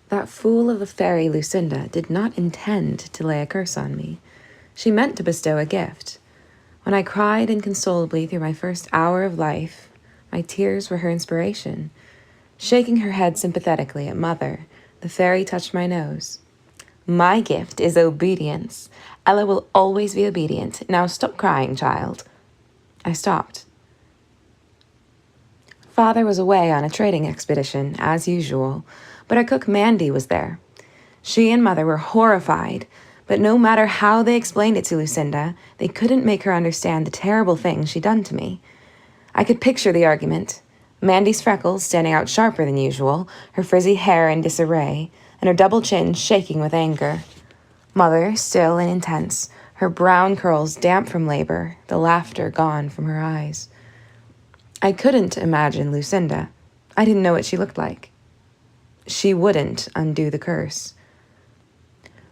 That fool of a fairy Lucinda did not intend to lay a curse on me. She meant to bestow a gift. When I cried inconsolably through my first hour of life, my tears were her inspiration. Shaking her head sympathetically at Mother, the fairy touched my nose. My gift is obedience. Ella will always be obedient. Now stop crying, child. I stopped. Father was away on a trading expedition, as usual, but our cook Mandy was there. She and Mother were horrified, but no matter how they explained it to Lucinda, they couldn't make her understand the terrible things she'd done to me. I could picture the argument. Mandy's freckles standing out sharper than usual, her frizzy hair in disarray, and her double chin shaking with anger. Mother, still and intense, her brown curls damp from labor, the laughter gone from her eyes. I couldn't imagine Lucinda. I didn't know what she looked like. She wouldn't undo the curse.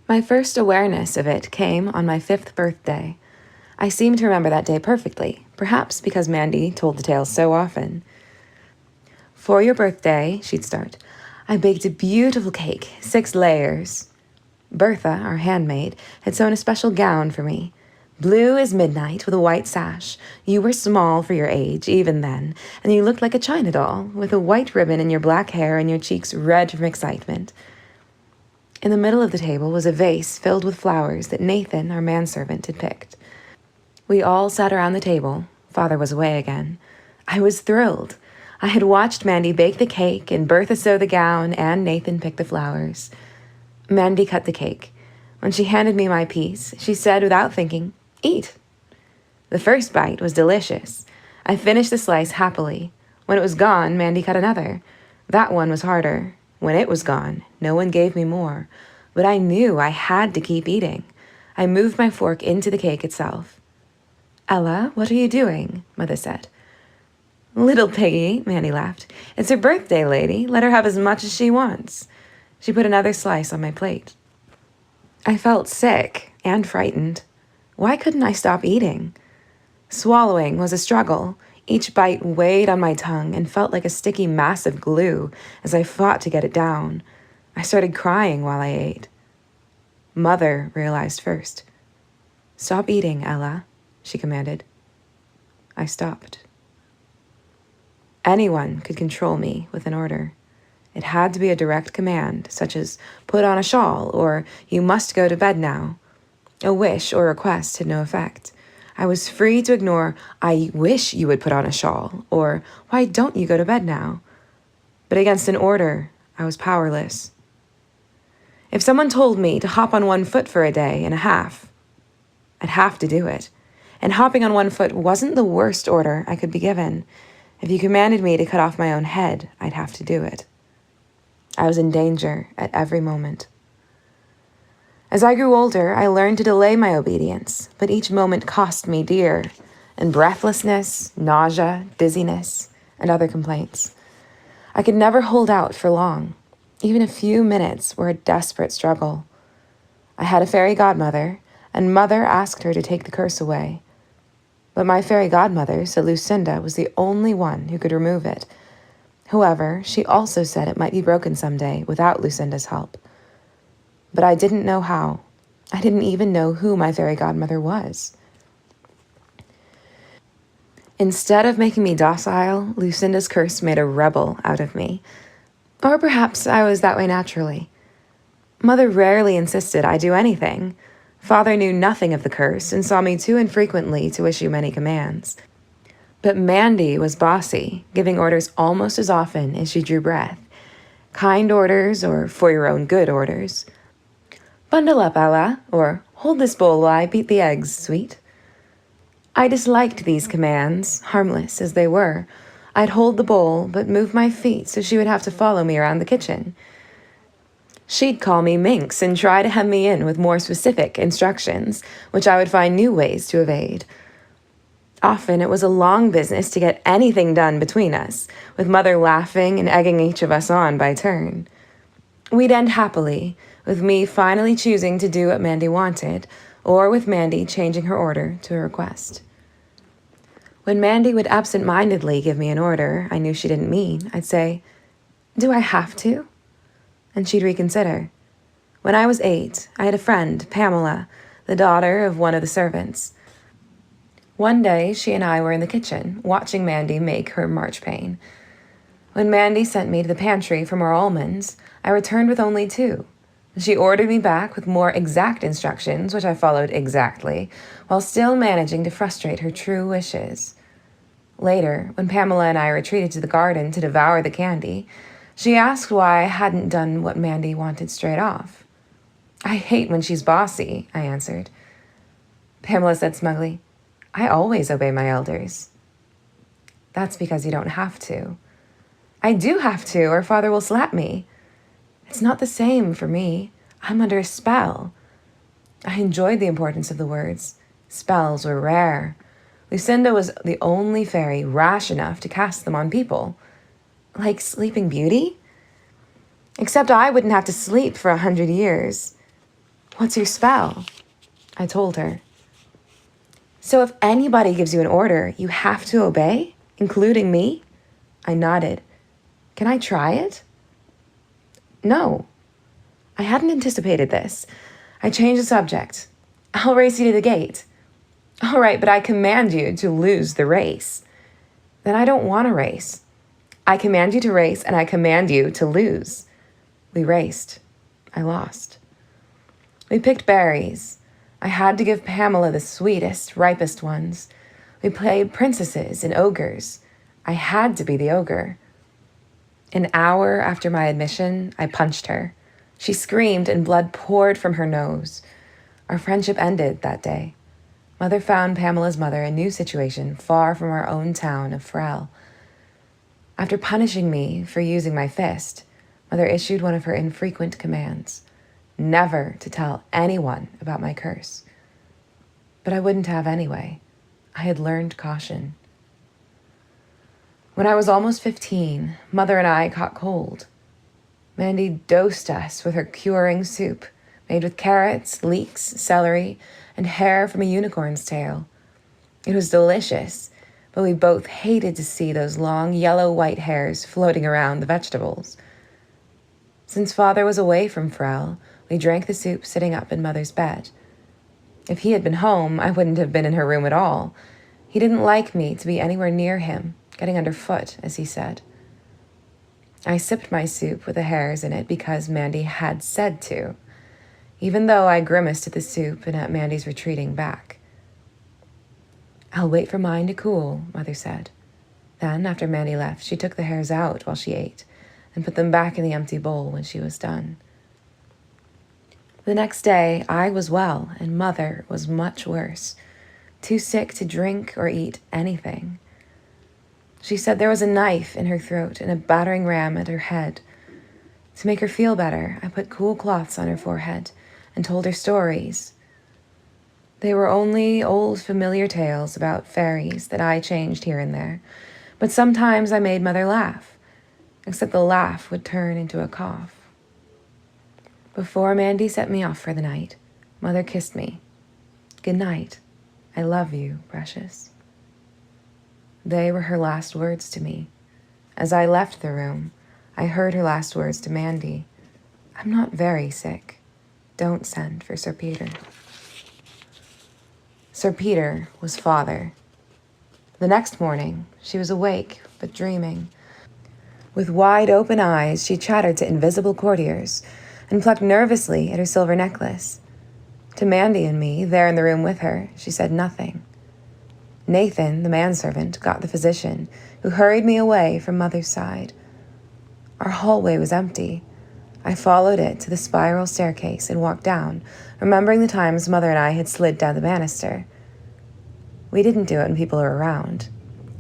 My first awareness of it came on my 5th birthday. I seem to remember that day perfectly, perhaps because Mandy told the tale so often. For your birthday, she'd start, I baked a beautiful cake, 6 layers. Bertha, our handmaid, had sewn a special gown for me. Blue as midnight with a white sash. You were small for your age, even then, and you looked like a china doll, with a white ribbon in your black hair and your cheeks red from excitement. In the middle of the table was a vase filled with flowers that Nathan, our manservant, had picked. We all sat around the table. Father was away again. I was thrilled. I had watched Mandy bake the cake and Bertha sew the gown and Nathan pick the flowers. Mandy cut the cake. When she handed me my piece, she said without thinking, "Eat." The first bite was delicious. I finished the slice happily. When it was gone, Mandy cut another. That one was harder. When it was gone, no one gave me more. But I knew I had to keep eating. I moved my fork into the cake itself. "Ella, what are you doing?" Mother said. "Little piggy," Mandy laughed. "It's her birthday, lady. Let her have as much as she wants." She put another slice on my plate. I felt sick and frightened. Why couldn't I stop eating? Swallowing was a struggle. Each bite weighed on my tongue and felt like a sticky mass of glue as I fought to get it down. I started crying while I ate. Mother realized first. "Stop eating, Ella," she commanded. I stopped. Anyone could control me with an order. It had to be a direct command, such as, "Put on a shawl," or "You must go to bed now." A wish or request had no effect. I was free to ignore, "I wish you would put on a shawl," or "Why don't you go to bed now?" But against an order, I was powerless. If someone told me to hop on one foot for a day and a half, I'd have to do it. And hopping on one foot wasn't the worst order I could be given. If you commanded me to cut off my own head, I'd have to do it. I was in danger at every moment. As I grew older, I learned to delay my obedience, but each moment cost me dear, in breathlessness, nausea, dizziness, and other complaints. I could never hold out for long. Even a few minutes were a desperate struggle. I had a fairy godmother, and Mother asked her to take the curse away. But my fairy godmother said Lucinda was the only one who could remove it. However, she also said it might be broken someday without Lucinda's help. But I didn't know how. I didn't even know who my fairy godmother was. Instead of making me docile, Lucinda's curse made a rebel out of me. Or perhaps I was that way naturally. Mother rarely insisted I do anything. Father knew nothing of the curse and saw me too infrequently to issue many commands. But Mandy was bossy, giving orders almost as often as she drew breath. Kind orders, or for your own good orders. "Bundle up, Ella," or "Hold this bowl while I beat the eggs, sweet." I disliked these commands, harmless as they were. I'd hold the bowl, but move my feet so she would have to follow me around the kitchen. She'd call me minx and try to hem me in with more specific instructions, which I would find new ways to evade. Often it was a long business to get anything done between us, with Mother laughing and egging each of us on by turn. We'd end happily, with me finally choosing to do what Mandy wanted, or with Mandy changing her order to a request. When Mandy would absent-mindedly give me an order I knew she didn't mean, I'd say, "Do I have to?" and she'd reconsider. When I was 8, I had a friend, Pamela, the daughter of one of the servants. One day, she and I were in the kitchen, watching Mandy make her marchpane. When Mandy sent me to the pantry for more almonds, I returned with only 2. She ordered me back with more exact instructions, which I followed exactly, while still managing to frustrate her true wishes. Later, when Pamela and I retreated to the garden to devour the candy, she asked why I hadn't done what Mandy wanted straight off. "I hate when she's bossy," I answered. Pamela said smugly, "I always obey my elders." "That's because you don't have to." "I do have to, or Father will slap me." "It's not the same for me. I'm under a spell." I enjoyed the importance of the words. Spells were rare. Lucinda was the only fairy rash enough to cast them on people. Like Sleeping Beauty? Except I wouldn't have to sleep for 100 years. "What's your spell?" I told her. "So if anybody gives you an order, you have to obey, including me?" I nodded. "Can I try it?" "No." I hadn't anticipated this. I changed the subject. "I'll race you to the gate." "All right, but I command you to lose the race." "Then I don't want to race." "I command you to race, and I command you to lose." We raced. I lost. We picked berries. I had to give Pamela the sweetest, ripest ones. We played princesses and ogres. I had to be the ogre. An hour after my admission, I punched her. She screamed and blood poured from her nose. Our friendship ended that day. Mother found Pamela's mother a new situation far from our own town of Frel. After punishing me for using my fist, Mother issued one of her infrequent commands: never to tell anyone about my curse. But I wouldn't have anyway. I had learned caution. When I was almost 15, Mother and I caught cold. Mandy dosed us with her curing soup, made with carrots, leeks, celery, and hair from a unicorn's tail. It was delicious, but we both hated to see those long yellow-white hairs floating around the vegetables. Since Father was away from Frel, we drank the soup sitting up in Mother's bed. If he had been home, I wouldn't have been in her room at all. He didn't like me to be anywhere near him, getting underfoot, as he said. I sipped my soup with the hairs in it because Mandy had said to, even though I grimaced at the soup and at Mandy's retreating back. "I'll wait for mine to cool," Mother said. Then, after Mandy left, she took the hairs out while she ate and put them back in the empty bowl when she was done. The next day, I was well, and Mother was much worse, too sick to drink or eat anything. She said there was a knife in her throat and a battering ram at her head. To make her feel better, I put cool cloths on her forehead and told her stories. They were only old familiar tales about fairies that I changed here and there, but sometimes I made Mother laugh, except the laugh would turn into a cough. Before Mandy set me off for the night, Mother kissed me. "Good night. I love you, precious." They were her last words to me. As I left the room, I heard her last words to Mandy. "I'm not very sick. Don't send for Sir Peter." Sir Peter was Father. The next morning, she was awake but dreaming. With wide open eyes, she chattered to invisible courtiers and plucked nervously at her silver necklace. To Mandy and me, there in the room with her, she said nothing. Nathan, the manservant, got the physician, who hurried me away from Mother's side. Our hallway was empty. I followed it to the spiral staircase and walked down, remembering the times Mother and I had slid down the banister. We didn't do it when people were around.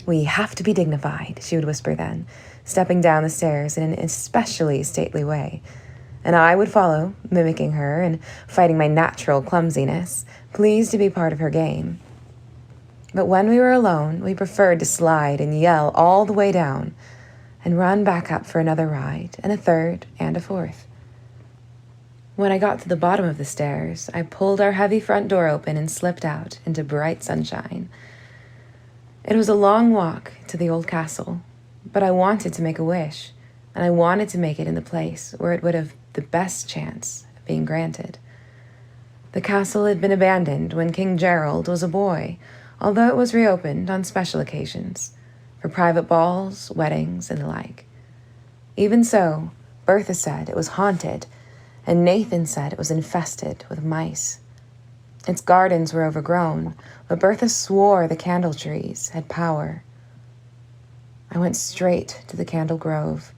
"We have to be dignified," she would whisper then, stepping down the stairs in an especially stately way. And I would follow, mimicking her and fighting my natural clumsiness, pleased to be part of her game. But when we were alone, we preferred to slide and yell all the way down and run back up for another ride, and a third and a fourth. When I got to the bottom of the stairs, I pulled our heavy front door open and slipped out into bright sunshine. It was a long walk to the old castle, but I wanted to make a wish. and I wanted to make it in the place where it would have the best chance of being granted. The castle had been abandoned when King Gerald was a boy, although it was reopened on special occasions, for private balls, weddings, and the like. Even so, Bertha said it was haunted, and Nathan said it was infested with mice. Its gardens were overgrown, but Bertha swore the candle trees had power. I went straight to the candle grove.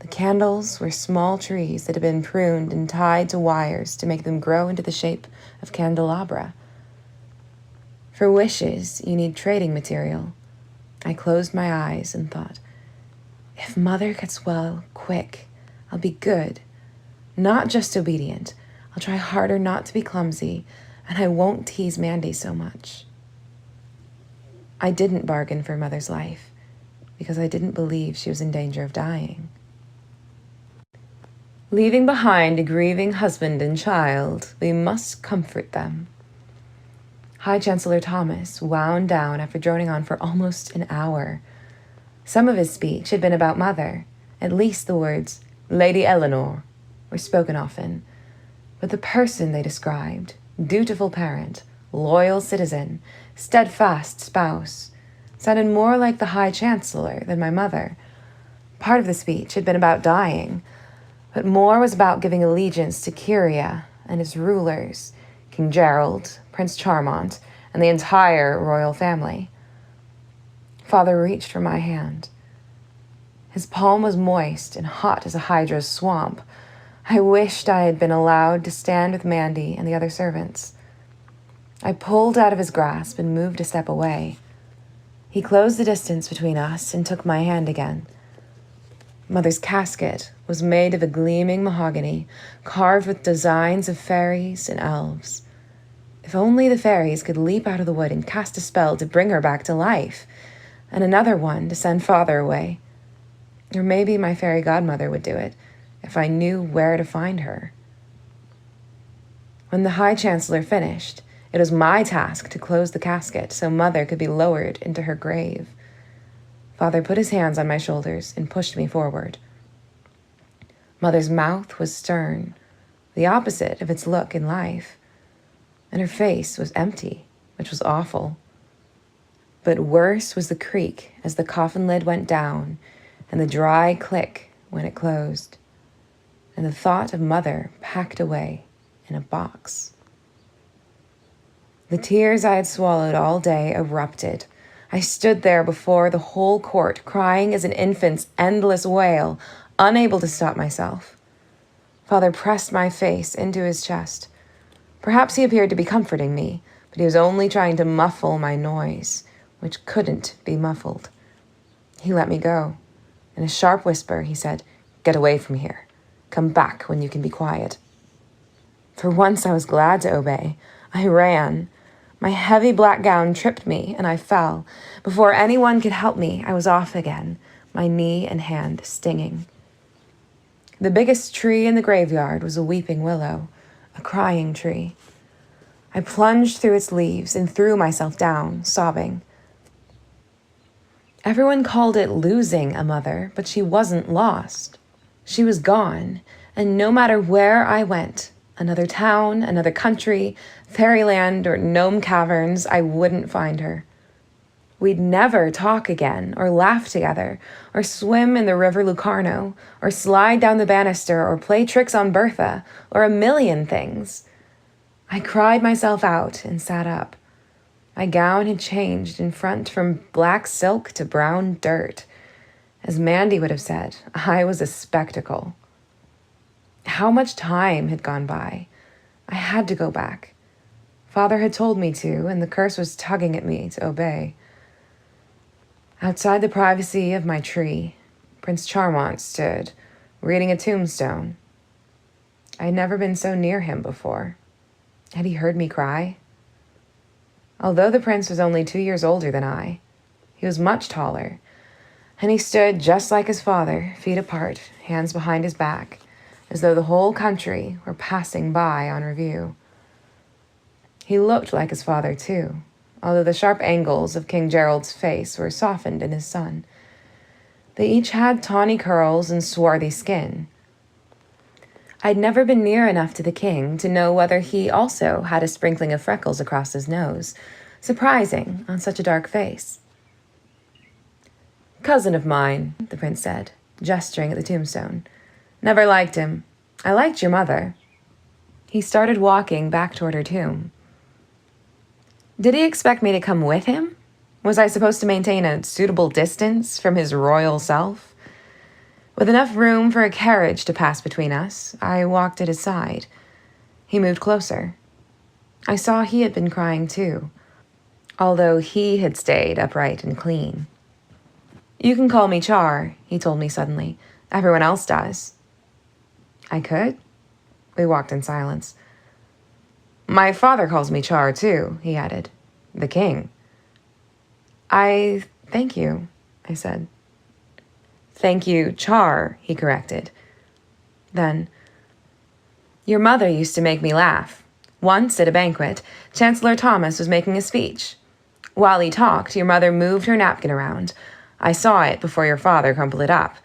The candles were small trees that had been pruned and tied to wires to make them grow into the shape of candelabra. For wishes, you need trading material. I closed my eyes and thought, if Mother gets well quick, I'll be good. Not just obedient. I'll try harder not to be clumsy, and I won't tease Mandy so much. I didn't bargain for Mother's life because I didn't believe she was in danger of dying. Leaving behind a grieving husband and child, we must comfort them. High Chancellor Thomas wound down after droning on for almost an hour. Some of his speech had been about Mother. At least the words, Lady Eleanor, were spoken often. But the person they described, dutiful parent, loyal citizen, steadfast spouse, sounded more like the High Chancellor than my mother. Part of the speech had been about dying, but more was about giving allegiance to Kyria and his rulers, King Gerald, Prince Charmant, and the entire royal family. Father reached for my hand. His palm was moist and hot as a hydra's swamp. I wished I had been allowed to stand with Mandy and the other servants. I pulled out of his grasp and moved a step away. He closed the distance between us and took my hand again. Mother's casket was made of a gleaming mahogany, carved with designs of fairies and elves. If only the fairies could leap out of the wood and cast a spell to bring her back to life, and another one to send Father away. Or maybe my fairy godmother would do it, if I knew where to find her. When the High Chancellor finished, it was my task to close the casket so Mother could be lowered into her grave. Father put his hands on my shoulders and pushed me forward. Mother's mouth was stern, the opposite of its look in life, and her face was empty, which was awful. But worse was the creak as the coffin lid went down and the dry click when it closed, and the thought of Mother packed away in a box. The tears I had swallowed all day erupted. I stood there before the whole court, crying as an infant's endless wail, unable to stop myself. Father pressed my face into his chest. Perhaps he appeared to be comforting me, but he was only trying to muffle my noise, which couldn't be muffled. He let me go. In a sharp whisper, he said, "Get away from here. Come back when you can be quiet." For once I was glad to obey. I ran. My heavy black gown tripped me, and I fell. Before anyone could help me, I was off again, my knee and hand stinging. The biggest tree in the graveyard was a weeping willow, a crying tree. I plunged through its leaves and threw myself down, sobbing. Everyone called it losing a mother, but she wasn't lost. She was gone, and no matter where I went, another town, another country, fairyland, or gnome caverns, I wouldn't find her. We'd never talk again, or laugh together, or swim in the river Lucarno, or slide down the banister, or play tricks on Bertha, or a million things. I cried myself out and sat up. My gown had changed in front from black silk to brown dirt. As Mandy would have said, I was a spectacle. How much time had gone by? I had to go back. Father had told me to, and the curse was tugging at me to obey. Outside the privacy of my tree, Prince Charmant stood, reading a tombstone. I had never been so near him before. Had he heard me cry? Although the prince was only 2 years older than I, he was much taller, and he stood just like his father, feet apart, hands behind his back, as though the whole country were passing by on review. He looked like his father, too, although the sharp angles of King Gerald's face were softened in his son. They each had tawny curls and swarthy skin. I'd never been near enough to the king to know whether he also had a sprinkling of freckles across his nose, surprising on such a dark face. "Cousin of mine," the prince said, gesturing at the tombstone. "Never liked him. I liked your mother." He started walking back toward her tomb. Did he expect me to come with him? Was I supposed to maintain a suitable distance from his royal self? With enough room for a carriage to pass between us, I walked at his side. He moved closer. I saw he had been crying too, although he had stayed upright and clean. "You can call me Char," he told me suddenly. "Everyone else does." I could? We walked in silence. "My father calls me Char too," he added. "The king." "I thank you," I said. "Thank you, Char," he corrected. Then, "Your mother used to make me laugh. Once at a banquet, Chancellor Thomas was making a speech. While he talked, your mother moved her napkin around. I saw it before your father crumpled it up.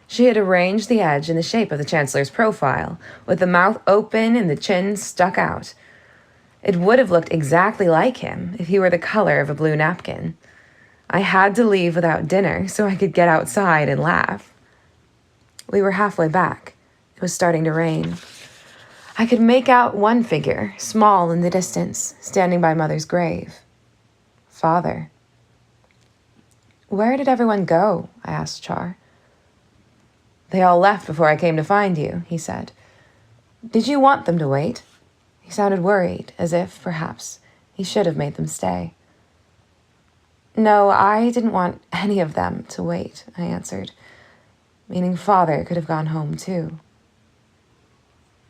She had arranged the edge in the shape of the Chancellor's profile, with the mouth open and the chin stuck out. It would have looked exactly like him if he were the color of a blue napkin. I had to leave without dinner so I could get outside and laugh." We were halfway back. It was starting to rain. I could make out one figure, small in the distance, standing by Mother's grave. Father. "Where did everyone go?" I asked Char. "They all left before I came to find you," he said. "Did you want them to wait?" He sounded worried, as if, perhaps, he should have made them stay. "No, I didn't want any of them to wait," I answered, meaning Father could have gone home too.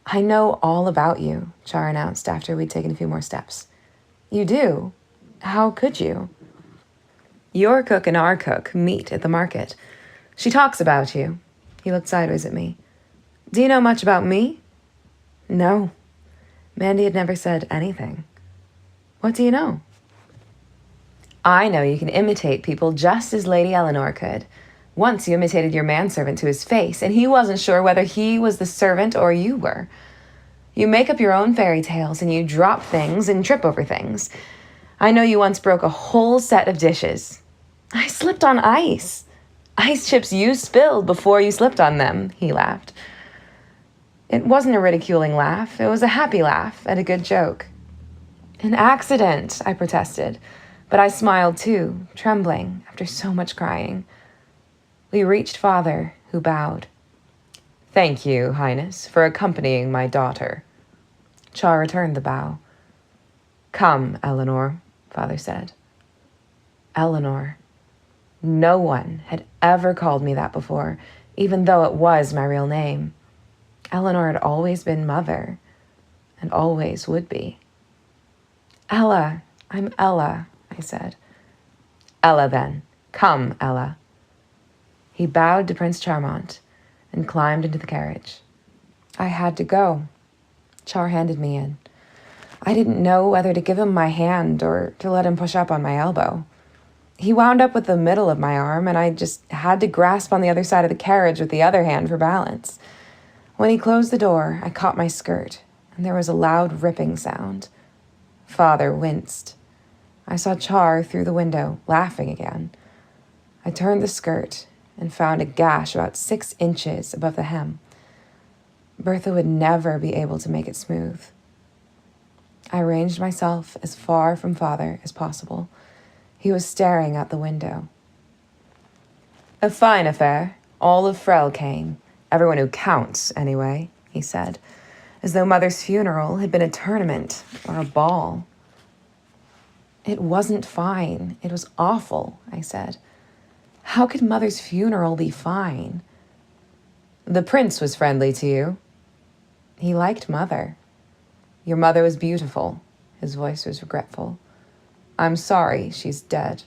"I know all about you," Char announced after we'd taken a few more steps. "You do? How could you?" "Your cook and our cook meet at the market. She talks about you." He looked sideways at me. "Do you know much about me?" "No." Mandy had never said anything. "What do you know?" "I know you can imitate people just as Lady Eleanor could. Once you imitated your manservant to his face, and he wasn't sure whether he was the servant or you were. You make up your own fairy tales, and you drop things and trip over things. I know you once broke a whole set of dishes. I slipped on ice. Ice chips you spilled before you slipped on them," he laughed. It wasn't a ridiculing laugh. It was a happy laugh at a good joke. "An accident," I protested, but I smiled too, trembling after so much crying. We reached Father, who bowed. "Thank you, Highness, for accompanying my daughter." Char returned the bow. "Come, Eleanor," Father said. Eleanor. No one had ever called me that before, even though it was my real name. Eleanor had always been Mother, and always would be. "Ella, I'm Ella," I said. "Ella, then. Come, Ella." He bowed to Prince Charmant and climbed into the carriage. I had to go. Char handed me in. I didn't know whether to give him my hand or to let him push up on my elbow. He wound up with the middle of my arm, and I just had to grasp on the other side of the carriage with the other hand for balance. When he closed the door, I caught my skirt, and there was a loud ripping sound. Father winced. I saw Char through the window, laughing again. I turned the skirt and found a gash about 6 inches above the hem. Bertha would never be able to make it smooth. I arranged myself as far from Father as possible. He was staring out the window. "A fine affair. All of Frel came. Everyone who counts, anyway," he said, as though Mother's funeral had been a tournament or a ball. "It wasn't fine. It was awful," I said. "How could Mother's funeral be fine?" "The prince was friendly to you." "He liked Mother." "Your mother was beautiful." His voice was regretful. "I'm sorry she's dead."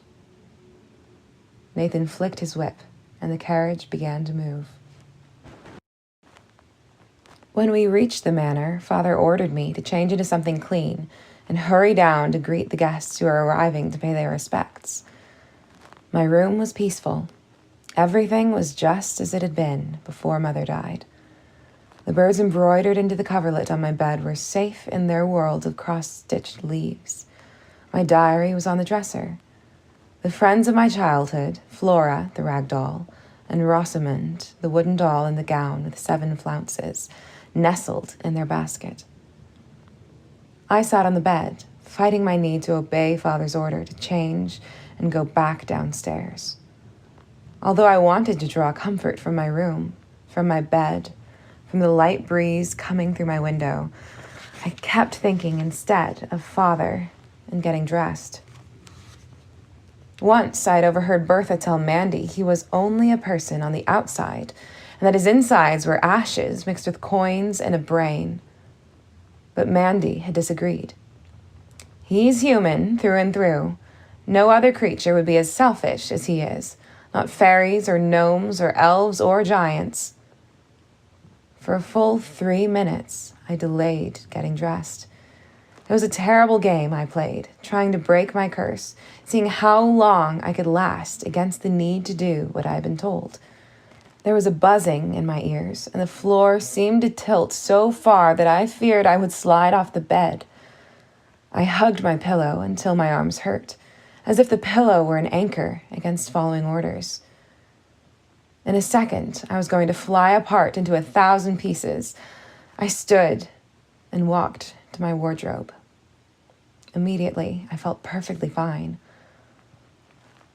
Nathan flicked his whip, and the carriage began to move. When we reached the manor, Father ordered me to change into something clean and hurry down to greet the guests who were arriving to pay their respects. My room was peaceful. Everything was just as it had been before Mother died. The birds embroidered into the coverlet on my bed were safe in their world of cross-stitched leaves. My diary was on the dresser. The friends of my childhood, Flora, the rag doll, and Rosamond, the wooden doll in the gown with 7 flounces, nestled in their basket. I sat on the bed, fighting my need to obey Father's order to change and go back downstairs. Although I wanted to draw comfort from my room, from my bed, from the light breeze coming through my window, I kept thinking instead of Father and getting dressed. Once I'd overheard Bertha tell Mandy he was only a person on the outside and that his insides were ashes mixed with coins and a brain. But Mandy had disagreed. He's human through and through. No other creature would be as selfish as he is, not fairies or gnomes or elves or giants. For a full 3 minutes, I delayed getting dressed. It was a terrible game I played, trying to break my curse, seeing how long I could last against the need to do what I had been told. There was a buzzing in my ears, and the floor seemed to tilt so far that I feared I would slide off the bed. I hugged my pillow until my arms hurt, as if the pillow were an anchor against following orders. In a second, I was going to fly apart into 1,000 pieces. I stood and walked to my wardrobe. Immediately, I felt perfectly fine.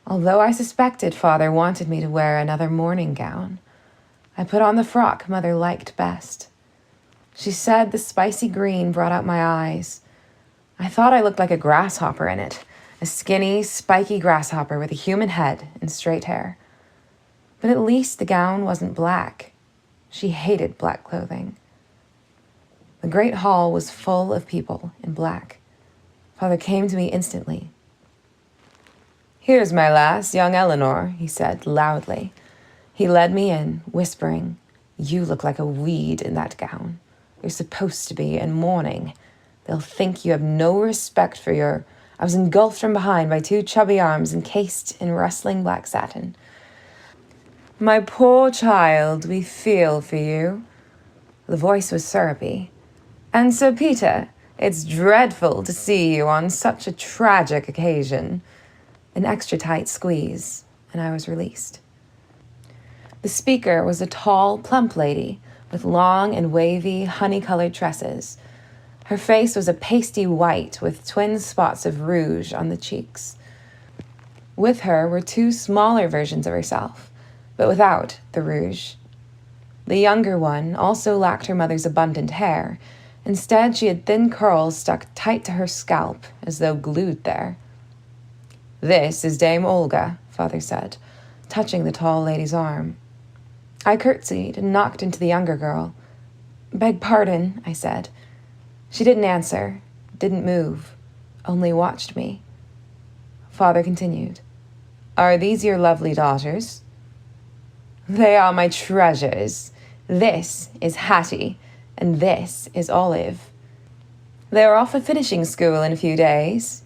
Although I suspected Father wanted me to wear another morning gown, I put on the frock Mother liked best. She said the spicy green brought out my eyes. I thought I looked like a grasshopper in it, a skinny, spiky grasshopper with a human head and straight hair. But at least the gown wasn't black. She hated black clothing. The great hall was full of people in black. Father came to me instantly. "Here's my lass, young Eleanor," he said loudly. He led me in, whispering, "You look like a weed in that gown. You're supposed to be in mourning. They'll think you have no respect for your—" I was engulfed from behind by 2 chubby arms encased in rustling black satin. "My poor child, we feel for you." The voice was syrupy. "And Sir Peter, it's dreadful to see you on such a tragic occasion." An extra tight squeeze, and I was released. The speaker was a tall, plump lady with long and wavy, honey-colored tresses. Her face was a pasty white with twin spots of rouge on the cheeks. With her were 2 smaller versions of herself, but without the rouge. The younger one also lacked her mother's abundant hair. Instead, she had thin curls stuck tight to her scalp, as though glued there. "This is Dame Olga," Father said, touching the tall lady's arm. I curtsied and knocked into the younger girl. "Beg pardon," I said. She didn't answer, didn't move, only watched me. Father continued. "Are these your lovely daughters?" "They are my treasures. This is Hattie, and this is Olive. They are off at finishing school in a few days."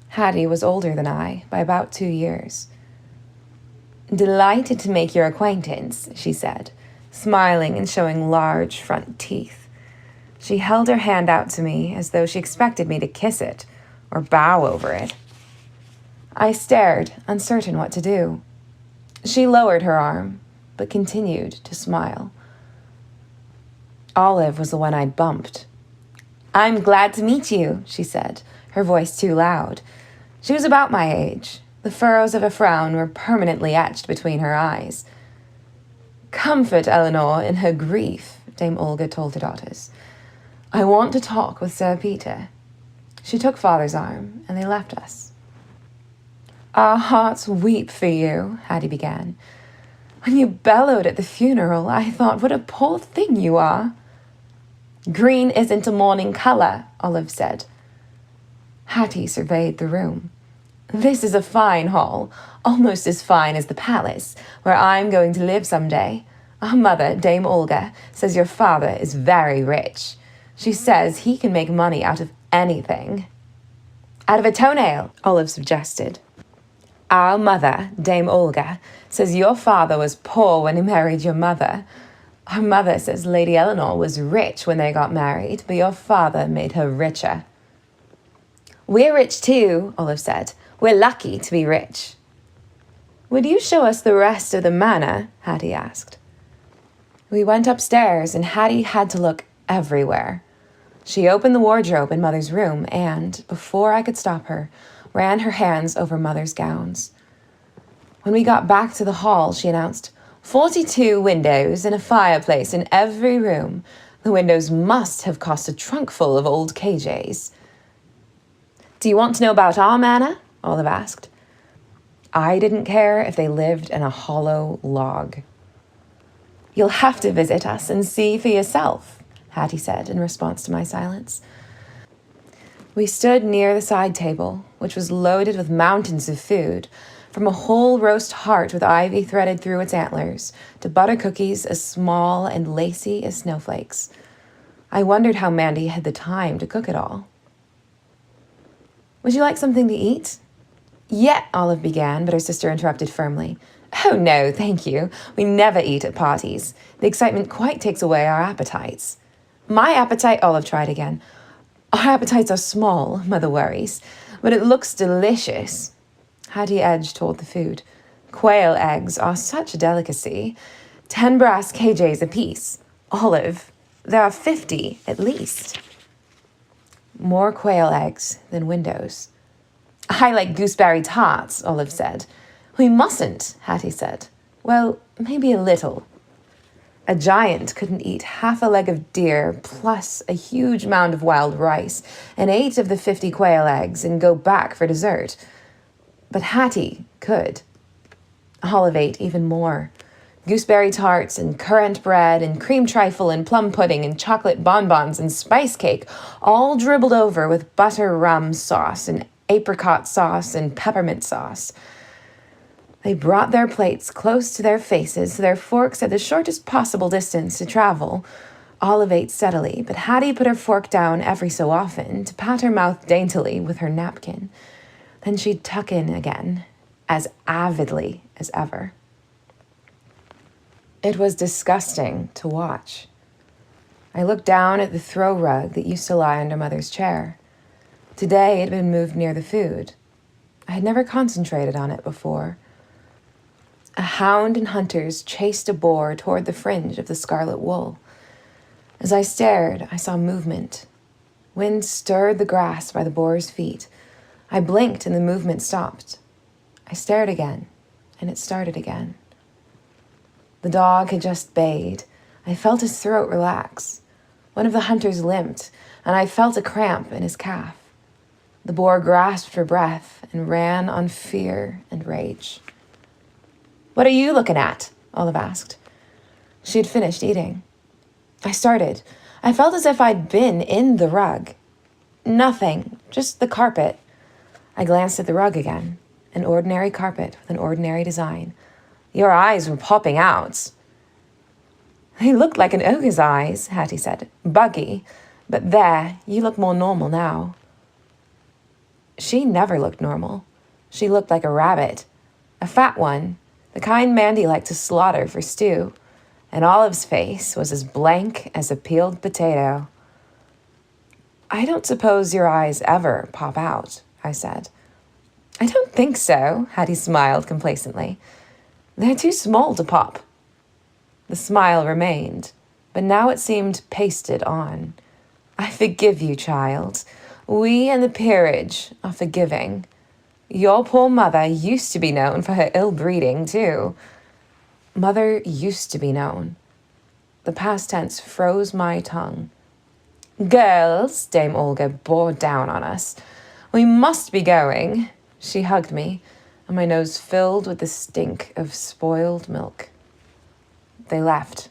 Hattie was older than I, by about 2 years. "Delighted to make your acquaintance," she said, smiling and showing large front teeth. She held her hand out to me as though she expected me to kiss it or bow over it. I stared, uncertain what to do. She lowered her arm, but continued to smile. Olive was the one I'd bumped. "I'm glad to meet you," she said, her voice too loud. She was about my age. The furrows of a frown were permanently etched between her eyes. "Comfort Eleanor in her grief," Dame Olga told her daughters. "I want to talk with Sir Peter." She took Father's arm, and they left us. "Our hearts weep for you," Hattie began. "When you bellowed at the funeral, I thought, what a poor thing you are." "Green isn't a mourning color," Olive said. Hattie surveyed the room. "This is a fine hall, almost as fine as the palace, where I'm going to live someday. Our mother, Dame Olga, says your father is very rich. She says he can make money out of anything." "Out of a toenail," Olive suggested. Our mother, Dame Olga, says your father was poor when he married your mother. Our mother says Lady Eleanor was rich when they got married, but your father made her richer. We're rich too, Olive said. We're lucky to be rich. Would you show us the rest of the manor? Hattie asked. We went upstairs, and Hattie had to look everywhere. She opened the wardrobe in Mother's room and, before I could stop her, ran her hands over Mother's gowns. When we got back to the hall, she announced, 42 windows and a fireplace in every room. The windows must have cost a trunk full of old KJs. Do you want to know about our manor? Olive asked. I didn't care if they lived in a hollow log. You'll have to visit us and see for yourself, Hattie said in response to my silence. We stood near the side table, which was loaded with mountains of food, from a whole roast heart with ivy threaded through its antlers, to butter cookies as small and lacy as snowflakes. I wondered how Mandy had the time to cook it all. Would you like something to eat? Yeah, Olive began, but her sister interrupted firmly. Oh, no, thank you. We never eat at parties. The excitement quite takes away our appetites. My appetite, Olive tried again. Our appetites are small, Mother worries, but it looks delicious. Hattie edged toward the food. Quail eggs are such a delicacy. 10 brass KJs apiece. Olive, there are 50 at least. More quail eggs than windows. I like gooseberry tarts, Olive said. We mustn't, Hattie said. Well, maybe a little. A giant couldn't eat half a leg of deer plus a huge mound of wild rice and 8 of the 50 quail eggs and go back for dessert. But Hattie could. Olive ate even more. Gooseberry tarts and currant bread and cream trifle and plum pudding and chocolate bonbons and spice cake, all dribbled over with butter rum sauce and apricot sauce and peppermint sauce. They brought their plates close to their faces, their forks at the shortest possible distance to travel. Olive ate steadily, but Hattie put her fork down every so often to pat her mouth daintily with her napkin. Then she'd tuck in again, as avidly as ever. It was disgusting to watch. I looked down at the throw rug that used to lie under Mother's chair. Today it had been moved near the food. I had never concentrated on it before. A hound and hunters chased a boar toward the fringe of the scarlet wool. As I stared, I saw movement. Wind stirred the grass by the boar's feet. I blinked and the movement stopped. I stared again, and it started again. The dog had just bayed. I felt his throat relax. One of the hunters limped, and I felt a cramp in his calf. The boar grasped for breath and ran on fear and rage. What are you looking at? Olive asked. She had finished eating. I started. I felt as if I'd been in the rug. Nothing, just the carpet. I glanced at the rug again. An ordinary carpet with an ordinary design. Your eyes were popping out. They looked like an ogre's eyes, Hattie said. Buggy. But there, you look more normal now. She never looked normal. She looked like a rabbit. A fat one. The kind Mandy liked to slaughter for stew. And Olive's face was as blank as a peeled potato. I don't suppose your eyes ever pop out, I said. I don't think so, Hattie smiled complacently. They're too small to pop. The smile remained, but now it seemed pasted on. I forgive you, child. We and the peerage are forgiving. Your poor mother used to be known for her ill breeding, too. Mother used to be known. The past tense froze my tongue. Girls, Dame Olga bore down on us. We must be going. She hugged me, and my nose filled with the stink of spoiled milk. They left.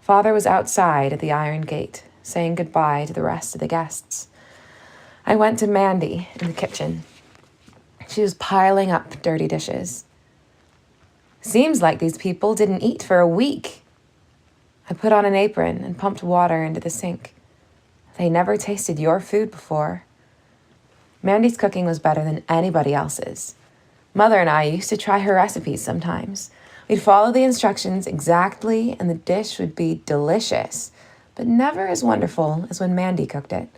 Father was outside at the iron gate, saying goodbye to the rest of the guests. I went to Mandy in the kitchen. She was piling up dirty dishes. Seems like these people didn't eat for a week. I put on an apron and pumped water into the sink. They never tasted your food before. Mandy's cooking was better than anybody else's. Mother and I used to try her recipes sometimes. We'd follow the instructions exactly, and the dish would be delicious, but never as wonderful as when Mandy cooked it.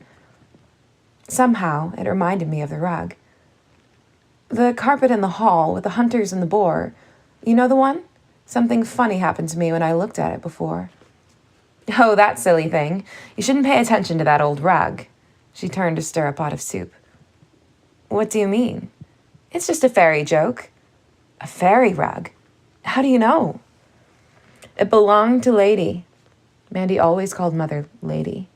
Somehow, it reminded me of the rug. The carpet in the hall with the hunters and the boar. You know the one? Something funny happened to me when I looked at it before. Oh, that silly thing. You shouldn't pay attention to that old rug. She turned to stir a pot of soup. What do you mean? It's just a fairy joke. A fairy rug? How do you know? It belonged to Lady. Mandy always called Mother Lady.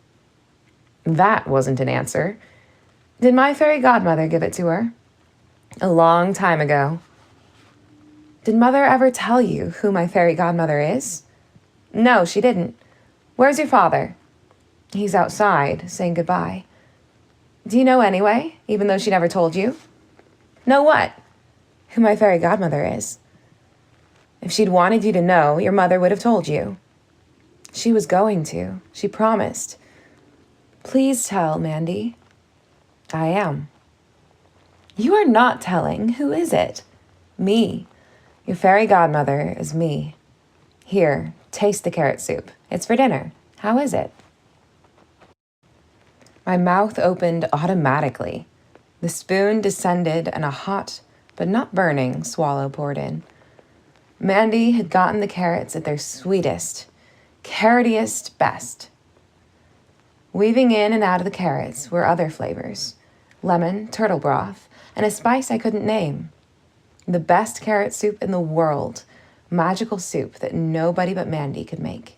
That wasn't an answer. Did my fairy godmother give it to her? A long time ago. Did Mother ever tell you who my fairy godmother is? No, she didn't. Where's your father? He's outside, saying goodbye. Do you know anyway, even though she never told you? Know what? Who my fairy godmother is. If she'd wanted you to know, your mother would have told you. She was going to. She promised. Please tell, Mandy. I am. You are not telling. Who is it? Me. Your fairy godmother is me. Here, taste the carrot soup. It's for dinner. How is it? My mouth opened automatically. The spoon descended and a hot, but not burning, swallow poured in. Mandy had gotten the carrots at their sweetest, carrotiest best. Weaving in and out of the carrots were other flavors, lemon, turtle broth, and a spice I couldn't name. The best carrot soup in the world, magical soup that nobody but Mandy could make.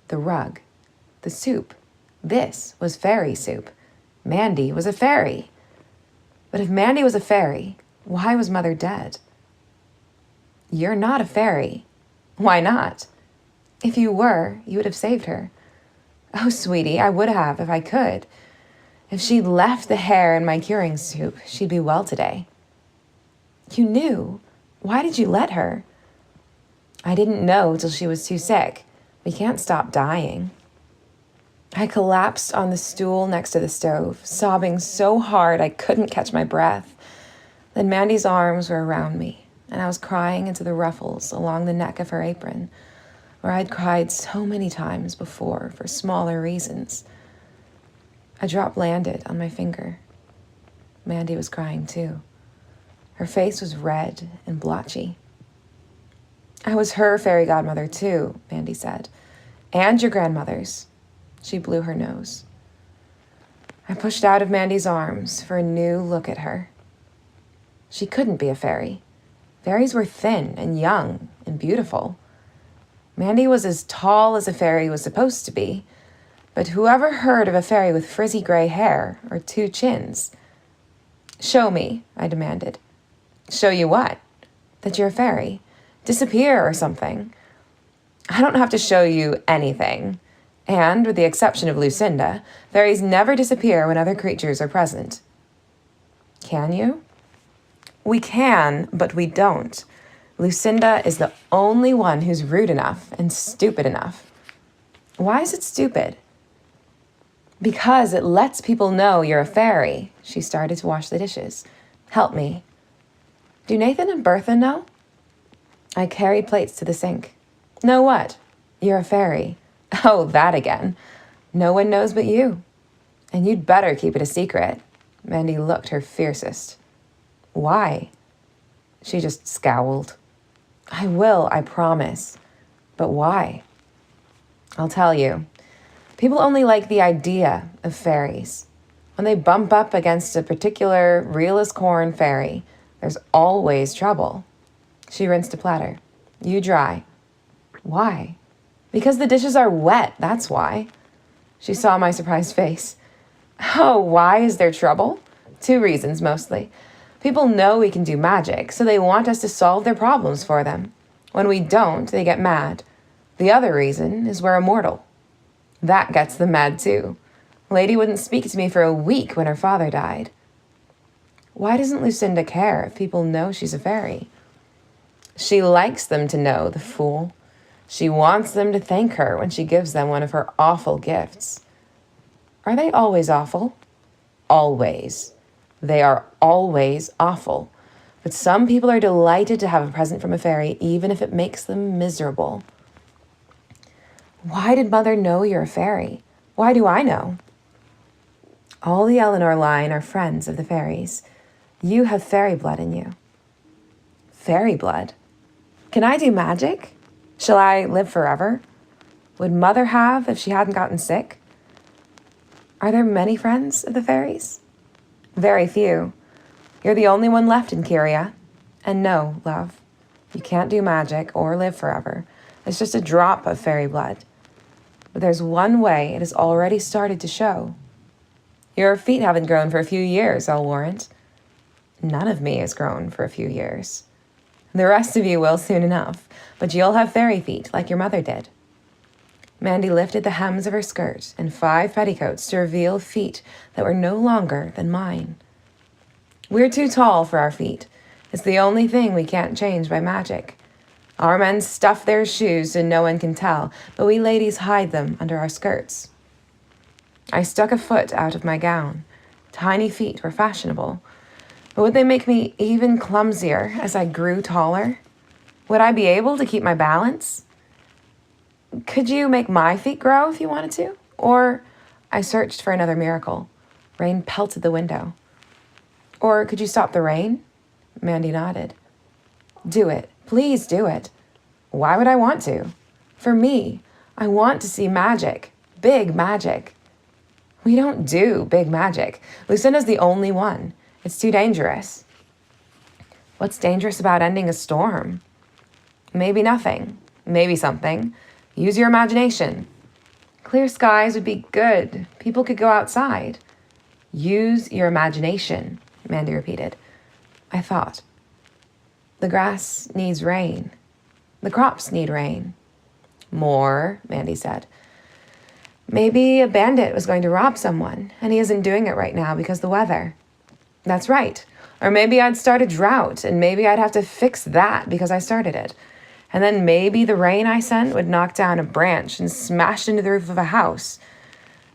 The rug, the soup, this was fairy soup. Mandy was a fairy. But if Mandy was a fairy, why was Mother dead? You're not a fairy. Why not? If you were, you would have saved her. Oh, sweetie, I would have if I could. If she'd left the hair in my curing soup, she'd be well today. You knew. Why did you let her? I didn't know till she was too sick. We can't stop dying. I collapsed on the stool next to the stove, sobbing so hard I couldn't catch my breath. Then Mandy's arms were around me, and I was crying into the ruffles along the neck of her apron, where I'd cried so many times before for smaller reasons. A drop landed on my finger. Mandy was crying too. Her face was red and blotchy. I was her fairy godmother too, Mandy said, and your grandmother's. She blew her nose. I pushed out of Mandy's arms for a new look at her. She couldn't be a fairy. Fairies were thin and young and beautiful. Mandy was as tall as a fairy was supposed to be, but whoever heard of a fairy with frizzy gray hair or two chins? Show me, I demanded. Show you what? That you're a fairy. Disappear or something. I don't have to show you anything. And, with the exception of Lucinda, fairies never disappear when other creatures are present. Can you? We can, but we don't. Lucinda is the only one who's rude enough and stupid enough. Why is it stupid? Because it lets people know you're a fairy. She started to wash the dishes. Help me. Do Nathan and Bertha know? I carried plates to the sink. Know what? You're a fairy. Oh, that again. No one knows but you. And you'd better keep it a secret. Mandy looked her fiercest. Why? She just scowled. I will, I promise. But why? I'll tell you. People only like the idea of fairies. When they bump up against a particular real as corn fairy, there's always trouble. She rinsed a platter. You dry. Why? Because the dishes are wet, that's why. She saw my surprised face. Oh, why is there trouble? 2 reasons, mostly. People know we can do magic, so they want us to solve their problems for them. When we don't, they get mad. The other reason is we're immortal. That gets them mad, too. Lady wouldn't speak to me for a week when her father died. Why doesn't Lucinda care if people know she's a fairy? She likes them to know, the fool. She wants them to thank her when she gives them one of her awful gifts. Are they always awful? Always. They are always awful. But some people are delighted to have a present from a fairy, even if it makes them miserable. Why did Mother know you're a fairy? Why do I know? All the Eleanor line are friends of the fairies. You have fairy blood in you. Fairy blood? Can I do magic? Shall I live forever? Would Mother have if she hadn't gotten sick? Are there many friends of the fairies? Very few. You're the only one left in Kyria. And no, love, you can't do magic or live forever. It's just a drop of fairy blood. But there's one way it has already started to show. Your feet haven't grown for a few years, I'll warrant. None of me has grown for a few years. The rest of you will soon enough, but you'll have fairy feet like your mother did. Mandy lifted the hems of her skirt and 5 petticoats to reveal feet that were no longer than mine. We're too tall for our feet. It's the only thing we can't change by magic. Our men stuff their shoes so no one can tell, but we ladies hide them under our skirts. I stuck a foot out of my gown. Tiny feet were fashionable. But would they make me even clumsier as I grew taller? Would I be able to keep my balance? Could you make my feet grow if you wanted to? Or I searched for another miracle. Rain pelted the window. Or could you stop the rain? Mandy nodded. Do it. Please do it. Why would I want to? For me, I want to see magic. Big magic. We don't do big magic. Lucinda's the only one. It's too dangerous. What's dangerous about ending a storm? Maybe nothing. Maybe something. Use your imagination. Clear skies would be good. People could go outside. Use your imagination, Mandy repeated. I thought. The grass needs rain. The crops need rain. More, Mandy said. Maybe a bandit was going to rob someone, and he isn't doing it right now because of the weather. That's right. Or maybe I'd start a drought, and maybe I'd have to fix that because I started it. And then maybe the rain I sent would knock down a branch and smash into the roof of a house.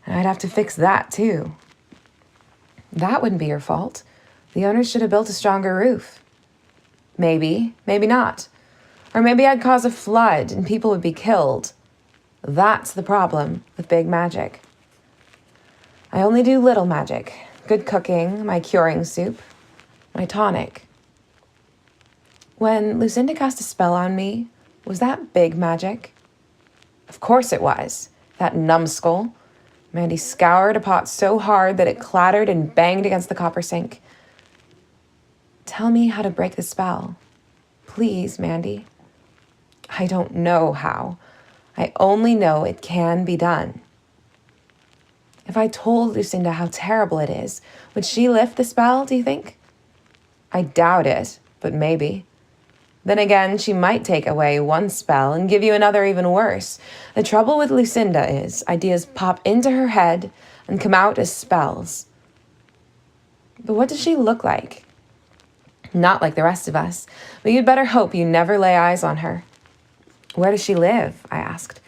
And I'd have to fix that too. That wouldn't be your fault. The owners should have built a stronger roof. Maybe, maybe not. Or maybe I'd cause a flood and people would be killed. That's the problem with big magic. I only do little magic. Good cooking, my curing soup, my tonic. When Lucinda cast a spell on me, was that big magic? Of course it was. That numbskull. Mandy scoured a pot so hard that it clattered and banged against the copper sink. Tell me how to break the spell. Please, Mandy. I don't know how. I only know it can be done. If I told Lucinda how terrible it is, would she lift the spell, do you think? I doubt it, but maybe. Then again, she might take away one spell and give you another even worse. The trouble with Lucinda is ideas pop into her head and come out as spells. But what does she look like? Not like the rest of us, but you'd better hope you never lay eyes on her. Where does she live? I asked.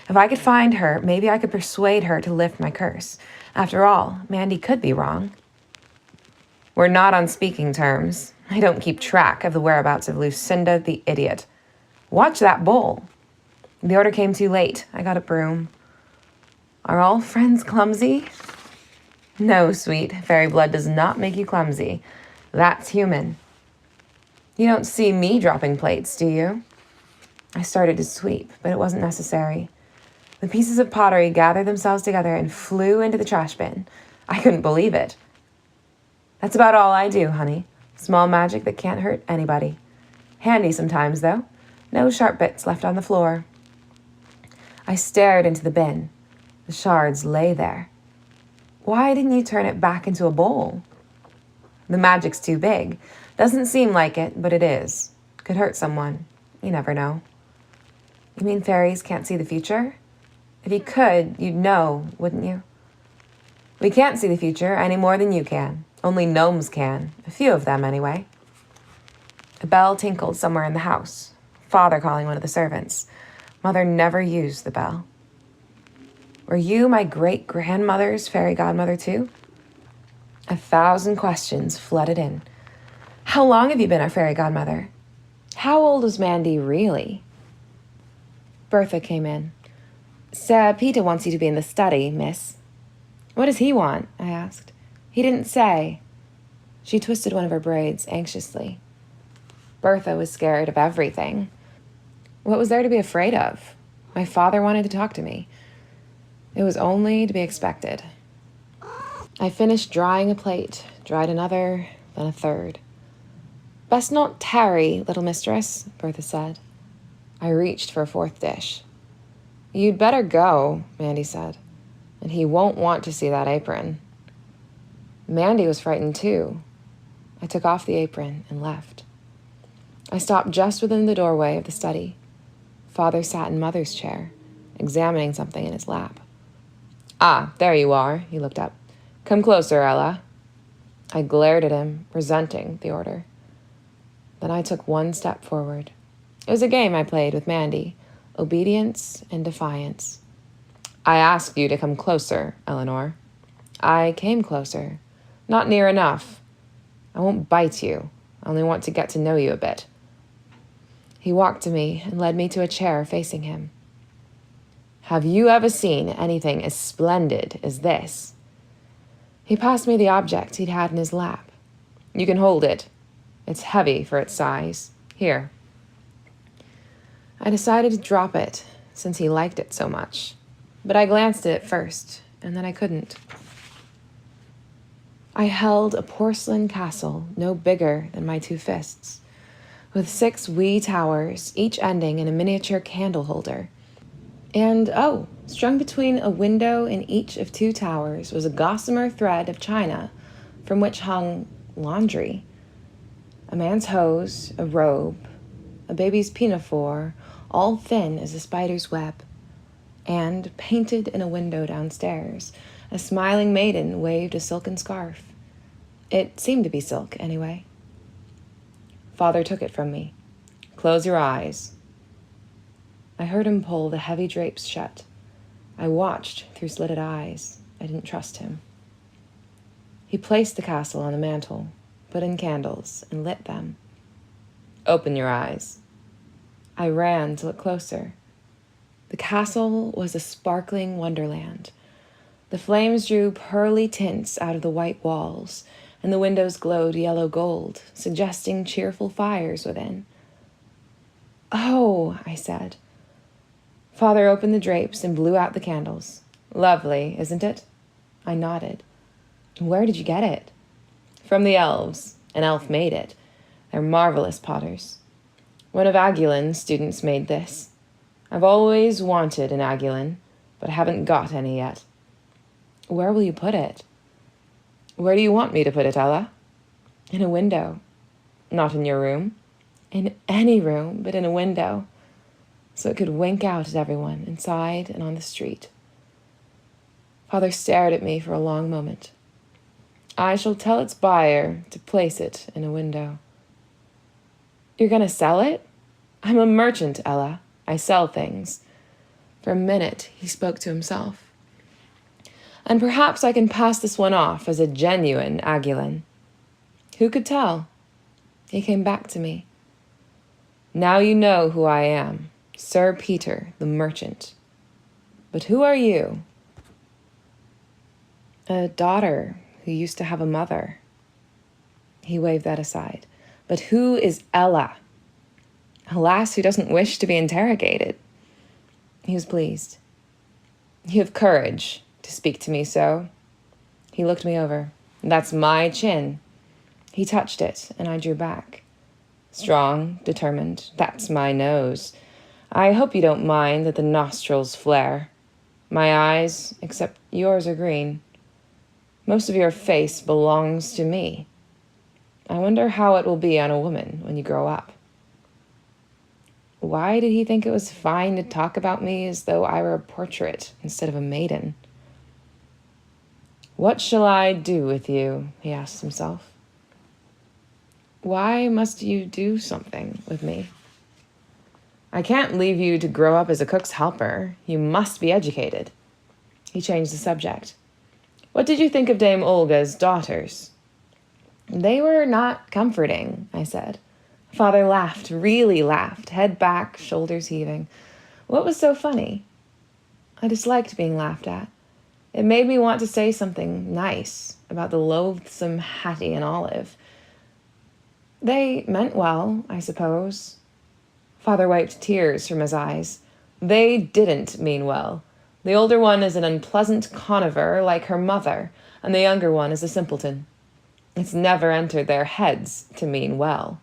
If I could find her, maybe I could persuade her to lift my curse. After all, Mandy could be wrong. We're not on speaking terms. I don't keep track of the whereabouts of Lucinda the idiot. Watch that bowl. The order came too late. I got a broom. Are all friends clumsy? No, sweet. Fairy blood does not make you clumsy. That's human. You don't see me dropping plates, do you? I started to sweep, but it wasn't necessary. The pieces of pottery gathered themselves together and flew into the trash bin. I couldn't believe it. That's about all I do, honey. Small magic that can't hurt anybody. Handy sometimes, though. No sharp bits left on the floor. I stared into the bin. The shards lay there. Why didn't you turn it back into a bowl? The magic's too big. Doesn't seem like it, but it is. Could hurt someone. You never know. You mean fairies can't see the future? If you could, you'd know, wouldn't you? We can't see the future any more than you can. Only gnomes can. A few of them, anyway. A bell tinkled somewhere in the house. Father calling one of the servants. Mother never used the bell. Were you my great-grandmother's fairy godmother, too? 1,000 questions flooded in. How long have you been our fairy godmother? How old was Mandy really? Bertha came in. Sir Peter wants you to be in the study, miss. What does he want? I asked. He didn't say. She twisted one of her braids anxiously. Bertha was scared of everything. What was there to be afraid of? My father wanted to talk to me. It was only to be expected. I finished drying a plate, dried another, then a third. Best not tarry, little mistress, Bertha said. I reached for a fourth dish. You'd better go, Mandy said, and he won't want to see that apron. Mandy was frightened too. I took off the apron and left. I stopped just within the doorway of the study. Father sat in Mother's chair, examining something in his lap. Ah, there you are, he looked up. Come closer, Ella. I glared at him, resenting the order. Then I took one step forward. It was a game I played with Mandy, obedience and defiance. I asked you to come closer, Eleanor. I came closer. Not near enough. I won't bite you. I only want to get to know you a bit. He walked to me and led me to a chair facing him. Have you ever seen anything as splendid as this? He passed me the object he'd had in his lap. You can hold it. It's heavy for its size. Here. I decided to drop it since he liked it so much, but I glanced at it first, and then I couldn't. I held a porcelain castle no bigger than my two fists, with 6 wee towers, each ending in a miniature candle holder. And, strung between a window in each of 2 towers was a gossamer thread of china from which hung laundry. A man's hose, a robe, a baby's pinafore, all thin as a spider's web. And, painted in a window downstairs, a smiling maiden waved a silken scarf. It seemed to be silk, anyway. Father took it from me. Close your eyes. I heard him pull the heavy drapes shut. I watched through slitted eyes. I didn't trust him. He placed the castle on the mantel, put in candles, and lit them. Open your eyes. I ran to look closer. The castle was a sparkling wonderland. The flames drew pearly tints out of the white walls, and the windows glowed yellow gold, suggesting cheerful fires within. Oh, I said. Father opened the drapes and blew out the candles. Lovely, isn't it? I nodded. Where did you get it? From the elves. An elf made it. They're marvelous potters. One of Aguilin's students made this. I've always wanted an Agulin, but I haven't got any yet. Where will you put it? Where do you want me to put it, Ella? In a window. Not in your room. In any room, but in a window, so it could wink out at everyone inside and on the street. Father stared at me for a long moment. I shall tell its buyer to place it in a window. You're going to sell it? I'm a merchant, Ella. I sell things. For a minute, he spoke to himself. And perhaps I can pass this one off as a genuine Agulin. Who could tell? He came back to me. Now you know who I am, Sir Peter, the merchant. But who are you? A daughter who used to have a mother. He waved that aside. But who is Ella? A lass who doesn't wish to be interrogated. He was pleased. You have courage to speak to me so. He looked me over. That's my chin. He touched it, and I drew back. Strong, determined, that's my nose. I hope you don't mind that the nostrils flare. My eyes, except yours, are green. Most of your face belongs to me. I wonder how it will be on a woman when you grow up. Why did he think it was fine to talk about me as though I were a portrait instead of a maiden? What shall I do with you? He asked himself. Why must you do something with me? I can't leave you to grow up as a cook's helper. You must be educated. He changed the subject. What did you think of Dame Olga's daughters? They were not comforting, I said. Father laughed, really laughed, head back, shoulders heaving. What was so funny? I disliked being laughed at. It made me want to say something nice about the loathsome Hattie and Olive. They meant well, I suppose. Father wiped tears from his eyes. They didn't mean well. The older one is an unpleasant conover like her mother, and the younger one is a simpleton. It's never entered their heads to mean well.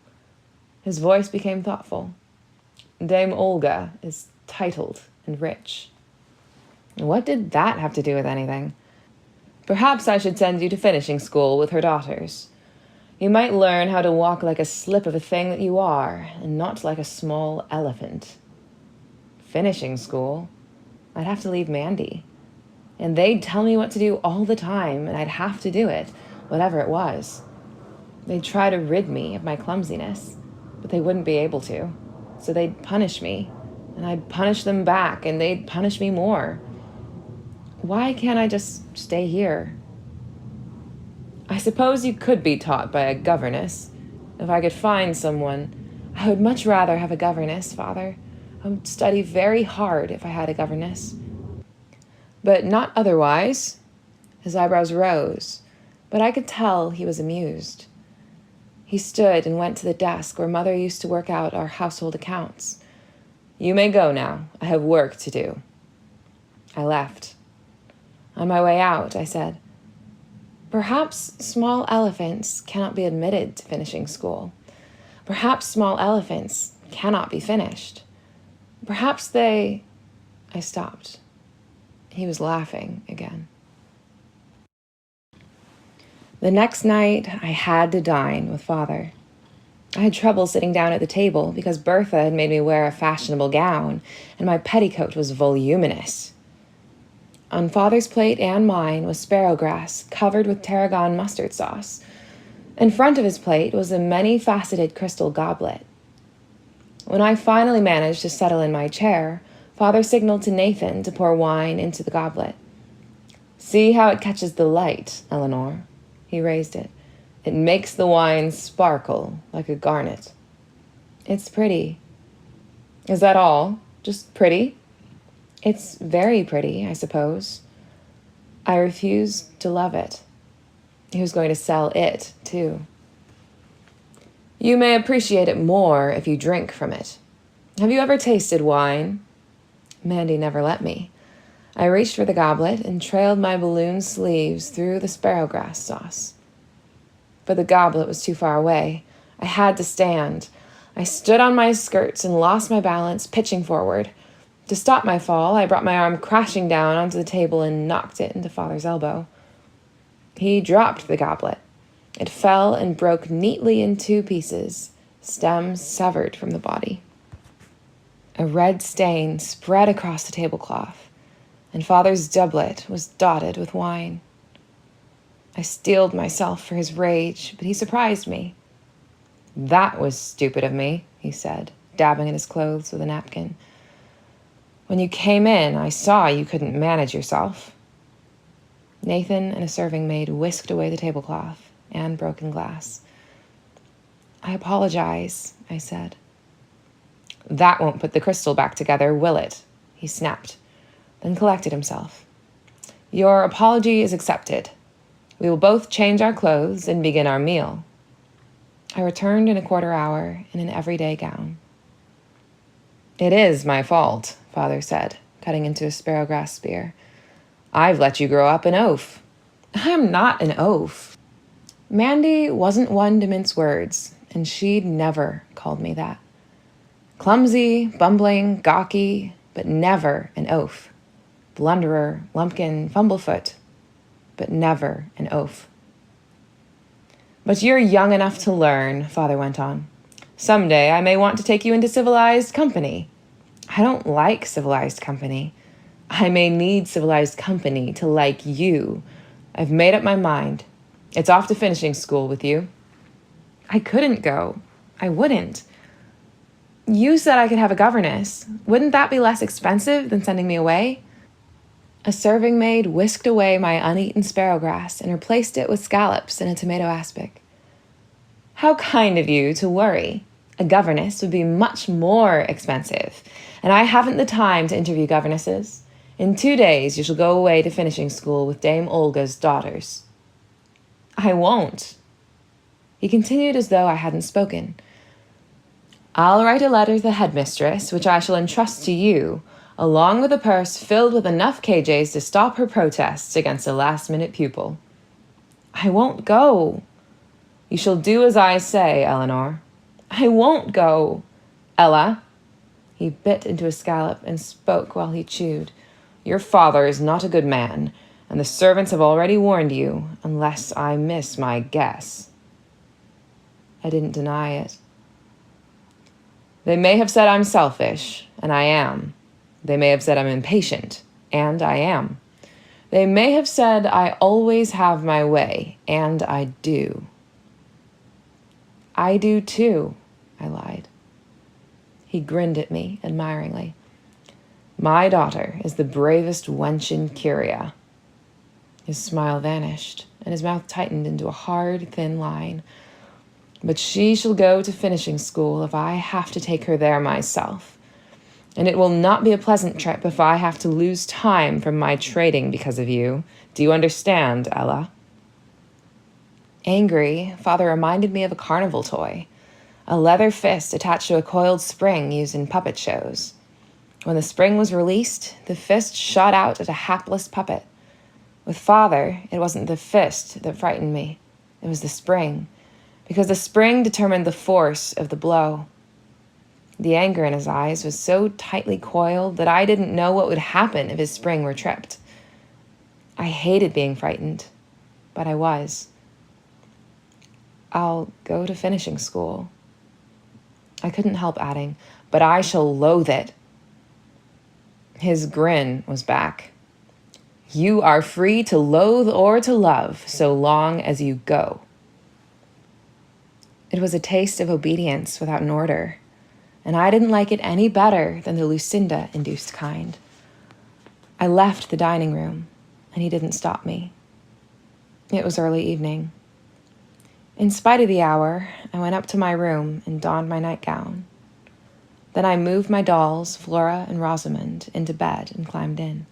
His voice became thoughtful. Dame Olga is titled and rich. What did that have to do with anything? Perhaps I should send you to finishing school with her daughters. You might learn how to walk like a slip of a thing that you are, and not like a small elephant. Finishing school? I'd have to leave Mandy. And they'd tell me what to do all the time, and I'd have to do it, whatever it was. They'd try to rid me of my clumsiness, but they wouldn't be able to. So they'd punish me, and I'd punish them back, and they'd punish me more. Why can't I just stay here? I suppose you could be taught by a governess. If I could find someone. I would much rather have a governess, Father. I would study very hard if I had a governess. But not otherwise. His eyebrows rose, but I could tell he was amused. He stood and went to the desk where Mother used to work out our household accounts. You may go now. I have work to do. I left. On my way out, I said, perhaps small elephants cannot be admitted to finishing school. Perhaps small elephants cannot be finished. Perhaps they... I stopped. He was laughing again. The next night, I had to dine with Father. I had trouble sitting down at the table because Bertha had made me wear a fashionable gown, and my petticoat was voluminous. On Father's plate and mine was sparrowgrass covered with tarragon mustard sauce. In front of his plate was a many-faceted crystal goblet. When I finally managed to settle in my chair, Father signaled to Nathan to pour wine into the goblet. See how it catches the light, Eleanor. He raised it. It makes the wine sparkle like a garnet. It's pretty. Is that all? Just pretty? It's very pretty, I suppose. I refused to love it. He was going to sell it, too. You may appreciate it more if you drink from it. Have you ever tasted wine? Mandy never let me. I reached for the goblet and trailed my balloon sleeves through the sparrowgrass sauce. But the goblet was too far away. I had to stand. I stood on my skirts and lost my balance, pitching forward. To stop my fall, I brought my arm crashing down onto the table and knocked it into Father's elbow. He dropped the goblet. It fell and broke neatly in two pieces, stems severed from the body. A red stain spread across the tablecloth, and Father's doublet was dotted with wine. I steeled myself for his rage, but he surprised me. That was stupid of me, he said, dabbing at his clothes with a napkin. When you came in, I saw you couldn't manage yourself. Nathan and a serving maid whisked away the tablecloth and broken glass. I apologize, I said. That won't put the crystal back together, will it? He snapped, then collected himself. Your apology is accepted. We will both change our clothes and begin our meal. I returned in a quarter hour in an everyday gown. It is my fault, Father said, cutting into a sparrowgrass spear. I've let you grow up an oaf. I'm not an oaf. Mandy wasn't one to mince words, and she'd never called me that. Clumsy, bumbling, gawky, but never an oaf. Blunderer, lumpkin, fumblefoot, but never an oaf. But you're young enough to learn, Father went on. Someday I may want to take you into civilized company. I don't like civilized company. I may need civilized company to like you. I've made up my mind. It's off to finishing school with you. I couldn't go. I wouldn't. You said I could have a governess. Wouldn't that be less expensive than sending me away? A serving maid whisked away my uneaten sparrowgrass and replaced it with scallops and a tomato aspic. How kind of you to worry. A governess would be much more expensive, and I haven't the time to interview governesses. In 2 days, you shall go away to finishing school with Dame Olga's daughters." "I won't." He continued as though I hadn't spoken. "I'll write a letter to the headmistress, which I shall entrust to you, along with a purse filled with enough KJs to stop her protests against a last-minute pupil." "I won't go." "You shall do as I say, Eleanor." "I won't go." "Ella." He bit into a scallop and spoke while he chewed. "Your father is not a good man, and the servants have already warned you, unless I miss my guess." I didn't deny it. "They may have said I'm selfish, and I am. They may have said I'm impatient, and I am. They may have said I always have my way, and I do." "I do too," I lied. He grinned at me admiringly. "My daughter is the bravest wench in Curia." His smile vanished, and his mouth tightened into a hard, thin line. "But she shall go to finishing school if I have to take her there myself. And it will not be a pleasant trip if I have to lose time from my trading because of you. Do you understand, Ella?" Angry, Father reminded me of a carnival toy, a leather fist attached to a coiled spring used in puppet shows. When the spring was released, the fist shot out at a hapless puppet. With Father, it wasn't the fist that frightened me. It was the spring, because the spring determined the force of the blow. The anger in his eyes was so tightly coiled that I didn't know what would happen if his spring were tripped. I hated being frightened, but I was. "I'll go to finishing school." I couldn't help adding, "but I shall loathe it." His grin was back. "You are free to loathe or to love, so long as you go." It was a taste of obedience without an order, and I didn't like it any better than the Lucinda-induced kind. I left the dining room, and he didn't stop me. It was early evening. In spite of the hour, I went up to my room and donned my nightgown. Then I moved my dolls, Flora and Rosamond, into bed and climbed in.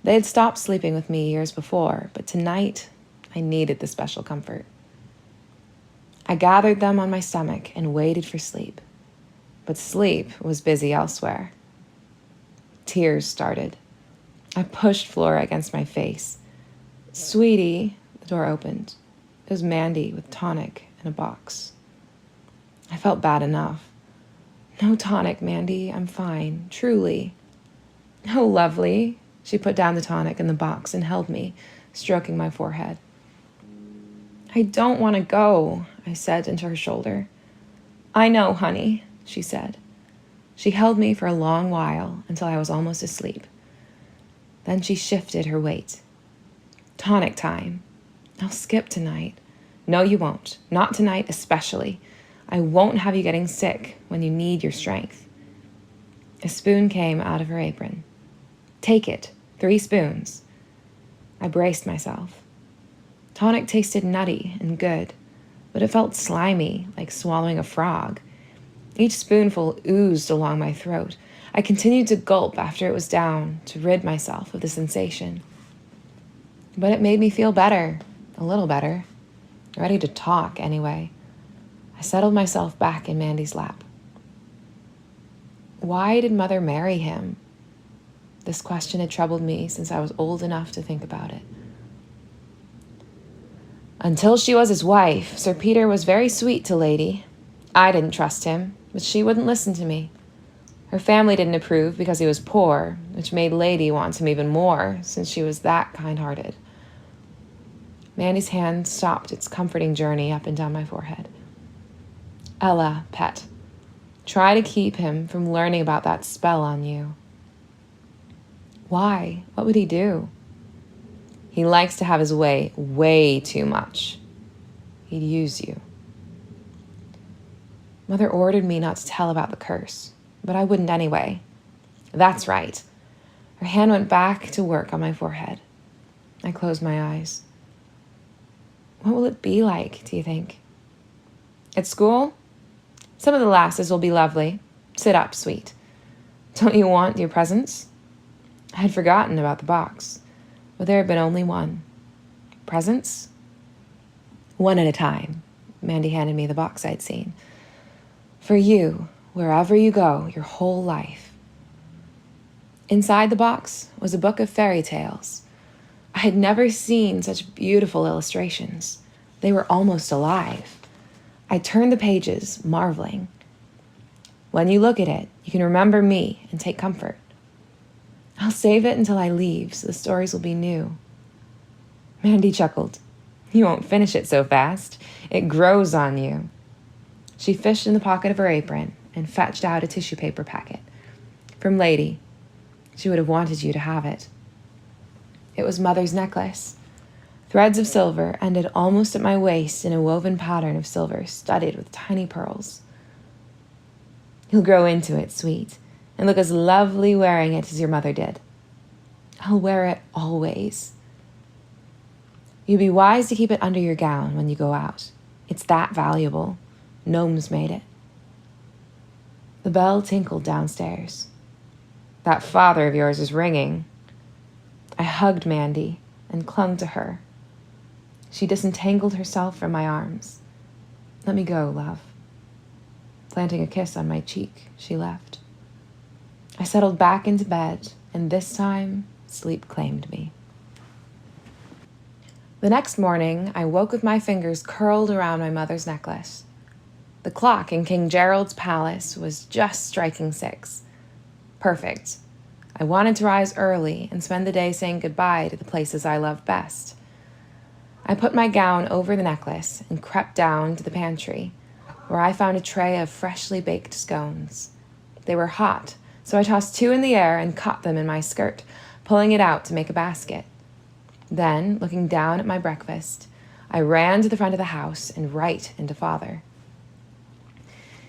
They had stopped sleeping with me years before, but tonight I needed the special comfort. I gathered them on my stomach and waited for sleep, but sleep was busy elsewhere. Tears started. I pushed Flora against my face. "Sweetie," the door opened. It was Mandy with tonic in a box. I felt bad enough. "No tonic, Mandy. I'm fine. Truly." "Oh, lovely." She put down the tonic in the box and held me, stroking my forehead. "I don't want to go," I said into her shoulder. "I know, honey," she said. She held me for a long while until I was almost asleep. Then she shifted her weight. "Tonic time. I'll skip tonight." "No, you won't. Not tonight especially. I won't have you getting sick when you need your strength." A spoon came out of her apron. "Take it. 3 spoons." I braced myself. Tonic tasted nutty and good, but it felt slimy, like swallowing a frog. Each spoonful oozed along my throat. I continued to gulp after it was down to rid myself of the sensation. But it made me feel better, a little better. Ready to talk, anyway. I settled myself back in Mandy's lap. Why did Mother marry him? This question had troubled me since I was old enough to think about it. Until she was his wife, Sir Peter was very sweet to Lady. I didn't trust him, but she wouldn't listen to me. Her family didn't approve because he was poor, which made Lady want him even more, since she was that kind-hearted. Mandy's hand stopped its comforting journey up and down my forehead. "Ella, pet, try to keep him from learning about that spell on you." "Why? What would he do?" "He likes to have his way too much. He'd use you." Mother ordered me not to tell about the curse, but I wouldn't anyway. That's right. Her hand went back to work on my forehead. I closed my eyes. "What will it be like, do you think?" At school, some of the lasses will be lovely. Sit up, sweet. Don't you want your presents? I had forgotten about the box, but there had been only one. Presents? One at a time. Mandy handed me the box I'd seen. For you, wherever you go, your whole life. Inside the box was a book of fairy tales. I had never seen such beautiful illustrations. They were almost alive. I turned the pages, marveling. When you look at it, you can remember me and take comfort. I'll save it until I leave, so the stories will be new. Mandy chuckled. You won't finish it so fast. It grows on you. She fished in the pocket of her apron and fetched out a tissue paper packet. From Lady. She would have wanted you to have it. It was Mother's necklace. Threads of silver ended almost at my waist in a woven pattern of silver studded with tiny pearls. You'll grow into it, sweet, and look as lovely wearing it as your mother did. I'll wear it always. You'd be wise to keep it under your gown when you go out. It's that valuable. Gnomes made it. The bell tinkled downstairs. That father of yours is ringing. I hugged Mandy and clung to her. She disentangled herself from my arms. Let me go, love. Planting a kiss on my cheek, she left. I settled back into bed, and this time, sleep claimed me. The next morning, I woke with my fingers curled around my mother's necklace. The clock in King Gerald's palace was just striking 6. Perfect. I wanted to rise early and spend the day saying goodbye to the places I loved best. I put my gown over the necklace and crept down to the pantry, where I found a tray of freshly baked scones. They were hot, so I tossed 2 in the air and caught them in my skirt, pulling it out to make a basket. Then, looking down at my breakfast, I ran to the front of the house and right into Father.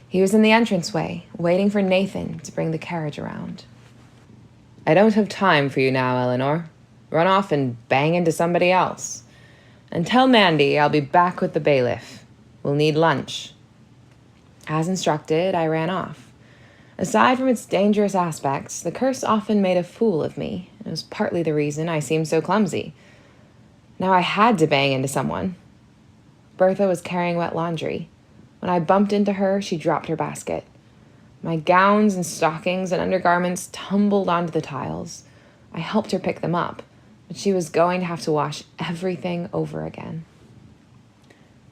He was in the entranceway, waiting for Nathan to bring the carriage around. I don't have time for you now, Eleanor. Run off and bang into somebody else. And tell Mandy I'll be back with the bailiff. We'll need lunch. As instructed, I ran off. Aside from its dangerous aspects, the curse often made a fool of me. It was partly the reason I seemed so clumsy. Now I had to bang into someone. Bertha was carrying wet laundry. When I bumped into her, she dropped her basket. My gowns and stockings and undergarments tumbled onto the tiles. I helped her pick them up, but she was going to have to wash everything over again.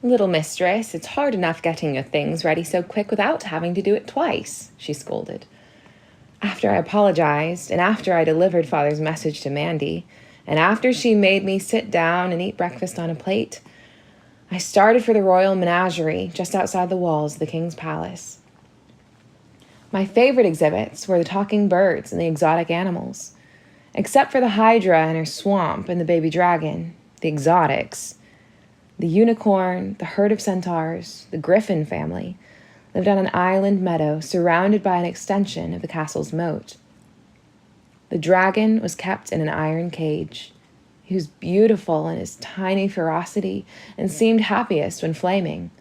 Little mistress, it's hard enough getting your things ready so quick without having to do it twice, she scolded. After I apologized, and after I delivered Father's message to Mandy, and after she made me sit down and eat breakfast on a plate, I started for the royal menagerie just outside the walls of the king's palace. My favorite exhibits were the talking birds and the exotic animals. Except for the hydra and her swamp and the baby dragon, the exotics, the unicorn, the herd of centaurs, the griffin family, lived on an island meadow surrounded by an extension of the castle's moat. The dragon was kept in an iron cage. He was beautiful in his tiny ferocity and seemed happiest when flaming,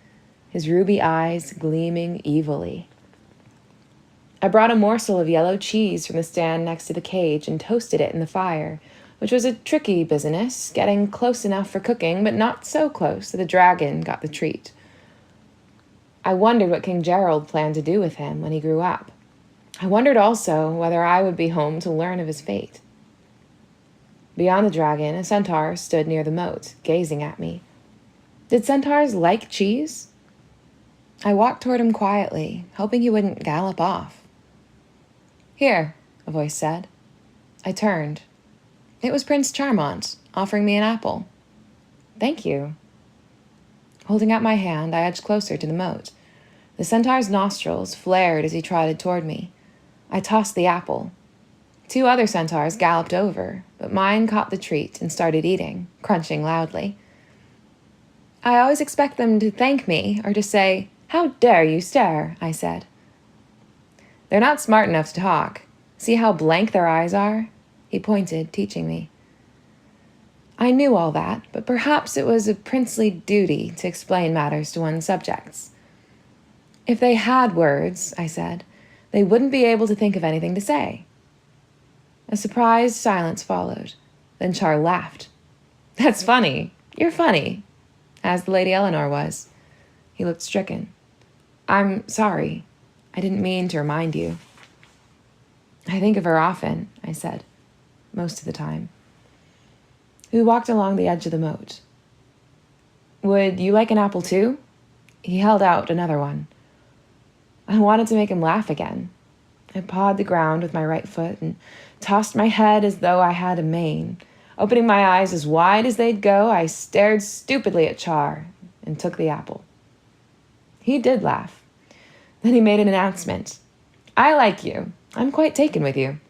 his ruby eyes gleaming evilly. I brought a morsel of yellow cheese from the stand next to the cage and toasted it in the fire, which was a tricky business, getting close enough for cooking, but not so close that the dragon got the treat. I wondered what King Gerald planned to do with him when he grew up. I wondered also whether I would be home to learn of his fate. Beyond the dragon, a centaur stood near the moat, gazing at me. Did centaurs like cheese? I walked toward him quietly, hoping he wouldn't gallop off. Here, a voice said. I turned. It was Prince Charmant, offering me an apple. Thank you. Holding out my hand, I edged closer to the moat. The centaur's nostrils flared as he trotted toward me. I tossed the apple. 2 other centaurs galloped over, but mine caught the treat and started eating, crunching loudly. I always expect them to thank me or to say, "How dare you stare?" I said. They're not smart enough to talk. See how blank their eyes are? He pointed, teaching me. I knew all that, but perhaps it was a princely duty to explain matters to one's subjects. If they had words, I said, they wouldn't be able to think of anything to say. A surprised silence followed. Then Char laughed. That's funny. You're funny. As the Lady Eleanor was. He looked stricken. I'm sorry. I didn't mean to remind you. I think of her often, I said. Most of the time. We walked along the edge of the moat. Would you like an apple too? He held out another one. I wanted to make him laugh again. I pawed the ground with my right foot and tossed my head as though I had a mane. Opening my eyes as wide as they'd go, I stared stupidly at Char and took the apple. He did laugh. Then he made an announcement. I like you. I'm quite taken with you.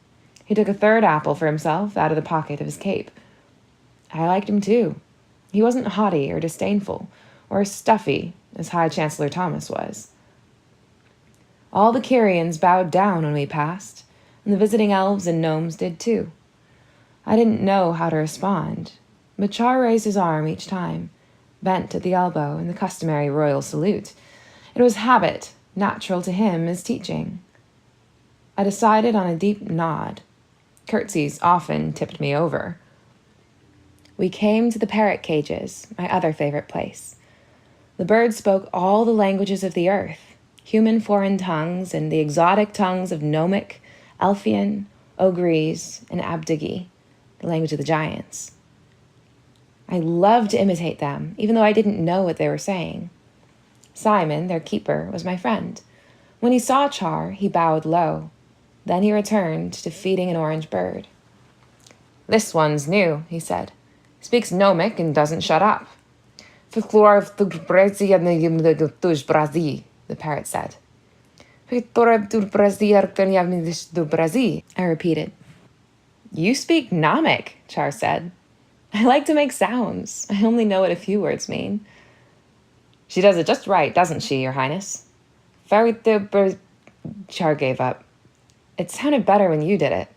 He took a third apple for himself out of the pocket of his cape. I liked him too. He wasn't haughty or disdainful or stuffy as High Chancellor Thomas was. All the Kyrians bowed down when we passed, and the visiting elves and gnomes did too. I didn't know how to respond, but Char raised his arm each time, bent at the elbow in the customary royal salute. It was habit, natural to him as teaching. I decided on a deep nod. Curtsies often tipped me over. We came to the parrot cages, my other favorite place. The birds spoke all the languages of the earth, human foreign tongues and the exotic tongues of Gnomic, Elfian, Ogrese, and Abdigi, the language of the giants. I loved to imitate them, even though I didn't know what they were saying. Simon, their keeper, was my friend. When he saw Char, he bowed low. Then he returned to feeding an orange bird. This one's new, he said. Speaks Gnomic and doesn't shut up. The parrot said. I repeated. You speak Gnomic, Char said. I like to make sounds. I only know what a few words mean. She does it just right, doesn't she, Your Highness? Char gave up. It sounded better when you did it.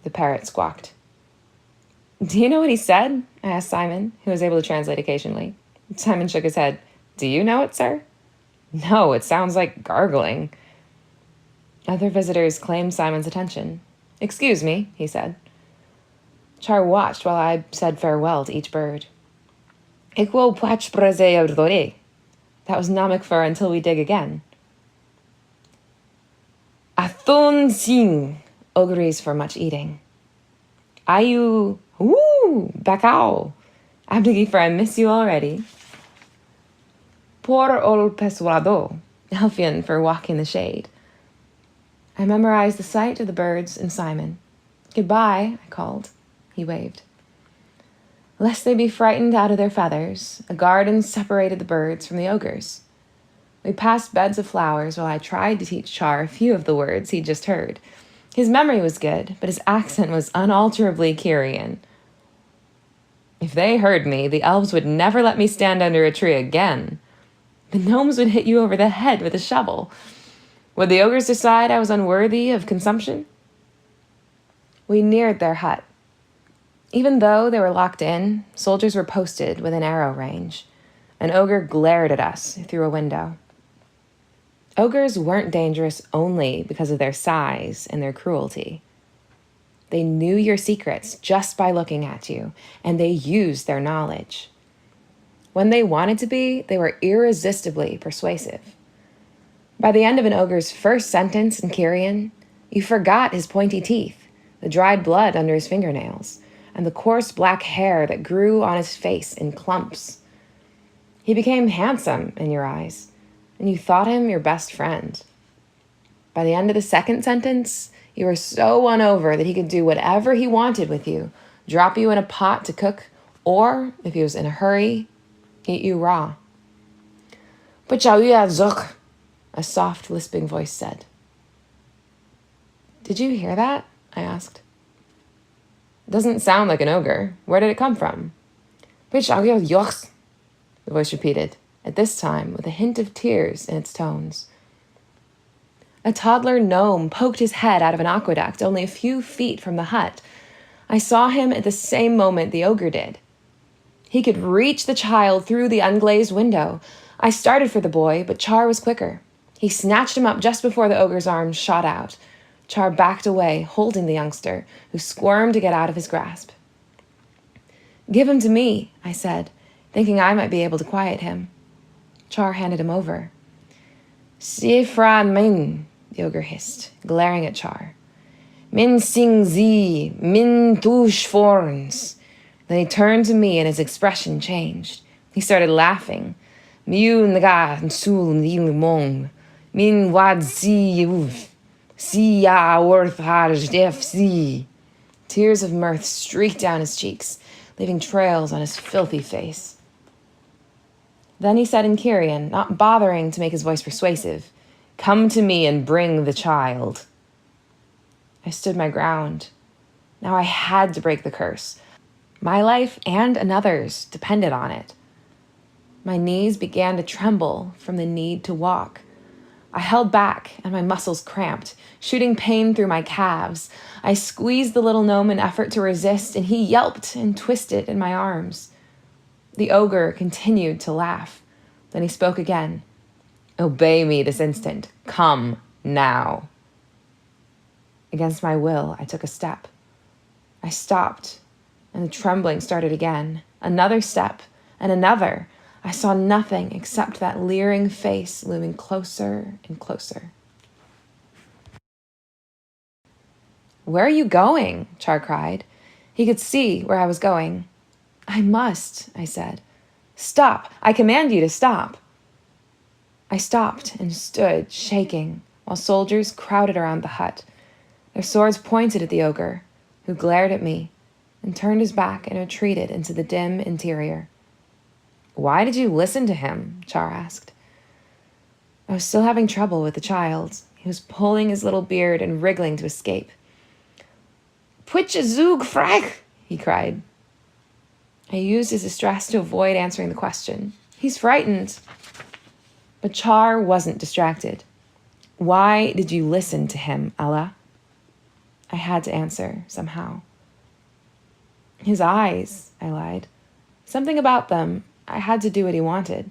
The parrot squawked. Do you know what he said? I asked Simon, who was able to translate occasionally. Simon shook his head. Do you know it, sir? No, it sounds like gargling. Other visitors claimed Simon's attention. Excuse me, he said. Char watched while I said farewell to each bird. That was Gnomic for until we dig again. Athun sing, Ogrese for much eating. Ayu, bakao, Abdigi for I miss you already. Por ol peswado, Elfian for walk in the shade. I memorized the sight of the birds and Simon. Goodbye, I called. He waved. Lest they be frightened out of their feathers, a garden separated the birds from the ogres. We passed beds of flowers while I tried to teach Char a few of the words he'd just heard. His memory was good, but his accent was unalterably Kyrian. If they heard me, the elves would never let me stand under a tree again. The gnomes would hit you over the head with a shovel. Would the ogres decide I was unworthy of consumption? We neared their hut. Even though they were locked in, soldiers were posted within arrow range. An ogre glared at us through a window. Ogres weren't dangerous only because of their size and their cruelty. They knew your secrets just by looking at you, and they used their knowledge. When they wanted to be, they were irresistibly persuasive. By the end of an ogre's first sentence in Kyrian, you forgot his pointy teeth, the dried blood under his fingernails, and the coarse black hair that grew on his face in clumps. He became handsome in your eyes, and you thought him your best friend. By the end of the second sentence, you were so won over that he could do whatever he wanted with you, drop you in a pot to cook, or, if he was in a hurry, eat you raw. A soft, lisping voice said. Did you hear that? I asked. It doesn't sound like an ogre. Where did it come from? The voice repeated, at this time with a hint of tears in its tones. A toddler gnome poked his head out of an aqueduct only a few feet from the hut. I saw him at the same moment the ogre did. He could reach the child through the unglazed window. I started for the boy, but Char was quicker. He snatched him up just before the ogre's arms shot out. Char backed away, holding the youngster, who squirmed to get out of his grasp. "Give him to me," I said, thinking I might be able to quiet him. Char handed him over. "Sifra min," the ogre hissed, glaring at Char. "Min sing zi, min tush forns." Then he turned to me and his expression changed. He started laughing. "Miu nga sul nilmong, min wad si uv, si ya worth harj def si." Tears of mirth streaked down his cheeks, leaving trails on his filthy face. Then he said in Kyrian, not bothering to make his voice persuasive, "Come to me and bring the child." I stood my ground. Now I had to break the curse. My life and another's depended on it. My knees began to tremble from the need to walk. I held back and my muscles cramped, shooting pain through my calves. I squeezed the little gnome in effort to resist, and he yelped and twisted in my arms. The ogre continued to laugh. Then he spoke again. "Obey me this instant. Come now." Against my will, I took a step. I stopped, and the trembling started again. Another step, and another. I saw nothing except that leering face looming closer and closer. "Where are you going?" Char cried. He could see where I was going. "I must," I said. "Stop! I command you to stop!" I stopped and stood, shaking, while soldiers crowded around the hut. Their swords pointed at the ogre, who glared at me and turned his back and retreated into the dim interior. "Why did you listen to him?" Char asked. I was still having trouble with the child. He was pulling his little beard and wriggling to escape. "Pwitje zoog frech!" he cried. I used his distress to avoid answering the question. "He's frightened." But Char wasn't distracted. "Why did you listen to him, Ella?" I had to answer, somehow. "His eyes," I lied. "Something about them. I had to do what he wanted."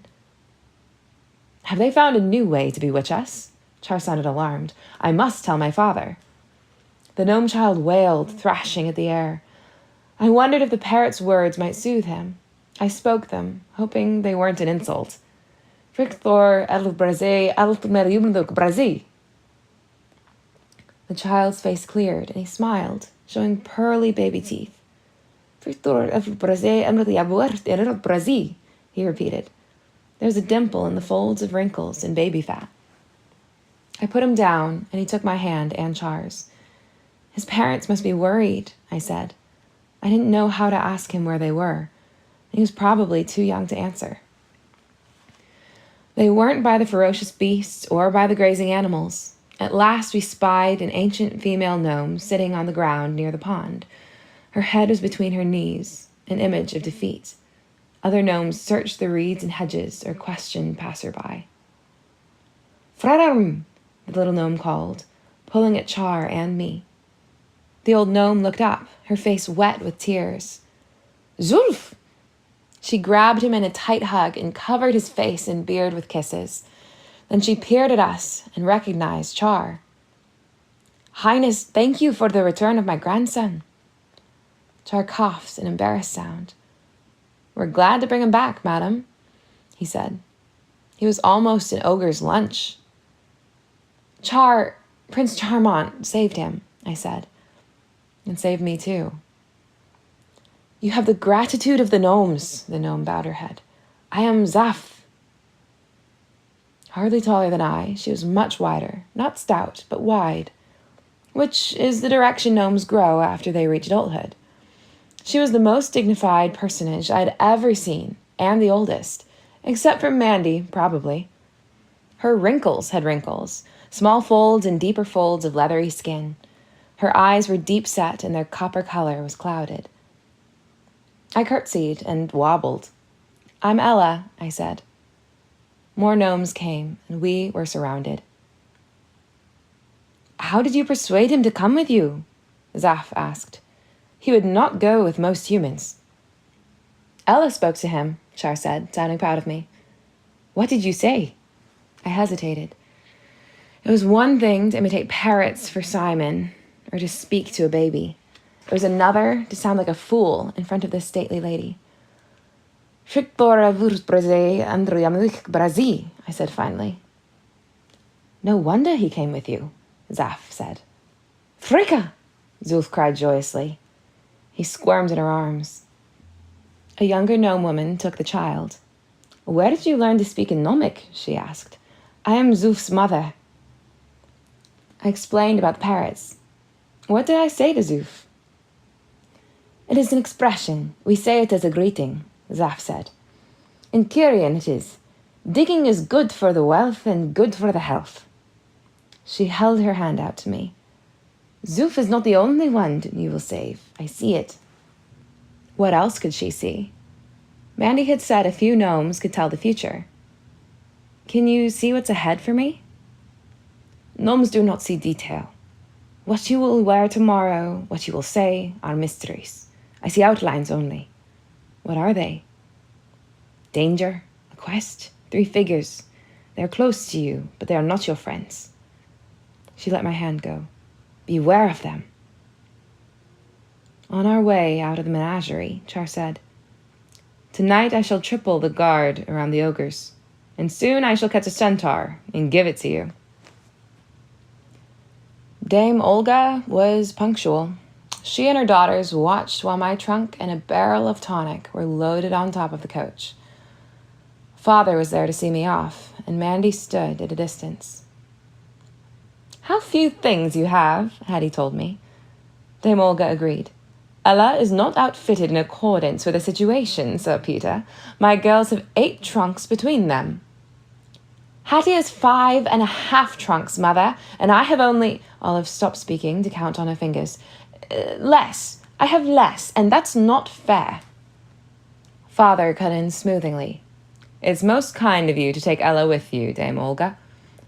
"Have they found a new way to bewitch us?" Char sounded alarmed. "I must tell my father." The gnome child wailed, thrashing at the air. I wondered if the parrot's words might soothe him. I spoke them, hoping they weren't an insult. "Fricthor el braze alt meriumduk brazi." The child's face cleared, and he smiled, showing pearly baby teeth. "Fricthor el braze emrli abuert el brazi," he repeated. There was a dimple in the folds of wrinkles and baby fat. I put him down, and he took my hand and Char's. "His parents must be worried," I said. I didn't know how to ask him where they were. He was probably too young to answer. They weren't by the ferocious beasts or by the grazing animals. At last we spied an ancient female gnome sitting on the ground near the pond. Her head was between her knees, an image of defeat. Other gnomes searched the reeds and hedges or questioned passerby. "Frarm!" the little gnome called, pulling at Char and me. The old gnome looked up, her face wet with tears. "Zulf!" She grabbed him in a tight hug and covered his face and beard with kisses. Then she peered at us and recognized Char. "Highness, thank you for the return of my grandson." Char coughed an embarrassed sound. "We're glad to bring him back, madam," he said. He was almost an ogre's lunch. Prince Charmant saved him," I said. "And saved me too." "You have the gratitude of the gnomes," the gnome bowed her head. "I am Zaf." Hardly taller than I, she was much wider, not stout, but wide, which is the direction gnomes grow after they reach adulthood. She was the most dignified personage I'd ever seen, and the oldest, except for Mandy, probably. Her wrinkles had wrinkles, small folds and deeper folds of leathery skin. Her eyes were deep set and their copper color was clouded. I curtsied and wobbled. "I'm Ella," I said. More gnomes came, and we were surrounded. "How did you persuade him to come with you?" Zaf asked. "He would not go with most humans." Ella spoke to him, Char said, sounding proud of me. What did you say? I hesitated. It was one thing to imitate parrots for Simon, or to speak to a baby. It was another to sound like a fool in front of this stately lady. I said finally. No wonder he came with you, Zaf said. Fricka! Zulf cried joyously. He squirmed in her arms. A younger gnome woman took the child. Where did you learn to speak in Gnomic? She asked. I am Zulf's mother. I explained about the parrots. What did I say to Zulf? It is an expression. We say it as a greeting, Zaf said. In Kyrian it is. Digging is good for the wealth and good for the health. She held her hand out to me. Zulf is not the only one you will save. I see it. What else could she see? Mandy had said a few gnomes could tell the future. Can you see what's ahead for me? Gnomes do not see detail. What you will wear tomorrow, what you will say, are mysteries. I see outlines only. What are they? Danger, a quest, 3 figures. They are close to you, but they are not your friends. She let my hand go. Beware of them. On our way out of the menagerie, Char said, Tonight I shall triple the guard around the ogres, and soon I shall catch a centaur and give it to you. Dame Olga was punctual. She and her daughters watched while my trunk and a barrel of tonic were loaded on top of the coach. Father was there to see me off, and Mandy stood at a distance. How few things you have, Hattie told me. Dame Olga agreed. Ella is not outfitted in accordance with the situation, Sir Peter. My girls have 8 trunks between them. Hattie has 5.5 trunks, Mother, and I have only... Olive stopped speaking to count on her fingers. Less. I have less, and that's not fair. Father cut in smoothingly. It's most kind of you to take Ella with you, Dame Olga.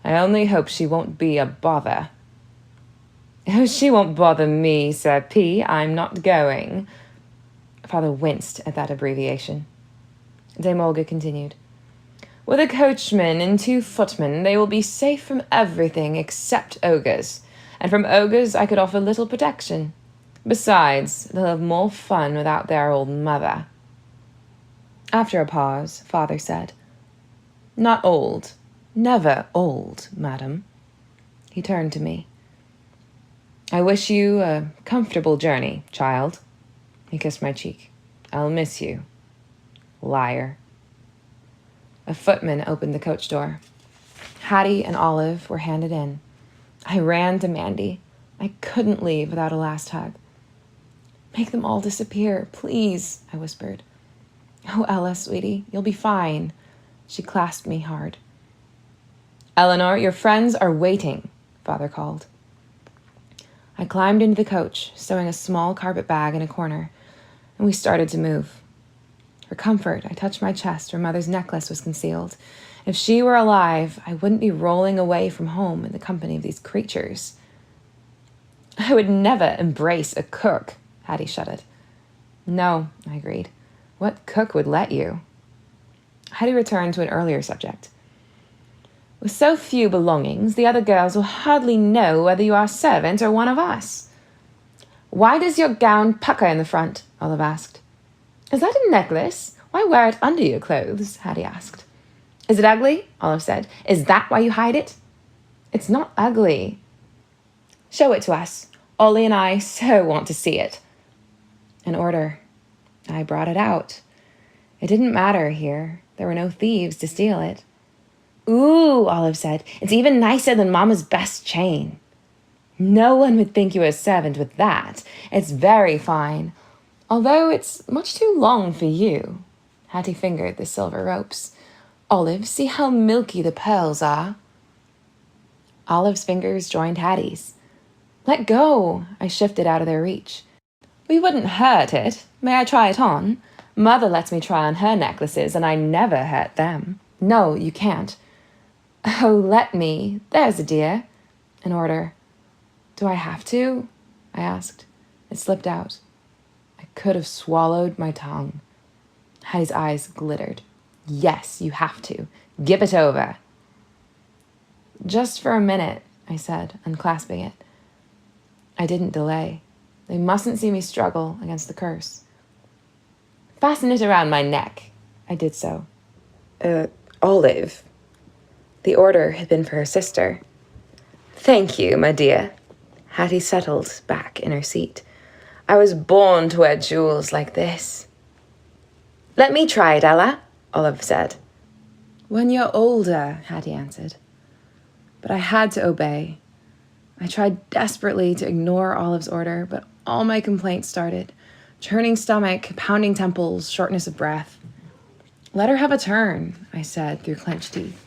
I only hope she won't be a bother. Oh, she won't bother me, Sir P. I'm not going. Father winced at that abbreviation. Dame Olga continued. With a coachman and 2 footmen, they will be safe from everything except ogres, and from ogres I could offer little protection. Besides, they'll have more fun without their old mother. After a pause, Father said, Not old. Never old, madam. He turned to me. I wish you a comfortable journey, child. He kissed my cheek. I'll miss you. Liar. A footman opened the coach door. Hattie and Olive were handed in. I ran to Mandy. I couldn't leave without a last hug. Make them all disappear, please, I whispered. Oh, Ella, sweetie, you'll be fine. She clasped me hard. Eleanor, your friends are waiting, Father called. I climbed into the coach, stowing a small carpet bag in a corner, and we started to move. For comfort, I touched my chest where Mother's necklace was concealed. If she were alive, I wouldn't be rolling away from home in the company of these creatures. I would never embrace a cook, Hattie shuddered. No, I agreed. What cook would let you? Hattie returned to an earlier subject. With so few belongings, the other girls will hardly know whether you are a servant or one of us. Why does your gown pucker in the front? Olive asked. Is that a necklace? Why wear it under your clothes? Hattie asked. Is it ugly? Olive said. Is that why you hide it? It's not ugly. Show it to us. Ollie and I so want to see it. An order. I brought it out. It didn't matter here. There were no thieves to steal it. Ooh, Olive said. It's even nicer than Mama's best chain. No one would think you were a servant with that. It's very fine. Although it's much too long for you. Hattie fingered the silver ropes. Olive, see how milky the pearls are. Olive's fingers joined Hattie's. Let go. I shifted out of their reach. We wouldn't hurt it. May I try it on? Mother lets me try on her necklaces, and I never hurt them. No, you can't. Oh, let me. There's a dear. An order. Do I have to? I asked. It slipped out. I could have swallowed my tongue. Hattie's eyes glittered. Yes, you have to. Give it over. Just for a minute, I said, unclasping it. I didn't delay. They mustn't see me struggle against the curse. Fasten it around my neck. I did so. Olive. The order had been for her sister. Thank you, my dear. Hattie settled back in her seat. I was born to wear jewels like this. Let me try it, Ella, Olive said. When you're older, Hattie answered. But I had to obey. I tried desperately to ignore Olive's order, but all my complaints started. Churning stomach, pounding temples, shortness of breath. Let her have a turn, I said through clenched teeth.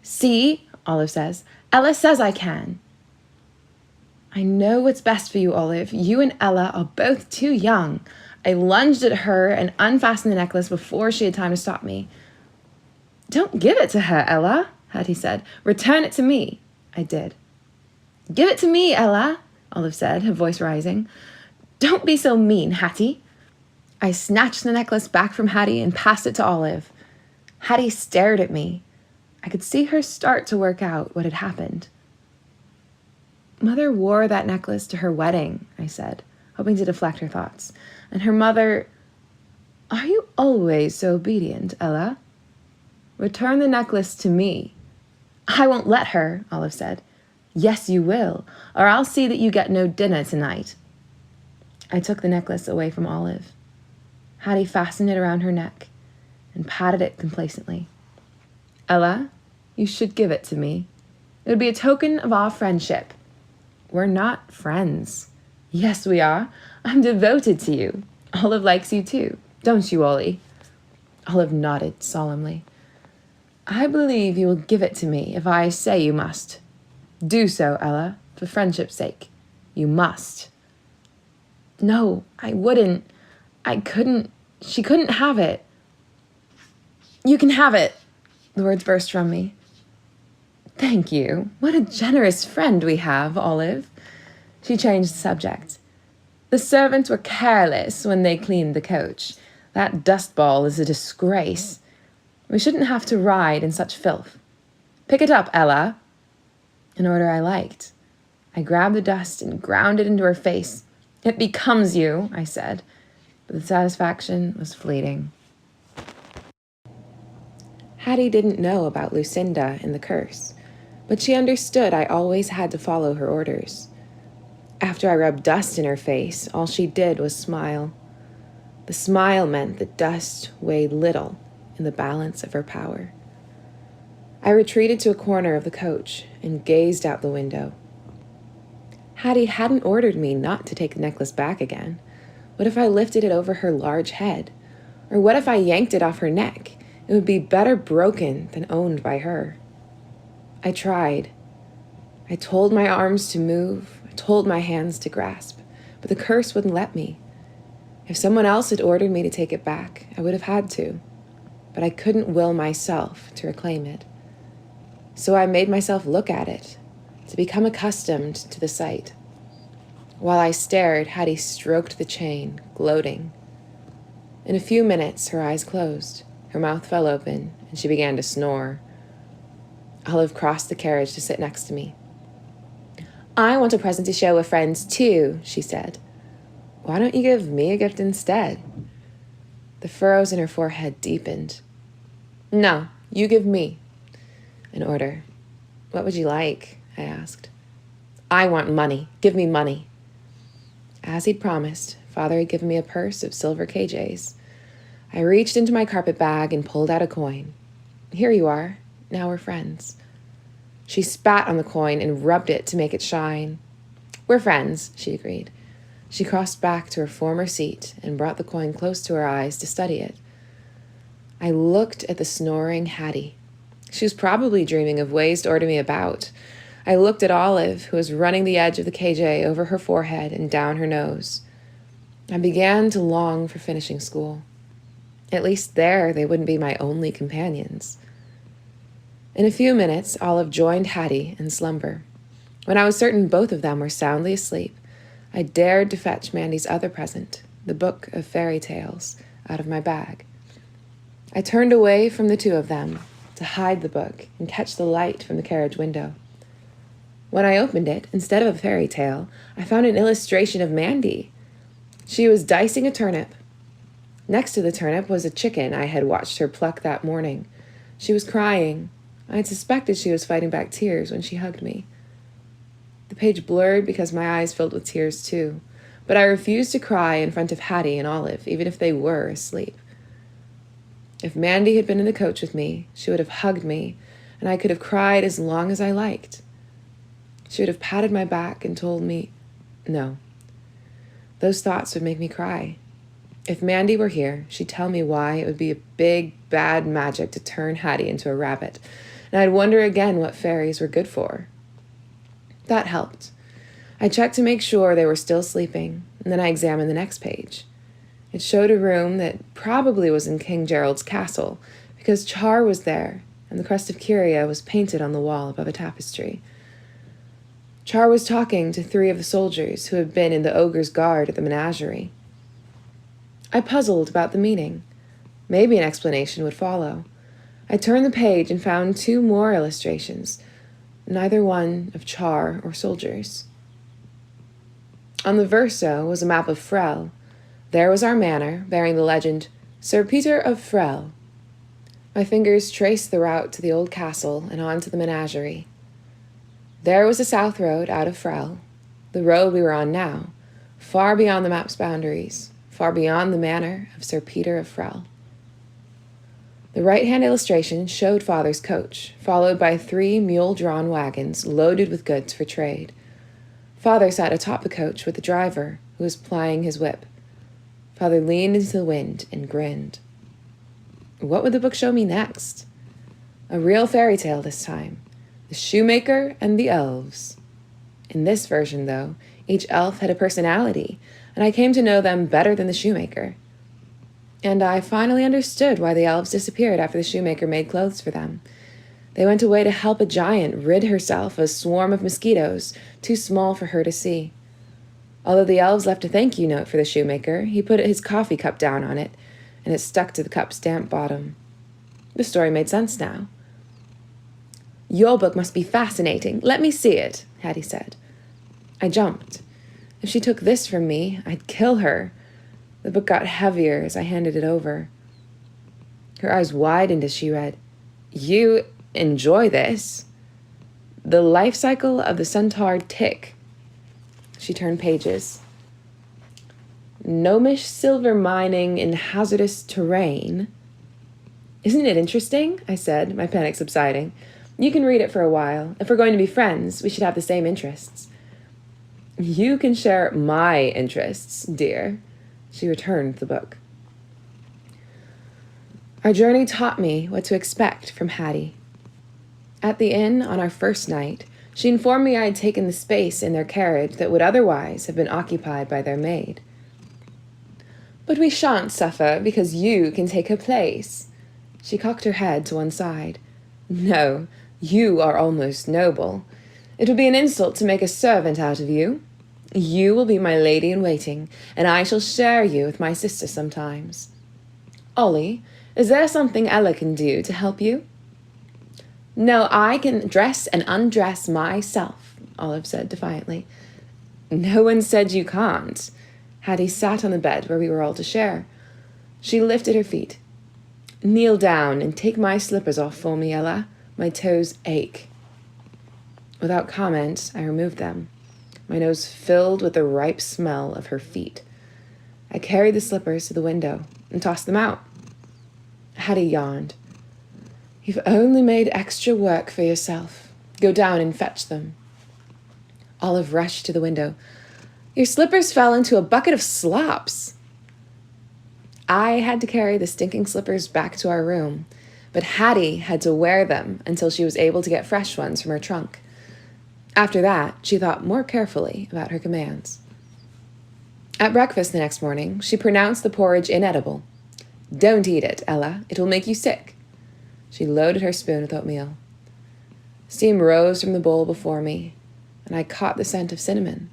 See, Olive says. Ella says I can. I know what's best for you, Olive. You and Ella are both too young. I lunged at her and unfastened the necklace before she had time to stop me. Don't give it to her, Ella, Hattie said. Return it to me. I did. Give it to me, Ella, Olive said, her voice rising. Don't be so mean, Hattie. I snatched the necklace back from Hattie and passed it to Olive. Hattie stared at me. I could see her start to work out what had happened. Mother wore that necklace to her wedding, I said, hoping to deflect her thoughts. And her mother... Are you always so obedient, Ella? Return the necklace to me. I won't let her, Olive said. Yes, you will, or I'll see that you get no dinner tonight. I took the necklace away from Olive. Hattie fastened it around her neck and patted it complacently. Ella, you should give it to me. It would be a token of our friendship. We're not friends. Yes, we are. I'm devoted to you. Olive likes you too, don't you, Ollie? Olive nodded solemnly. I believe you will give it to me if I say you must. Do so, Ella, for friendship's sake. You must. No, I wouldn't. I couldn't. She couldn't have it. You can have it. The words burst from me. Thank you. What a generous friend we have, Olive. She changed the subject. The servants were careless when they cleaned the coach. That dust ball is a disgrace. We shouldn't have to ride in such filth. Pick it up, Ella. An order I liked. I grabbed the dust and ground it into her face. It becomes you, I said, but the satisfaction was fleeting. Hattie didn't know about Lucinda and the curse, but she understood I always had to follow her orders. After I rubbed dust in her face, all she did was smile. The smile meant that dust weighed little in the balance of her power. I retreated to a corner of the coach and gazed out the window. Hattie hadn't ordered me not to take the necklace back again. What if I lifted it over her large head? Or what if I yanked it off her neck? It would be better broken than owned by her. I tried. I told my arms to move. I told my hands to grasp. But the curse wouldn't let me. If someone else had ordered me to take it back, I would have had to. But I couldn't will myself to reclaim it. So I made myself look at it, to become accustomed to the sight. While I stared, Hattie stroked the chain, gloating. In a few minutes, her eyes closed, her mouth fell open, and she began to snore. Olive crossed the carriage to sit next to me. I want a present to show with friends, too, she said. Why don't you give me a gift instead? The furrows in her forehead deepened. No, you give me. An order. What would you like? I asked. I want money. Give me money. As he'd promised, Father had given me a purse of silver KJs. I reached into my carpet bag and pulled out a coin. Here you are. Now we're friends. She spat on the coin and rubbed it to make it shine. We're friends, she agreed. She crossed back to her former seat and brought the coin close to her eyes to study it. I looked at the snoring Hattie. She was probably dreaming of ways to order me about. I looked at Olive, who was running the edge of the KJ over her forehead and down her nose. I began to long for finishing school. At least there they wouldn't be my only companions. In a few minutes, Olive joined Hattie in slumber. When I was certain both of them were soundly asleep, I dared to fetch Mandy's other present, the book of fairy tales, out of my bag. I turned away from the two of them to hide the book and catch the light from the carriage window. When I opened it, instead of a fairy tale, I found an illustration of Mandy. She was dicing a turnip. Next to the turnip was a chicken I had watched her pluck that morning. She was crying. I had suspected she was fighting back tears when she hugged me. The page blurred because my eyes filled with tears too, but I refused to cry in front of Hattie and Olive, even if they were asleep. If Mandy had been in the coach with me, she would have hugged me, and I could have cried as long as I liked. She would have patted my back and told me, no. Those thoughts would make me cry. If Mandy were here, she'd tell me why it would be a big, bad magic to turn Hattie into a rabbit, and I'd wonder again what fairies were good for. That helped. I checked to make sure they were still sleeping, and then I examined the next page. It showed a room that probably was in King Gerald's castle, because Char was there, and the crest of Kyria was painted on the wall above a tapestry. Char was talking to 3 of the soldiers who had been in the ogre's guard at the menagerie. I puzzled about the meaning. Maybe an explanation would follow. I turned the page and found 2 more illustrations, neither one of Char or soldiers. On the verso was a map of Frel. There was our manor, bearing the legend, Sir Peter of Frel. My fingers traced the route to the old castle and on to the menagerie. There was the south road out of Frel, the road we were on now, far beyond the map's boundaries, far beyond the manor of Sir Peter of Frel. The right-hand illustration showed Father's coach, followed by 3 mule-drawn wagons loaded with goods for trade. Father sat atop the coach with the driver, who was plying his whip. Father leaned into the wind and grinned. What would the book show me next? A real fairy tale this time. The shoemaker and the elves. In this version, though, each elf had a personality, and I came to know them better than the shoemaker. And I finally understood why the elves disappeared after the shoemaker made clothes for them. They went away to help a giant rid herself of a swarm of mosquitoes too small for her to see. Although the elves left a thank you note for the shoemaker, he put his coffee cup down on it, and it stuck to the cup's damp bottom. The story made sense now. Your book must be fascinating. Let me see it, Hattie said. I jumped. If she took this from me, I'd kill her. The book got heavier as I handed it over. Her eyes widened as she read, You enjoy this? The life cycle of the centaur tick. She turned pages. Gnomish silver mining in hazardous terrain. Isn't it interesting? I said, my panic subsiding. You can read it for a while. If we're going to be friends, we should have the same interests. You can share my interests, dear. She returned the book. Our journey taught me what to expect from Hattie. At the inn on our first night, she informed me I had taken the space in their carriage that would otherwise have been occupied by their maid. But we shan't suffer because you can take her place. She cocked her head to one side. No, you are almost noble. It would be an insult to make a servant out of you. You will be my lady-in-waiting, and I shall share you with my sister sometimes. Ollie, is there something Ella can do to help you? No, I can dress and undress myself, Olive said defiantly. No one said you can't. Hattie sat on the bed where we were all to share. She lifted her feet. Kneel down and take my slippers off for me, Ella. My toes ache. Without comment, I removed them, my nose filled with the ripe smell of her feet. I carried the slippers to the window and tossed them out. Hattie yawned. You've only made extra work for yourself. Go down and fetch them. Olive rushed to the window. Your slippers fell into a bucket of slops. I had to carry the stinking slippers back to our room, but Hattie had to wear them until she was able to get fresh ones from her trunk. After that, she thought more carefully about her commands. At breakfast the next morning, she pronounced the porridge inedible. Don't eat it, Ella. It will make you sick. She loaded her spoon with oatmeal. Steam rose from the bowl before me, and I caught the scent of cinnamon.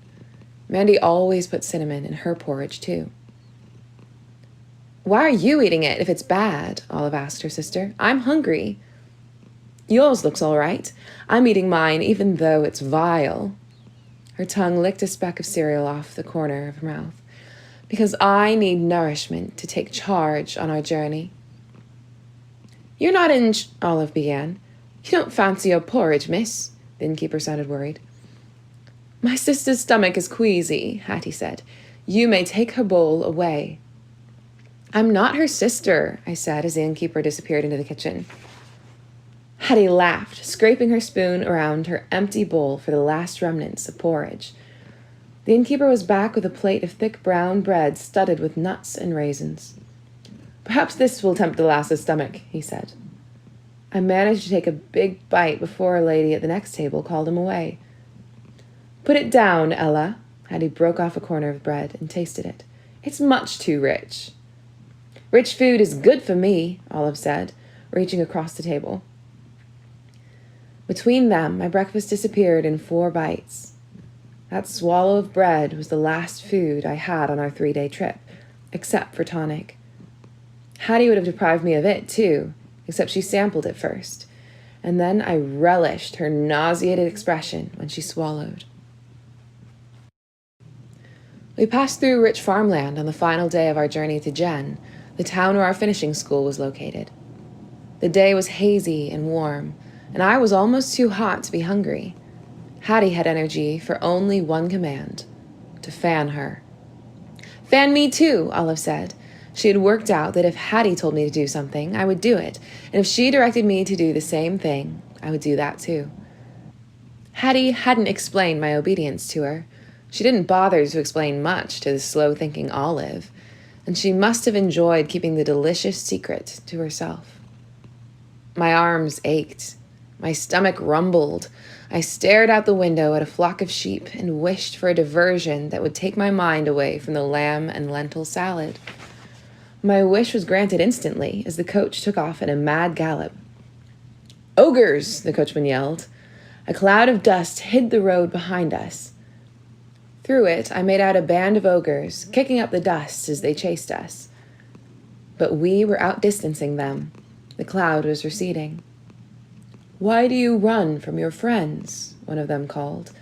Mandy always put cinnamon in her porridge, too. Why are you eating it if it's bad? Olive asked her sister. I'm hungry. Yours looks all right. I'm eating mine even though it's vile. Her tongue licked a speck of cereal off the corner of her mouth. Because I need nourishment to take charge on our journey. You're not in... Olive began. You don't fancy your porridge, miss? The innkeeper sounded worried. My sister's stomach is queasy, Hattie said. You may take her bowl away. I'm not her sister, I said as the innkeeper disappeared into the kitchen. Hattie laughed, scraping her spoon around her empty bowl for the last remnants of porridge. The innkeeper was back with a plate of thick brown bread studded with nuts and raisins. Perhaps this will tempt the lass's stomach, he said. I managed to take a big bite before a lady at the next table called him away. Put it down, Ella. Hattie broke off a corner of bread and tasted it. It's much too rich. Rich food is good for me, Olive said, reaching across the table. Between them, my breakfast disappeared in 4 bites. That swallow of bread was the last food I had on our 3-day trip, except for tonic. Hattie would have deprived me of it, too, except she sampled it first, and then I relished her nauseated expression when she swallowed. We passed through rich farmland on the final day of our journey to Jen, the town where our finishing school was located. The day was hazy and warm, and I was almost too hot to be hungry. Hattie had energy for only one command, to fan her. Fan me too, Olive said. She had worked out that if Hattie told me to do something, I would do it, and if she directed me to do the same thing, I would do that too. Hattie hadn't explained my obedience to her. She didn't bother to explain much to the slow-thinking Olive, and she must have enjoyed keeping the delicious secret to herself. My arms ached. My stomach rumbled. I stared out the window at a flock of sheep and wished for a diversion that would take my mind away from the lamb and lentil salad. My wish was granted instantly as the coach took off at a mad gallop. Ogres! The coachman yelled. A cloud of dust hid the road behind us. Through it, I made out a band of ogres, kicking up the dust as they chased us. But we were outdistancing them. The cloud was receding. Why do you run from your friends? One of them called.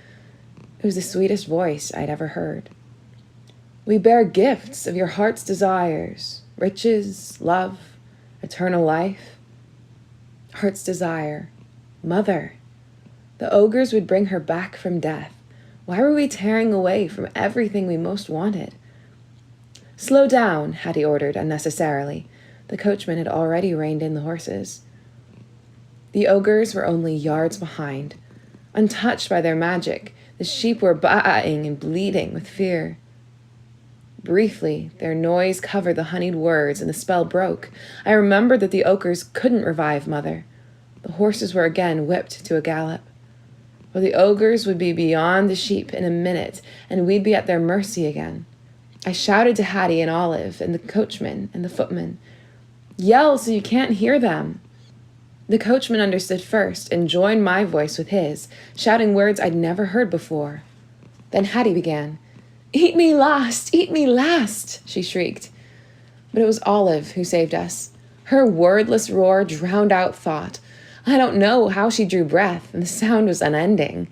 It was the sweetest voice I'd ever heard. We bear gifts of your heart's desires, riches, love, eternal life. Heart's desire. Mother. The ogres would bring her back from death. Why were we tearing away from everything we most wanted? Slow down, Hattie ordered unnecessarily. The coachman had already reined in the horses. The ogres were only yards behind. Untouched by their magic, the sheep were baaing and bleating with fear. Briefly, their noise covered the honeyed words, and the spell broke. I remembered that the ogres couldn't revive Mother. The horses were again whipped to a gallop. For the ogres would be beyond the sheep in a minute, and we'd be at their mercy again. I shouted to Hattie and Olive and the coachman and the footman. Yell so you can't hear them. The coachman understood first and joined my voice with his, shouting words I'd never heard before. Then Hattie began. Eat me last, she shrieked. But it was Olive who saved us. Her wordless roar drowned out thought. I don't know how she drew breath, and the sound was unending.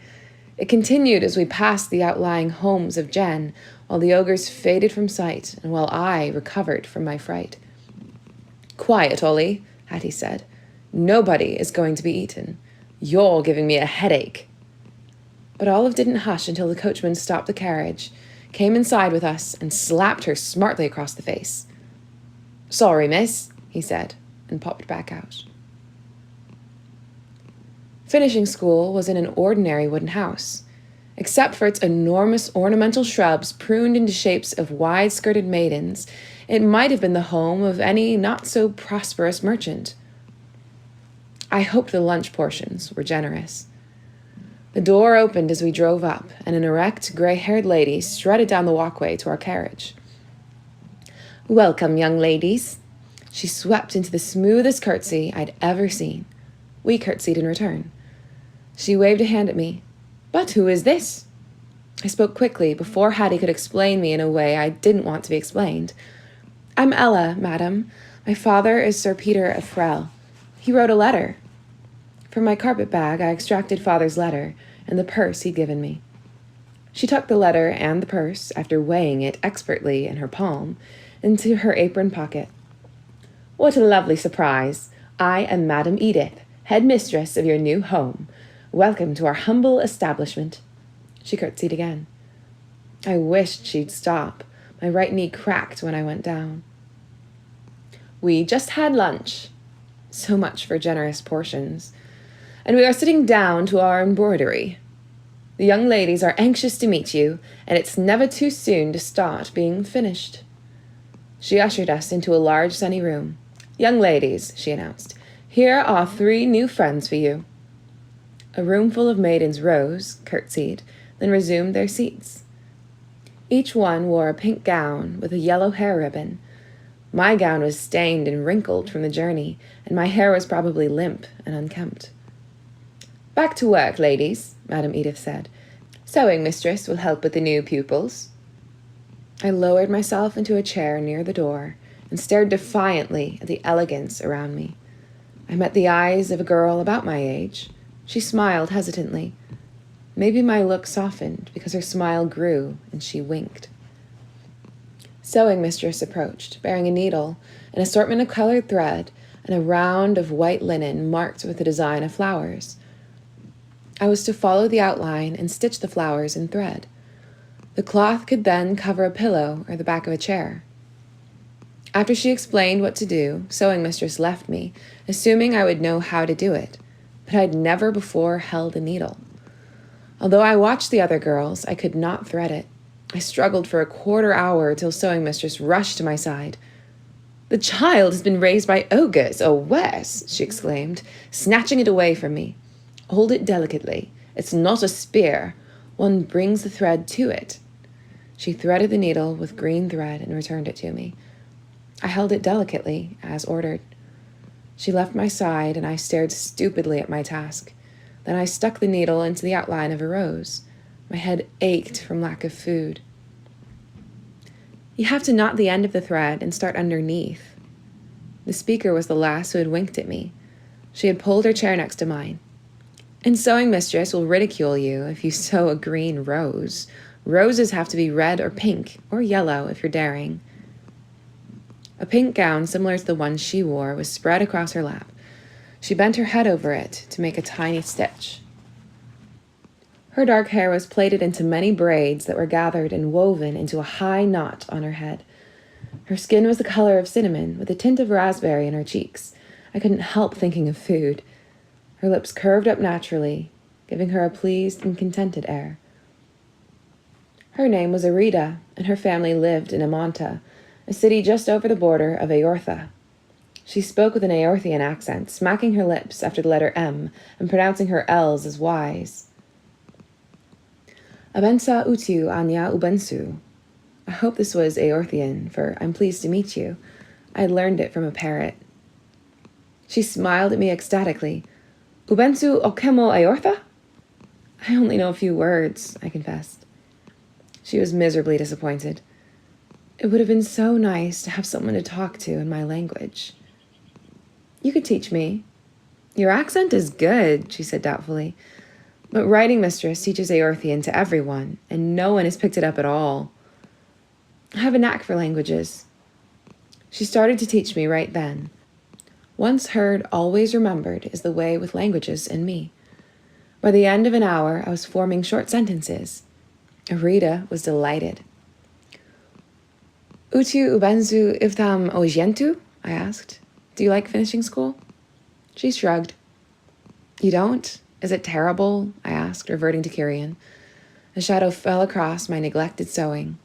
It continued as we passed the outlying homes of Jen, while the ogres faded from sight, and while I recovered from my fright. Quiet, Ollie, Hattie said. Nobody is going to be eaten. You're giving me a headache. But Olive didn't hush until the coachman stopped the carriage, came inside with us, and slapped her smartly across the face. Sorry, miss, he said, and popped back out. Finishing school was in an ordinary wooden house. Except for its enormous ornamental shrubs pruned into shapes of wide-skirted maidens, it might have been the home of any not-so-prosperous merchant. I hoped the lunch portions were generous. The door opened as we drove up, and an erect, gray-haired lady strutted down the walkway to our carriage. Welcome, young ladies. She swept into the smoothest curtsy I'd ever seen. We curtsied in return. She waved a hand at me. But who is this? I spoke quickly before Hattie could explain me in a way I didn't want to be explained. I'm Ella, madam. My father is Sir Peter of Frel. He wrote a letter. From my carpet bag, I extracted father's letter and the purse he'd given me. She tucked the letter and the purse, after weighing it expertly in her palm, into her apron pocket. What a lovely surprise! I am Madam Edith, head mistress of your new home. Welcome to our humble establishment. She curtsied again. I wished she'd stop. My right knee cracked when I went down. We just had lunch. So much for generous portions. And we are sitting down to our embroidery. The young ladies are anxious to meet you, and it's never too soon to start being finished. She ushered us into a large sunny room. Young ladies, she announced, here are 3 new friends for you. A room full of maidens rose, curtsied, then resumed their seats. Each one wore a pink gown with a yellow hair ribbon. My gown was stained and wrinkled from the journey, and my hair was probably limp and unkempt. Back to work, ladies, Madam Edith said. Sewing mistress will help with the new pupils. I lowered myself into a chair near the door and stared defiantly at the elegance around me. I met the eyes of a girl about my age. She smiled hesitantly. Maybe my look softened because her smile grew and she winked. Sewing mistress approached, bearing a needle, an assortment of colored thread, and a round of white linen marked with a design of flowers. I was to follow the outline and stitch the flowers in thread. The cloth could then cover a pillow or the back of a chair. After she explained what to do, sewing mistress left me, assuming I would know how to do it, but I'd never before held a needle. Although I watched the other girls, I could not thread it. I struggled for a quarter hour till sewing mistress rushed to my side. The child has been raised by ogres, or worse, she exclaimed, snatching it away from me. Hold it delicately. It's not a spear. One brings the thread to it. She threaded the needle with green thread and returned it to me. I held it delicately, as ordered. She left my side, and I stared stupidly at my task. Then I stuck the needle into the outline of a rose. My head ached from lack of food. You have to knot the end of the thread and start underneath. The speaker was the lass who had winked at me. She had pulled her chair next to mine. And sewing mistress will ridicule you if you sew a green rose. Roses have to be red or pink, or yellow if you're daring. A pink gown similar to the one she wore was spread across her lap. She bent her head over it to make a tiny stitch. Her dark hair was plaited into many braids that were gathered and woven into a high knot on her head. Her skin was the color of cinnamon, with a tint of raspberry in her cheeks. I couldn't help thinking of food. Her lips curved up naturally, giving her a pleased and contented air. Her name was Arita, and her family lived in Amanta, a city just over the border of Aortha. She spoke with an Aorthian accent, smacking her lips after the letter M and pronouncing her L's as Y's. Abensa utu anya ubensu. I hope this was Aorthian, for I'm pleased to meet you. I had learned it from a parrot. She smiled at me ecstatically. Ubensu okemo Aortha? I only know a few words, I confessed. She was miserably disappointed. It would have been so nice to have someone to talk to in my language. You could teach me. Your accent is good, she said doubtfully. But writing mistress teaches Aorthian to everyone, and no one has picked it up at all. I have a knack for languages. She started to teach me right then. Once heard, always remembered is the way with languages and me. By the end of an hour, I was forming short sentences. Arita was delighted. Utu ubenzu iftam ojentu? I asked. Do you like finishing school? She shrugged. You don't? Is it terrible? I asked, reverting to Kyrian. A shadow fell across my neglected sewing.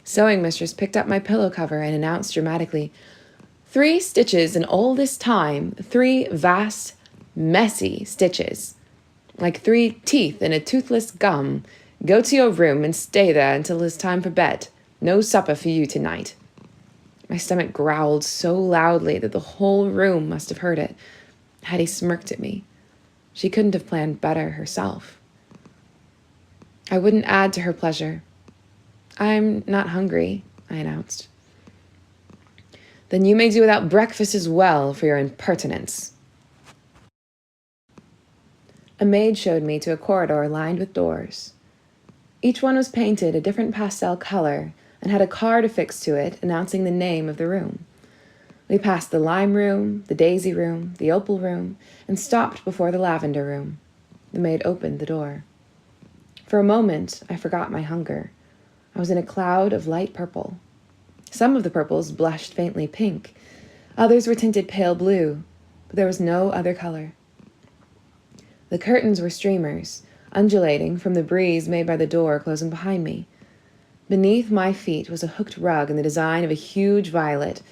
Sewing mistress picked up my pillow cover and announced dramatically, 3 stitches in all this time, 3 vast, messy stitches. Like 3 teeth in a toothless gum. Go to your room and stay there until it's time for bed. No supper for you tonight. My stomach growled so loudly that the whole room must have heard it. Hattie smirked at me. She couldn't have planned better herself. I wouldn't add to her pleasure. I'm not hungry, I announced. Then you may do without breakfast as well for your impertinence. A maid showed me to a corridor lined with doors. Each one was painted a different pastel color and had a card affixed to it announcing the name of the room. We passed the lime room, the daisy room, the opal room, and stopped before the lavender room. The maid opened the door. For a moment, I forgot my hunger. I was in a cloud of light purple. Some of the purples blushed faintly pink. Others were tinted pale blue, but there was no other color. The curtains were streamers, undulating from the breeze made by the door closing behind me. Beneath my feet was a hooked rug in the design of a huge violet.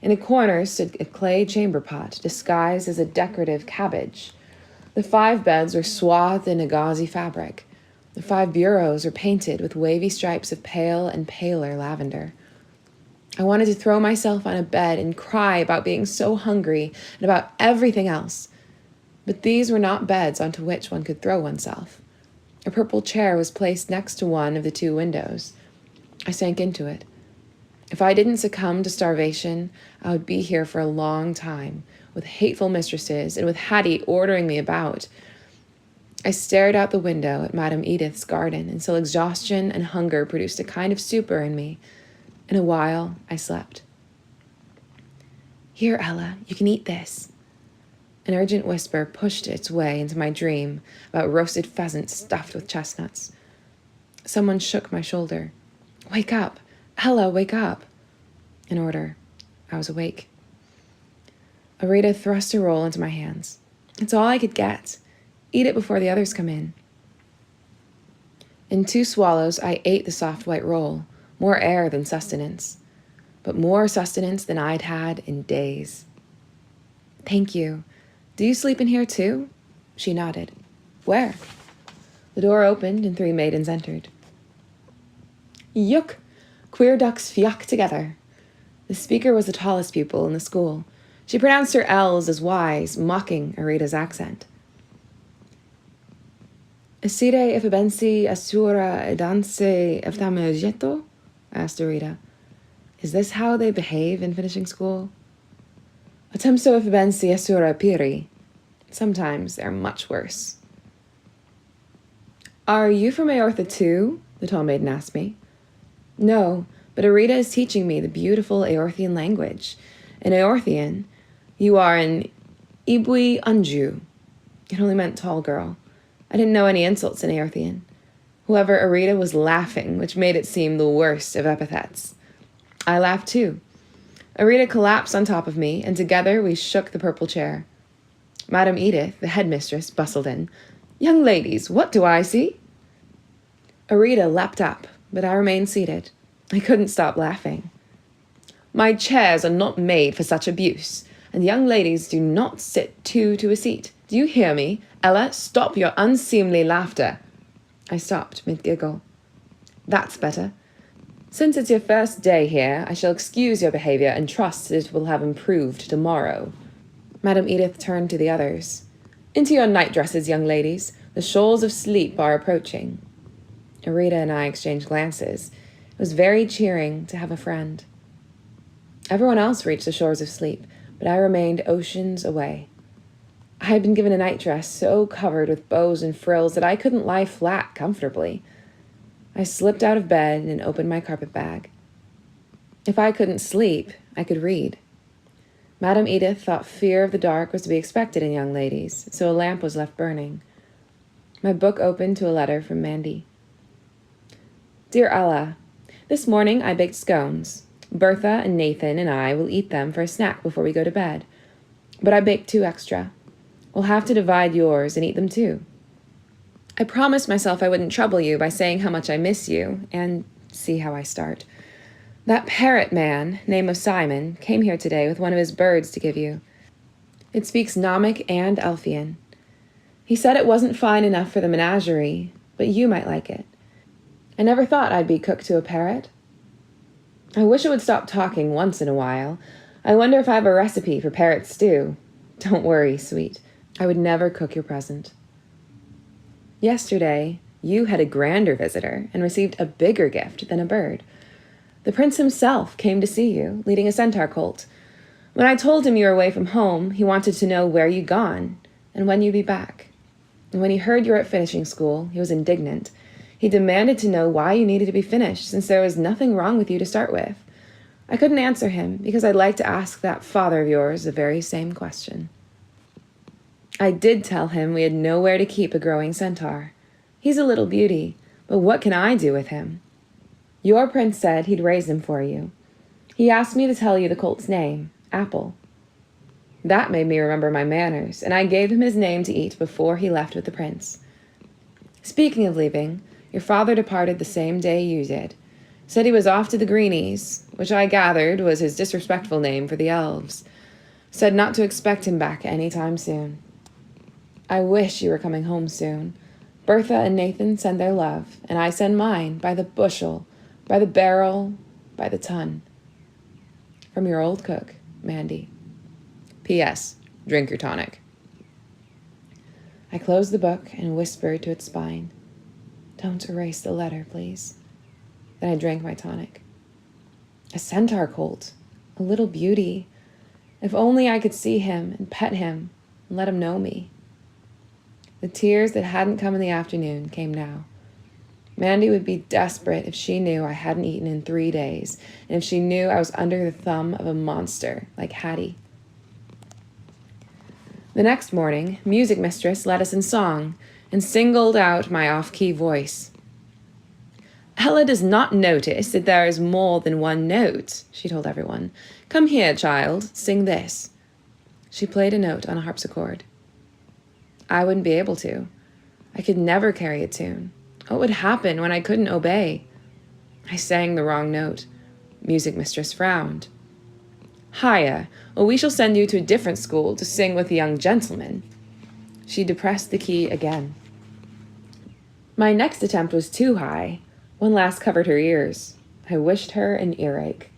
In a corner stood a clay chamber pot, disguised as a decorative cabbage. The 5 beds were swathed in a gauzy fabric. The 5 bureaus were painted with wavy stripes of pale and paler lavender. I wanted to throw myself on a bed and cry about being so hungry and about everything else. But these were not beds onto which one could throw oneself. A purple chair was placed next to one of the 2 windows. I sank into it. If I didn't succumb to starvation, I would be here for a long time, with hateful mistresses and with Hattie ordering me about. I stared out the window at Madame Edith's garden until exhaustion and hunger produced a kind of stupor in me. In a while, I slept. "Here, Ella, you can eat this." An urgent whisper pushed its way into my dream about roasted pheasant stuffed with chestnuts. Someone shook my shoulder. "Wake up! Ella, wake up!" In order, I was awake. Arita thrust a roll into my hands. "It's all I could get. Eat it before the others come in." In 2 swallows, I ate the soft white roll, more air than sustenance, but more sustenance than I'd had in days. "Thank you. Do you sleep in here too?" She nodded. "Where?" The door opened and 3 maidens entered. "Yuk! Queer ducks flock together." The speaker was the tallest pupil in the school. She pronounced her L's as Y's, mocking Arita's accent. "Esire effibensi assura edanse eftamagetto?" asked Arita. "Is this how they behave in finishing school?" "Atemso effibensi assura piri." Sometimes they're much worse. "Are you from Aortha too?" the tall maiden asked me. "No, but Arita is teaching me the beautiful Aorthian language. In Aorthian, you are an Ibui Unju." It only meant tall girl. I didn't know any insults in Aorthian. However, Arita was laughing, which made it seem the worst of epithets. I laughed too. Arita collapsed on top of me, and together we shook the purple chair. Madame Edith, the headmistress, bustled in. "Young ladies, what do I see?" Arita leapt up, but I remained seated. I couldn't stop laughing. "My chairs are not made for such abuse, and young ladies do not sit 2 to a seat. Do you hear me? Ella, stop your unseemly laughter." I stopped mid-giggle. "That's better. Since it's your first day here, I shall excuse your behavior and trust that it will have improved tomorrow." Madame Edith turned to the others. "Into your nightdresses, young ladies. The shoals of sleep are approaching." Arita and I exchanged glances. It was very cheering to have a friend. Everyone else reached the shores of sleep, but I remained oceans away. I had been given a nightdress so covered with bows and frills that I couldn't lie flat comfortably. I slipped out of bed and opened my carpet bag. If I couldn't sleep, I could read. Madame Edith thought fear of the dark was to be expected in young ladies, so a lamp was left burning. My book opened to a letter from Mandy. "Dear Ella, this morning I baked scones. Bertha and Nathan and I will eat them for a snack before we go to bed. But I baked 2 extra. We'll have to divide yours and eat them too. I promised myself I wouldn't trouble you by saying how much I miss you, and see how I start. That parrot man, name of Simon, came here today with one of his birds to give you. It speaks Gnomic and Elfian. He said it wasn't fine enough for the menagerie, but you might like it. I never thought I'd be cook to a parrot. I wish it would stop talking once in a while. I wonder if I have a recipe for parrot stew. Don't worry, sweet. I would never cook your present. Yesterday, you had a grander visitor and received a bigger gift than a bird. The prince himself came to see you, leading a centaur colt. When I told him you were away from home, he wanted to know where you'd gone and when you'd be back. And when he heard you were at finishing school, he was indignant. He demanded to know why you needed to be finished, since there was nothing wrong with you to start with. I couldn't answer him, because I'd like to ask that father of yours the very same question. I did tell him we had nowhere to keep a growing centaur. He's a little beauty, but what can I do with him? Your prince said he'd raise him for you. He asked me to tell you the colt's name, Apple. That made me remember my manners, and I gave him his name to eat before he left with the prince. Speaking of leaving, your father departed the same day you did. Said he was off to the Greenies, which I gathered was his disrespectful name for the elves. Said not to expect him back any time soon. I wish you were coming home soon. Bertha and Nathan send their love, and I send mine by the bushel, by the barrel, by the ton. From your old cook, Mandy. P.S. Drink your tonic. I closed the book and whispered to its spine, "Don't erase the letter, please." Then I drank my tonic. A centaur colt, a little beauty. If only I could see him and pet him and let him know me. The tears that hadn't come in the afternoon came now. Mandy would be desperate if she knew I hadn't eaten in 3 days, and if she knew I was under the thumb of a monster like Hattie. The next morning, music mistress led us in song and singled out my off-key voice. Ella does not notice that there is more than one note, she told everyone. Come here, child, sing this. She played a note on a harpsichord. I wouldn't be able to. I could never carry a tune. What would happen when I couldn't obey? I sang the wrong note. Music mistress frowned. Higher, or we shall send you to a different school to sing with the young gentlemen. She depressed the key again. My next attempt was too high. One last covered her ears. I wished her an earache.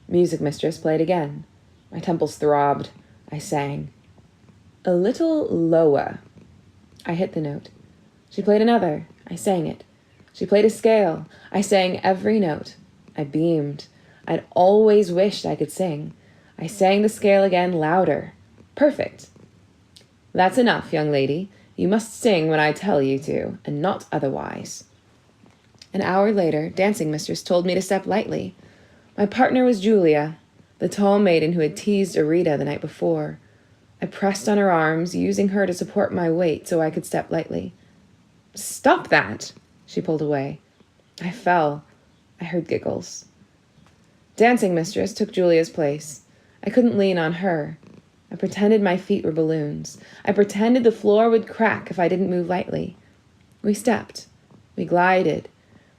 Music mistress played again. My temples throbbed. I sang. A little lower. I hit the note. She played another. I sang it. She played a scale. I sang every note. I beamed. I'd always wished I could sing. I sang the scale again louder. Perfect. That's enough, young lady. You must sing when I tell you to, and not otherwise. An hour later, dancing mistress told me to step lightly. My partner was Julia, the tall maiden who had teased Arita the night before. I pressed on her arms, using her to support my weight so I could step lightly. Stop that! She pulled away. I fell. I heard giggles. Dancing mistress took Julia's place. I couldn't lean on her. I pretended my feet were balloons. I pretended the floor would crack if I didn't move lightly. We stepped. We glided.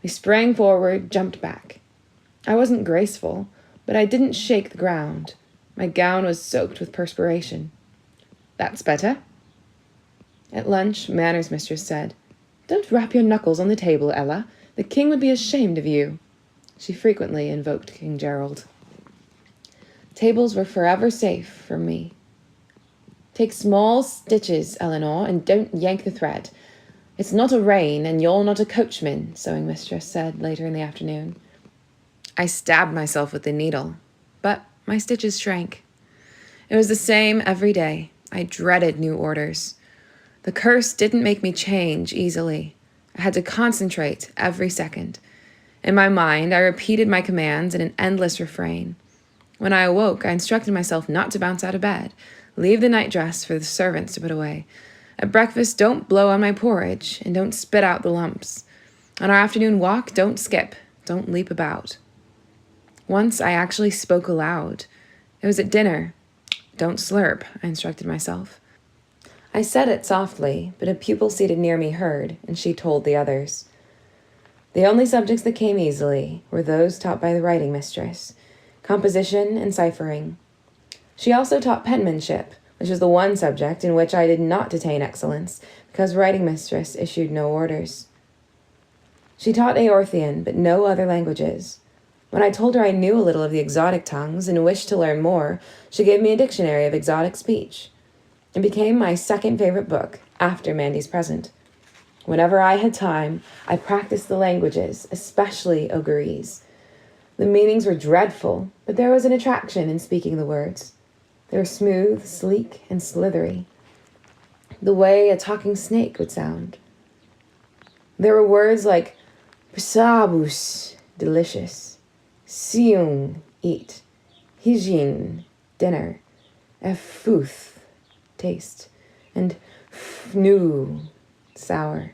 We sprang forward, jumped back. I wasn't graceful, but I didn't shake the ground. My gown was soaked with perspiration. That's better. At lunch, manners mistress said, Don't rap your knuckles on the table, Ella. The king would be ashamed of you. She frequently invoked King Gerald. Tables were forever safe from me. Take small stitches, Eleanor, and don't yank the thread. It's not a rein, and you're not a coachman, sewing mistress said later in the afternoon. I stabbed myself with the needle, but my stitches shrank. It was the same every day. I dreaded new orders. The curse didn't make me change easily. I had to concentrate every second. In my mind, I repeated my commands in an endless refrain. When I awoke, I instructed myself not to bounce out of bed, leave the nightdress for the servants to put away. At breakfast, don't blow on my porridge, and don't spit out the lumps. On our afternoon walk, don't skip, don't leap about. Once I actually spoke aloud. It was at dinner. Don't slurp, I instructed myself. I said it softly, but a pupil seated near me heard, and she told the others. The only subjects that came easily were those taught by the writing mistress, composition and ciphering. She also taught penmanship, which was the one subject in which I did not attain excellence, because writing mistress issued no orders. She taught Aorthian, but no other languages. When I told her I knew a little of the exotic tongues and wished to learn more, she gave me a dictionary of exotic speech. It became my second favorite book, after Mandy's Present. Whenever I had time, I practiced the languages, especially Ogurese. The meanings were dreadful, but there was an attraction in speaking the words. They were smooth, sleek, and slithery, the way a talking snake would sound. There were words like Psabus, delicious, Siung, eat, Hijin, dinner, Efuth, taste, and Fnu, sour.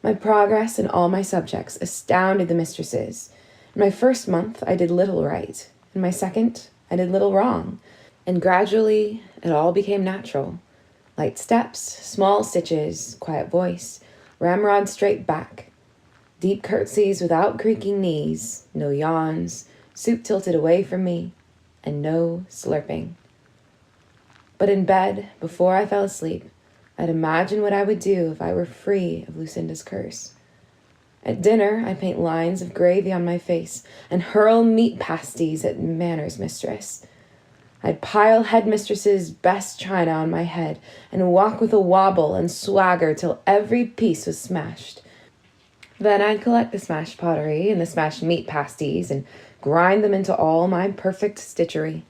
My progress in all my subjects astounded the mistresses. In my first month, I did little right. In my second, I did little wrong. And gradually, it all became natural. Light steps, small stitches, quiet voice, ramrod straight back, deep curtsies without creaking knees, no yawns, soup tilted away from me, and no slurping. But in bed, before I fell asleep, I'd imagine what I would do if I were free of Lucinda's curse. At dinner, I paint lines of gravy on my face and hurl meat pasties at Manners' mistress. I'd pile headmistress's best china on my head and walk with a wobble and swagger till every piece was smashed. Then I'd collect the smashed pottery and the smashed meat pasties and grind them into all my perfect stitchery.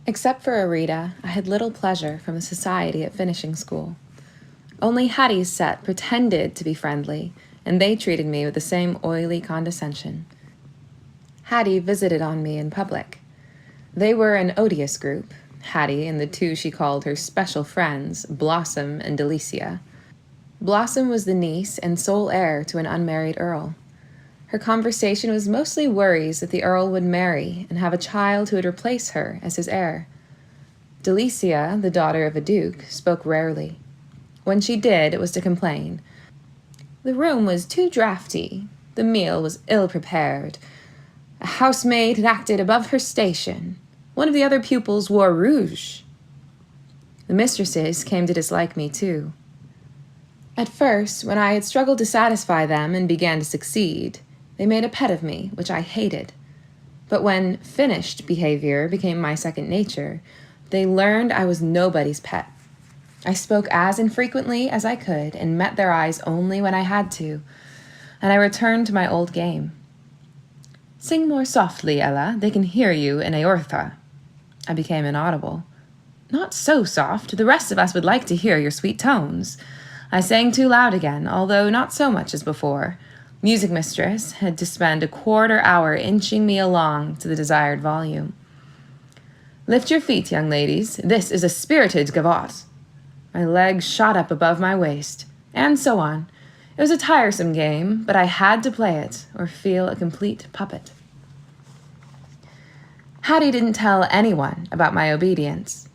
Except for Arita, I had little pleasure from the society at finishing school. Only Hattie's set pretended to be friendly, and they treated me with the same oily condescension. Hattie visited on me in public. They were an odious group, Hattie and the two she called her special friends, Blossom and Delicia. Blossom was the niece and sole heir to an unmarried earl. Her conversation was mostly worries that the earl would marry and have a child who would replace her as his heir. Delicia, the daughter of a duke, spoke rarely. When she did, it was to complain. The room was too draughty. The meal was ill-prepared. A housemaid had acted above her station. One of the other pupils wore rouge. The mistresses came to dislike me, too. At first, when I had struggled to satisfy them and began to succeed, they made a pet of me, which I hated. But when finished behavior became my second nature, they learned I was nobody's pet. I spoke as infrequently as I could and met their eyes only when I had to, and I returned to my old game. Sing more softly, Ella. They can hear you in Aortha. I became inaudible. Not so soft. The rest of us would like to hear your sweet tones. I sang too loud again, although not so much as before. Music mistress had to spend a quarter-hour inching me along to the desired volume. Lift your feet, young ladies. This is a spirited gavotte. My legs shot up above my waist, and so on. It was a tiresome game, but I had to play it or feel a complete puppet. Hattie didn't tell anyone about my obedience.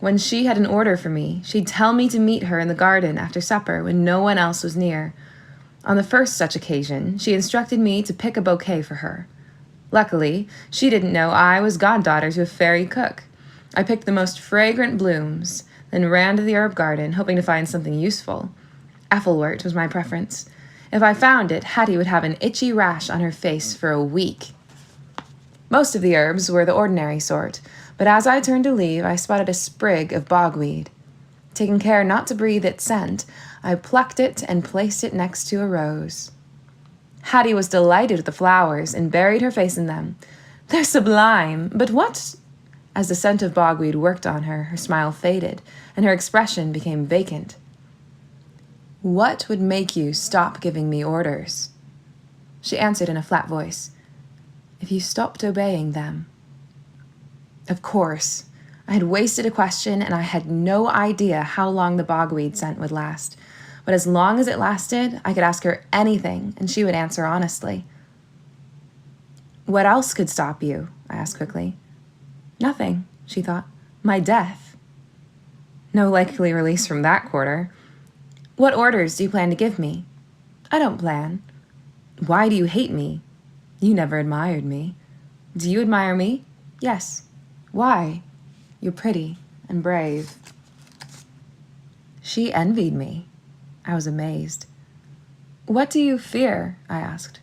When she had an order for me, she'd tell me to meet her in the garden after supper when no one else was near. On the first such occasion, she instructed me to pick a bouquet for her. Luckily, she didn't know I was goddaughter to a fairy cook. I picked the most fragrant blooms, then ran to the herb garden, hoping to find something useful. Ethelwort was my preference. If I found it, Hattie would have an itchy rash on her face for a week. Most of the herbs were the ordinary sort, but as I turned to leave, I spotted a sprig of bogweed. Taking care not to breathe its scent, I plucked it and placed it next to a rose. Hattie was delighted with the flowers and buried her face in them. They're sublime, but what? As the scent of bogweed worked on her, her smile faded, and her expression became vacant. What would make you stop giving me orders? She answered in a flat voice. If you stopped obeying them. Of course. I had wasted a question, and I had no idea how long the bogweed scent would last. But as long as it lasted, I could ask her anything, and she would answer honestly. What else could stop you? I asked quickly. Nothing, she thought. My death. No likely release from that quarter. What orders do you plan to give me? I don't plan. Why do you hate me? You never admired me. Do you admire me? Yes. Why? You're pretty and brave. She envied me. I was amazed. What do you fear? I asked.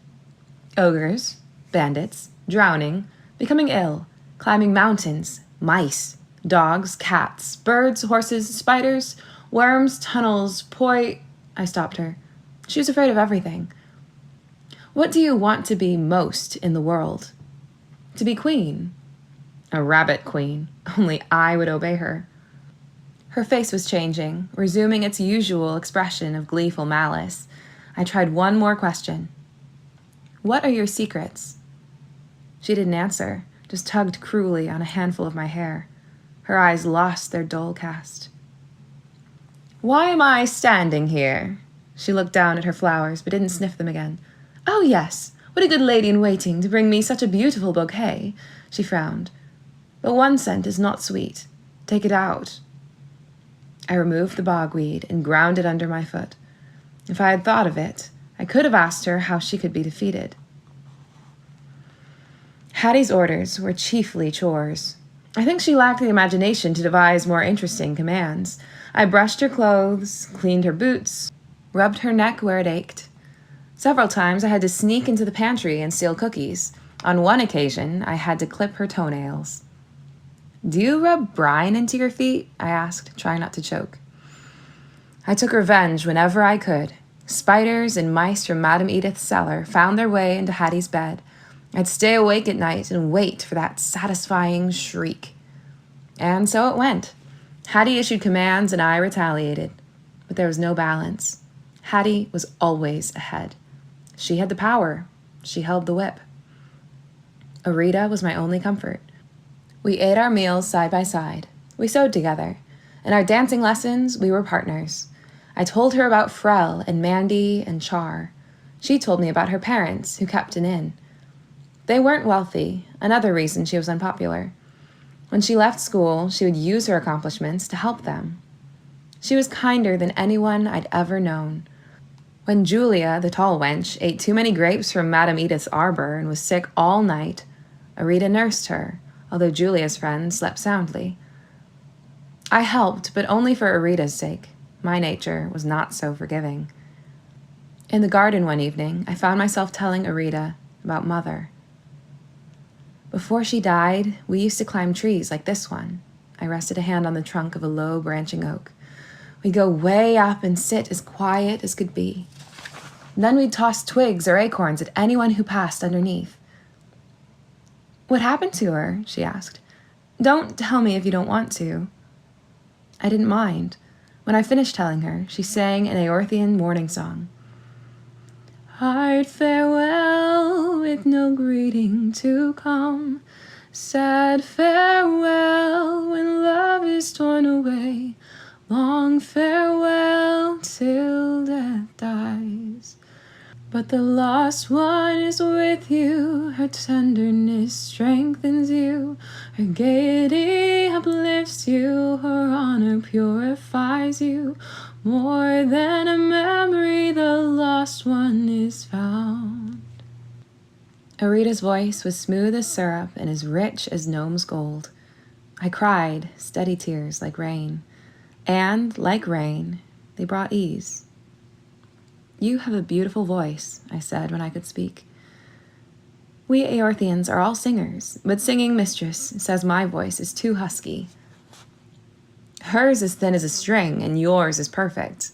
Ogres, bandits, drowning, becoming ill, climbing mountains, mice, dogs, cats, birds, horses, spiders, worms, tunnels, I stopped her. She was afraid of everything. What do you want to be most in the world? To be queen. A rabbit queen. Only I would obey her. Her face was changing, resuming its usual expression of gleeful malice. I tried one more question. What are your secrets? She didn't answer, just tugged cruelly on a handful of my hair. Her eyes lost their dull cast. Why am I standing here? She looked down at her flowers, but didn't sniff them again. Oh, yes, what a good lady-in-waiting to bring me such a beautiful bouquet, she frowned. But one scent is not sweet. Take it out. I removed the bogweed and ground it under my foot. If I had thought of it, I could have asked her how she could be defeated. Hattie's orders were chiefly chores. I think she lacked the imagination to devise more interesting commands. I brushed her clothes, cleaned her boots, rubbed her neck where it ached. Several times I had to sneak into the pantry and steal cookies. On one occasion, I had to clip her toenails. Do you rub brine into your feet? I asked, trying not to choke. I took revenge whenever I could. Spiders and mice from Madame Edith's cellar found their way into Hattie's bed. I'd stay awake at night and wait for that satisfying shriek. And so it went. Hattie issued commands and I retaliated. But there was no balance. Hattie was always ahead. She had the power. She held the whip. Arita was my only comfort. We ate our meals side by side. We sewed together. In our dancing lessons, we were partners. I told her about Frel and Mandy and Char. She told me about her parents, who kept an inn. They weren't wealthy, another reason she was unpopular. When she left school, she would use her accomplishments to help them. She was kinder than anyone I'd ever known. When Julia, the tall wench, ate too many grapes from Madame Edith's arbor and was sick all night, Arita nursed her, although Julia's friends slept soundly. I helped, but only for Arita's sake. My nature was not so forgiving. In the garden one evening, I found myself telling Arita about Mother. Before she died, we used to climb trees like this one. I rested a hand on the trunk of a low branching oak. We'd go way up and sit as quiet as could be. Then we'd toss twigs or acorns at anyone who passed underneath. What happened to her? She asked. Don't tell me if you don't want to. I didn't mind. When I finished telling her, she sang an Aorthean morning song. Hard farewell with no greeting to come. Sad farewell when love is torn away. Long farewell till death dies. But the lost one is with you. Her tenderness strengthens you. Her gaiety uplifts you. Her honor purifies you. More than a memory, the lost one is found. Arita's voice was smooth as syrup and as rich as gnome's gold. I cried, steady tears like rain. And, like rain, they brought ease. You have a beautiful voice, I said when I could speak. We Aortheans are all singers, but singing mistress says my voice is too husky. Hers is thin as a string, and yours is perfect.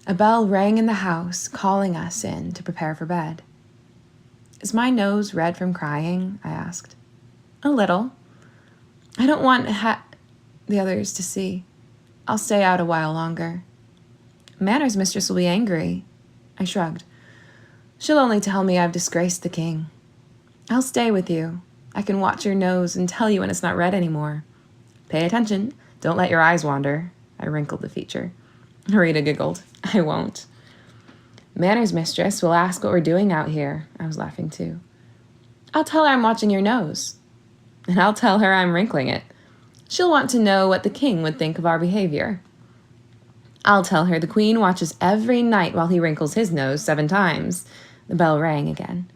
A bell rang in the house, calling us in to prepare for bed. Is my nose red from crying? I asked. A little. I don't want the others to see. I'll stay out a while longer. Manor's mistress will be angry. I shrugged. She'll only tell me I've disgraced the king. I'll stay with you. I can watch your nose and tell you when it's not red anymore. Pay attention. Don't let your eyes wander. I wrinkled the feature. Arita giggled. I won't. Manor's mistress will ask what we're doing out here. I was laughing too. I'll tell her I'm watching your nose. And I'll tell her I'm wrinkling it. She'll want to know what the king would think of our behavior. I'll tell her the queen watches every night while he wrinkles his nose 7 times. The bell rang again.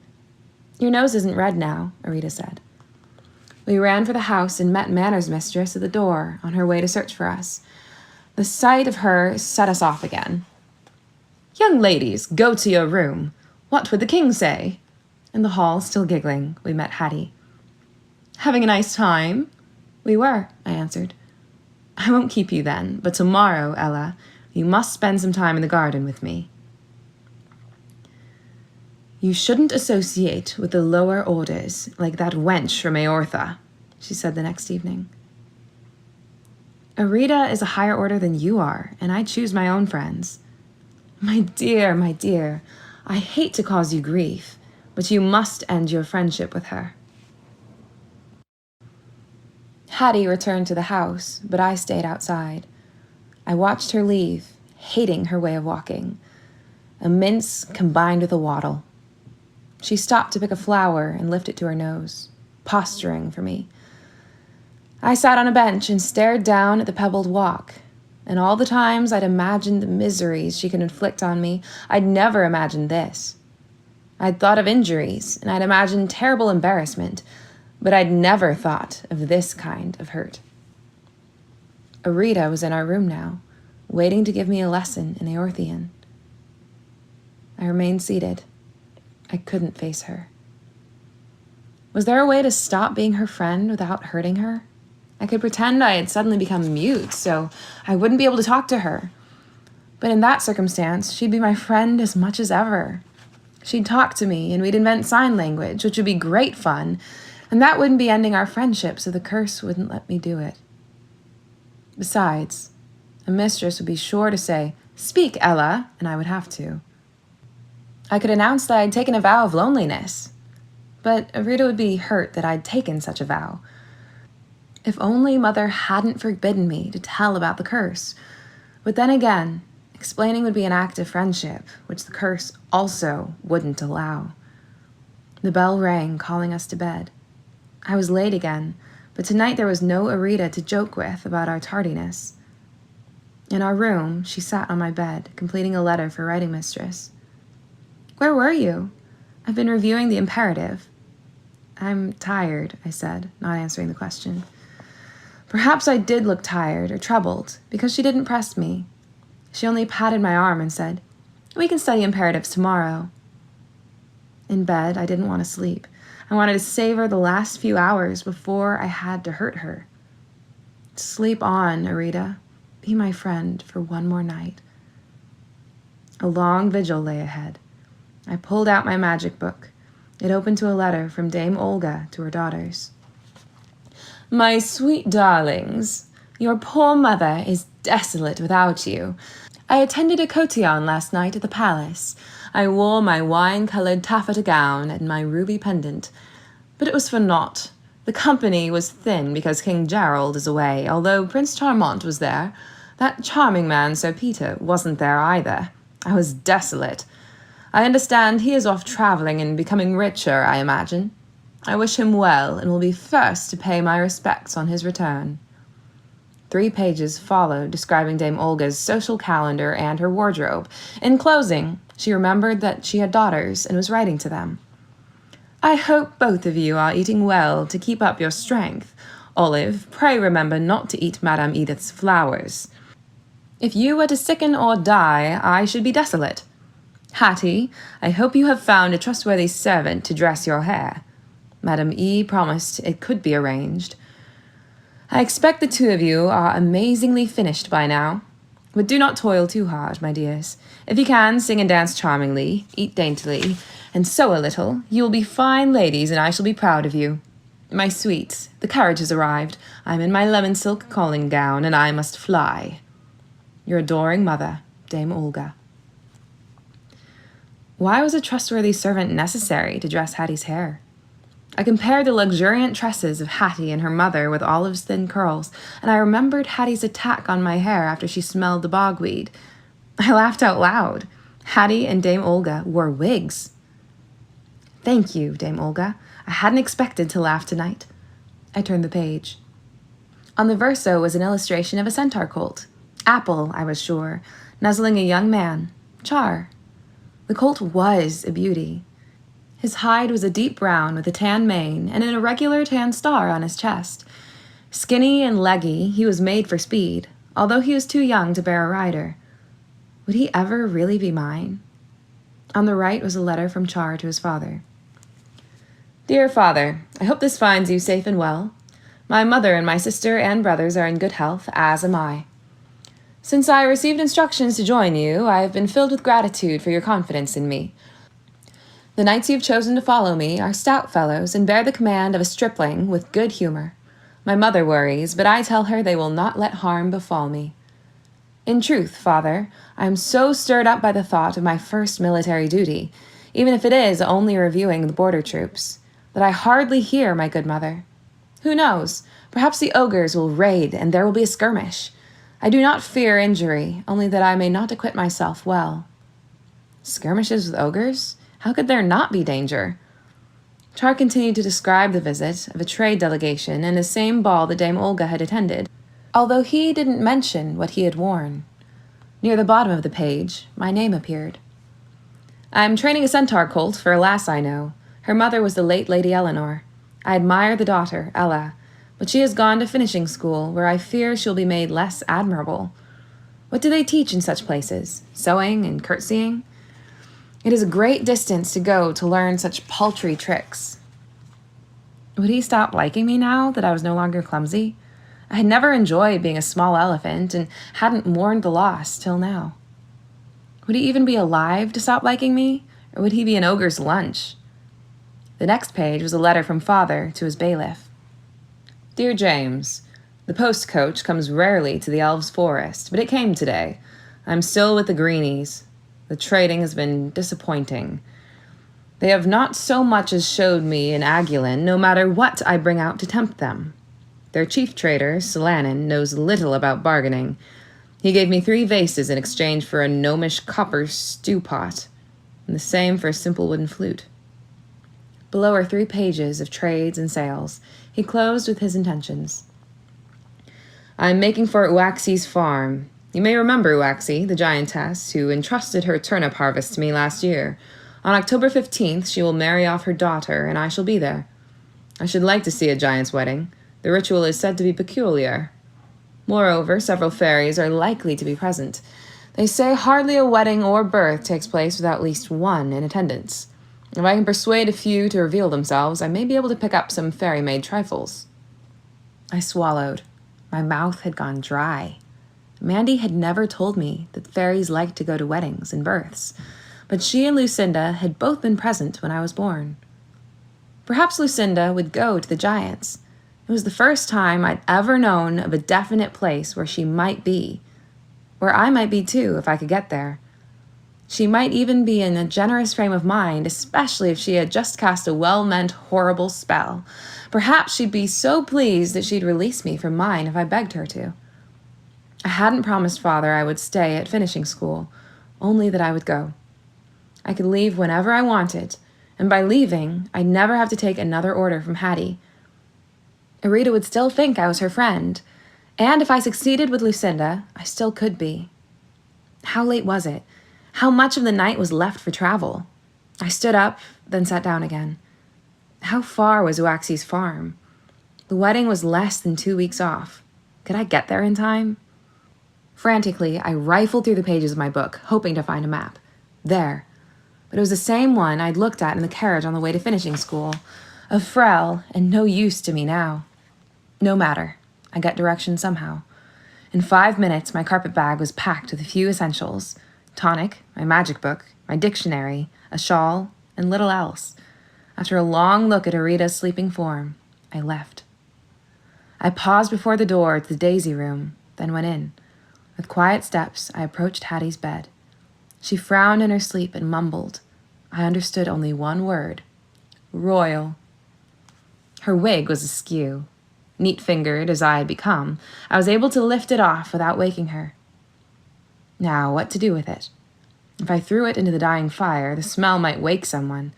Your nose isn't red now, Arita said. We ran for the house and met Manor's mistress at the door on her way to search for us. The sight of her set us off again. Young ladies, go to your room. What would the king say? In the hall, still giggling, we met Hattie. Having a nice time? We were, I answered. I won't keep you then, but tomorrow, Ella, you must spend some time in the garden with me. "You shouldn't associate with the lower orders like that wench from Aortha," she said the next evening. "Arita is a higher order than you are, and I choose my own friends." My dear, I hate to cause you grief, but you must end your friendship with her." Hattie returned to the house, but I stayed outside. I watched her leave, hating her way of walking. A mince combined with a waddle. She stopped to pick a flower and lift it to her nose, posturing for me. I sat on a bench and stared down at the pebbled walk, and all the times I'd imagined the miseries she could inflict on me, I'd never imagined this. I'd thought of injuries, and I'd imagined terrible embarrassment, but I'd never thought of this kind of hurt. Arita was in our room now, waiting to give me a lesson in Aorthian. I remained seated. I couldn't face her. Was there a way to stop being her friend without hurting her? I could pretend I had suddenly become mute, so I wouldn't be able to talk to her. But in that circumstance, she'd be my friend as much as ever. She'd talk to me, and we'd invent sign language, which would be great fun, and that wouldn't be ending our friendship, so the curse wouldn't let me do it. Besides, a mistress would be sure to say, "Speak, Ella," and I would have to. I could announce that I'd taken a vow of loneliness, but Arita would be hurt that I'd taken such a vow. If only Mother hadn't forbidden me to tell about the curse. But then again, explaining would be an act of friendship, which the curse also wouldn't allow. The bell rang, calling us to bed. I was late again, but tonight there was no Arita to joke with about our tardiness. In our room, she sat on my bed, completing a letter for writing mistress. "Where were you?" "I've been reviewing the imperative." "I'm tired," I said, not answering the question. Perhaps I did look tired or troubled, because she didn't press me. She only patted my arm and said, "We can study imperatives tomorrow." In bed, I didn't want to sleep. I wanted to savor the last few hours before I had to hurt her. Sleep on, Arita. Be my friend for one more night. A long vigil lay ahead. I pulled out my magic book. It opened to a letter from Dame Olga to her daughters. "My sweet darlings, your poor mother is desolate without you. I attended a cotillon last night at the palace. I wore my wine-colored taffeta gown and my ruby pendant, but it was for naught. The company was thin because King Gerald is away, although Prince Charmant was there. That charming man, Sir Peter, wasn't there either. I was desolate. I understand he is off traveling and becoming richer, I imagine. I wish him well and will be first to pay my respects on his return." 3 pages followed describing Dame Olga's social calendar and her wardrobe. In closing, she remembered that she had daughters and was writing to them. "I hope both of you are eating well to keep up your strength. Olive, pray remember not to eat Madame Edith's flowers. If you were to sicken or die, I should be desolate. Hattie, I hope you have found a trustworthy servant to dress your hair. Madame E. promised it could be arranged. I expect the 2 of you are amazingly finished by now. But do not toil too hard, my dears. If you can, sing and dance charmingly, eat daintily, and sew a little, you will be fine ladies, and I shall be proud of you. My sweets, the carriage has arrived. I am in my lemon silk calling gown, and I must fly. Your adoring mother, Dame Olga." Why was a trustworthy servant necessary to dress Hattie's hair? I compared the luxuriant tresses of Hattie and her mother with Olive's thin curls, and I remembered Hattie's attack on my hair after she smelled the bogweed. I laughed out loud. Hattie and Dame Olga wore wigs. "Thank you, Dame Olga. I hadn't expected to laugh tonight." I turned the page. On the verso was an illustration of a centaur colt. Apple, I was sure, nuzzling a young man, Char. The colt was a beauty. His hide was a deep brown with a tan mane and an irregular tan star on his chest. Skinny and leggy, he was made for speed, although he was too young to bear a rider. Would he ever really be mine? On the right was a letter from Char to his father. "Dear Father, I hope this finds you safe and well. My mother and my sister and brothers are in good health, as am I. Since I received instructions to join you, I have been filled with gratitude for your confidence in me. The knights you've chosen to follow me are stout fellows and bear the command of a stripling with good humor. My mother worries, but I tell her they will not let harm befall me. In truth, father, I am so stirred up by the thought of my first military duty, even if it is only reviewing the border troops, that I hardly hear my good mother. Who knows? Perhaps the ogres will raid and there will be a skirmish. I do not fear injury, only that I may not acquit myself well. Skirmishes with ogres? How could there not be danger? Char continued to describe the visit of a trade delegation and the same ball that Dame Olga had attended, although he didn't mention what he had worn. Near the bottom of the page, my name appeared. I'm training a centaur colt for a lass I know. Her mother was the late Lady Eleanor. I admire the daughter, Ella, but she has gone to finishing school, where I fear she'll be made less admirable. What do they teach in such places? Sewing and curtsying? It is a great distance to go to learn such paltry tricks. Would he stop liking me now that I was no longer clumsy? I had never enjoyed being a small elephant and hadn't mourned the loss till now. Would he even be alive to stop liking me, or would he be an ogre's lunch? The next page was a letter from father to his bailiff. Dear James, the post coach comes rarely to the Elves' Forest, but it came today. I'm still with the Greenies. The trading has been disappointing. They have not so much as showed me an Agulin, no matter what I bring out to tempt them. Their chief trader, Solanin, knows little about bargaining. He gave me 3 vases in exchange for a gnomish copper stew pot, and the same for a simple wooden flute. Below are 3 pages of trades and sales. He closed with his intentions. I am making for Uaxi's farm. You may remember Uaxi, the giantess, who entrusted her turnip harvest to me last year. On October 15th, she will marry off her daughter, and I shall be there. I should like to see a giant's wedding. The ritual is said to be peculiar. Moreover, several fairies are likely to be present. They say hardly a wedding or birth takes place without at least one in attendance. If I can persuade a few to reveal themselves, I may be able to pick up some fairy-made trifles. I swallowed. My mouth had gone dry. Mandy had never told me that fairies liked to go to weddings and births, but she and Lucinda had both been present when I was born. Perhaps Lucinda would go to the giants. It was the first time I'd ever known of a definite place where she might be, where I might be too if I could get there. She might even be in a generous frame of mind, especially if she had just cast a well-meant horrible spell. Perhaps she'd be so pleased that she'd release me from mine if I begged her to. I hadn't promised father I would stay at finishing school, only that I would go. I could leave whenever I wanted, and by leaving, I'd never have to take another order from Hattie. Arita would still think I was her friend, and if I succeeded with Lucinda, I still could be. How late was it? How much of the night was left for travel? I stood up, then sat down again. How far was Uaxi's farm? The wedding was less than 2 weeks off. Could I get there in time? Frantically, I rifled through the pages of my book, hoping to find a map. There. But it was the same one I'd looked at in the carriage on the way to finishing school. A frell, and no use to me now. No matter. I got directions somehow. In 5 minutes, my carpet bag was packed with a few essentials. Tonic, my magic book, my dictionary, a shawl, and little else. After a long look at Arita's sleeping form, I left. I paused before the door to the daisy room, then went in. With quiet steps, I approached Hattie's bed. She frowned in her sleep and mumbled. I understood only one word. Royal. Her wig was askew. Neat-fingered as I had become, I was able to lift it off without waking her. Now, what to do with it? If I threw it into the dying fire, the smell might wake someone.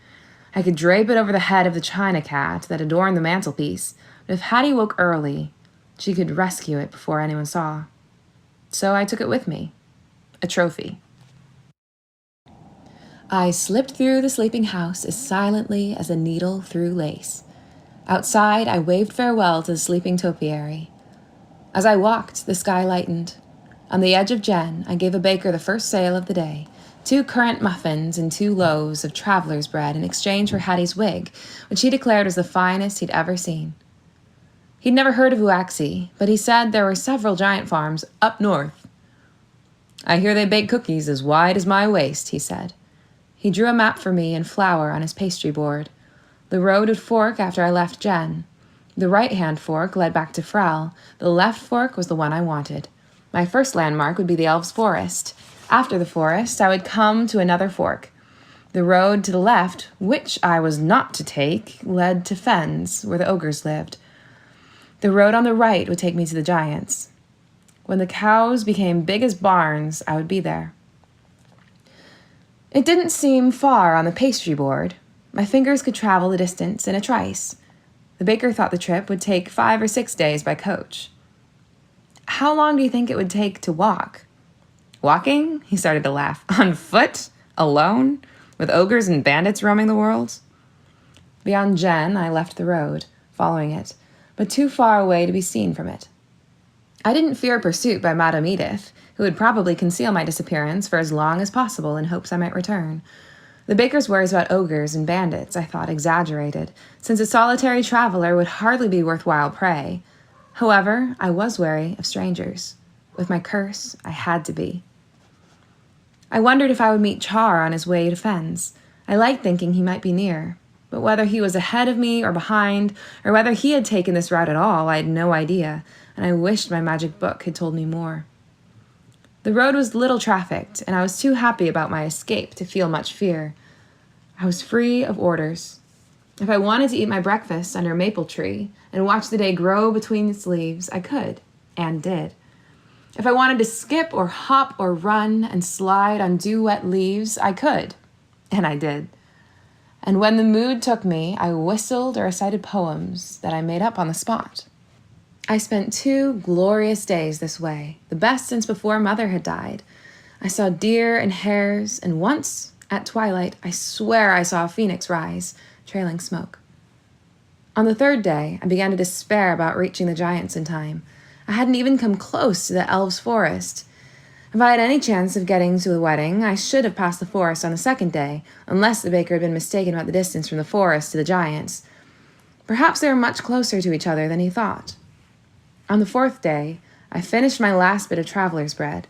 I could drape it over the head of the china cat that adorned the mantelpiece, but if Hattie woke early, she could rescue it before anyone saw. So I took it with me. A trophy. I slipped through the sleeping house as silently as a needle through lace. Outside, I waved farewell to the sleeping topiary. As I walked, the sky lightened. On the edge of Jen, I gave a baker the first sale of the day, 2 currant muffins and 2 loaves of traveler's bread in exchange for Hattie's wig, which he declared was the finest he'd ever seen. He'd never heard of Uaxi, but he said there were several giant farms up north. I hear they bake cookies as wide as my waist, he said. He drew a map for me in flour on his pastry board. The road would fork after I left Jen. The right-hand fork led back to Frel. The left fork was the one I wanted. My first landmark would be the elves' forest. After the forest, I would come to another fork. The road to the left, which I was not to take, led to fens, where the ogres lived. The road on the right would take me to the giants. When the cows became big as barns, I would be there. It didn't seem far on the pastry board. My fingers could travel the distance in a trice. The baker thought the trip would take 5 or 6 days by coach. How long do you think it would take to walk? Walking? He started to laugh. On foot? Alone? With ogres and bandits roaming the world? Beyond Jen, I left the road, following it, but too far away to be seen from it. I didn't fear pursuit by Madame Edith, who would probably conceal my disappearance for as long as possible in hopes I might return. The baker's worries about ogres and bandits I thought exaggerated, since a solitary traveler would hardly be worthwhile prey. However, I was wary of strangers. With my curse, I had to be. I wondered if I would meet Char on his way to Fens. I liked thinking he might be near, but whether he was ahead of me or behind, or whether he had taken this route at all, I had no idea, and I wished my magic book had told me more. The road was little trafficked, and I was too happy about my escape to feel much fear. I was free of orders. If I wanted to eat my breakfast under a maple tree and watch the day grow between its leaves, I could, and did. If I wanted to skip or hop or run and slide on dew-wet leaves, I could, and I did. And when the mood took me, I whistled or recited poems that I made up on the spot. I spent 2 glorious days this way, the best since before Mother had died. I saw deer and hares, and once, at twilight, I swear I saw a phoenix rise, trailing smoke. On the 3rd day, I began to despair about reaching the giants in time. I hadn't even come close to the elves' forest. If I had any chance of getting to the wedding, I should have passed the forest on the 2nd day, unless the baker had been mistaken about the distance from the forest to the giants. Perhaps they were much closer to each other than he thought. On the 4th day, I finished my last bit of traveler's bread.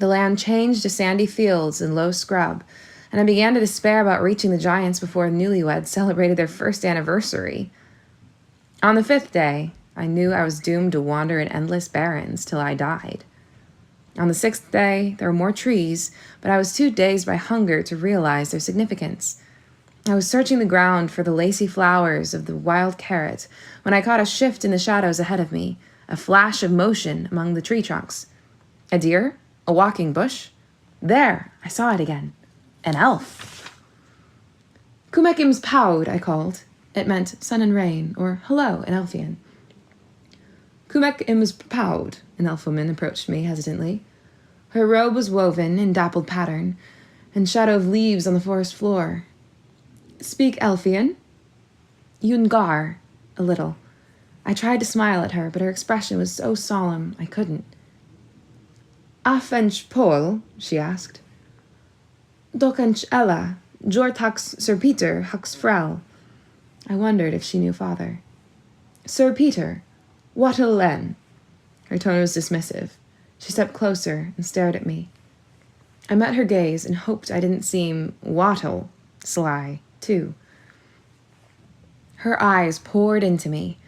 The land changed to sandy fields and low scrub, and I began to despair about reaching the giants before the newlyweds celebrated their 1st anniversary. On the 5th day, I knew I was doomed to wander in endless barrens till I died. On the 6th day, there were more trees, but I was too dazed by hunger to realize their significance. I was searching the ground for the lacy flowers of the wild carrot when I caught a shift in the shadows ahead of me, a flash of motion among the tree trunks. A deer? A walking bush? There, I saw it again. An elf. Kumekim's Poud, I called. It meant sun and rain, or hello in Elfian. Kumekim's Poud, an elf woman approached me hesitantly. Her robe was woven in dappled pattern, and shadow of leaves on the forest floor. Speak Elfian? Yungar, a little. I tried to smile at her, but her expression was so solemn I couldn't. Afench Pol, she asked. Dokench Ella, Jort hux Sir Peter hux Frel. I wondered if she knew father. Sir Peter, Wattle Len. Her tone was dismissive. She stepped closer and stared at me. I met her gaze and hoped I didn't seem wattle, sly, too. Her eyes poured into me.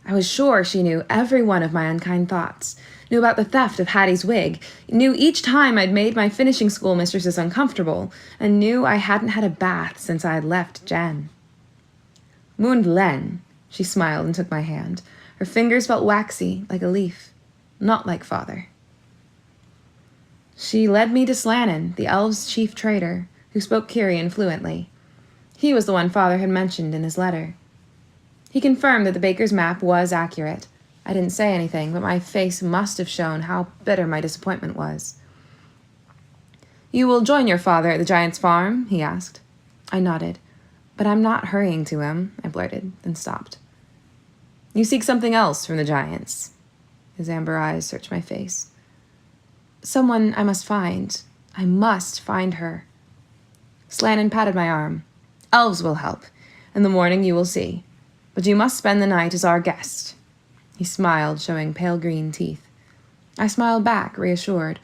I was sure she knew every one of my unkind thoughts, knew about the theft of Hattie's wig, knew each time I'd made my finishing school mistresses uncomfortable, and knew I hadn't had a bath since I had left Jen. Mund Len, she smiled and took my hand. Her fingers felt waxy, like a leaf, not like father. She led me to Slannon, the elves' chief trader, who spoke Kyrian fluently. He was the one father had mentioned in his letter. He confirmed that the baker's map was accurate. I didn't say anything, but my face must have shown how bitter my disappointment was. You will join your father at the giant's farm? He asked. I nodded. But I'm not hurrying to him, I blurted, then stopped. You seek something else from the giants. His amber eyes searched my face. Someone I must find. I must find her. Slannon patted my arm. Elves will help. In the morning you will see. But you must spend the night as our guest. He smiled, showing pale green teeth. I smiled back, reassured,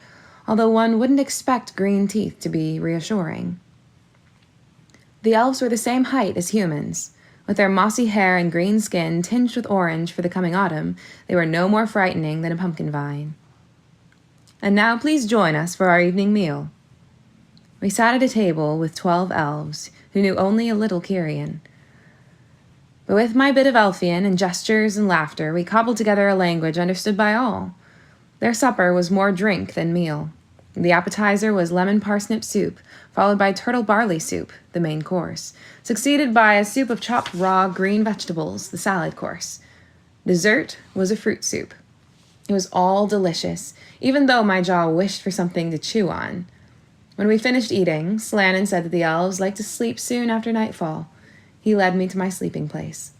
although one wouldn't expect green teeth to be reassuring. The elves were the same height as humans. With their mossy hair and green skin tinged with orange for the coming autumn, they were no more frightening than a pumpkin vine. And now please join us for our evening meal. We sat at a table with 12 elves, who knew only a little Kyrian. But with my bit of Elfian and gestures and laughter, we cobbled together a language understood by all. Their supper was more drink than meal. The appetizer was lemon parsnip soup, followed by turtle barley soup, the main course, succeeded by a soup of chopped raw green vegetables, the salad course. Dessert was a fruit soup. It was all delicious, even though my jaw wished for something to chew on. When we finished eating, Slannon said that the elves liked to sleep soon after nightfall. He led me to my sleeping place.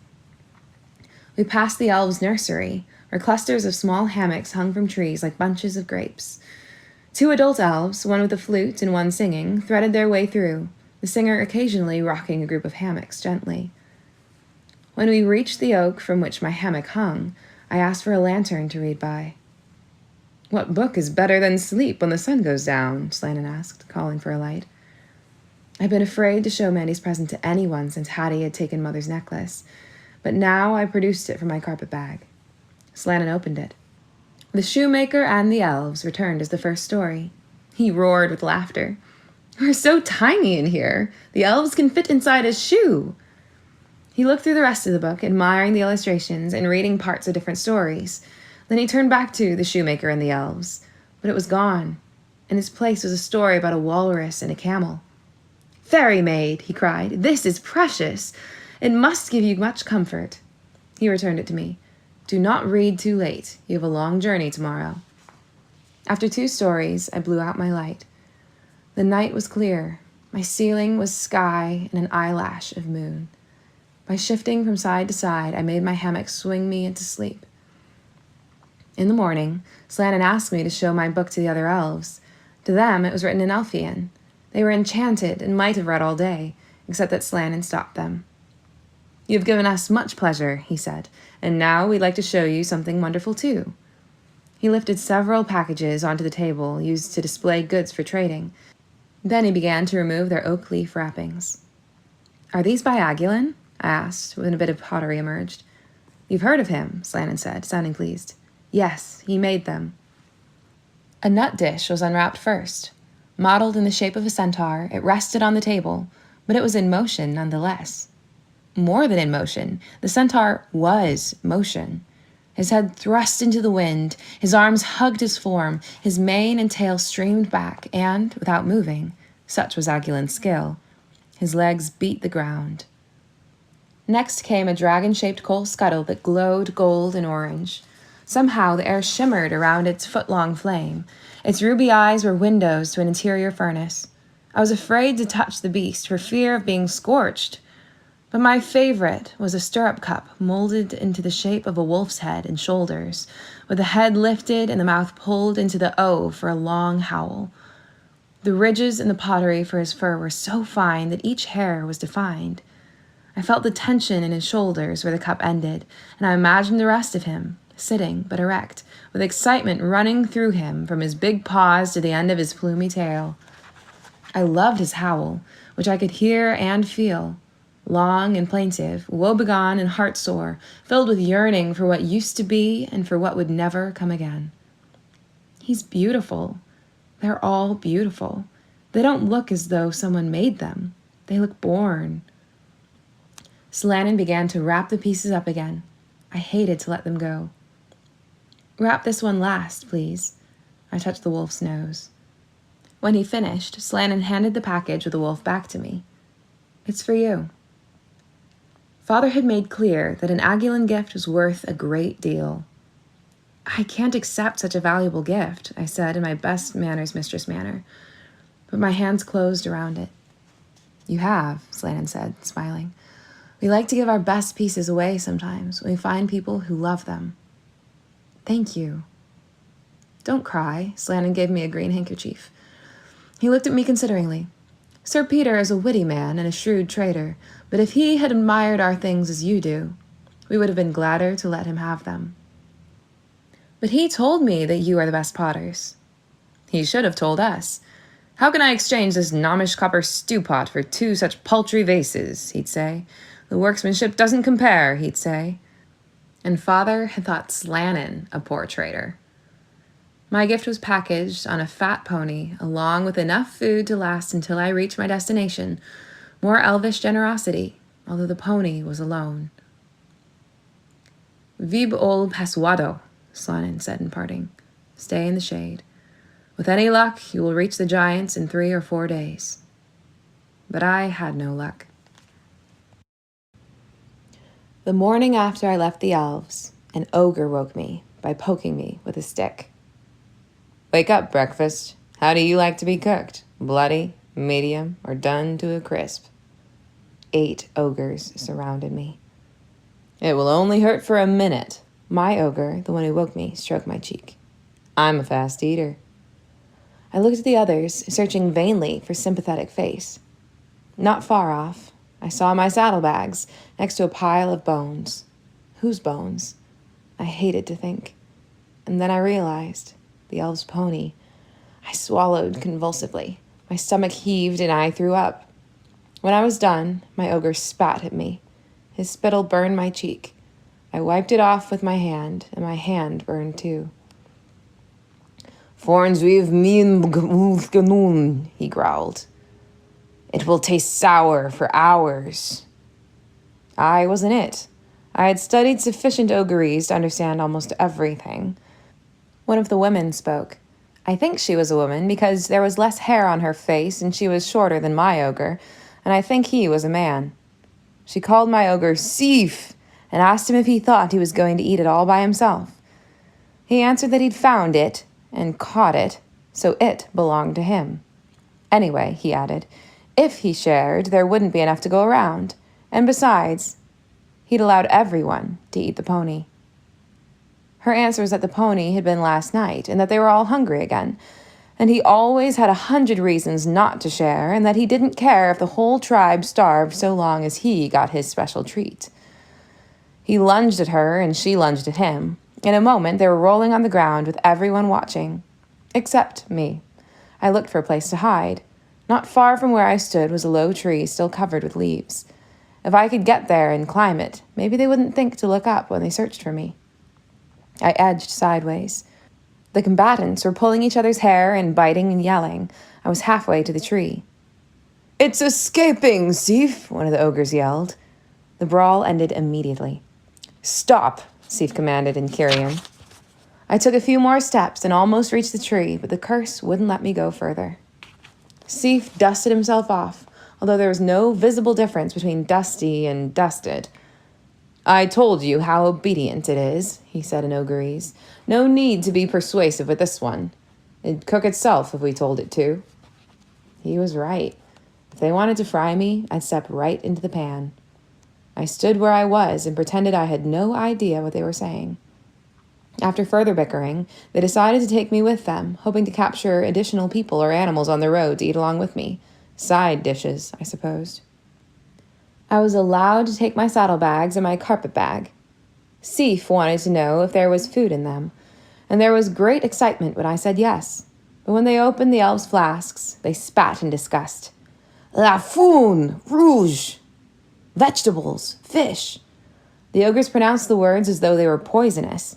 We passed the elves' nursery, where clusters of small hammocks hung from trees like bunches of grapes. 2 adult elves, one with a flute and one singing, threaded their way through, the singer occasionally rocking a group of hammocks gently. When we reached the oak from which my hammock hung, I asked for a lantern to read by. "What book is better than sleep when the sun goes down?" Slannon asked, calling for a light. I'd been afraid to show Mandy's present to anyone since Hattie had taken Mother's necklace, but now I produced it from my carpet bag. Slannon opened it. The shoemaker and the elves returned as the first story. He roared with laughter. "We're so tiny in here. The elves can fit inside a shoe." He looked through the rest of the book, admiring the illustrations and reading parts of different stories. Then he turned back to the shoemaker and the elves, but it was gone. In its place was a story about a walrus and a camel. "Fairy maid," he cried, "this is precious. It must give you much comfort." He returned it to me. "Do not read too late. You have a long journey tomorrow." After 2 stories, I blew out my light. The night was clear. My ceiling was sky and an eyelash of moon. By shifting from side to side, I made my hammock swing me into sleep. In the morning, Slannon asked me to show my book to the other elves. To them, it was written in Elfian. They were enchanted and might have read all day, except that Slannon stopped them. "You have given us much pleasure," he said, "and now we'd like to show you something wonderful too." He lifted several packages onto the table used to display goods for trading. Then he began to remove their oak leaf wrappings. "Are these by TAGLINE?" I asked, when a bit of pottery emerged. "You've heard of him," Slannon said, sounding pleased. "Yes, he made them." A nut dish was unwrapped first. Modeled in the shape of a centaur, it rested on the table, but it was in motion nonetheless. More than in motion, the centaur was motion. His head thrust into the wind, his arms hugged his form, his mane and tail streamed back, and, without moving, such was TAGLINE's skill, his legs beat the ground. Next came a dragon-shaped coal scuttle that glowed gold and orange. Somehow the air shimmered around its foot-long flame. Its ruby eyes were windows to an interior furnace. I was afraid to touch the beast for fear of being scorched. But my favorite was a stirrup cup molded into the shape of a wolf's head and shoulders, with the head lifted and the mouth pulled into the O for a long howl. The ridges in the pottery for his fur were so fine that each hair was defined. I felt the tension in his shoulders where the cup ended, and I imagined the rest of him, sitting but erect, with excitement running through him from his big paws to the end of his plumy tail. I loved his howl, which I could hear and feel. Long and plaintive, woebegone and heartsore, filled with yearning for what used to be and for what would never come again. He's beautiful. They're all beautiful. They don't look as though someone made them. They look born. Slannon began to wrap the pieces up again. I hated to let them go. "Wrap this one last, please." I touched the wolf's nose. When he finished, Slannon handed the package with the wolf back to me. "It's for you." Father had made clear that an TAGLINE gift was worth a great deal. "I can't accept such a valuable gift," I said in my best manners mistress manner, but my hands closed around it. "You have," Slannon said, smiling. "We like to give our best pieces away sometimes when we find people who love them." "Thank you." "Don't cry," Slannon gave me a green handkerchief. He looked at me consideringly. "Sir Peter is a witty man and a shrewd trader, but if he had admired our things as you do, we would have been gladder to let him have them." "But he told me that you are the best potters." "He should have told us. "How can I exchange this gnomish copper stew-pot for 2 such paltry vases?" he'd say. "The workmanship doesn't compare," he'd say. And father had thought Slannin a poor trader. My gift was packaged on a fat pony, along with enough food to last until I reached my destination. More elvish generosity, although the pony was alone. "Vib ol paswado," Slannin said in parting. "Stay in the shade. With any luck, you will reach the giants in 3 or 4 days." But I had no luck. The morning after I left the elves, an ogre woke me by poking me with a stick. "Wake up, breakfast. How do you like to be cooked? Bloody, medium, or done to a crisp?" 8 ogres surrounded me. "It will only hurt for a minute." My ogre, the one who woke me, stroked my cheek. "I'm a fast eater." I looked at the others, searching vainly for sympathetic face. Not far off, I saw my saddlebags next to a pile of bones. Whose bones? I hated to think. And then I realized, the elf's pony. I swallowed convulsively. My stomach heaved and I threw up. When I was done, my ogre spat at me. His spittle burned my cheek. I wiped it off with my hand, and my hand burned too. "Forns we've mean," he growled. "It will taste sour for hours." I wasn't it. I had studied sufficient auguries to understand almost everything. One of the women spoke. I think she was a woman because there was less hair on her face and she was shorter than my ogre, and I think he was a man. She called my ogre Seef and asked him if he thought he was going to eat it all by himself. He answered that he'd found it and caught it, so it belonged to him. Anyway, he added, if he shared, there wouldn't be enough to go around, and besides, he'd allowed everyone to eat the pony. Her answer was that the pony had been last night, and that they were all hungry again, and he always had 100 reasons not to share, and that he didn't care if the whole tribe starved so long as he got his special treat. He lunged at her, and she lunged at him. In a moment, they were rolling on the ground with everyone watching. Except me. I looked for a place to hide. Not far from where I stood was a low tree still covered with leaves. If I could get there and climb it, maybe they wouldn't think to look up when they searched for me. I edged sideways. The combatants were pulling each other's hair and biting and yelling. I was halfway to the tree. "It's escaping, Seef!" one of the ogres yelled. The brawl ended immediately. "Stop!" Seef commanded in Kyrian. I took a few more steps and almost reached the tree, but the curse wouldn't let me go further. Seef dusted himself off, although there was no visible difference between dusty and dusted. "I told you how obedient it is," he said in Ogurese. "No need to be persuasive with this one. It'd cook itself if we told it to." He was right. If they wanted to fry me, I'd step right into the pan. I stood where I was and pretended I had no idea what they were saying. After further bickering, they decided to take me with them, hoping to capture additional people or animals on the road to eat along with me. Side dishes, I supposed. I was allowed to take my saddlebags and my carpet bag. Seef wanted to know if there was food in them, and there was great excitement when I said yes. But when they opened the elves' flasks, they spat in disgust. "La foon! Rouge! Vegetables! Fish!" The ogres pronounced the words as though they were poisonous.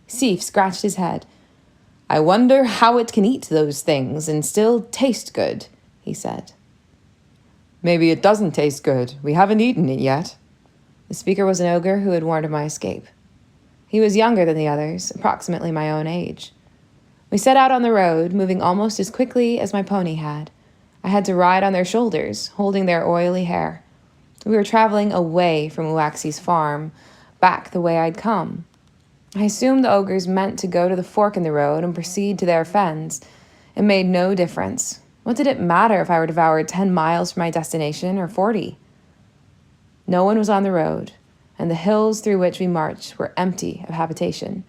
Seef scratched his head. "I wonder how it can eat those things and still taste good," he said. "Maybe it doesn't taste good. We haven't eaten it yet." The speaker was an ogre who had warned of my escape. He was younger than the others, approximately my own age. We set out on the road, moving almost as quickly as my pony had. I had to ride on their shoulders, holding their oily hair. We were traveling away from Uaxi's farm, back the way I'd come. I assumed the ogres meant to go to the fork in the road and proceed to their fens. It made no difference. What did it matter if I were devoured 10 miles from my destination or 40? No one was on the road, and the hills through which we marched were empty of habitation.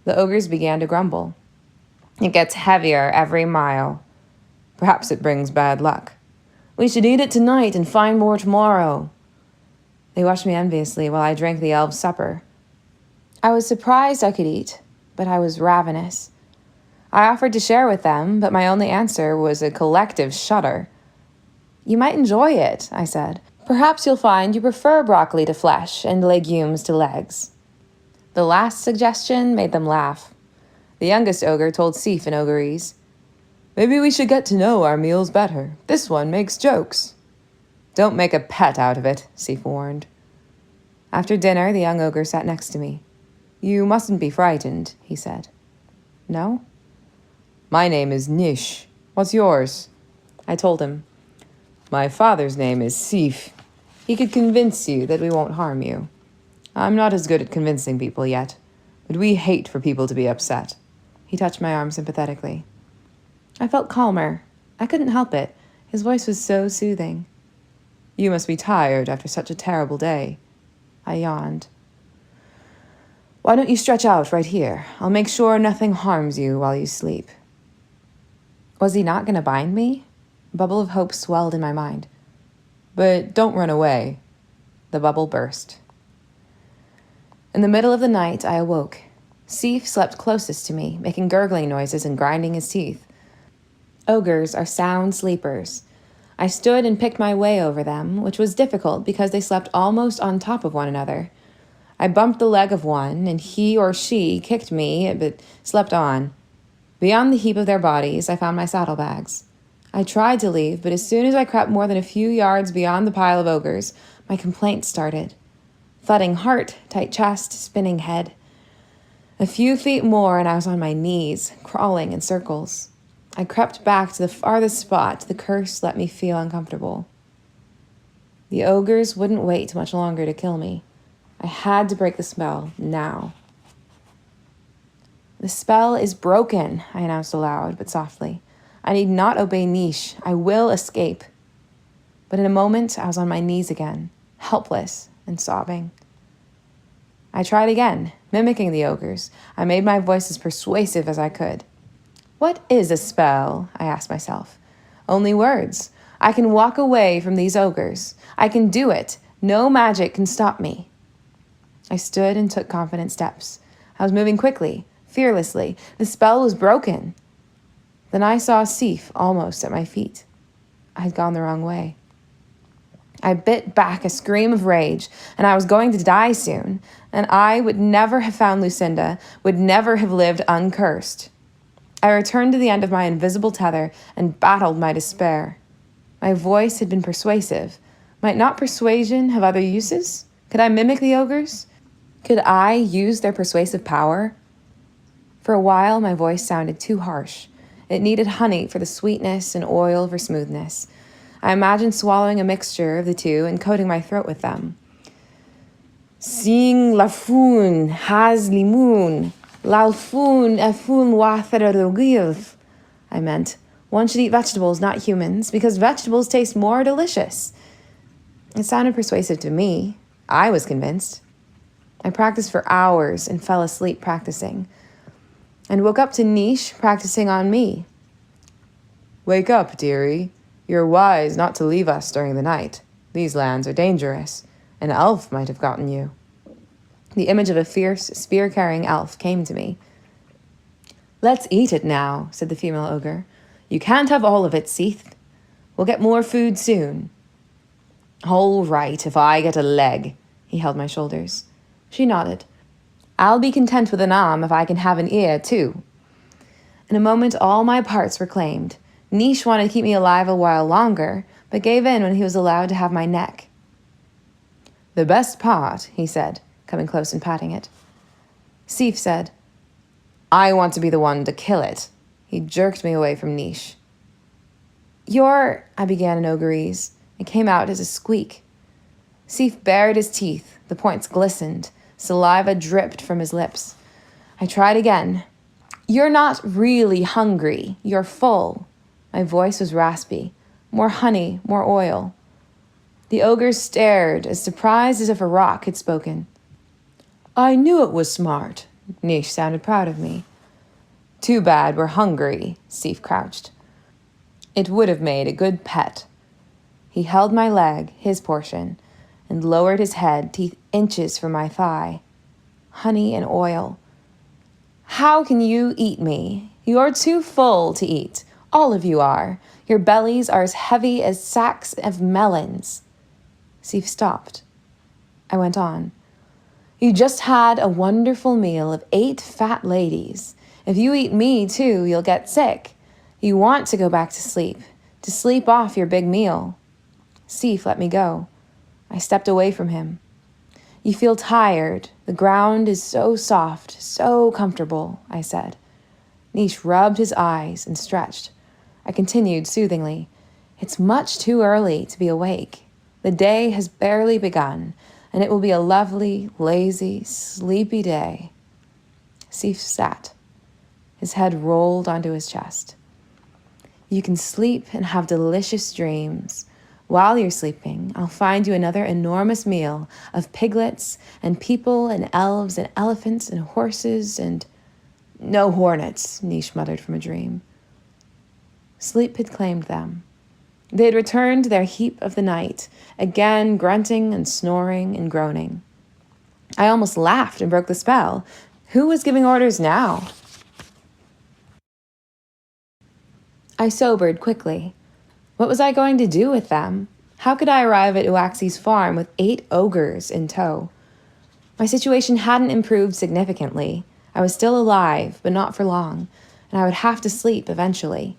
The ogres began to grumble. "It gets heavier every mile. Perhaps it brings bad luck. We should eat it tonight and find more tomorrow." They watched me enviously while I drank the elves' supper. I was surprised I could eat, but I was ravenous. I offered to share with them, but my only answer was a collective shudder. "You might enjoy it," I said. "Perhaps you'll find you prefer broccoli to flesh and legumes to legs." The last suggestion made them laugh. The youngest ogre told Sif in Ogreese, "Maybe we should get to know our meals better. This one makes jokes." "Don't make a pet out of it," Sif warned. After dinner, the young ogre sat next to me. "You mustn't be frightened," he said. "No?" "My name is Nish. What's yours?" I told him. "My father's name is Sif. He could convince you that we won't harm you. I'm not as good at convincing people yet, but we hate for people to be upset." He touched my arm sympathetically. I felt calmer. I couldn't help it. His voice was so soothing. "You must be tired after such a terrible day." I yawned. "Why don't you stretch out right here? I'll make sure nothing harms you while you sleep." Was he not going to bind me? A bubble of hope swelled in my mind. "But don't run away." The bubble burst. In the middle of the night, I awoke. Sif slept closest to me, making gurgling noises and grinding his teeth. Ogres are sound sleepers. I stood and picked my way over them, which was difficult because they slept almost on top of one another. I bumped the leg of one, and he or she kicked me, but slept on. Beyond the heap of their bodies, I found my saddlebags. I tried to leave, but as soon as I crept more than a few yards beyond the pile of ogres, my complaints started. Thudding heart, tight chest, spinning head. A few feet more and I was on my knees, crawling in circles. I crept back to the farthest spot the curse let me feel uncomfortable. The ogres wouldn't wait much longer to kill me. I had to break the spell now. "The spell is broken," I announced aloud, but softly. "I need not obey Nish. I will escape." But in a moment, I was on my knees again, helpless and sobbing. I tried again, mimicking the ogres. I made my voice as persuasive as I could. "What is a spell?" I asked myself. "Only words. I can walk away from these ogres. I can do it. No magic can stop me." I stood and took confident steps. I was moving quickly, fearlessly. The spell was broken. Then I saw Sif almost at my feet. I had gone the wrong way. I bit back a scream of rage, and I was going to die soon, and I would never have found Lucinda, would never have lived uncursed. I returned to the end of my invisible tether and battled my despair. My voice had been persuasive. Might not persuasion have other uses? Could I mimic the ogres? Could I use their persuasive power? For a while, my voice sounded too harsh. It needed honey for the sweetness and oil for smoothness. I imagined swallowing a mixture of the two and coating my throat with them. "Sing la foon has limoon, la foon a foon wathar. I meant, one should eat vegetables, not humans, because vegetables taste more delicious. It sounded persuasive to me. I was convinced. I practiced for hours and fell asleep practicing, and woke up to Nish practicing on me. "Wake up, dearie. You're wise not to leave us during the night. These lands are dangerous. An elf might have gotten you." The image of a fierce, spear-carrying elf came to me. "Let's eat it now," said the female ogre. "You can't have all of it, Sif. We'll get more food soon." "All right, if I get a leg." He held my shoulders. She nodded. "I'll be content with an arm if I can have an ear, too." In a moment, all my parts were claimed. Nish wanted to keep me alive a while longer, but gave in when he was allowed to have my neck. "The best part," he said, coming close and patting it. Sif said, "I want to be the one to kill it." He jerked me away from Nish. I began in Ogreese. It came out as a squeak. Sif bared his teeth. The points glistened. Saliva dripped from his lips. I tried again. "You're not really hungry. You're full." My voice was raspy. More honey, more oil. The ogre stared, as surprised as if a rock had spoken. "I knew it was smart." Nish sounded proud of me. "Too bad we're hungry," Sif crouched. "It would have made a good pet." He held my leg, his portion, and lowered his head, teeth inches from my thigh. Honey and oil. "How can you eat me?" You're too full to eat. All of you are. Your bellies are as heavy as sacks of melons. Sif stopped. I went on. You just had a wonderful meal of 8 fat ladies. If you eat me, too, you'll get sick. You want to go back to sleep off your big meal. Sif let me go. I stepped away from him. You feel tired. The ground is so soft, so comfortable, I said. Nish rubbed his eyes and stretched. I continued soothingly. It's much too early to be awake. The day has barely begun, and it will be a lovely, lazy, sleepy day. Sif sat. His head rolled onto his chest. You can sleep and have delicious dreams. While you're sleeping, I'll find you another enormous meal of piglets and people and elves and elephants and horses and... No hornets, Nish muttered from a dream. Sleep had claimed them. They had returned to their heap of the night, again grunting and snoring and groaning. I almost laughed and broke the spell. Who was giving orders now? I sobered quickly. What was I going to do with them? How could I arrive at Uaxi's farm with 8 ogres in tow? My situation hadn't improved significantly. I was still alive, but not for long, and I would have to sleep eventually.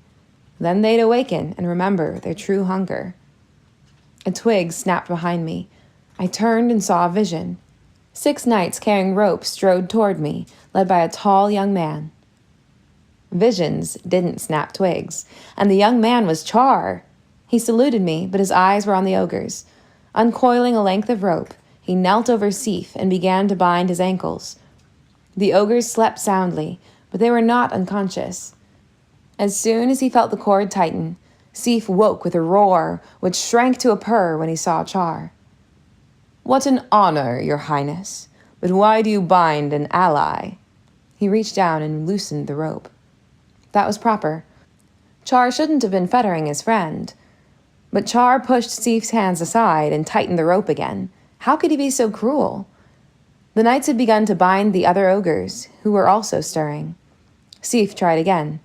Then they'd awaken and remember their true hunger. A twig snapped behind me. I turned and saw a vision. 6 knights carrying ropes strode toward me, led by a tall young man. Visions didn't snap twigs, and the young man was Char. He saluted me, but his eyes were on the ogres. Uncoiling a length of rope, he knelt over Sif and began to bind his ankles. The ogres slept soundly, but they were not unconscious. As soon as he felt the cord tighten, Sif woke with a roar, which shrank to a purr when he saw Char. What an honor, your highness. But why do you bind an ally? He reached down and loosened the rope. That was proper. Char shouldn't have been fettering his friend. But Char pushed Sif's hands aside and tightened the rope again. How could he be so cruel? The knights had begun to bind the other ogres, who were also stirring. Sif tried again.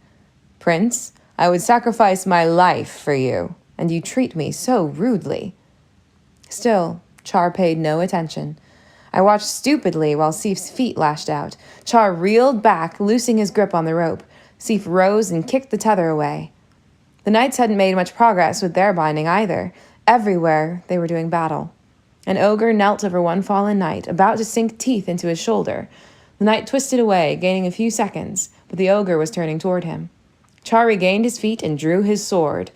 Prince, I would sacrifice my life for you, and you treat me so rudely. Still, Char paid no attention. I watched stupidly while Sif's feet lashed out. Char reeled back, loosing his grip on the rope. Sif rose and kicked the tether away. The knights hadn't made much progress with their binding either. Everywhere they were doing battle. An ogre knelt over one fallen knight, about to sink teeth into his shoulder. The knight twisted away, gaining a few seconds, but the ogre was turning toward him. Char regained his feet and drew his sword.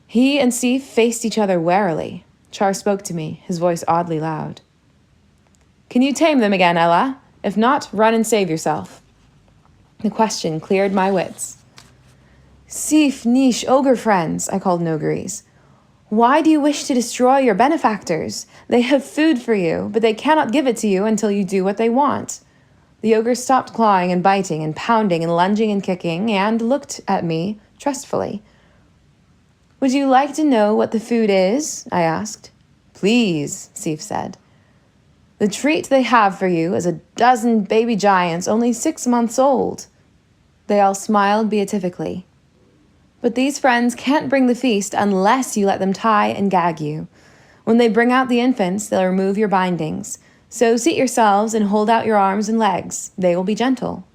He and Sif faced each other warily. Char spoke to me, his voice oddly loud. Can you tame them again, Ella? If not, run and save yourself. The question cleared my wits. Sif, Nish, ogre friends, I called Nogres. Why do you wish to destroy your benefactors? They have food for you, but they cannot give it to you until you do what they want. The ogre stopped clawing and biting and pounding and lunging and kicking and looked at me trustfully. Would you like to know what the food is? I asked. Please, Sif said. The treat they have for you is a dozen baby giants only 6 months old. They all smiled beatifically. But these friends can't bring the feast unless you let them tie and gag you. When they bring out the infants, they'll remove your bindings. So seat yourselves and hold out your arms and legs. They will be gentle.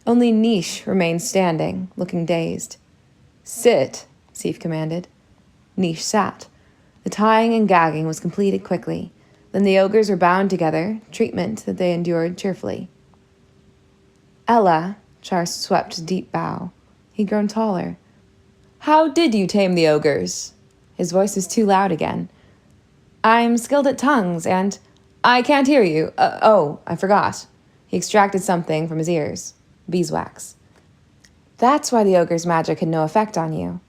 Only Nish remained standing, looking dazed. Sit, Sif commanded. Nish sat. The tying and gagging was completed quickly. Then the ogres were bound together, treatment that they endured cheerfully. Ella, Char swept a deep bow. He'd grown taller. How did you tame the ogres? His voice was too loud again. I'm skilled at tongues, and... I can't hear you. I forgot. He extracted something from his ears. Beeswax. That's why the ogre's magic had no effect on you.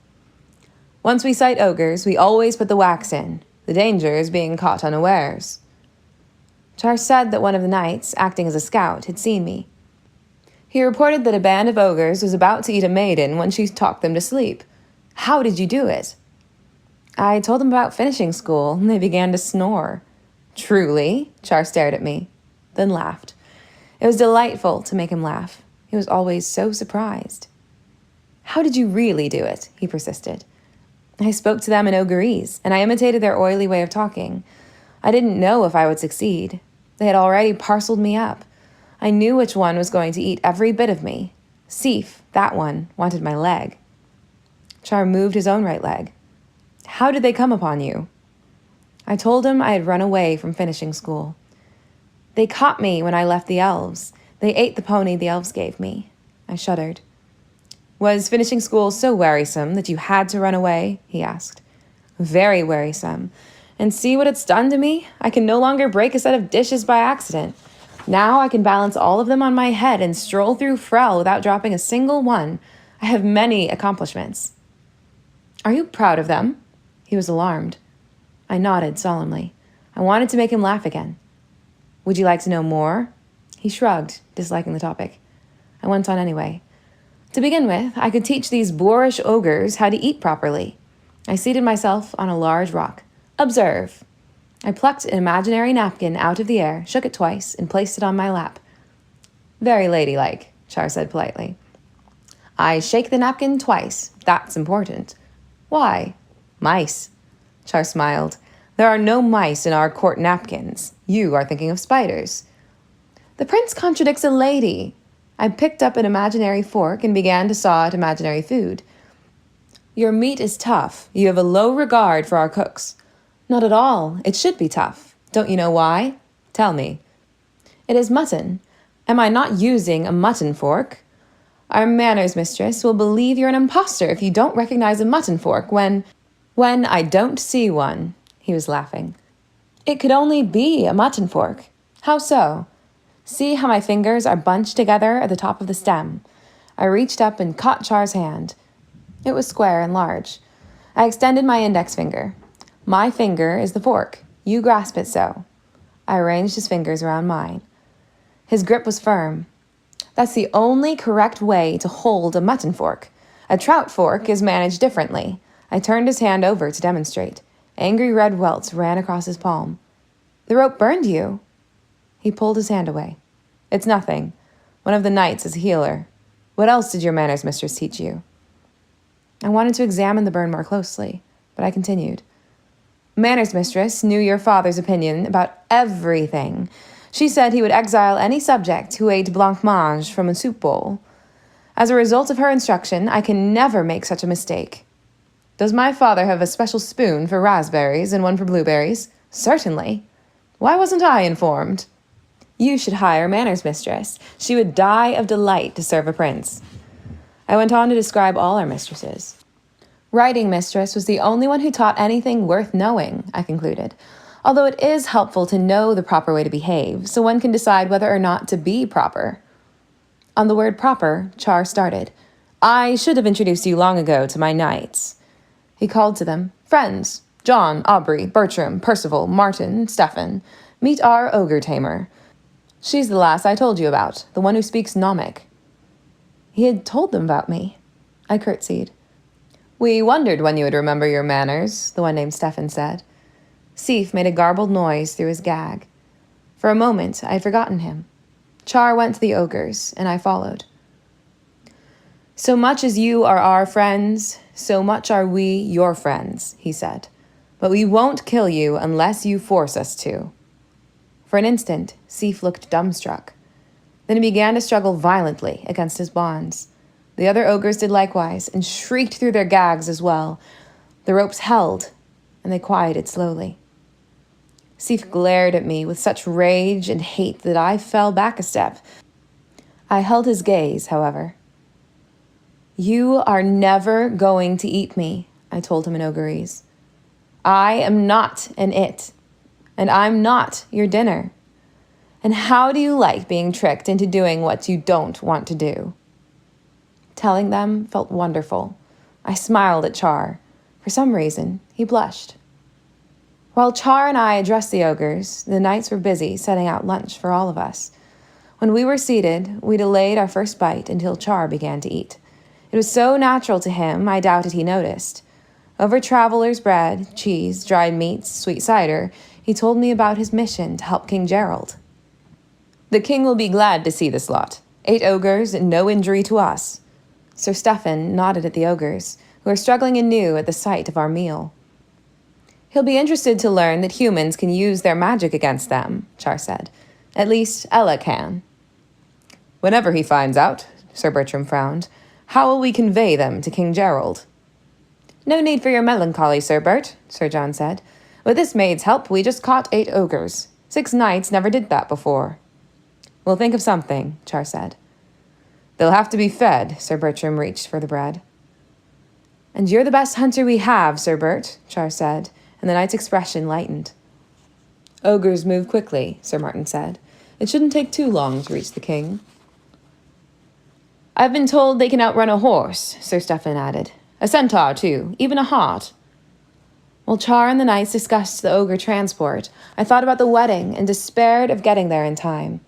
Once we sight ogres, we always put the wax in. The danger is being caught unawares. Char said that one of the knights, acting as a scout, had seen me. He reported that a band of ogres was about to eat a maiden when she talked them to sleep. How did you do it? I told them about finishing school, and they began to snore. Truly? Char stared at me, then laughed. It was delightful to make him laugh. He was always so surprised. How did you really do it? He persisted. I spoke to them in Ogurese, and I imitated their oily way of talking. I didn't know if I would succeed. They had already parceled me up. I knew which one was going to eat every bit of me. Sif, that one, wanted my leg. Char moved his own right leg. How did they come upon you? I told him I had run away from finishing school. They caught me when I left the elves. They ate the pony the elves gave me. I shuddered. Was finishing school so wearisome that you had to run away? He asked. Very wearisome. And see what it's done to me? I can no longer break a set of dishes by accident. Now I can balance all of them on my head and stroll through Frel without dropping a single one. I have many accomplishments. Are you proud of them? He was alarmed. I nodded solemnly. I wanted to make him laugh again. Would you like to know more? He shrugged, disliking the topic. I went on anyway. To begin with, I could teach these boorish ogres how to eat properly. I seated myself on a large rock. Observe. I plucked an imaginary napkin out of the air, shook it twice, and placed it on my lap. Very ladylike, Char said politely. I shake the napkin twice. That's important. Why? Mice. Char smiled. There are no mice in our court napkins. You are thinking of spiders. The prince contradicts a lady. I picked up an imaginary fork and began to saw at imaginary food. Your meat is tough. You have a low regard for our cooks. Not at all. It should be tough. Don't you know why? Tell me. It is mutton. Am I not using a mutton fork? Our manners mistress will believe you're an impostor if you don't recognize a mutton fork when I don't see one. He was laughing. It could only be a mutton fork. How so? See how my fingers are bunched together at the top of the stem. I reached up and caught Char's hand. It was square and large. I extended my index finger. My finger is the fork. You grasp it so. I arranged his fingers around mine. His grip was firm. That's the only correct way to hold a mutton fork. A trout fork is managed differently. I turned his hand over to demonstrate. Angry red welts ran across his palm. The rope burned you. He pulled his hand away. It's nothing. One of the knights is a healer. What else did your manners mistress teach you? I wanted to examine the burn more closely, but I continued. Manners mistress knew your father's opinion about everything. She said he would exile any subject who ate blancmange from a soup bowl. As a result of her instruction, I can never make such a mistake. Does my father have a special spoon for raspberries and one for blueberries? Certainly. Why wasn't I informed? You should hire manners mistress. She would die of delight to serve a prince. I went on to describe all our mistresses. Writing mistress was the only one who taught anything worth knowing, I concluded, although it is helpful to know the proper way to behave, so one can decide whether or not to be proper. On the word proper, Char started. I should have introduced you long ago to my knights. He called to them, Friends, John, Aubrey, Bertram, Percival, Martin, Stephen, meet our ogre tamer. She's the lass I told you about, the one who speaks Gnomic. He had told them about me. I curtsied. We wondered when you would remember your manners, the one named Stephen said. Sif made a garbled noise through his gag. For a moment, I had forgotten him. Char went to the ogres, and I followed. So much as you are our friends, so much are we your friends, he said. But we won't kill you unless you force us to. For an instant, Sif looked dumbstruck. Then he began to struggle violently against his bonds. The other ogres did likewise, and shrieked through their gags as well. The ropes held, and they quieted slowly. Sif glared at me with such rage and hate that I fell back a step. I held his gaze, however. You are never going to eat me, I told him in Ogurese. I am not an it, and I'm not your dinner. And how do you like being tricked into doing what you don't want to do? Telling them felt wonderful. I smiled at Char. For some reason, he blushed. While Char and I addressed the ogres, the knights were busy setting out lunch for all of us. When we were seated, we delayed our first bite until Char began to eat. It was so natural to him, I doubted he noticed. Over traveler's bread, cheese, dried meats, sweet cider, he told me about his mission to help King Gerald. The king will be glad to see this lot. 8 ogres and no injury to us." Sir Stephen nodded at the ogres, who are struggling anew at the sight of our meal. "He'll be interested to learn that humans can use their magic against them," Char said. "At least Ella can." "Whenever he finds out," Sir Bertram frowned, "how will we convey them to King Gerald?" "No need for your melancholy, Sir Bert," Sir John said. "With this maid's help, we just caught 8 ogres. 6 knights never did that before." "We'll think of something," Char said. "They'll have to be fed," Sir Bertram reached for the bread. "And you're the best hunter we have, Sir Bert," Char said, and the knight's expression lightened. "Ogres move quickly," Sir Martin said. "It shouldn't take too long to reach the king." "I've been told they can outrun a horse," Sir Stephen added. "A centaur, too, even a hart." While Char and the knights discussed the ogre transport, I thought about the wedding and despaired of getting there in time.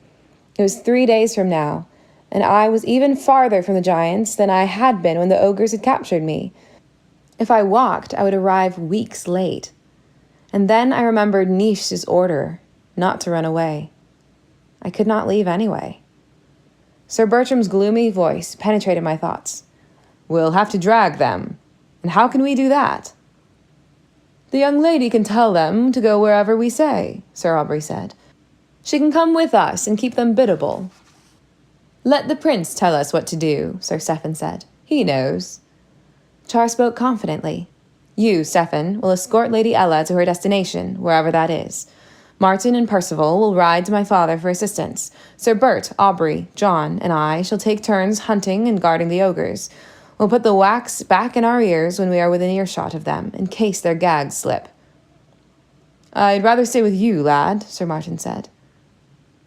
It was 3 days from now, and I was even farther from the giants than I had been when the ogres had captured me. If I walked, I would arrive weeks late. And then I remembered Nish's order not to run away. I could not leave anyway. Sir Bertram's gloomy voice penetrated my thoughts. "We'll have to drag them. And how can we do that?" "The young lady can tell them to go wherever we say," Sir Aubrey said. "She can come with us and keep them biddable." "Let the prince tell us what to do," Sir Stephen said. "He knows." Char spoke confidently. "You, Stephen, will escort Lady Ella to her destination, wherever that is. Martin and Percival will ride to my father for assistance. Sir Bert, Aubrey, John, and I shall take turns hunting and guarding the ogres. We'll put the wax back in our ears when we are within earshot of them, in case their gags slip." "I'd rather stay with you, lad," Sir Martin said.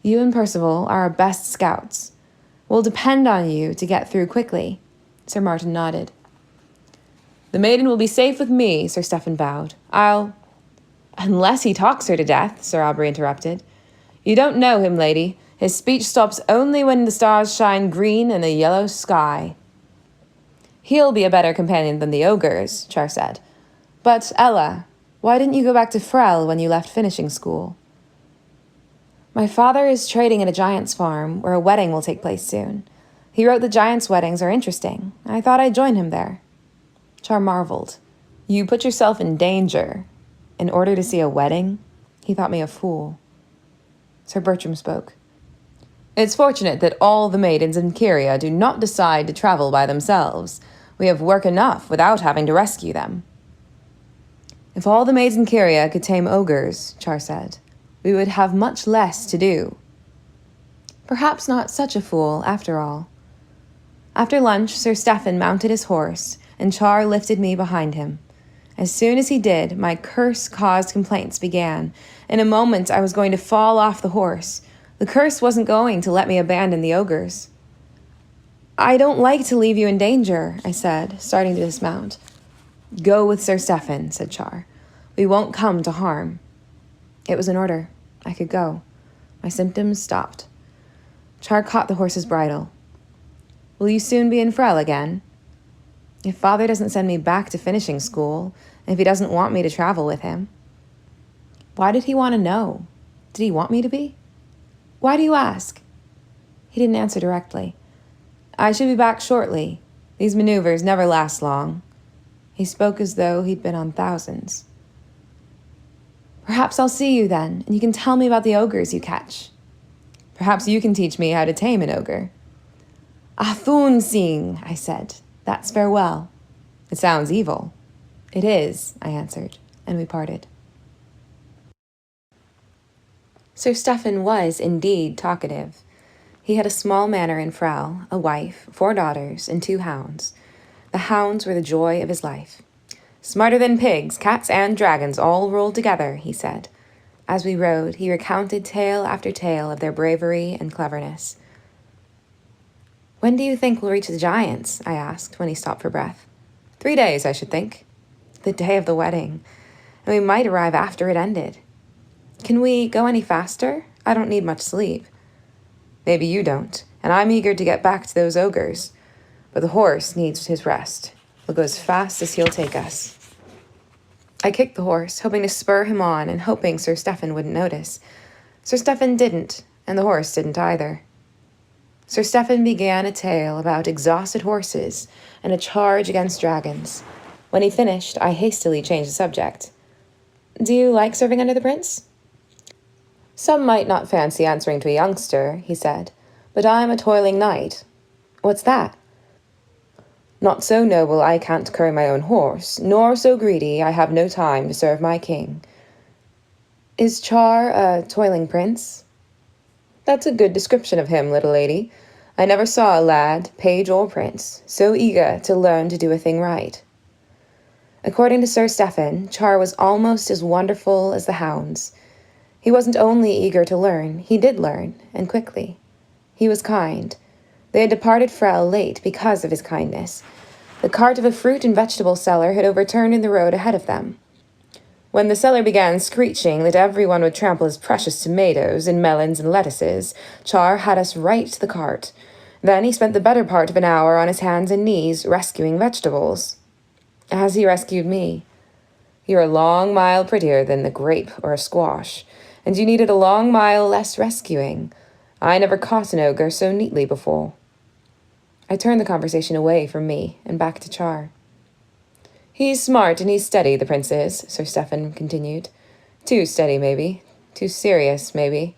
"You and Percival are our best scouts. We'll depend on you to get through quickly." Sir Martin nodded. "The maiden will be safe with me," Sir Stephen bowed. "Unless he talks her to death," Sir Aubrey interrupted. "You don't know him, lady. His speech stops only when the stars shine green in a yellow sky." "He'll be a better companion than the ogres," Char said. "But, Ella, why didn't you go back to Frel when you left finishing school?" "My father is trading at a giant's farm where a wedding will take place soon. He wrote that giants' weddings are interesting. I thought I'd join him there." Char marveled. "You put yourself in danger in order to see a wedding?" He thought me a fool. Sir Bertram spoke. "It's fortunate that all the maidens in Kyria do not decide to travel by themselves. We have work enough without having to rescue them." "If all the maids in Kyria could tame ogres," Char said, "we would have much less to do." Perhaps not such a fool, after all. After lunch, Sir Stephen mounted his horse, and Char lifted me behind him. As soon as he did, my curse-caused complaints began. In a moment, I was going to fall off the horse. The curse wasn't going to let me abandon the ogres. "I don't like to leave you in danger," I said, starting to dismount. "Go with Sir Stephen," said Char. "We won't come to harm." It was an order. I could go. My symptoms stopped. Char caught the horse's bridle. "Will you soon be in Frel again?" "If father doesn't send me back to finishing school, and if he doesn't want me to travel with him." Why did he want to know? Did he want me to be? "Why do you ask?" He didn't answer directly. "I should be back shortly. These maneuvers never last long." He spoke as though he'd been on thousands. "Perhaps I'll see you then, and you can tell me about the ogres you catch." "Perhaps you can teach me how to tame an ogre." "Athun sing," I said. "That's farewell." "It sounds evil." "It is," I answered, and we parted. Sir Stephen was indeed talkative. He had a small manor in Frel, a wife, 4 daughters, and 2 hounds. The hounds were the joy of his life. "Smarter than pigs, cats, and dragons all rolled together," he said. As we rode, he recounted tale after tale of their bravery and cleverness. "When do you think we'll reach the giants?" I asked when he stopped for breath. 3 days, I should think. The day of the wedding. And we might arrive after it ended. Can we go any faster? I don't need much sleep." "Maybe you don't, and I'm eager to get back to those ogres. But the horse needs his rest. We'll go as fast as he'll take us." I kicked the horse, hoping to spur him on and hoping Sir Stephen wouldn't notice. Sir Stephen didn't, and the horse didn't either. Sir Stephen began a tale about exhausted horses and a charge against dragons. When he finished, I hastily changed the subject. Do you like serving under the prince? Some might not fancy answering to a youngster, he said, but I'm a toiling knight. What's that? Not so noble I can't curry my own horse, nor so greedy I have no time to serve my king. Is Char a toiling prince? That's a good description of him, little lady. I never saw a lad, page or prince, so eager to learn to do a thing right. According to Sir Stephen, Char was almost as wonderful as the hounds. He wasn't only eager to learn, he did learn, and quickly. He was kind. They had departed Frel late because of his kindness. The cart of a fruit and vegetable seller had overturned in the road ahead of them. When the seller began screeching that everyone would trample his precious tomatoes and melons and lettuces, Char had us right to the cart. Then he spent the better part of an hour on his hands and knees rescuing vegetables. As he rescued me. You're a long mile prettier than a grape or a squash, and you needed a long mile less rescuing. I never caught an ogre so neatly before. I turned the conversation away from me and back to Char. He's smart and he's steady, the prince is, Sir Stephen continued. Too steady, maybe. Too serious, maybe.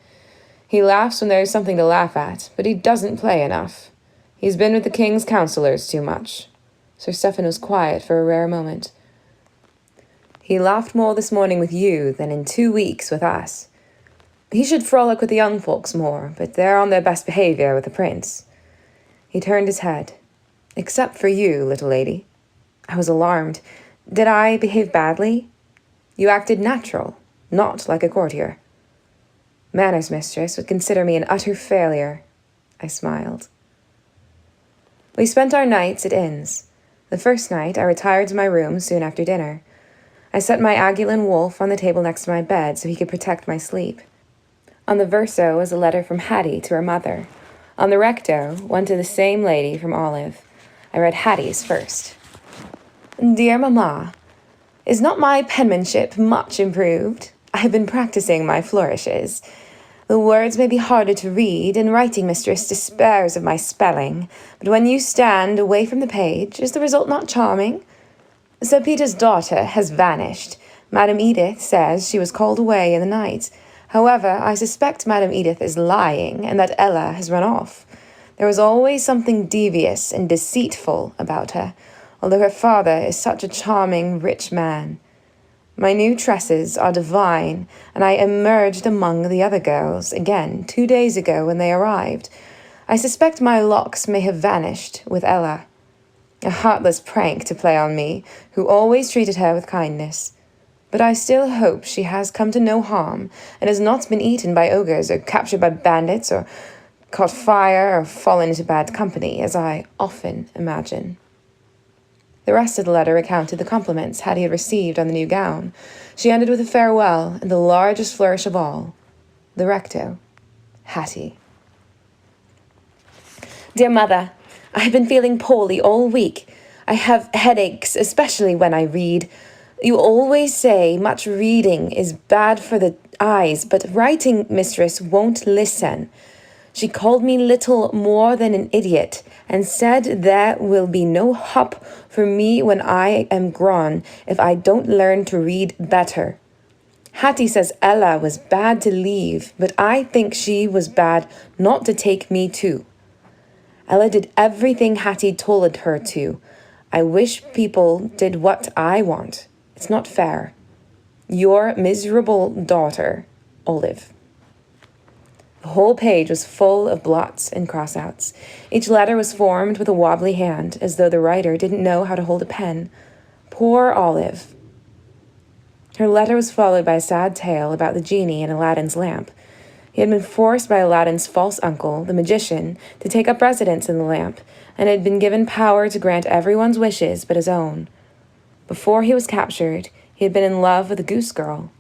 He laughs when there's something to laugh at, but he doesn't play enough. He's been with the king's counselors too much. Sir Stephen was quiet for a rare moment. He laughed more this morning with you than in 2 weeks with us. He should frolic with the young folks more, but they're on their best behavior with the prince. He turned his head. Except for you, little lady. I was alarmed. Did I behave badly? You acted natural, not like a courtier. Manners mistress would consider me an utter failure. I smiled. We spent our nights at inns. The first night I retired to my room soon after dinner. I set my Aguilin wolf on the table next to my bed so he could protect my sleep. On the verso was a letter from Hattie to her mother. On the recto, one to the same lady from Olive. I read Hattie's first. Dear Mamma, is not my penmanship much improved? I have been practicing my flourishes. The words may be harder to read, and writing mistress despairs of my spelling, but when you stand away from the page, is the result not charming? Sir Peter's daughter has vanished. Madam Edith says she was called away in the night. However, I suspect Madam Edith is lying, and that Ella has run off. There was always something devious and deceitful about her, although her father is such a charming, rich man. My new tresses are divine, and I emerged among the other girls again 2 days ago when they arrived. I suspect my locks may have vanished with Ella. A heartless prank to play on me, who always treated her with kindness. But I still hope she has come to no harm, and has not been eaten by ogres, or captured by bandits, or caught fire, or fallen into bad company, as I often imagine. The rest of the letter recounted the compliments Hattie had received on the new gown. She ended with a farewell, and the largest flourish of all, the recto, Hattie. Dear Mother, I have been feeling poorly all week. I have headaches, especially when I read. You always say much reading is bad for the eyes, but writing mistress won't listen. She called me little more than an idiot, and said there will be no hop for me when I am grown if I don't learn to read better. Hattie says Ella was bad to leave, but I think she was bad not to take me too. Ella did everything Hattie told her to. I wish people did what I want. It's not fair. Your miserable daughter, Olive. The whole page was full of blots and cross-outs. Each letter was formed with a wobbly hand, as though the writer didn't know how to hold a pen. Poor Olive. Her letter was followed by a sad tale about the genie in Aladdin's lamp. He had been forced by Aladdin's false uncle, the magician, to take up residence in the lamp, and had been given power to grant everyone's wishes but his own. Before he was captured, he had been in love with a goose girl.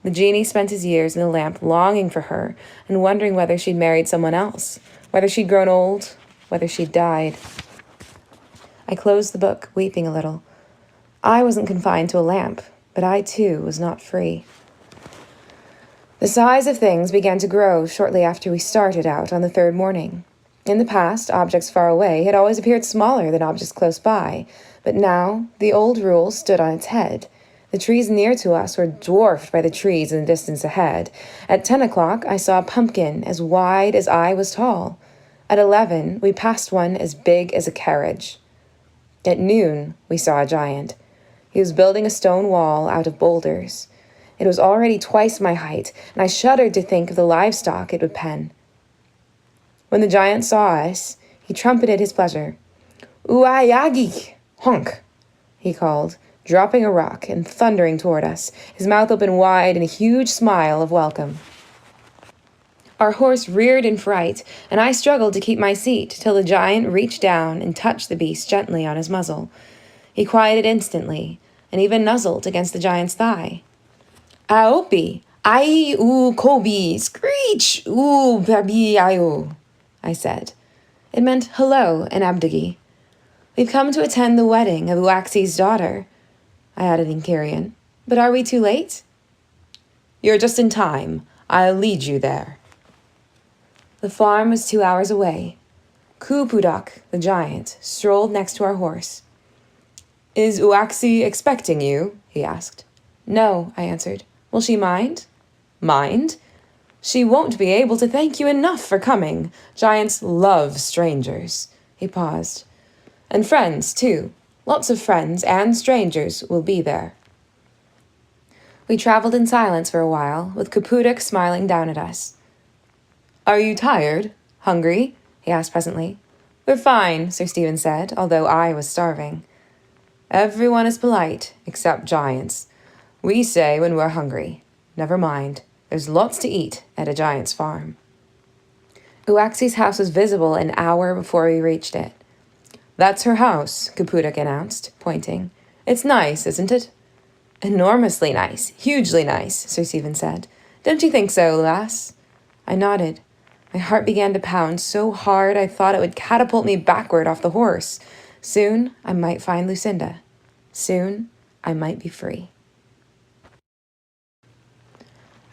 The genie spent his years in the lamp longing for her and wondering whether she'd married someone else, whether she'd grown old, whether she'd died. I closed the book, weeping a little. I wasn't confined to a lamp, but I too was not free. The size of things began to grow shortly after we started out on the third morning. In the past, objects far away had always appeared smaller than objects close by, but now the old rule stood on its head. The trees near to us were dwarfed by the trees in the distance ahead. At 10 o'clock, I saw a pumpkin as wide as I was tall. At 11, we passed one as big as a carriage. At noon, we saw a giant. He was building a stone wall out of boulders. It was already twice my height, and I shuddered to think of the livestock it would pen. When the giant saw us, he trumpeted his pleasure. "Uayagi! Honk!" he called, dropping a rock and thundering toward us, his mouth open wide in a huge smile of welcome. Our horse reared in fright, and I struggled to keep my seat till the giant reached down and touched the beast gently on his muzzle. He quieted instantly, and even nuzzled against the giant's thigh. "Aopi! Ai u kobi! Screech! U babi ayo!" I said. It meant hello in Abdigi. "We've come to attend the wedding of Uaxi's daughter," I added in Kyrian. "But are we too late?" "You're just in time. I'll lead you there." The farm was 2 hours away. Kupudak, the giant, strolled next to our horse. "Is Uaxi expecting you?" he asked. "No," I answered. "Will she mind?" "Mind? She won't be able to thank you enough for coming. Giants love strangers." He paused. "And friends, too. Lots of friends and strangers will be there." We traveled in silence for a while, with Kupudak smiling down at us. "Are you tired? Hungry?" he asked presently. "We're fine," Sir Stephen said, although I was starving. "Everyone is polite, except giants. We say when we're hungry. Never mind. There's lots to eat at a giant's farm." Uaxi's house was visible an hour before we reached it. "That's her house," Kupudak announced, pointing. "It's nice, isn't it?" "Enormously nice. Hugely nice," Sir Stephen said. "Don't you think so, lass?" I nodded. My heart began to pound so hard I thought it would catapult me backward off the horse. Soon I might find Lucinda. Soon I might be free.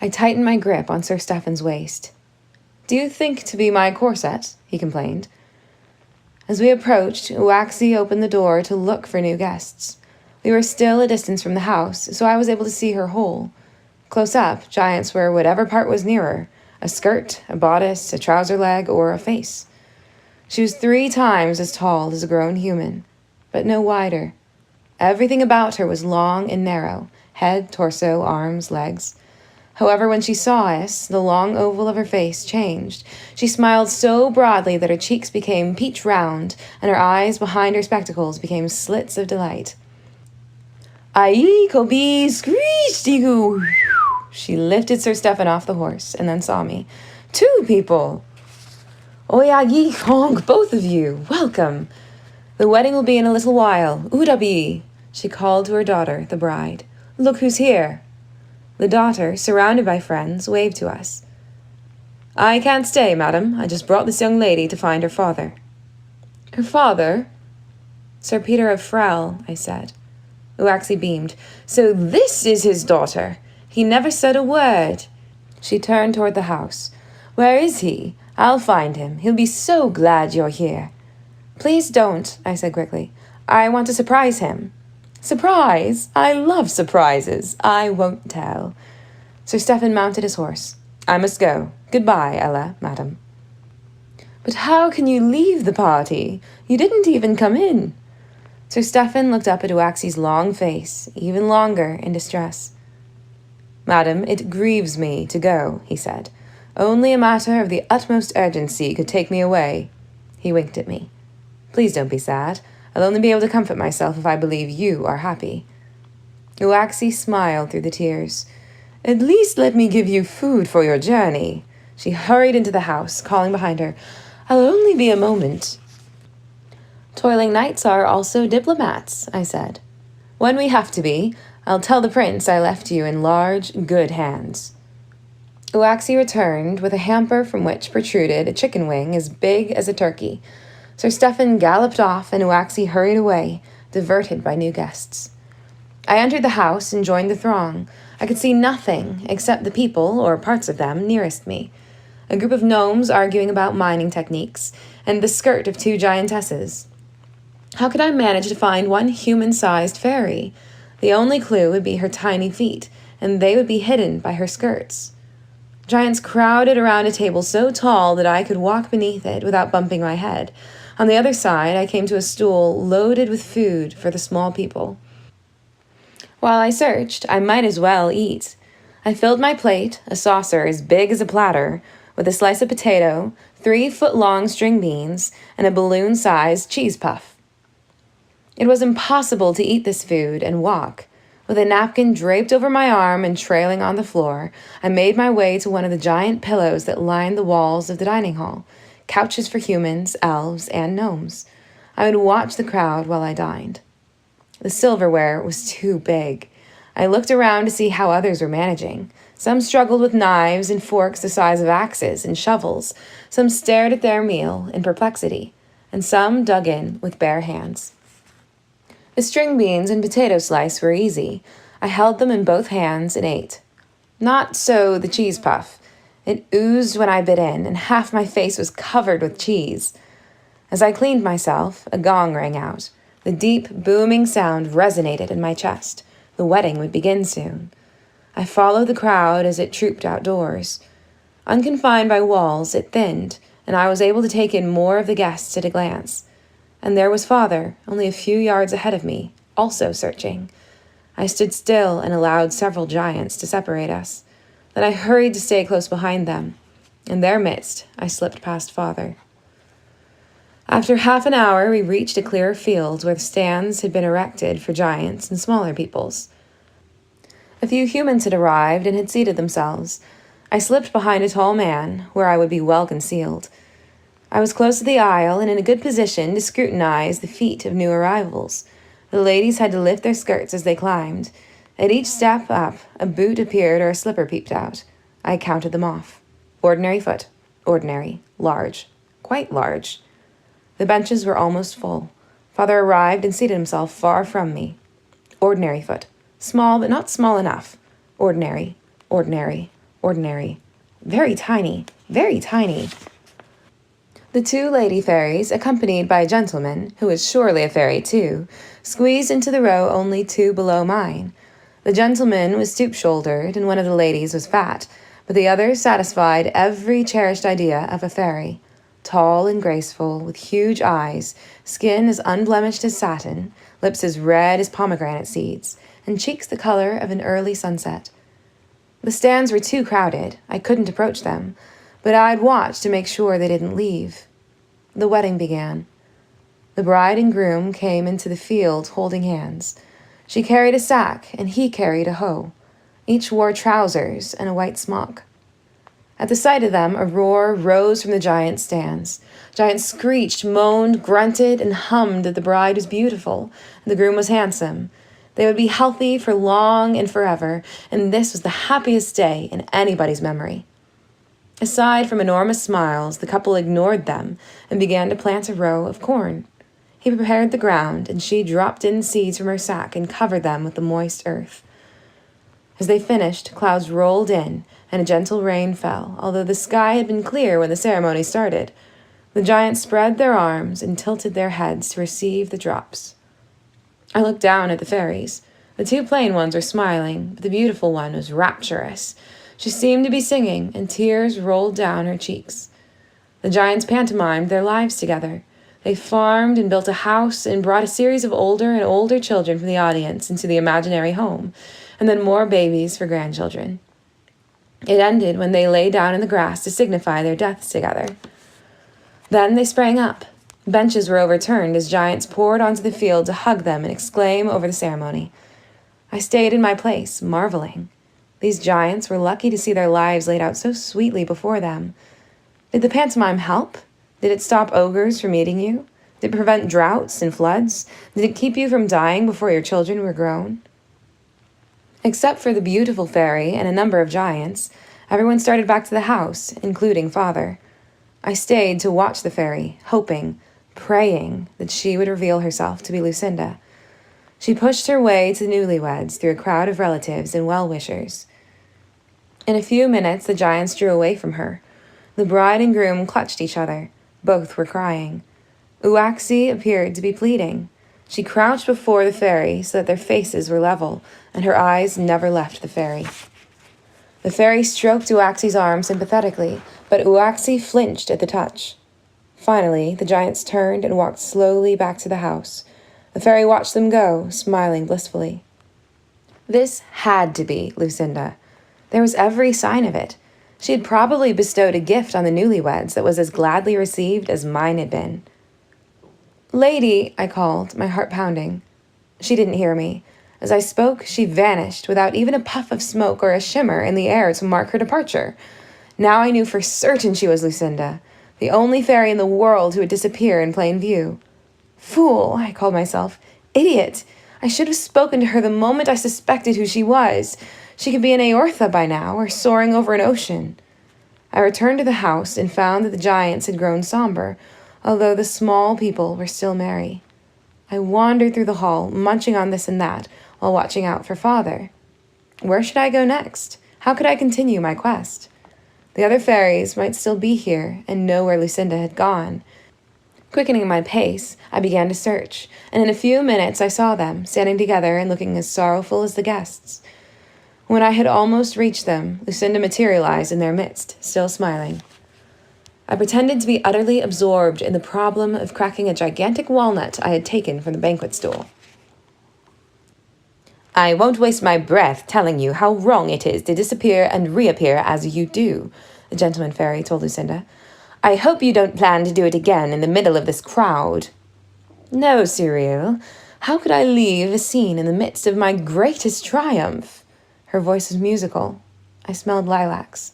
I tightened my grip on Sir Stephen's waist. "Do you think to be my corset?" he complained. As we approached, Uaxi opened the door to look for new guests. We were still a distance from the house, so I was able to see her whole. Close up, giants were whatever part was nearer, a skirt, a bodice, a trouser leg, or a face. She was 3 times as tall as a grown human, but no wider. Everything about her was long and narrow, head, torso, arms, legs. However, when she saw us, the long oval of her face changed. She smiled so broadly that her cheeks became peach round, and her eyes behind her spectacles became slits of delight. "Ai, Kobe, screech, digu!" She lifted Sir Stephen off the horse, and then saw me. "2 people!" "Oyagi, honk, both of you! Welcome! The wedding will be in a little while. Udabi!" She called to her daughter, the bride. "Look who's here!" The daughter, surrounded by friends, waved to us. "I can't stay, madam. I just brought this young lady to find her father." "Her father?" "Sir Peter of Frel," I said. Uaxi beamed. "So this is his daughter. He never said a word." She turned toward the house. "Where is he? I'll find him. He'll be so glad you're here." "Please don't," I said quickly. "I want to surprise him." "Surprise? I love surprises. I won't tell." Sir Stephen mounted his horse. "I must go. Goodbye, Ella, madam." "But how can you leave the party? You didn't even come in." Sir Stephen looked up at Uaxi's long face, even longer in distress. "Madam, it grieves me to go," he said. "Only a matter of the utmost urgency could take me away." He winked at me. "Please don't be sad. I'll only be able to comfort myself if I believe you are happy." Uaxi smiled through the tears. "At least let me give you food for your journey." She hurried into the house, calling behind her, "I'll only be a moment." "Toiling knights are also diplomats," I said. "When we have to be, I'll tell the prince I left you in large, good hands." Uaxi returned with a hamper from which protruded a chicken wing as big as a turkey. Sir Stephen galloped off, and Uaxi hurried away, diverted by new guests. I entered the house and joined the throng. I could see nothing except the people, or parts of them, nearest me. A group of gnomes arguing about mining techniques, and the skirt of 2 giantesses. How could I manage to find one human-sized fairy? The only clue would be her tiny feet, and they would be hidden by her skirts. Giants crowded around a table so tall that I could walk beneath it without bumping my head. On the other side, I came to a stool loaded with food for the small people. While I searched, I might as well eat. I filled my plate, a saucer as big as a platter, with a slice of potato, 3-foot-long string beans, and a balloon-sized cheese puff. It was impossible to eat this food and walk. With a napkin draped over my arm and trailing on the floor, I made my way to one of the giant pillows that lined the walls of the dining hall, couches for humans, elves, and gnomes. I would watch the crowd while I dined. The silverware was too big. I looked around to see how others were managing. Some struggled with knives and forks the size of axes and shovels. Some stared at their meal in perplexity, and some dug in with bare hands. The string beans and potato slice were easy. I held them in both hands and ate. Not so the cheese puff. It oozed when I bit in, and half my face was covered with cheese. As I cleaned myself, a gong rang out. The deep, booming sound resonated in my chest. The wedding would begin soon. I followed the crowd as it trooped outdoors. Unconfined by walls, it thinned, and I was able to take in more of the guests at a glance. And there was Father, only a few yards ahead of me, also searching. I stood still and allowed several giants to separate us. Then I hurried to stay close behind them. In their midst, I slipped past Father. After half an hour, we reached a clearer field where stands had been erected for giants and smaller peoples. A few humans had arrived and had seated themselves. I slipped behind a tall man, where I would be well concealed. I was close to the aisle and in a good position to scrutinize the feet of new arrivals. The ladies had to lift their skirts as they climbed. At each step up, a boot appeared or a slipper peeped out. I counted them off. Ordinary foot, ordinary, large, quite large. The benches were almost full. Father arrived and seated himself far from me. Ordinary foot, small but not small enough. Ordinary, ordinary, ordinary. Very tiny, very tiny. The 2 lady fairies, accompanied by a gentleman, who was surely a fairy too, squeezed into the row only 2 below mine. The gentleman was stoop-shouldered, and one of the ladies was fat, but the other satisfied every cherished idea of a fairy. Tall and graceful, with huge eyes, skin as unblemished as satin, lips as red as pomegranate seeds, and cheeks the color of an early sunset. The stands were too crowded. I couldn't approach them, but I'd watch to make sure they didn't leave. The wedding began. The bride and groom came into the field holding hands. She carried a sack, and he carried a hoe. Each wore trousers and a white smock. At the sight of them, a roar rose from the giant stands. Giants screeched, moaned, grunted, and hummed that the bride was beautiful, and the groom was handsome. They would be healthy for long and forever, and this was the happiest day in anybody's memory. Aside from enormous smiles, the couple ignored them and began to plant a row of corn. He prepared the ground, and she dropped in seeds from her sack and covered them with the moist earth. As they finished, clouds rolled in, and a gentle rain fell, although the sky had been clear when the ceremony started. The giants spread their arms and tilted their heads to receive the drops. I looked down at the fairies. The 2 plain ones were smiling, but the beautiful one was rapturous. She seemed to be singing, and tears rolled down her cheeks. The giants pantomimed their lives together. They farmed and built a house and brought a series of older and older children from the audience into the imaginary home, and then more babies for grandchildren. It ended when they lay down in the grass to signify their deaths together. Then they sprang up. Benches were overturned as giants poured onto the field to hug them and exclaim over the ceremony. I stayed in my place, marveling. These giants were lucky to see their lives laid out so sweetly before them. Did the pantomime help? Did it stop ogres from eating you? Did it prevent droughts and floods? Did it keep you from dying before your children were grown? Except for the beautiful fairy and a number of giants, everyone started back to the house, including Father. I stayed to watch the fairy, hoping, praying that she would reveal herself to be Lucinda. She pushed her way to the newlyweds through a crowd of relatives and well-wishers. In a few minutes, the giants drew away from her. The bride and groom clutched each other. Both were crying. Uaxi appeared to be pleading. She crouched before the fairy so that their faces were level, and her eyes never left the fairy. The fairy stroked Uaxi's arm sympathetically, but Uaxi flinched at the touch. Finally, the giants turned and walked slowly back to the house. The fairy watched them go, smiling blissfully. This had to be Lucinda. There was every sign of it. She had probably bestowed a gift on the newlyweds that was as gladly received as mine had been. "Lady," I called, my heart pounding. She didn't hear me. As I spoke, she vanished without even a puff of smoke or a shimmer in the air to mark her departure. Now I knew for certain she was Lucinda, the only fairy in the world who would disappear in plain view. Fool, I called myself. Idiot! I should have spoken to her the moment I suspected who she was. She could be in Aortha by now, or soaring over an ocean. I returned to the house and found that the giants had grown somber, although the small people were still merry. I wandered through the hall, munching on this and that, while watching out for Father. Where should I go next? How could I continue my quest? The other fairies might still be here and know where Lucinda had gone. Quickening my pace, I began to search, and in a few minutes I saw them, standing together and looking as sorrowful as the guests. When I had almost reached them, Lucinda materialized in their midst, still smiling. I pretended to be utterly absorbed in the problem of cracking a gigantic walnut I had taken from the banquet stool. "I won't waste my breath telling you how wrong it is to disappear and reappear as you do," the gentleman fairy told Lucinda. "I hope you don't plan to do it again in the middle of this crowd." "No, Cyril. How could I leave a scene in the midst of my greatest triumph?" Her voice was musical. I smelled lilacs.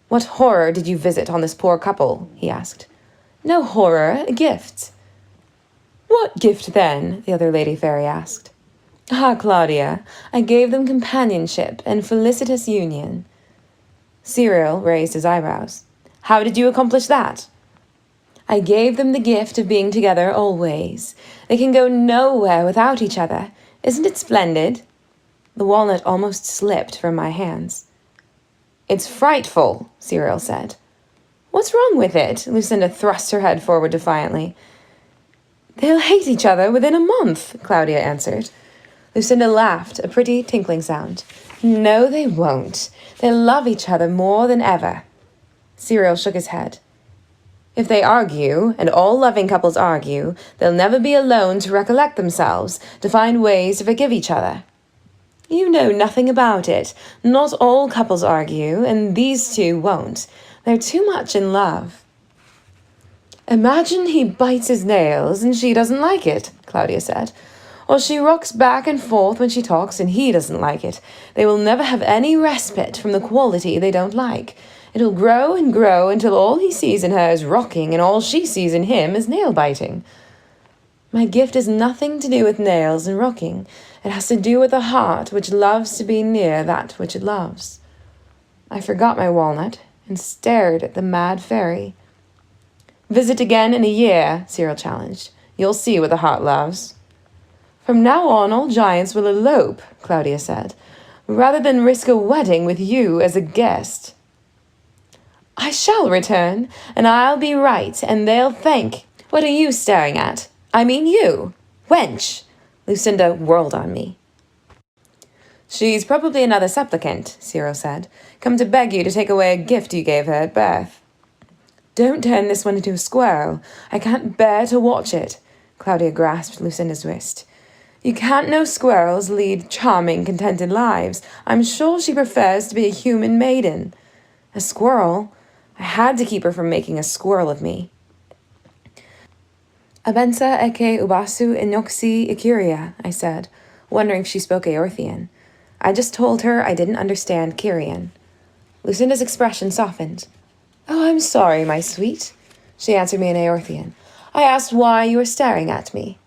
"What horror did you visit on this poor couple?" he asked. "No horror, a gift." "What gift, then?" the other lady fairy asked. "Ah, Claudia, I gave them companionship and felicitous union." Cyril raised his eyebrows. "How did you accomplish that?" "I gave them the gift of being together always. They can go nowhere without each other. Isn't it splendid?" The walnut almost slipped from my hands. "It's frightful," Cyril said. "What's wrong with it?" Lucinda thrust her head forward defiantly. "They'll hate each other within a month," Claudia answered. Lucinda laughed, a pretty tinkling sound. "No, they won't. They'll love each other more than ever." Cyril shook his head. "If they argue, and all loving couples argue, they'll never be alone to recollect themselves, to find ways to forgive each other." "You know nothing about it. Not all couples argue, and these two won't. They're too much in love." "Imagine he bites his nails and she doesn't like it," Claudia said. "Or she rocks back and forth when she talks and he doesn't like it. They will never have any respite from the quality they don't like. It'll grow and grow until all he sees in her is rocking and all she sees in him is nail-biting." "My gift has nothing to do with nails and rocking. It has to do with a heart which loves to be near that which it loves." I forgot my walnut and stared at the mad fairy. "Visit again in a year," Cyril challenged. "You'll see what the heart loves." "From now on, all giants will elope," Claudia said, "rather than risk a wedding with you as a guest." "I shall return, and I'll be right, and they'll thank—" "What are you staring at? I mean you! Wench!" Lucinda whirled on me. "She's probably another supplicant," Cyril said, "come to beg you to take away a gift you gave her at birth." "Don't turn this one into a squirrel. I can't bear to watch it." Claudia grasped Lucinda's wrist. "You can't know squirrels lead charming, contented lives. I'm sure she prefers to be a human maiden." A squirrel? I had to keep her from making a squirrel of me. "Abensa eke ubasu inoxi ikuria," I said, wondering if she spoke Aorthian. I just told her I didn't understand Kyrian. Lucinda's expression softened. "Oh, I'm sorry, my sweet," she answered me in Aorthian. "I asked why you were staring at me."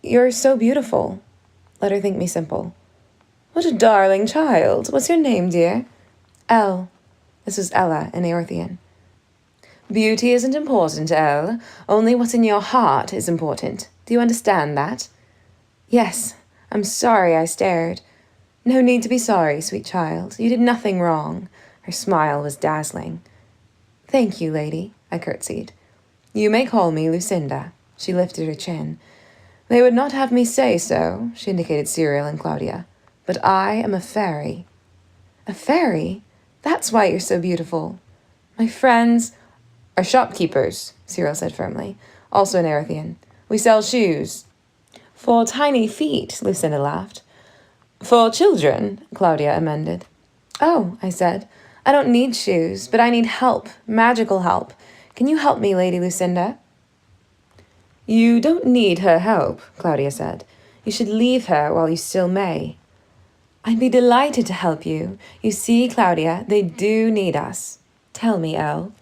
"You're so beautiful." Let her think me simple. "What a darling child. What's your name, dear?" "Elle." This was Ella in Aorthian. "Beauty isn't important, Elle. Only what's in your heart is important. Do you understand that?" "Yes. I'm sorry I stared." "No need to be sorry, sweet child. You did nothing wrong." Her smile was dazzling. "Thank you, lady," I curtsied. You may call me Lucinda. She lifted her chin. They would not have me say so, she indicated Cyril and Claudia. But I am a fairy. A fairy? That's why you're so beautiful. My friends are shopkeepers, Cyril said firmly, also an Erythian. We sell shoes. For tiny feet, Lucinda laughed. For children, Claudia amended. Oh, I said, I don't need shoes, but I need help, magical help. Can you help me, Lady Lucinda? You don't need her help, Claudia said. You should leave her while you still may. I'd be delighted to help you. You see, Claudia, they do need us. Tell me, Elle.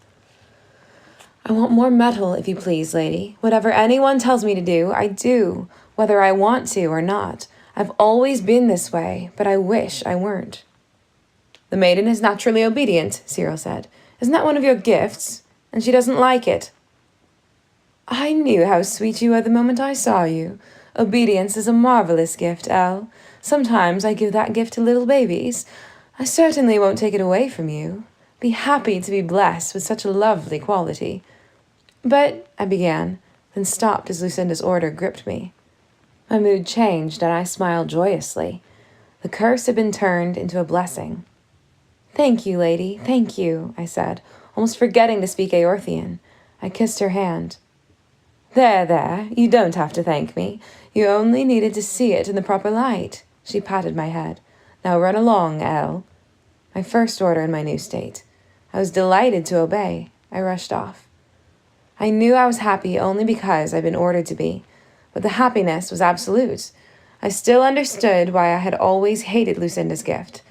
I want more metal, if you please, lady. Whatever anyone tells me to do, I do, whether I want to or not. I've always been this way, but I wish I weren't. The maiden is naturally obedient, Cyril said. Isn't that one of your gifts? And she doesn't like it. I knew how sweet you were the moment I saw you. Obedience is a marvelous gift, Elle. Sometimes I give that gift to little babies. I certainly won't take it away from you. Be happy to be blessed with such a lovely quality. But, I began, then stopped as Lucinda's order gripped me. My mood changed, and I smiled joyously. The curse had been turned into a blessing. Thank you, lady, thank you, I said, almost forgetting to speak Aorthian. I kissed her hand. There, you don't have to thank me. You only needed to see it in the proper light. She patted my head. Now run along, Elle. My first order in my new state. I was delighted to obey. I rushed off. I knew I was happy only because I'd been ordered to be, but the happiness was absolute. I still understood why I had always hated Lucinda's gift,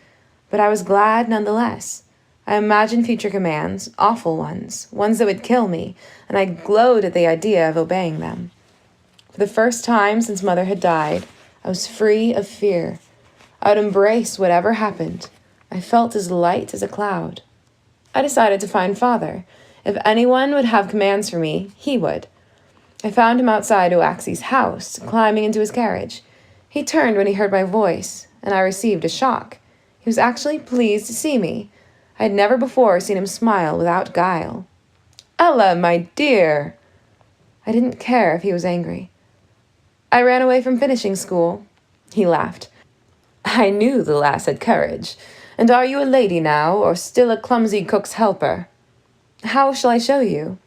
but I was glad nonetheless. I imagined future commands, awful ones that would kill me, and I glowed at the idea of obeying them. For the first time since Mother had died, I was free of fear. I would embrace whatever happened. I felt as light as a cloud. I decided to find Father. If anyone would have commands for me, he would. I found him outside Oaxi's house, climbing into his carriage. He turned when he heard my voice, and I received a shock. He was actually pleased to see me. I had never before seen him smile without guile. Ella, my dear! I didn't care if he was angry. I ran away from finishing school. He laughed. I knew the lass had courage. And are you a lady now, or still a clumsy cook's helper? How shall I show you?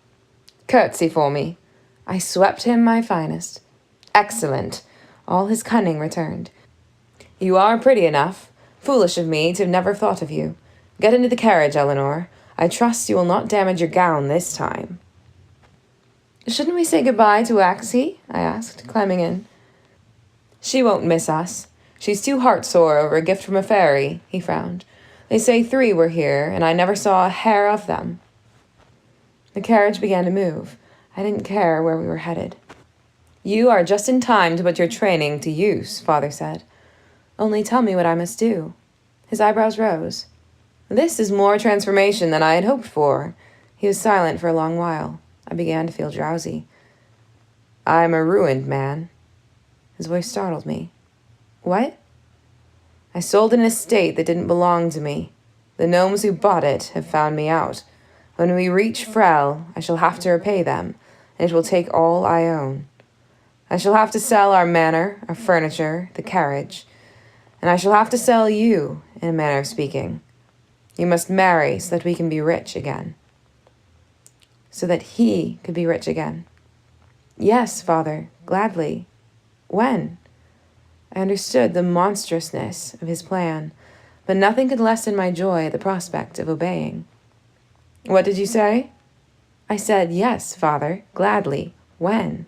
Curtsy for me. I swept him my finest. Excellent. All his cunning returned. You are pretty enough. Foolish of me to have never thought of you. Get into the carriage, Eleanor. I trust you will not damage your gown this time. Shouldn't we say goodbye to Oaxi? I asked, climbing in. She won't miss us. She's too heart-sore over a gift from a fairy, he frowned. They say 3 were here, and I never saw a hair of them. The carriage began to move. I didn't care where we were headed. You are just in time to put your training to use, Father said. Only tell me what I must do. His eyebrows rose. This is more transformation than I had hoped for. He was silent for a long while. I began to feel drowsy. I'm a ruined man. His voice startled me. What? I sold an estate that didn't belong to me. The gnomes who bought it have found me out. When we reach Frel, I shall have to repay them, and it will take all I own. I shall have to sell our manor, our furniture, the carriage, and I shall have to sell you, in a manner of speaking. You must marry so that we can be rich again. So that he could be rich again. Yes, Father, gladly. When? I understood the monstrousness of his plan, but nothing could lessen my joy at the prospect of obeying. What did you say? I said, yes, Father, gladly. When?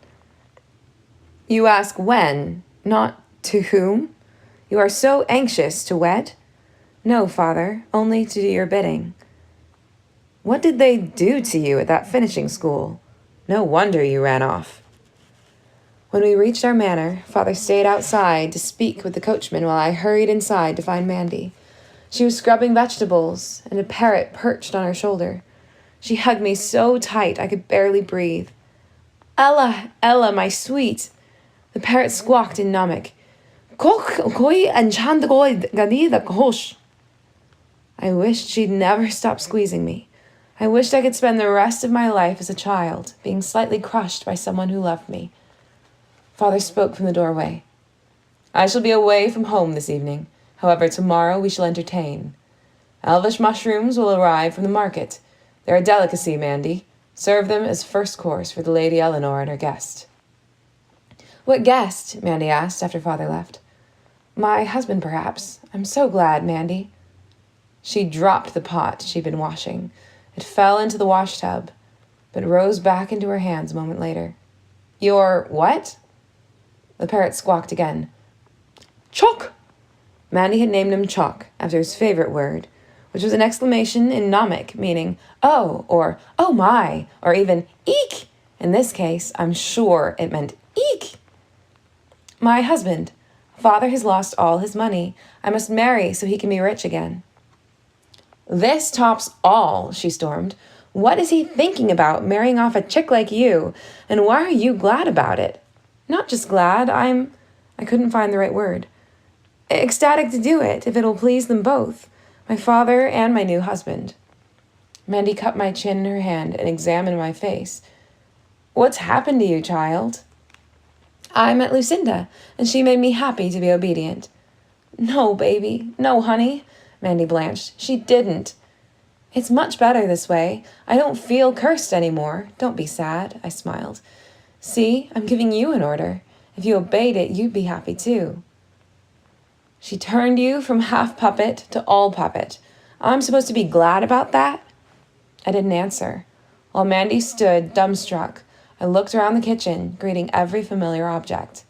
You ask when, not to whom? You are so anxious to wed? No, Father, only to do your bidding. What did they do to you at that finishing school? No wonder you ran off. When we reached our manor, Father stayed outside to speak with the coachman while I hurried inside to find Mandy. She was scrubbing vegetables, and a parrot perched on her shoulder. She hugged me so tight I could barely breathe. Ella, Ella, my sweet. The parrot squawked in Namek. I wished she'd never stop squeezing me. I wished I could spend the rest of my life as a child, being slightly crushed by someone who loved me. Father spoke from the doorway. I shall be away from home this evening. However, tomorrow we shall entertain. Elvish mushrooms will arrive from the market. They're a delicacy, Mandy. Serve them as first course for the Lady Eleanor and her guest. What guest? Mandy asked after Father left. My husband, perhaps. I'm so glad, Mandy. She dropped the pot she'd been washing. It fell into the washtub, but rose back into her hands a moment later. Your what? The parrot squawked again. Chock! Mandy had named him Chock after his favorite word, which was an exclamation in Gnomic, meaning oh, or oh my, or even eek. In this case, I'm sure it meant eek. My husband. Father has lost all his money. I must marry so he can be rich again. This tops all, she stormed. What is he thinking about, marrying off a chick like you? And why are you glad about it? Not just glad, I couldn't find the right word. Ecstatic to do it, if it'll please them both, my father and my new husband. Mandy cupped my chin in her hand and examined my face. What's happened to you, child? I met Lucinda, and she made me happy to be obedient. No, baby, no, honey, Mandy blanched. She didn't. It's much better this way. I don't feel cursed anymore. Don't be sad, I smiled. See, I'm giving you an order. If you obeyed it, you'd be happy too. She turned you from half puppet to all puppet. I'm supposed to be glad about that? I didn't answer. While Mandy stood, dumbstruck, I looked around the kitchen, greeting every familiar object.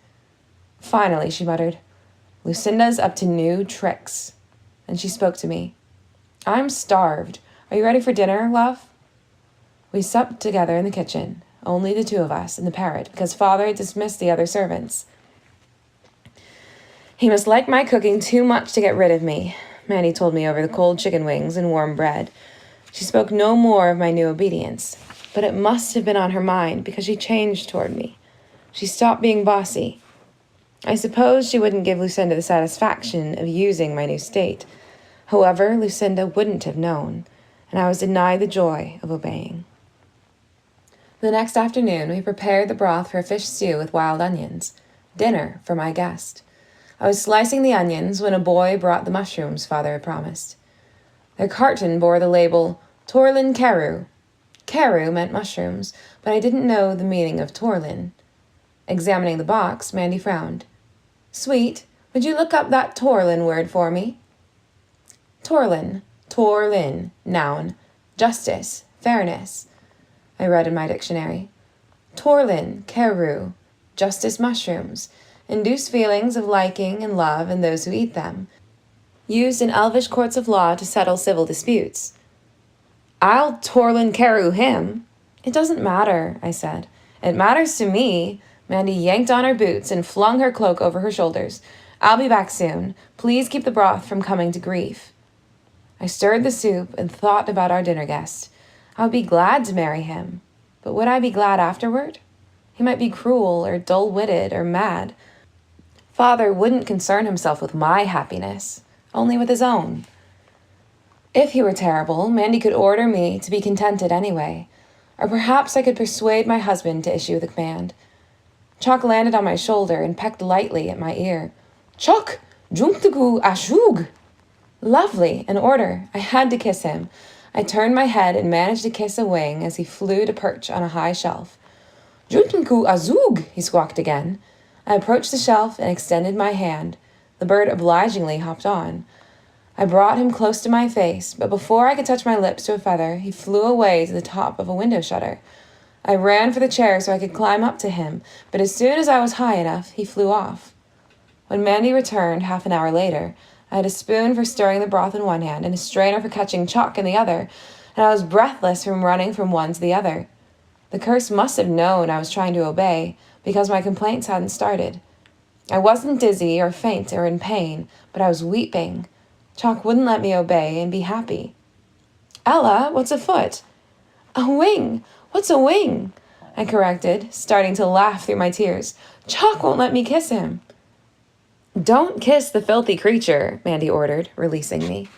Finally, she muttered, Lucinda's up to new tricks. And she spoke to me. I'm starved. Are you ready for dinner, love? We supped together in the kitchen, only the two of us and the parrot, because Father had dismissed the other servants. He must like my cooking too much to get rid of me, Mandy told me over the cold chicken wings and warm bread. She spoke no more of my new obedience, but it must have been on her mind because she changed toward me. She stopped being bossy. I suppose she wouldn't give Lucinda the satisfaction of using my new state. However, Lucinda wouldn't have known, and I was denied the joy of obeying. The next afternoon, we prepared the broth for a fish stew with wild onions, dinner for my guest. I was slicing the onions when a boy brought the mushrooms Father had promised. Their carton bore the label, Torlin Carew. Carew meant mushrooms, but I didn't know the meaning of Torlin. Examining the box, Mandy frowned. Sweet, would you look up that Torlin word for me? Torlin, noun, justice, fairness. I read in my dictionary. Torlin, Carew, justice mushrooms, induce feelings of liking and love in those who eat them. Used in Elvish courts of law to settle civil disputes. I'll Torlin Carew him. It doesn't matter, I said. It matters to me. Mandy yanked on her boots and flung her cloak over her shoulders. I'll be back soon. Please keep the broth from coming to grief. I stirred the soup and thought about our dinner guest. I would be glad to marry him, but would I be glad afterward? He might be cruel or dull-witted or mad. Father wouldn't concern himself with my happiness, only with his own. If he were terrible, Mandy could order me to be contented anyway, or perhaps I could persuade my husband to issue the command. Chock landed on my shoulder and pecked lightly at my ear. Chock, junktagu ashug. Lovely, an order. I had to kiss him. I turned my head and managed to kiss a wing as he flew to perch on a high shelf. Juntinku azug, he squawked again. I approached the shelf and extended my hand. The bird obligingly hopped on. I brought him close to my face, but before I could touch my lips to a feather, he flew away to the top of a window shutter. I ran for the chair so I could climb up to him, but as soon as I was high enough, he flew off. When Mandy returned half an hour later, I had a spoon for stirring the broth in one hand and a strainer for catching Chock in the other, and I was breathless from running from one to the other. The curse must have known I was trying to obey, because my complaints hadn't started. I wasn't dizzy or faint or in pain, but I was weeping. Chock wouldn't let me obey and be happy. Ella, what's afoot? A wing! What's a wing? I corrected, starting to laugh through my tears. Chock won't let me kiss him. Don't kiss the filthy creature, Mandy ordered, releasing me.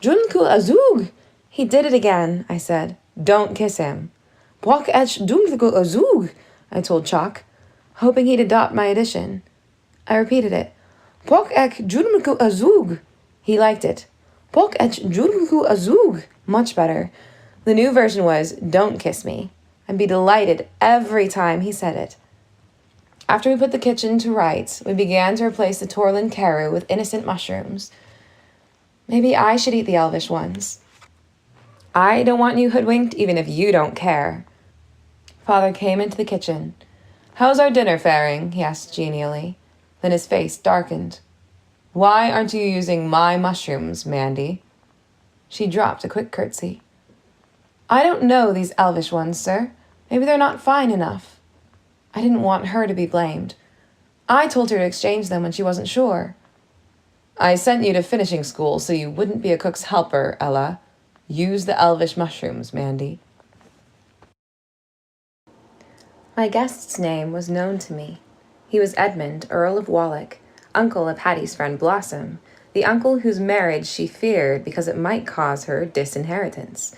Junku azug! He did it again, I said. Don't kiss him. Bwak etch doomthgo azug, I told Chalk, hoping he'd adopt my addition. I repeated it. Bwak ek judmku azug. He liked it. Bwak etch judmku azug. Much better. The new version was, don't kiss me. I'd be delighted every time he said it. After we put the kitchen to rights, we began to replace the Torlin Carew with innocent mushrooms. Maybe I should eat the elvish ones. I don't want you hoodwinked even if you don't care. Father came into the kitchen. How's our dinner faring? He asked genially. Then his face darkened. Why aren't you using my mushrooms, Mandy? She dropped a quick curtsy. I don't know these elvish ones, sir. Maybe they're not fine enough. I didn't want her to be blamed. I told her to exchange them when she wasn't sure. I sent you to finishing school so you wouldn't be a cook's helper, Ella. Use the elvish mushrooms, Mandy. My guest's name was known to me. He was Edmund, Earl of Warwick, uncle of Hattie's friend Blossom, the uncle whose marriage she feared because it might cause her disinheritance.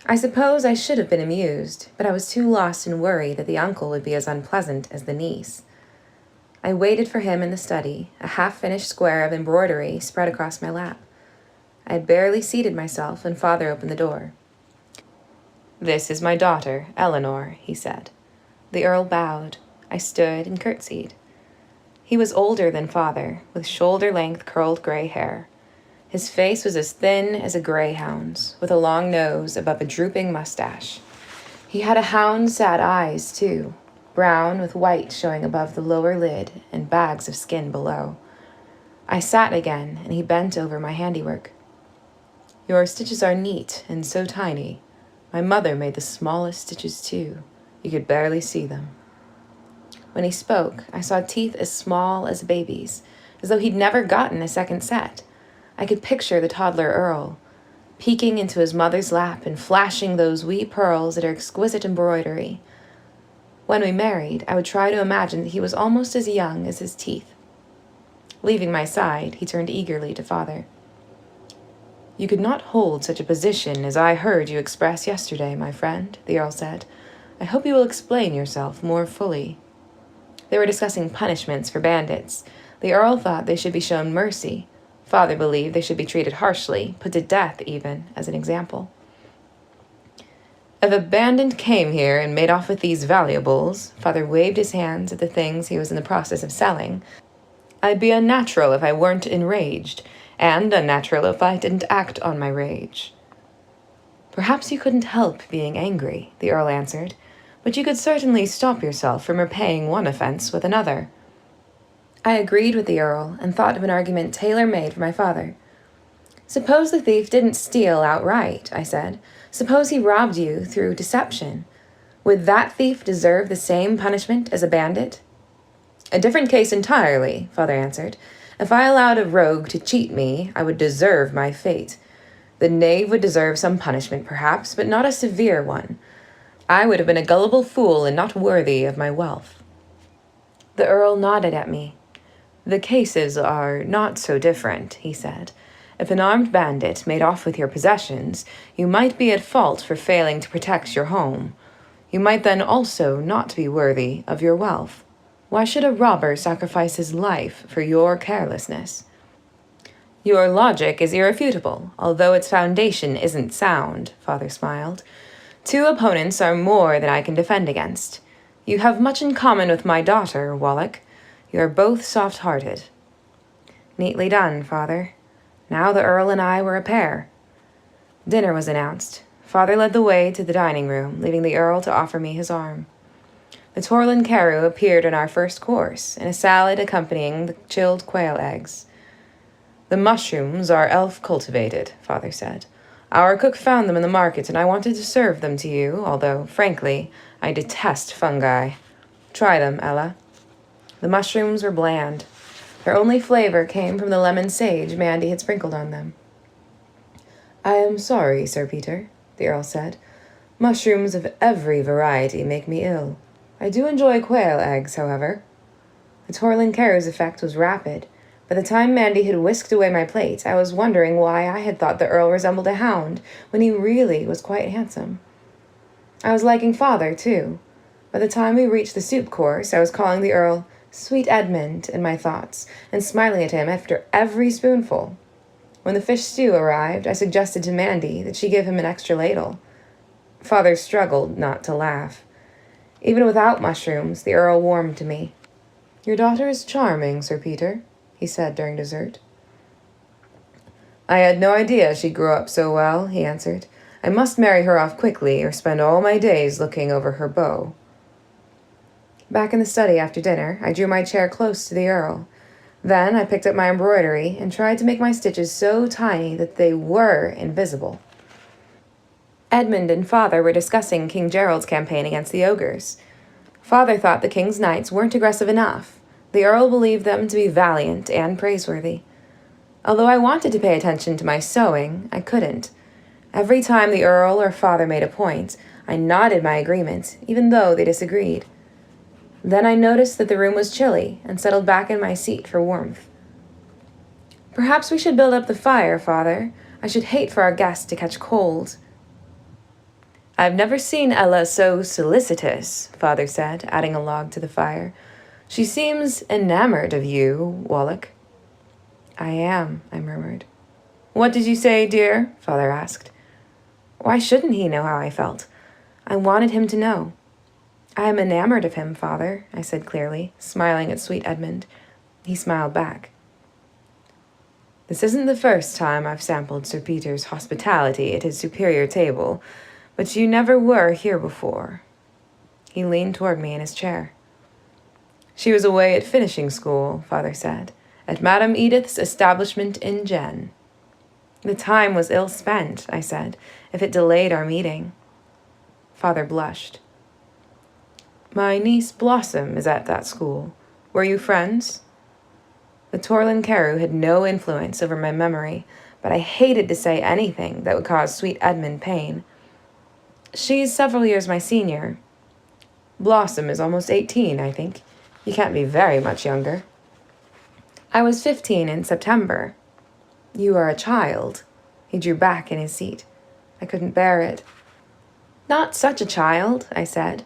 I suppose I should have been amused, but I was too lost in worry that the uncle would be as unpleasant as the niece. I waited for him in the study, a half-finished square of embroidery spread across my lap. I had barely seated myself when Father opened the door. This is my daughter, Eleanor, he said. The Earl bowed. I stood and curtsied. He was older than Father, with shoulder-length curled gray hair. His face was as thin as a greyhound's, with a long nose above a drooping mustache. He had a hound's sad eyes, too, brown with white showing above the lower lid and bags of skin below. I sat again, and he bent over my handiwork. Your stitches are neat and so tiny. My mother made the smallest stitches, too. You could barely see them. When he spoke, I saw teeth as small as a baby's, as though he'd never gotten a second set. I could picture the toddler Earl, peeking into his mother's lap and flashing those wee pearls at her exquisite embroidery. When we married, I would try to imagine that he was almost as young as his teeth. Leaving my side, he turned eagerly to Father. You could not hold such a position as I heard you express yesterday, my friend, the Earl said. I hope you will explain yourself more fully. They were discussing punishments for bandits. The Earl thought they should be shown mercy. Father believed they should be treated harshly, put to death even, as an example. If a bandit came here and made off with these valuables, Father waved his hands at the things he was in the process of selling, I'd be unnatural if I weren't enraged, and unnatural if I didn't act on my rage. Perhaps you couldn't help being angry, the Earl answered, but you could certainly stop yourself from repaying one offense with another. I agreed with the Earl and thought of an argument tailor-made for my father. Suppose the thief didn't steal outright, I said. Suppose he robbed you through deception. Would that thief deserve the same punishment as a bandit? A different case entirely, Father answered. If I allowed a rogue to cheat me, I would deserve my fate. The knave would deserve some punishment, perhaps, but not a severe one. I would have been a gullible fool and not worthy of my wealth. The Earl nodded at me. The cases are not so different, he said. If an armed bandit made off with your possessions, you might be at fault for failing to protect your home. You might then also not be worthy of your wealth. Why should a robber sacrifice his life for your carelessness? Your logic is irrefutable, although its foundation isn't sound, Father smiled. Two opponents are more than I can defend against. You have much in common with my daughter, Warwick. You are both soft-hearted. Neatly done, Father. Now the Earl and I were a pair. Dinner was announced. Father led the way to the dining room, leaving the Earl to offer me his arm. The Torlin Carew appeared in our first course, and a salad accompanying the chilled quail eggs. The mushrooms are elf-cultivated, Father said. Our cook found them in the market, and I wanted to serve them to you, although, frankly, I detest fungi. Try them, Ella. The mushrooms were bland. Their only flavor came from the lemon sage Mandy had sprinkled on them. I am sorry, Sir Peter, the Earl said. Mushrooms of every variety make me ill. I do enjoy quail eggs, however. The Torlin Carew's effect was rapid. By the time Mandy had whisked away my plate, I was wondering why I had thought the Earl resembled a hound, when he really was quite handsome. I was liking Father, too. By the time we reached the soup course, I was calling the Earl Sweet Edmund in my thoughts, and smiling at him after every spoonful. When the fish stew arrived, I suggested to Mandy that she give him an extra ladle. Father struggled not to laugh. Even without mushrooms, the Earl warmed to me. "Your daughter is charming, Sir Peter," he said during dessert. "I had no idea she grew up so well," he answered. "I must marry her off quickly or spend all my days looking over her bow." Back in the study after dinner, I drew my chair close to the Earl. Then I picked up my embroidery and tried to make my stitches so tiny that they were invisible. Edmund and Father were discussing King Gerald's campaign against the ogres. Father thought the king's knights weren't aggressive enough. The Earl believed them to be valiant and praiseworthy. Although I wanted to pay attention to my sewing, I couldn't. Every time the Earl or Father made a point, I nodded my agreement, even though they disagreed. Then I noticed that the room was chilly and settled back in my seat for warmth. "Perhaps we should build up the fire, Father. I should hate for our guests to catch cold." "I've never seen Ella so solicitous," Father said, adding a log to the fire. "She seems enamored of you, Wallach." "I am," I murmured. "What did you say, dear?" Father asked. Why shouldn't he know how I felt? I wanted him to know. "I am enamored of him, Father," I said clearly, smiling at sweet Edmund. He smiled back. "This isn't the first time I've sampled Sir Peter's hospitality at his superior table, but you never were here before." He leaned toward me in his chair. "She was away at finishing school," Father said, "at Madame Edith's establishment in Jen." "The time was ill spent," I said, "if it delayed our meeting." Father blushed. "My niece Blossom is at that school. Were you friends?" The Torlin Carew had no influence over my memory, but I hated to say anything that would cause sweet Edmund pain. "She's several years my senior. Blossom is almost 18, I think. You can't be very much younger." "I was 15 in September." "You are a child." He drew back in his seat. I couldn't bear it. "Not such a child," I said.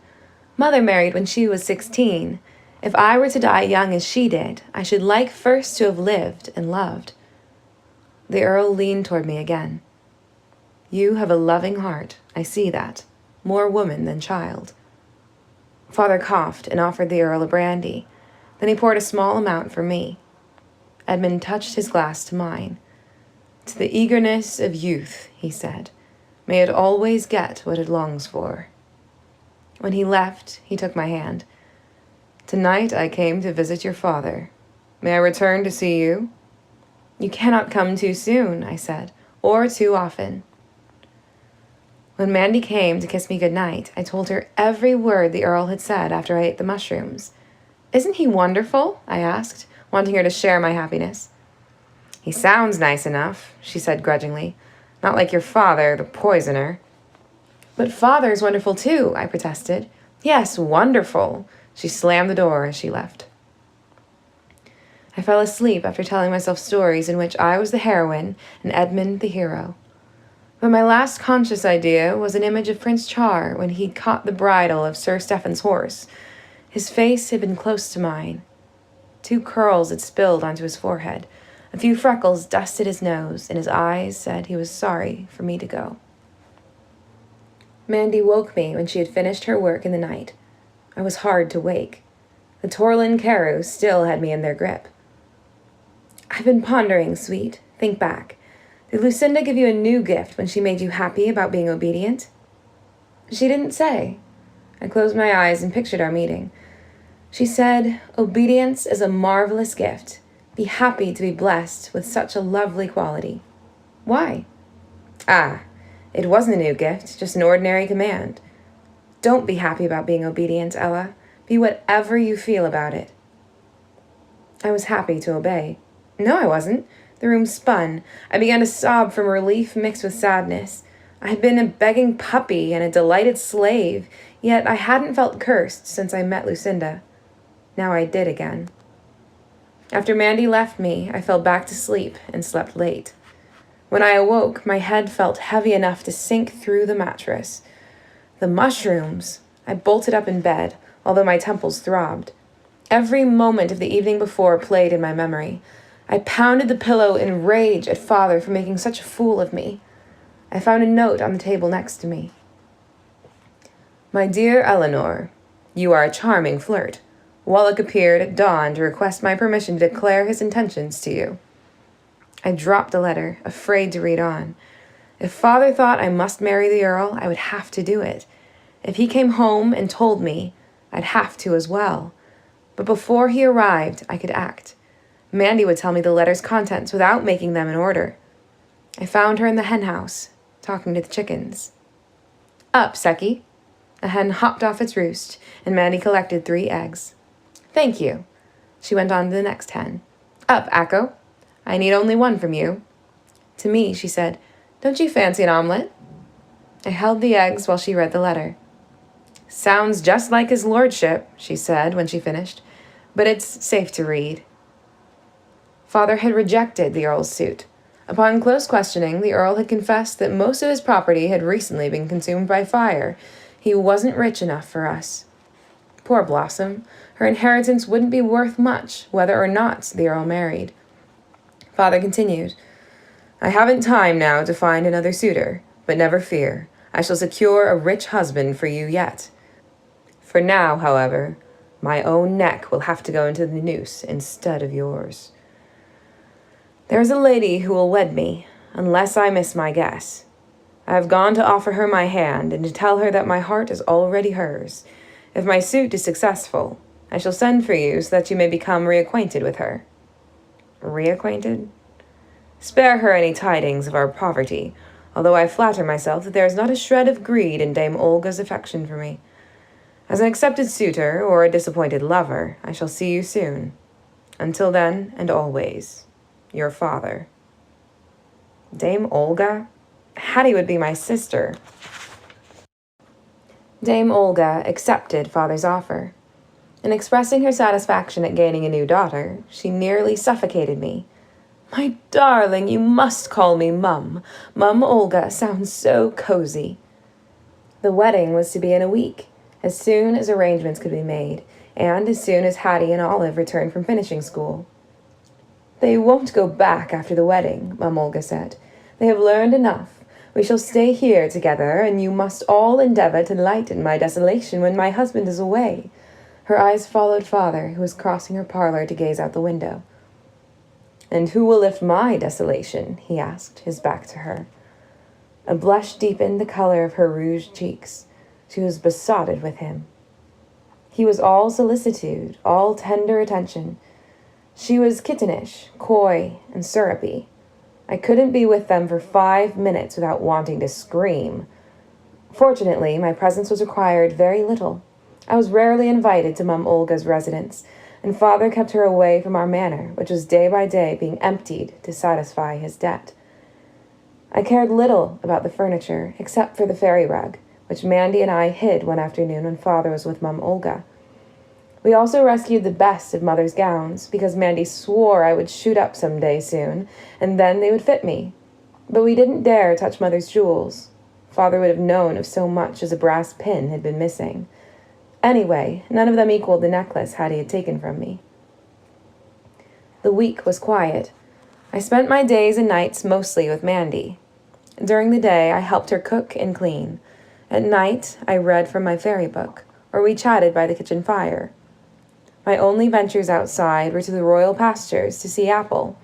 "Mother married when she was 16. If I were to die young as she did, I should like first to have lived and loved." The Earl leaned toward me again. "You have a loving heart, I see that. More woman than child." Father coughed and offered the Earl a brandy. Then he poured a small amount for me. Edmund touched his glass to mine. "To the eagerness of youth," he said. "May it always get what it longs for." When he left, he took my hand. "Tonight I came to visit your father. May I return to see you?" "You cannot come too soon," I said, "or too often." When Mandy came to kiss me goodnight, I told her every word the Earl had said after I ate the mushrooms. "Isn't he wonderful?" I asked, wanting her to share my happiness. "He sounds nice enough," she said grudgingly. "Not like your father, the poisoner." "But Father's wonderful too," I protested. "Yes, wonderful." She slammed the door as she left. I fell asleep after telling myself stories in which I was the heroine and Edmund the hero. But my last conscious idea was an image of Prince Char when he caught the bridle of Sir Stephen's horse. His face had been close to mine. 2 curls had spilled onto his forehead. A few freckles dusted his nose, and his eyes said he was sorry for me to go. Mandy woke me when she had finished her work in the night. I was hard to wake. The Torlin Carew still had me in their grip. "I've been pondering, sweet. Think back. Did Lucinda give you a new gift when she made you happy about being obedient?" "She didn't say." I closed my eyes and pictured our meeting. "She said, 'Obedience is a marvelous gift. Be happy to be blessed with such a lovely quality.'" "Why?" "Ah, it wasn't a new gift, just an ordinary command. Don't be happy about being obedient, Ella. Be whatever you feel about it." I was happy to obey. No, I wasn't. The room spun. I began to sob from relief mixed with sadness. I had been a begging puppy and a delighted slave, yet I hadn't felt cursed since I met Lucinda. Now I did again. After Mandy left me, I fell back to sleep and slept late. When I awoke, my head felt heavy enough to sink through the mattress. The mushrooms! I bolted up in bed, although my temples throbbed. Every moment of the evening before played in my memory. I pounded the pillow in rage at Father for making such a fool of me. I found a note on the table next to me. My dear Eleanor, you are a charming flirt. Wallach appeared at dawn to request my permission to declare his intentions to you. I dropped the letter, afraid to read on. If Father thought I must marry the Earl, I would have to do it. If he came home and told me, I'd have to as well. But before he arrived, I could act. Mandy would tell me the letter's contents without making them in order. I found her in the hen house, talking to the chickens. Up, Secky. A hen hopped off its roost, and Mandy collected 3 eggs. Thank you. She went on to the next hen. Up, Acco. I need only 1 from you. To me, she said, Don't you fancy an omelet? I held the eggs while she read the letter. Sounds just like his lordship, she said when she finished, but it's safe to read. Father had rejected the Earl's suit. Upon close questioning, the Earl had confessed that most of his property had recently been consumed by fire. He wasn't rich enough for us. Poor Blossom. Her inheritance wouldn't be worth much, whether or not the Earl married. Father continued, I haven't time now to find another suitor, but never fear. I shall secure a rich husband for you yet. For now, however, my own neck will have to go into the noose instead of yours. There is a lady who will wed me, unless I miss my guess. I have gone to offer her my hand and to tell her that my heart is already hers. If my suit is successful, I shall send for you so that you may become reacquainted with her. Reacquainted? Spare her any tidings of our poverty, although I flatter myself that there is not a shred of greed in Dame Olga's affection for me. As an accepted suitor or a disappointed lover, I shall see you soon. Until then, and always, your father. Dame Olga? Hattie would be my sister. Dame Olga accepted Father's offer. In expressing her satisfaction at gaining a new daughter, she nearly suffocated me. My darling, you must call me Mum. Mum Olga sounds so cozy. The wedding was to be in a week, as soon as arrangements could be made, and as soon as Hattie and Olive returned from finishing school. They won't go back after the wedding, Mum Olga said. They have learned enough. We shall stay here together, and you must all endeavor to lighten my desolation when my husband is away. Her eyes followed Father, who was crossing her parlor to gaze out the window. And who will lift my desolation? He asked, his back to her. A blush deepened the color of her rouged cheeks. She was besotted with him. He was all solicitude, all tender attention. She was kittenish, coy, and syrupy. I couldn't be with them for 5 minutes without wanting to scream. Fortunately, my presence was required very little. I was rarely invited to Mum Olga's residence, and Father kept her away from our manor, which was day by day being emptied to satisfy his debt. I cared little about the furniture, except for the fairy rug, which Mandy and I hid one afternoon when Father was with Mum Olga. We also rescued the best of Mother's gowns, because Mandy swore I would shoot up some day soon, and then they would fit me. But we didn't dare touch Mother's jewels. Father would have known if so much as a brass pin had been missing. Anyway, none of them equaled the necklace Hattie had taken from me. The week was quiet. I spent my days and nights mostly with Mandy. During the day, I helped her cook and clean. At night, I read from my fairy book, or we chatted by the kitchen fire. My only ventures outside were to the royal pastures to see Apple.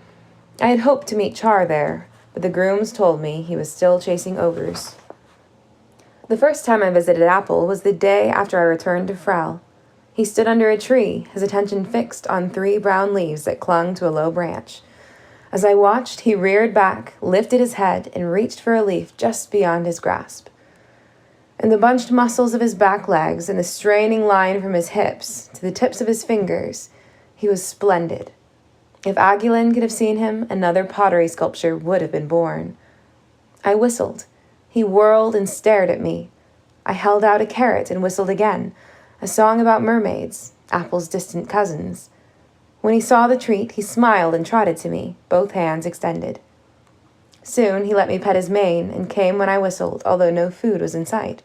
I had hoped to meet Char there, but the grooms told me he was still chasing ogres. The first time I visited Apple was the day after I returned to Frel. He stood under a tree, his attention fixed on 3 brown leaves that clung to a low branch. As I watched, he reared back, lifted his head, and reached for a leaf just beyond his grasp. And the bunched muscles of his back legs and the straining line from his hips to the tips of his fingers, he was splendid. If Aguilin could have seen him, another pottery sculpture would have been born. I whistled. He whirled and stared at me. I held out a carrot and whistled again, a song about mermaids, Apple's distant cousins. When he saw the treat, he smiled and trotted to me, both hands extended. Soon he let me pet his mane and came when I whistled, although no food was in sight.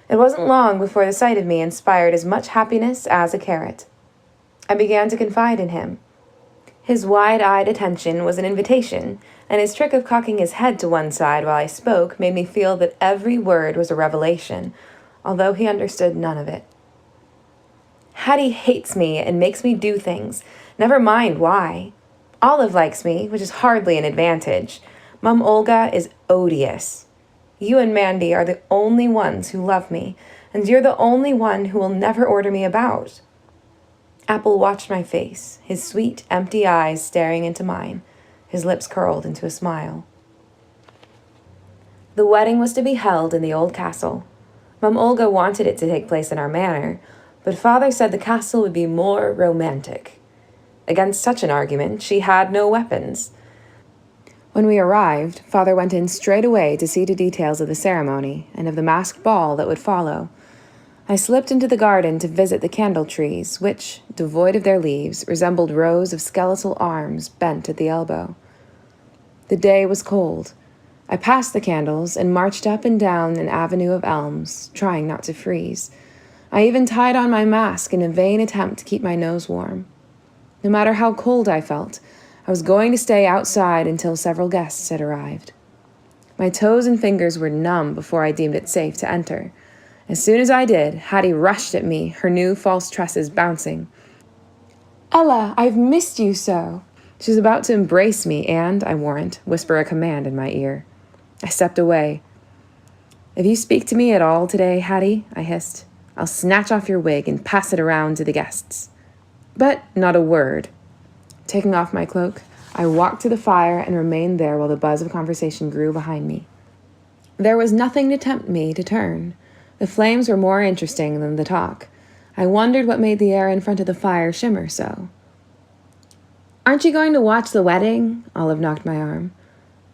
It wasn't long before the sight of me inspired as much happiness as a carrot. I began to confide in him. His wide-eyed attention was an invitation, and his trick of cocking his head to one side while I spoke made me feel that every word was a revelation, although he understood none of it. Hattie hates me and makes me do things, never mind why. Olive likes me, which is hardly an advantage. Mum Olga is odious. You and Mandy are the only ones who love me, and you're the only one who will never order me about. Apple watched my face, his sweet, empty eyes staring into mine, his lips curled into a smile. The wedding was to be held in the old castle. Mum Olga wanted it to take place in our manor, but Father said the castle would be more romantic. Against such an argument, she had no weapons. When we arrived, Father went in straight away to see to details of the ceremony and of the masked ball that would follow. I slipped into the garden to visit the candle trees, which, devoid of their leaves, resembled rows of skeletal arms bent at the elbow. The day was cold. I passed the candles and marched up and down an avenue of elms, trying not to freeze. I even tied on my mask in a vain attempt to keep my nose warm. No matter how cold I felt, I was going to stay outside until several guests had arrived. My toes and fingers were numb before I deemed it safe to enter. As soon as I did, Hattie rushed at me, her new false tresses bouncing. "Ella, I've missed you so." She was about to embrace me and, I warrant, whisper a command in my ear. I stepped away. "If you speak to me at all today, Hattie," I hissed, "I'll snatch off your wig and pass it around to the guests." But not a word. Taking off my cloak, I walked to the fire and remained there while the buzz of conversation grew behind me. There was nothing to tempt me to turn. The flames were more interesting than the talk. I wondered what made the air in front of the fire shimmer so. "Aren't you going to watch the wedding?" Olive knocked my arm.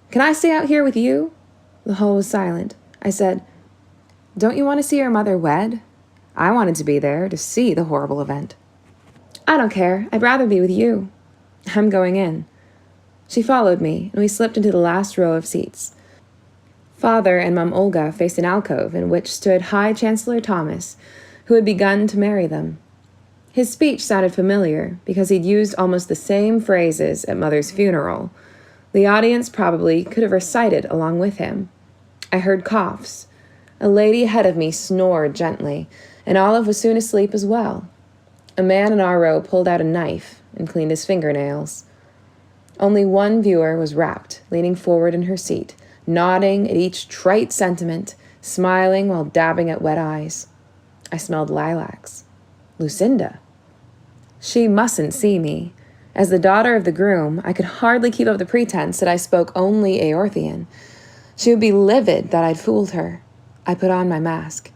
"Can I stay out here with you?" The whole was silent. I said, "Don't you want to see your mother wed?" I wanted to be there to see the horrible event. "I don't care. I'd rather be with you." "I'm going in." She followed me, and we slipped into the last row of seats. Father and Mum Olga faced an alcove in which stood High Chancellor Thomas, who had begun to marry them. His speech sounded familiar because he'd used almost the same phrases at Mother's funeral. The audience probably could have recited along with him. I heard coughs. A lady ahead of me snored gently, and Olive was soon asleep as well. A man in our row pulled out a knife and cleaned his fingernails. Only one viewer was rapt, leaning forward in her seat, nodding at each trite sentiment, smiling while dabbing at wet eyes. I smelled lilacs. Lucinda. She mustn't see me. As the daughter of the groom, I could hardly keep up the pretense that I spoke only Aorthian. She would be livid that I'd fooled her. I put on my mask.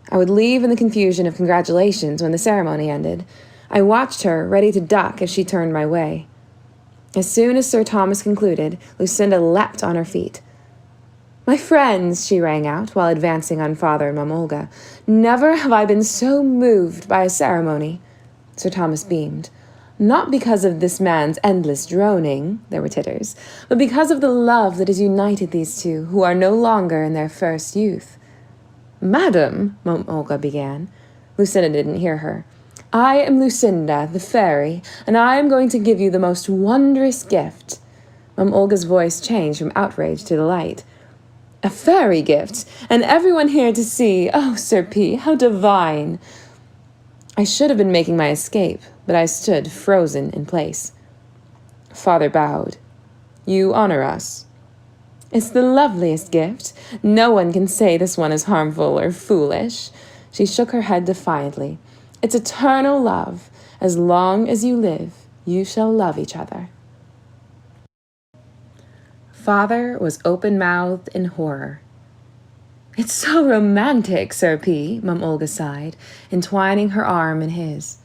I would leave in the confusion of congratulations when the ceremony ended. I watched her, ready to duck if she turned my way. As soon as Sir Thomas concluded, Lucinda leapt on her feet. "My friends," she rang out, while advancing on Father and Mum Olga, "never have I been so moved by a ceremony." Sir Thomas beamed. "Not because of this man's endless droning," there were titters, "but because of the love that has united these two, who are no longer in their first youth." "Madam," Mum Olga began. Lucinda didn't hear her. "I am Lucinda, the fairy, and I am going to give you the most wondrous gift." Mum Olga's voice changed from outrage to delight. "A fairy gift, and everyone here to see. Oh, Sir P., how divine!" I should have been making my escape, but I stood frozen in place. Father bowed. "You honor us." "It's the loveliest gift. No one can say this one is harmful or foolish." She shook her head defiantly. "It's eternal love. As long as you live, you shall love each other." Father was open-mouthed in horror. "It's so romantic, Sir P.," Mum Olga sighed, entwining her arm in his.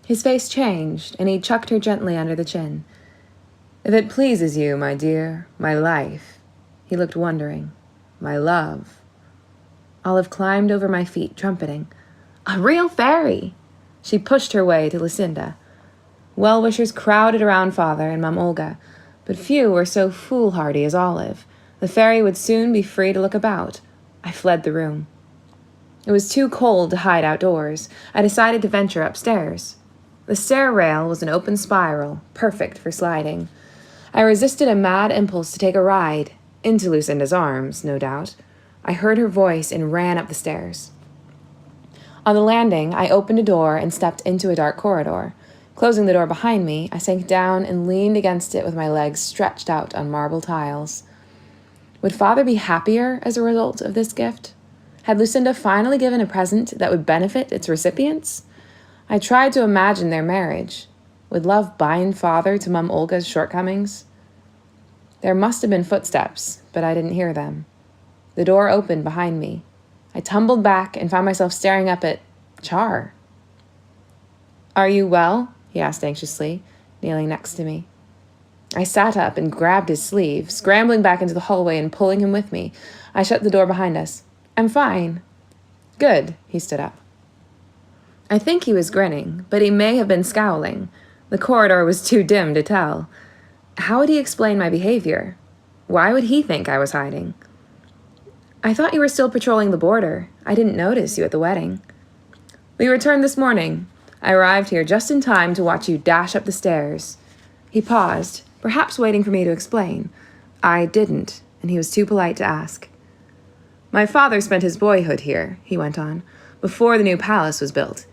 His face changed, and he chucked her gently under the chin. "If it pleases you, my dear, my life." He looked wondering. "My love." Olive climbed over my feet, trumpeting. "A real fairy!" She pushed her way to Lucinda. Well-wishers crowded around Father and Mum Olga, but few were so foolhardy as Olive. The fairy would soon be free to look about. I fled the room. It was too cold to hide outdoors. I decided to venture upstairs. The stair rail was an open spiral, perfect for sliding. I resisted a mad impulse to take a ride, into Lucinda's arms, no doubt. I heard her voice and ran up the stairs. On the landing, I opened a door and stepped into a dark corridor. Closing the door behind me, I sank down and leaned against it with my legs stretched out on marble tiles. Would Father be happier as a result of this gift? Had Lucinda finally given a present that would benefit its recipients? I tried to imagine their marriage. Would love bind Father to Mum Olga's shortcomings? There must have been footsteps, but I didn't hear them. The door opened behind me. I tumbled back and found myself staring up at Char. "Are you well?" he asked anxiously, kneeling next to me. I sat up and grabbed his sleeve, scrambling back into the hallway and pulling him with me. I shut the door behind us. "I'm fine." "Good," he stood up. I think he was grinning, but he may have been scowling. The corridor was too dim to tell. How would he explain my behavior? Why would he think I was hiding? "I thought you were still patrolling the border. I didn't notice you at the wedding." "We returned this morning. I arrived here just in time to watch you dash up the stairs." He paused, perhaps waiting for me to explain. I didn't, and he was too polite to ask. "My father spent his boyhood here," he went on, "before the new palace was built.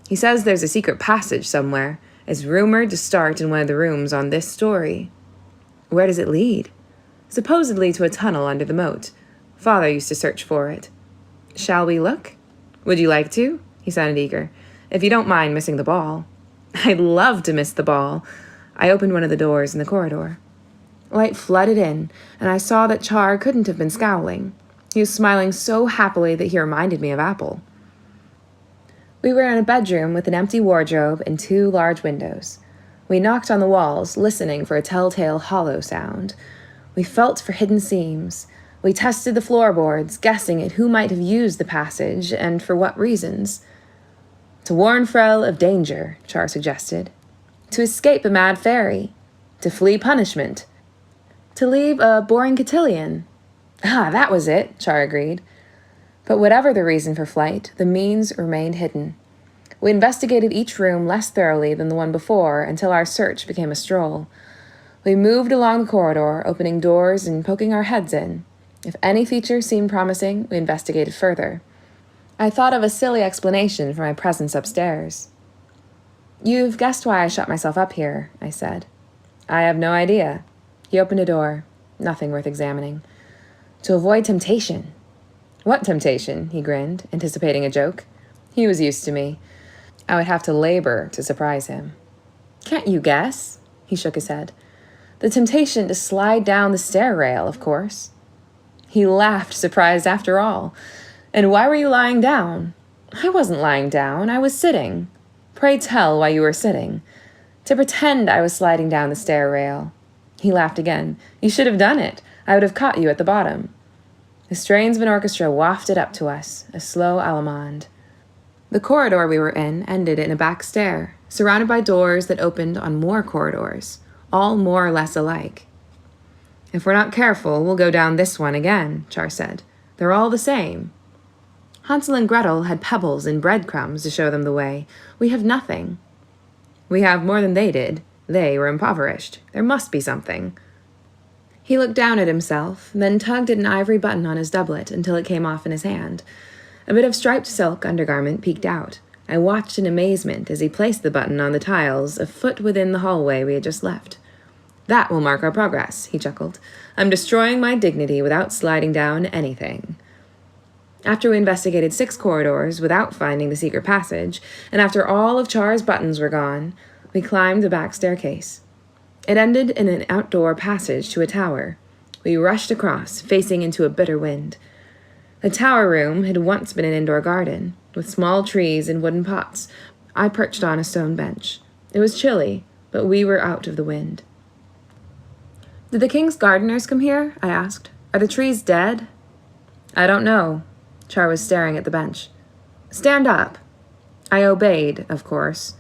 He says there's a secret passage somewhere. It's rumored to start in one of the rooms on this story." "Where does it lead?" "Supposedly to a tunnel under the moat. Father used to search for it." "Shall we look?" "Would you like to?" He sounded eager. "If you don't mind missing the ball." "I'd love to miss the ball." I opened one of the doors in the corridor. Light flooded in, and I saw that Char couldn't have been scowling. He was smiling so happily that he reminded me of Apple. We were in a bedroom with an empty wardrobe and 2 large windows. We knocked on the walls, listening for a telltale hollow sound. We felt for hidden seams. We tested the floorboards, guessing at who might have used the passage and for what reasons. "To warn Frel of danger," Char suggested. "To escape a mad fairy. To flee punishment. To leave a boring cotillion." "Ah, that was it," Char agreed. But whatever the reason for flight, the means remained hidden. We investigated each room less thoroughly than the one before until our search became a stroll. We moved along the corridor, opening doors and poking our heads in. If any feature seemed promising, we investigated further. I thought of a silly explanation for my presence upstairs. "You've guessed why I shut myself up here," I said. "I have no idea." He opened a door. Nothing worth examining. "To avoid temptation." "What temptation?" he grinned, anticipating a joke. He was used to me. I would have to labor to surprise him. "Can't you guess?" He shook his head. "The temptation to slide down the stair rail, of course." He laughed, surprised after all. "And why were you lying down?" "I wasn't lying down. I was sitting." "Pray tell why you were sitting." "To pretend I was sliding down the stair rail." He laughed again. "You should have done it. I would have caught you at the bottom." The strains of an orchestra wafted up to us, a slow allemande. The corridor we were in ended in a back stair, surrounded by doors that opened on more corridors, all more or less alike. "If we're not careful, we'll go down this one again," Char said. "They're all the same." Hansel and Gretel had pebbles and breadcrumbs to show them the way. We have nothing. "We have more than they did. They were impoverished. There must be something." He looked down at himself, then tugged at an ivory button on his doublet until it came off in his hand. A bit of striped silk undergarment peeked out. I watched in amazement as he placed the button on the tiles a foot within the hallway we had just left. "That will mark our progress," he chuckled. "I'm destroying my dignity without sliding down anything." After we investigated 6 corridors without finding the secret passage, and after all of Char's buttons were gone, we climbed the back staircase. It ended in an outdoor passage to a tower. We rushed across, facing into a bitter wind. The tower room had once been an indoor garden, with small trees and wooden pots. I perched on a stone bench. It was chilly, but we were out of the wind. "Did the king's gardeners come here?" I asked. "Are the trees dead?" "I don't know." Char was staring at the bench. "Stand up." I obeyed, of course.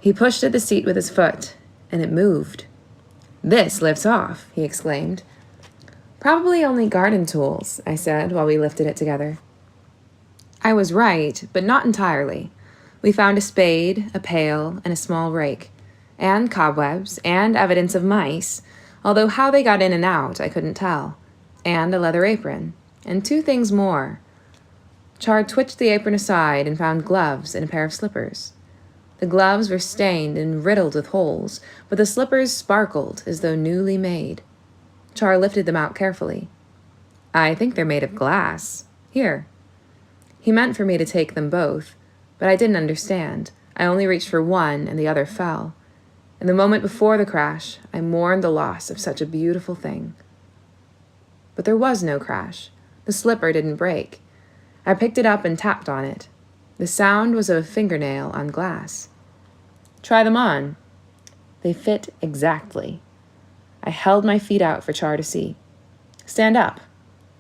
He pushed at the seat with his foot, and it moved. "This lifts off," he exclaimed. "Probably only garden tools," I said while we lifted it together. I was right, but not entirely. We found a spade, a pail, and a small rake, and cobwebs, and evidence of mice, although how they got in and out I couldn't tell, and a leather apron, and 2 things more. Char twitched the apron aside and found gloves and a pair of slippers. The gloves were stained and riddled with holes, but the slippers sparkled as though newly made. Char lifted them out carefully. "I think they're made of glass. Here." He meant for me to take them both, but I didn't understand. I only reached for one, and the other fell. In the moment before the crash, I mourned the loss of such a beautiful thing. But there was no crash. The slipper didn't break. I picked it up and tapped on it. The sound was of a fingernail on glass. "Try them on." They fit exactly. I held my feet out for Char to see. "Stand up.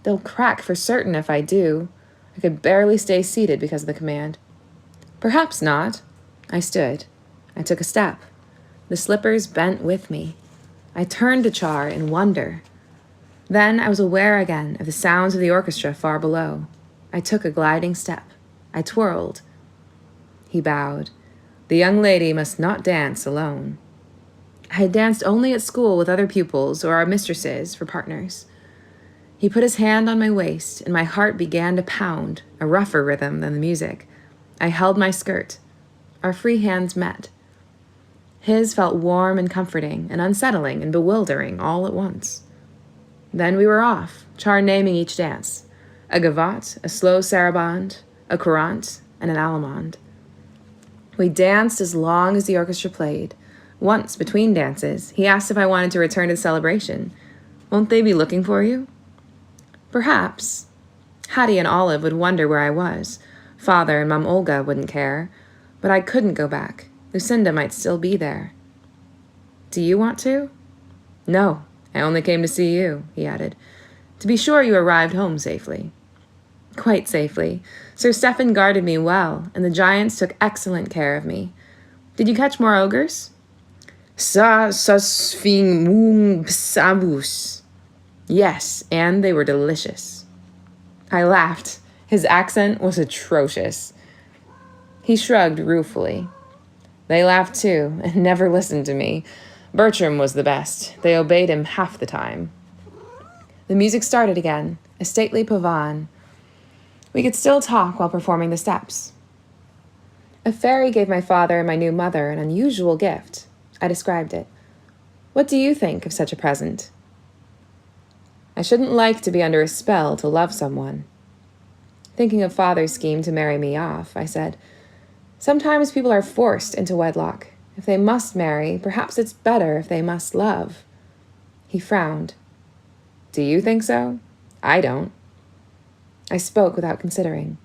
They'll crack for certain if I do." I could barely stay seated because of the command. "Perhaps not." I stood. I took a step. The slippers bent with me. I turned to Char in wonder. Then I was aware again of the sounds of the orchestra far below. I took a gliding step. I twirled. He bowed. The young lady must not dance alone. I had danced only at school with other pupils or our mistresses for partners. He put his hand on my waist, and my heart began to pound, a rougher rhythm than the music. I held my skirt. Our free hands met. His felt warm and comforting and unsettling and bewildering all at once. Then we were off, Char naming each dance. A gavotte, a slow sarabande, a courant, and an allemande. We danced as long as the orchestra played. Once, between dances, he asked if I wanted to return to the celebration. "Won't they be looking for you?" Perhaps. Hattie and Olive would wonder where I was. Father and Mum Olga wouldn't care. But I couldn't go back. Lucinda might still be there. "Do you want to?" "No, I only came to see you," he added. "To be sure you arrived home safely." "Quite safely. Sir Stephen guarded me well, and the giants took excellent care of me. Did you catch more ogres?" "Sa sfing mung psabus." Yes, and they were delicious. I laughed. His accent was atrocious. He shrugged ruefully. They laughed too, and never listened to me. Bertram was the best. They obeyed him half the time. The music started again, a stately pavane. We could still talk while performing the steps. A fairy gave my father and my new mother an unusual gift. I described it. "What do you think of such a present?" "I shouldn't like to be under a spell to love someone." Thinking of Father's scheme to marry me off, I said, "Sometimes people are forced into wedlock. If they must marry, perhaps it's better if they must love." He frowned. "Do you think so? I don't." I spoke without considering.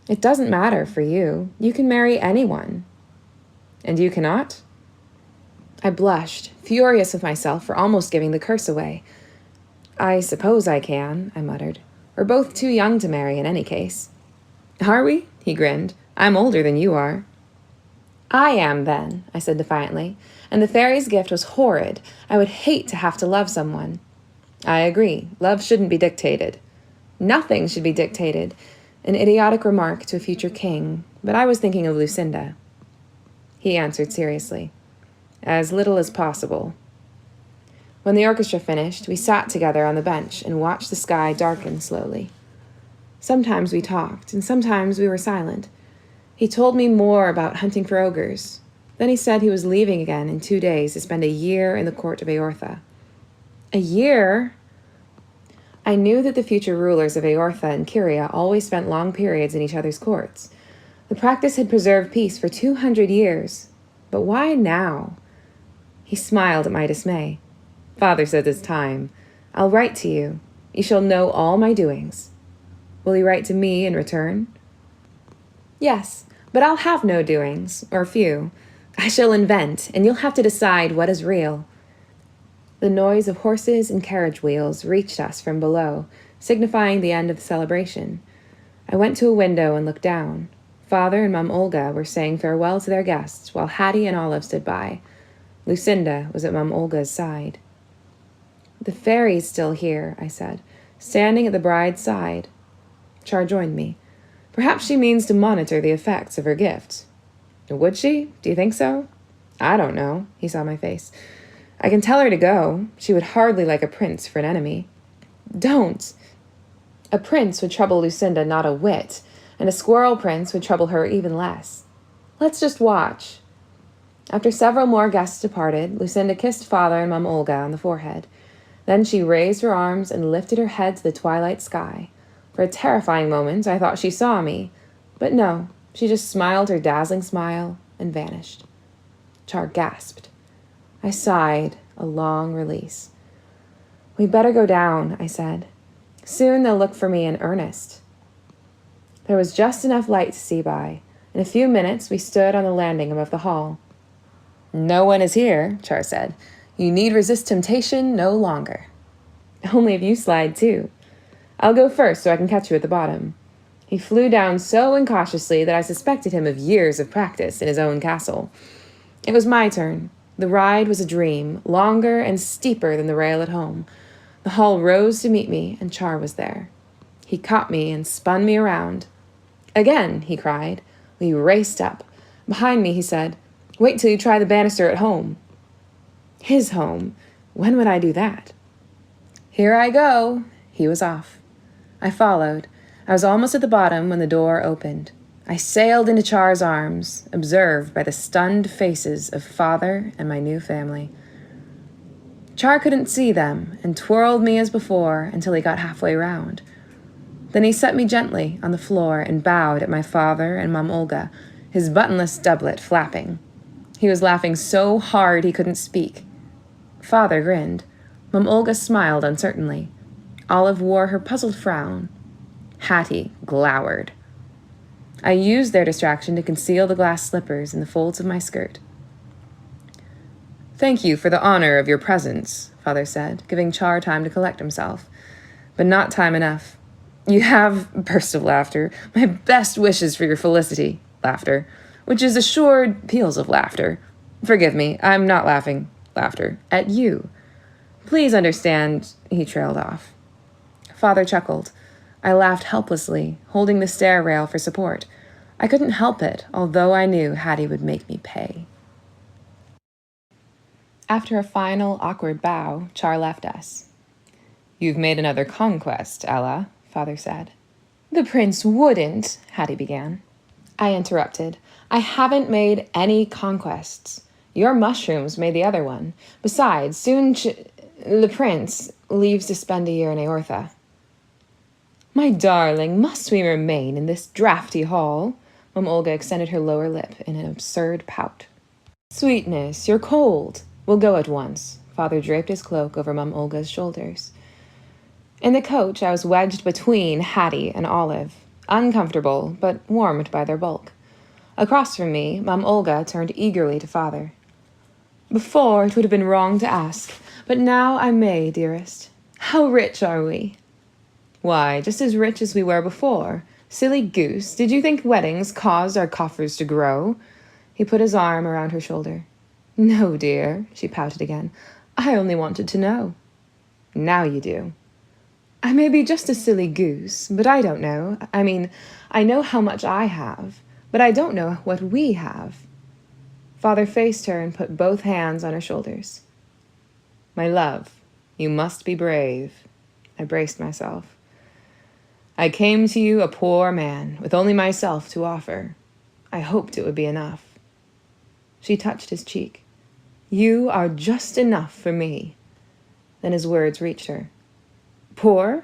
"It doesn't matter for you. You can marry anyone." "And you cannot?" I blushed, furious with myself for almost giving the curse away. "I suppose I can," I muttered. "We're both too young to marry in any case." "Are we?" he grinned. "I'm older than you are." "I am, then," I said defiantly. "And the fairy's gift was horrid. I would hate to have to love someone." "I agree. Love shouldn't be dictated." "Nothing should be dictated." An idiotic remark to a future king, but I was thinking of Lucinda. He answered seriously. "As little as possible." When the orchestra finished, we sat together on the bench and watched the sky darken slowly. Sometimes we talked, and sometimes we were silent. He told me more about hunting for ogres. Then he said he was leaving again in 2 days to spend a year in the court of Eortha. A year? I knew that the future rulers of Eortha and Kyria always spent long periods in each other's courts. The practice had preserved peace for 200 years. But why now? He smiled at my dismay. "Father says it's time. I'll write to you. You shall know all my doings." "Will you write to me in return?" "Yes, but I'll have no doings, or few. I shall invent, and you'll have to decide what is real." The noise of horses and carriage wheels reached us from below, signifying the end of the celebration. I went to a window and looked down. Father and Mum Olga were saying farewell to their guests, while Hattie and Olive stood by. Lucinda was at Mum Olga's side. "The fairy's still here," I said, standing at the bride's side. Char joined me. "Perhaps she means to monitor the effects of her gift." "Would she? Do you think so?" "I don't know." He saw my face. "I can tell her to go. She would hardly like a prince for an enemy." "Don't!" A prince would trouble Lucinda not a whit, and a squirrel prince would trouble her even less. "Let's just watch." After several more guests departed, Lucinda kissed Father and Mum Olga on the forehead. Then she raised her arms and lifted her head to the twilight sky. For a terrifying moment, I thought she saw me. But no, she just smiled her dazzling smile and vanished. Char gasped. I sighed, a long release. "We'd better go down," I said. "Soon they'll look for me in earnest." There was just enough light to see by. In a few minutes, we stood on the landing above the hall. "No one is here," Char said. "You need resist temptation no longer." "Only if you slide, too." "I'll go first so I can catch you at the bottom." He flew down so incautiously that I suspected him of years of practice in his own castle. It was my turn. The ride was a dream, longer and steeper than the rail at home. The hall rose to meet me, and Char was there. He caught me and spun me around. "Again," he cried. We raced up. Behind me, he said, "Wait till you try the banister at home." His home. When would I do that? "Here I go." He was off. I followed. I was almost at the bottom when the door opened. I sailed into Char's arms, observed by the stunned faces of Father and my new family. Char couldn't see them and twirled me as before until he got halfway round. Then he set me gently on the floor and bowed at my father and Mum Olga, his buttonless doublet flapping. He was laughing so hard he couldn't speak. Father grinned. Mum Olga smiled uncertainly. Olive wore her puzzled frown. Hattie glowered. I used their distraction to conceal the glass slippers in the folds of my skirt. "Thank you for the honor of your presence," Father said, giving Char time to collect himself. "But not time enough. You have," burst of laughter, "my best wishes for your felicity," laughter, "which is assured peals of laughter. Forgive me, I'm not laughing, laughter, at you. Please understand," he trailed off. Father chuckled. I laughed helplessly, holding the stair rail for support. I couldn't help it, although I knew Hattie would make me pay. After a final, awkward bow, Char left us. "You've made another conquest, Ella," Father said. "The prince wouldn't," Hattie began. I interrupted. "I haven't made any conquests. Your mushrooms made the other one. Besides, soon the prince leaves to spend a year in Aortha." "My darling, must we remain in this draughty hall?" Mum Olga extended her lower lip in an absurd pout. "Sweetness, you're cold. We'll go at once." Father draped his cloak over Mum Olga's shoulders. In the coach, I was wedged between Hattie and Olive, uncomfortable, but warmed by their bulk. Across from me, Mum Olga turned eagerly to Father. "Before, it would have been wrong to ask, but now I may, dearest. How rich are we?" "Why, just as rich as we were before. Silly goose, did you think weddings caused our coffers to grow?" He put his arm around her shoulder. "No, dear," she pouted again. "I only wanted to know." "Now you do." "I may be just a silly goose, but I don't know. I mean, I know how much I have, but I don't know what we have." Father faced her and put both hands on her shoulders. "My love, you must be brave." I braced myself. "I came to you a poor man, with only myself to offer. I hoped it would be enough." She touched his cheek. "You are just enough for me." Then his words reached her. "Poor?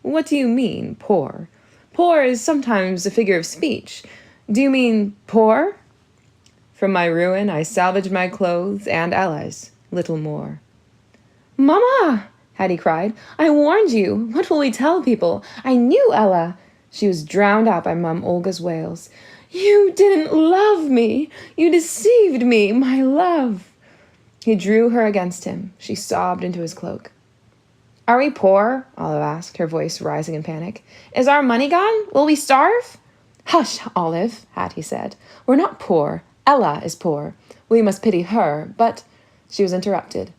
What do you mean, poor? Poor is sometimes a figure of speech. Do you mean poor?" "From my ruin I salvaged my clothes and Ella's, little more." "Mama!" Hattie cried. "I warned you. What will we tell people? I knew Ella." She was drowned out by Mum Olga's wails. "You didn't love me. You deceived me, my love." He drew her against him. She sobbed into his cloak. "Are we poor?" Olive asked, her voice rising in panic. "Is our money gone? Will we starve?" "Hush, Olive," Hattie said. "We're not poor. Ella is poor. We must pity her, but—" She was interrupted.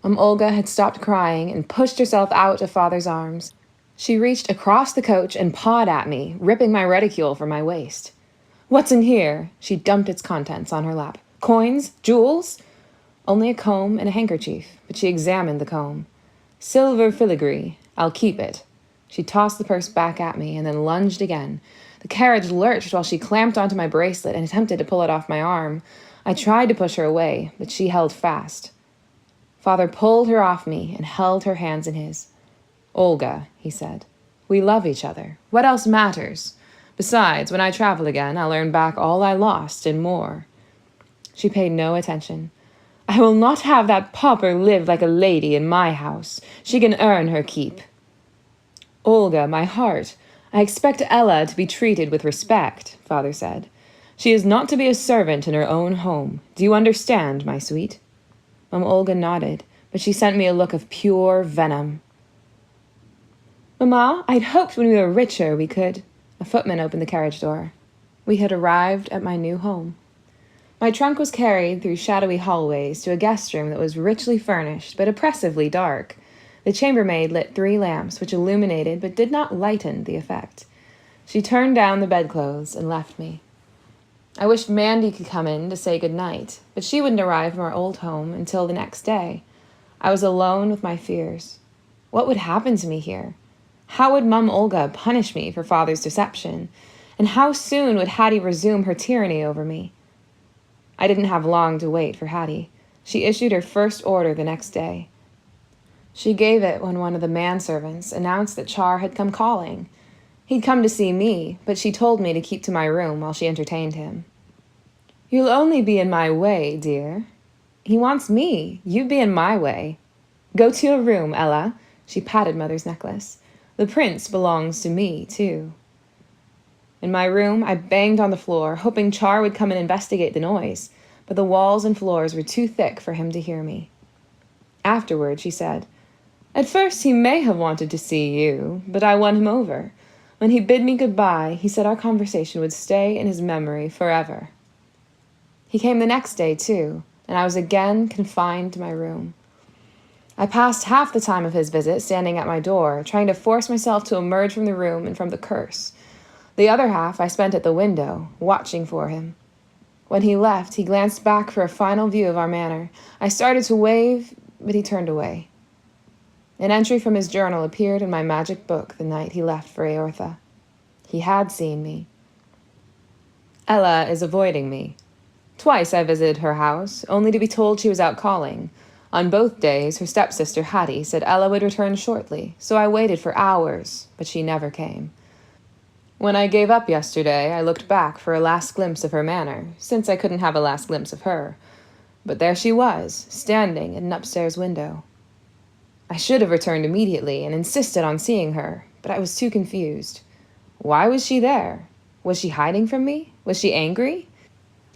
Olga had stopped crying and pushed herself out of Father's arms. She reached across the coach and pawed at me, ripping my reticule from my waist. "What's in here?" She dumped its contents on her lap. "Coins? Jewels?" "Only a comb and a handkerchief," but she examined the comb. "Silver filigree. I'll keep it." She tossed the purse back at me and then lunged again. The carriage lurched while she clamped onto my bracelet and attempted to pull it off my arm. I tried to push her away, but she held fast. Father pulled her off me and held her hands in his. "Olga," he said, "we love each other. What else matters? Besides, when I travel again, I'll earn back all I lost and more." She paid no attention. "I will not have that pauper live like a lady in my house. She can earn her keep." "Olga, my heart, I expect Ella to be treated with respect," Father said. "She is not to be a servant in her own home. Do you understand, my sweet?" Olga nodded, but she sent me a look of pure venom. "Mamma, I'd hoped when we were richer we could—" A footman opened the carriage door. We had arrived at my new home. My trunk was carried through shadowy hallways to a guest room that was richly furnished but oppressively dark. The chambermaid lit 3 lamps, which illuminated but did not lighten the effect. She turned down the bedclothes and left me. I wished Mandy could come in to say good night, but she wouldn't arrive from our old home until the next day. I was alone with my fears. What would happen to me here? How would Mum Olga punish me for Father's deception? And how soon would Hattie resume her tyranny over me? I didn't have long to wait for Hattie. She issued her first order the next day. She gave it when one of the manservants announced that Char had come calling. He'd come to see me, but she told me to keep to my room while she entertained him. "You'll only be in my way, dear." "He wants me. You be in my way." "Go to your room, Ella." She patted Mother's necklace. "The prince belongs to me, too." In my room, I banged on the floor, hoping Char would come and investigate the noise, but the walls and floors were too thick for him to hear me. Afterward, she said, "At first he may have wanted to see you, but I won him over. When he bid me goodbye, he said our conversation would stay in his memory forever." He came the next day, too, and I was again confined to my room. I passed half the time of his visit standing at my door, trying to force myself to emerge from the room and from the curse. The other half I spent at the window, watching for him. When he left, he glanced back for a final view of our manor. I started to wave, but he turned away. An entry from his journal appeared in my magic book the night he left for Eortha. He had seen me. "Ella is avoiding me. Twice I visited her house, only to be told she was out calling. On both days, her stepsister Hattie said Ella would return shortly, so I waited for hours, but she never came. When I gave up yesterday, I looked back for a last glimpse of her manor, since I couldn't have a last glimpse of her. But there she was, standing at an upstairs window. I should have returned immediately and insisted on seeing her, but I was too confused. Why was she there? Was she hiding from me? Was she angry?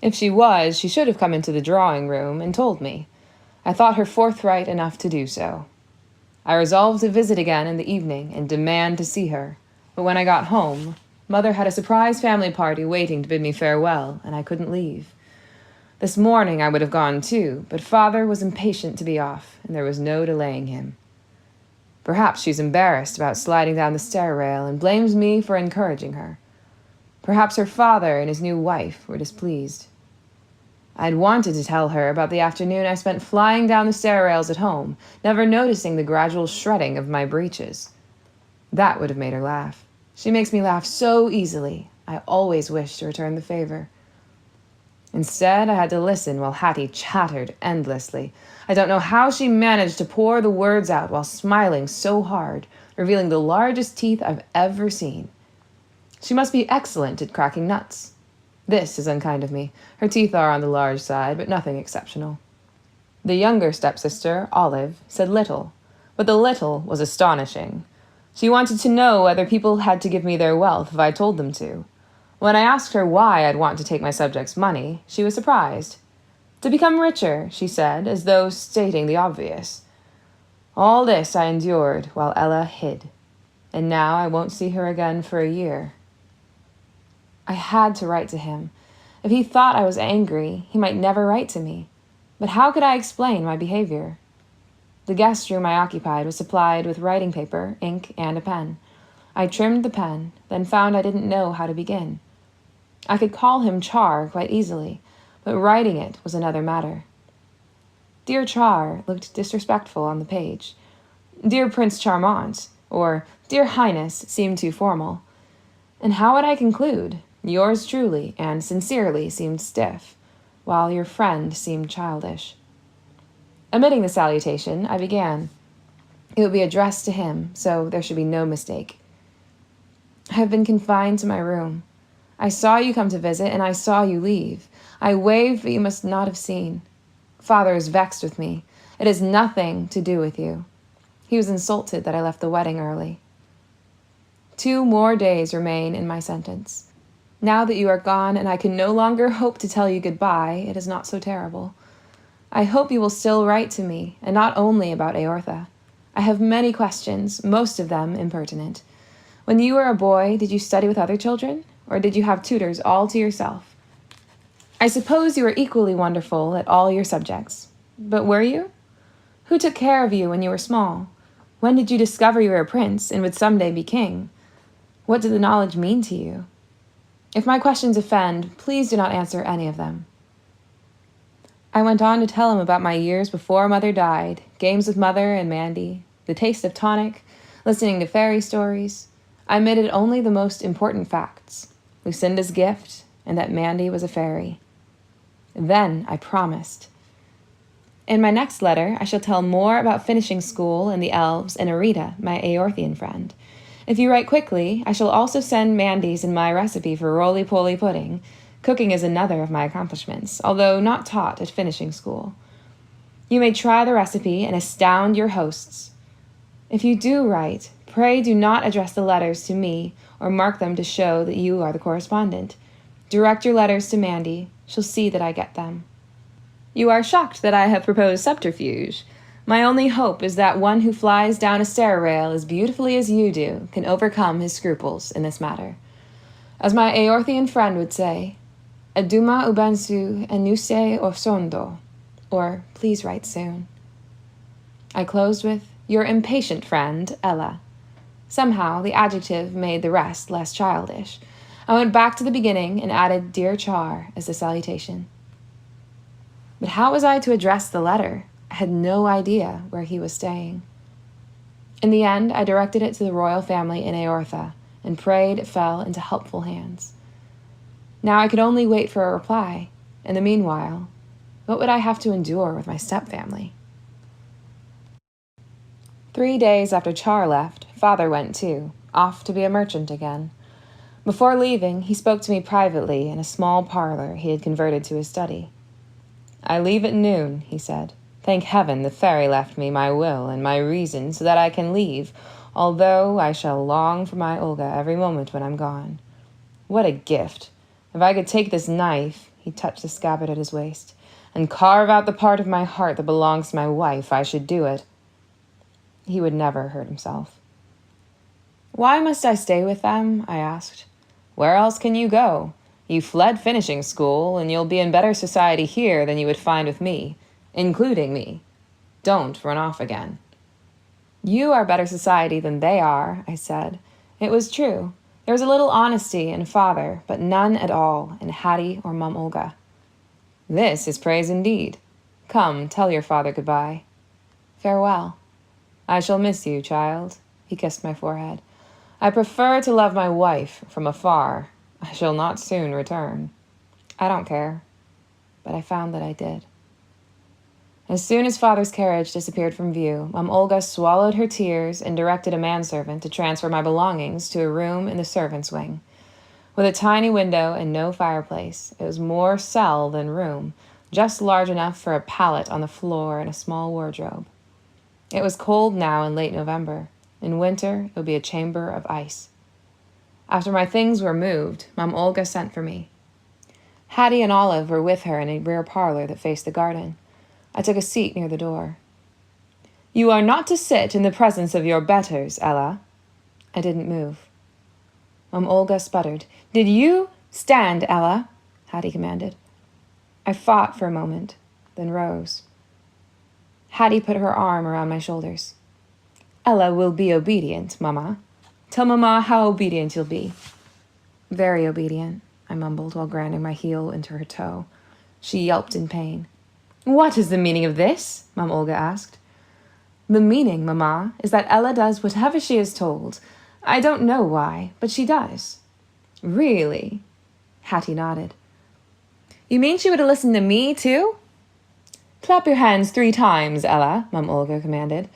If she was, she should have come into the drawing room and told me. I thought her forthright enough to do so. I resolved to visit again in the evening and demand to see her. But when I got home, Mother had a surprise family party waiting to bid me farewell, and I couldn't leave. This morning I would have gone too, but Father was impatient to be off, and there was no delaying him. Perhaps she's embarrassed about sliding down the stair rail and blames me for encouraging her. Perhaps her father and his new wife were displeased. I'd wanted to tell her about the afternoon I spent flying down the stair rails at home, never noticing the gradual shredding of my breeches. That would have made her laugh. She makes me laugh so easily. I always wish to return the favor. Instead, I had to listen while Hattie chattered endlessly. I don't know how she managed to pour the words out while smiling so hard, revealing the largest teeth I've ever seen. She must be excellent at cracking nuts. This is unkind of me. Her teeth are on the large side, but nothing exceptional. The younger stepsister, Olive, said little, but the little was astonishing. She wanted to know whether people had to give me their wealth if I told them to. When I asked her why I'd want to take my subjects' money, she was surprised. "To become richer," she said, as though stating the obvious. All this I endured while Ella hid, and now I won't see her again for a year. I had to write to him. If he thought I was angry, he might never write to me. But how could I explain my behavior? The guest room I occupied was supplied with writing paper, ink, and a pen. I trimmed the pen, then found I didn't know how to begin. I could call him Char quite easily, but writing it was another matter. Dear Char looked disrespectful on the page. Dear Prince Charmant, or Dear Highness seemed too formal. And how would I conclude? Yours truly and sincerely seemed stiff, while your friend seemed childish. Omitting the salutation, I began. It would be addressed to him, so there should be no mistake. I have been confined to my room. I saw you come to visit, and I saw you leave. I waved, but you must not have seen. Father is vexed with me. It has nothing to do with you. He was insulted that I left the wedding early. 2 more days remain in my sentence. Now that you are gone and I can no longer hope to tell you goodbye, it is not so terrible. I hope you will still write to me, and not only about Eortha. I have many questions, most of them impertinent. When you were a boy, did you study with other children, or did you have tutors all to yourself? I suppose you were equally wonderful at all your subjects. But were you? Who took care of you when you were small? When did you discover you were a prince and would someday be king? What did the knowledge mean to you? If my questions offend, please do not answer any of them. I went on to tell him about my years before Mother died, games with Mother and Mandy, the taste of tonic, listening to fairy stories. I omitted only the most important facts, Lucinda's gift, and that Mandy was a fairy. Then I promised. In my next letter, I shall tell more about finishing school and the elves and Arita, my Eorthian friend. If you write quickly, I shall also send Mandy's and my recipe for roly-poly pudding. Cooking is another of my accomplishments, although not taught at finishing school. You may try the recipe and astound your hosts. If you do write, pray do not address the letters to me or mark them to show that you are the correspondent. Direct your letters to Mandy. She'll see that I get them. You are shocked that I have proposed subterfuge. My only hope is that one who flies down a stair rail as beautifully as you do can overcome his scruples in this matter. As my Eorthian friend would say, Aduma ubansu enuse orsondo, or please write soon. I closed with, your impatient friend, Ella. Somehow, the adjective made the rest less childish. I went back to the beginning and added Dear Char as the salutation. But how was I to address the letter? I had no idea where he was staying. In the end, I directed it to the royal family in Eortha and prayed it fell into helpful hands. Now I could only wait for a reply. In the meanwhile, what would I have to endure with my stepfamily? 3 days after Char left, Father went too, off to be a merchant again. Before leaving, he spoke to me privately in a small parlor he had converted to his study. I leave at noon, he said. Thank heaven the fairy left me my will and my reason so that I can leave, although I shall long for my Olga every moment when I'm gone. What a gift! If I could take this knife, he touched the scabbard at his waist, and carve out the part of my heart that belongs to my wife, I should do it. He would never hurt himself. Why must I stay with them? I asked. Where else can you go? You fled finishing school, and you'll be in better society here than you would find with me, including me. Don't run off again. You are better society than they are, I said. It was true. There was a little honesty in Father, but none at all in Hattie or Mum Olga. This is praise indeed. Come, tell your father goodbye. Farewell. I shall miss you, child. He kissed my forehead. I prefer to love my wife from afar. I shall not soon return. I don't care. But I found that I did. As soon as Father's carriage disappeared from view, Mum Olga swallowed her tears and directed a manservant to transfer my belongings to a room in the servants' wing. With a tiny window and no fireplace, it was more cell than room, just large enough for a pallet on the floor and a small wardrobe. It was cold now in late November. In winter, it would be a chamber of ice. After my things were moved, Mum Olga sent for me. Hattie and Olive were with her in a rear parlor that faced the garden. I took a seat near the door. You are not to sit in the presence of your betters, Ella. I didn't move. Olga sputtered. Did you? Stand, Ella, Hattie commanded. I fought for a moment, then rose. Hattie put her arm around my shoulders. Ella will be obedient, Mama. Tell Mama how obedient you'll be. Very obedient, I mumbled while grinding my heel into her toe. She yelped in pain. What is the meaning of this? Mom Olga asked. The meaning, Mama, is that Ella does whatever she is told. I don't know why, but she does. Really? Hattie nodded. You mean she would have listened to me, too? Clap your hands 3 times, Ella, Mom Olga commanded.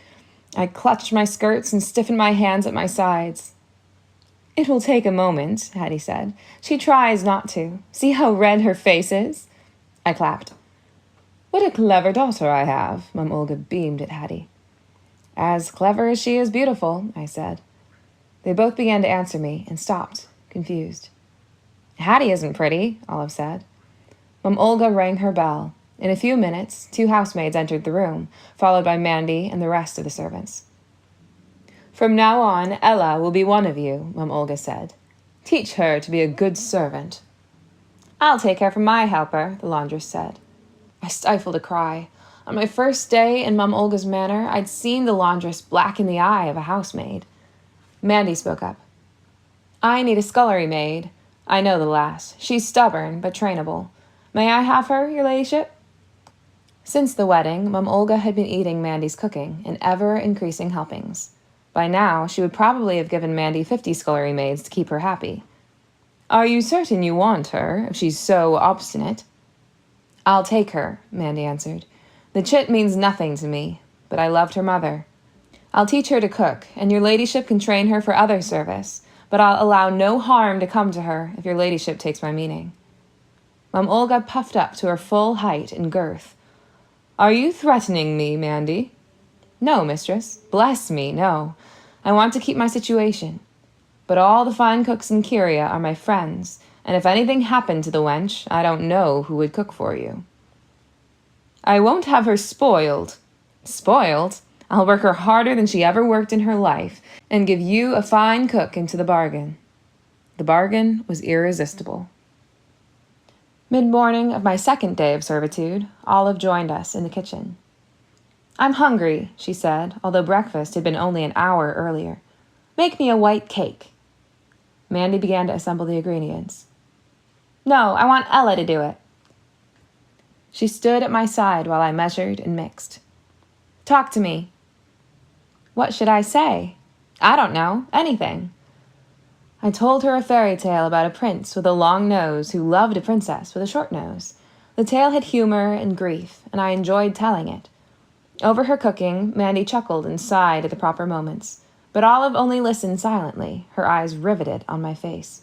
I clutched my skirts and stiffened my hands at my sides. It will take a moment, Hattie said. She tries not to. See how red her face is? I clapped. What a clever daughter I have, Mom Olga beamed at Hattie. As clever as she is beautiful, I said. They both began to answer me and stopped, confused. Hattie isn't pretty, Olive said. Mom Olga rang her bell. In a few minutes, 2 housemaids entered the room, followed by Mandy and the rest of the servants. From now on, Ella will be one of you, Mom Olga said. Teach her to be a good servant. I'll take her for my helper, the laundress said. I stifled a cry. On my first day in Mom Olga's manor, I'd seen the laundress blacken the eye of a housemaid. Mandy spoke up. I need a scullery maid. I know the lass. She's stubborn, but trainable. May I have her, your ladyship? Since the wedding, Mom Olga had been eating Mandy's cooking in ever-increasing helpings. By now, she would probably have given Mandy 50 scullery maids to keep her happy. Are you certain you want her, if she's so obstinate? I'll take her, Mandy answered. The chit means nothing to me, but I loved her mother. I'll teach her to cook, and your ladyship can train her for other service, but I'll allow no harm to come to her if your ladyship takes my meaning. Mom Olga puffed up to her full height and girth. Are you threatening me, Mandy? No, mistress. Bless me, no. I want to keep my situation. But all the fine cooks in Kyria are my friends, and if anything happened to the wench, I don't know who would cook for you. I won't have her spoiled. Spoiled? I'll work her harder than she ever worked in her life, and give you a fine cook into the bargain. The bargain was irresistible. Mid-morning of my second day of servitude, Olive joined us in the kitchen. I'm hungry, she said, although breakfast had been only an hour earlier. Make me a white cake. Mandy began to assemble the ingredients. No, I want Ella to do it. She stood at my side while I measured and mixed. Talk to me. What should I say? I don't know. Anything. I told her a fairy tale about a prince with a long nose who loved a princess with a short nose. The tale had humor and grief, and I enjoyed telling it. Over her cooking, Mandy chuckled and sighed at the proper moments, but Olive only listened silently, her eyes riveted on my face.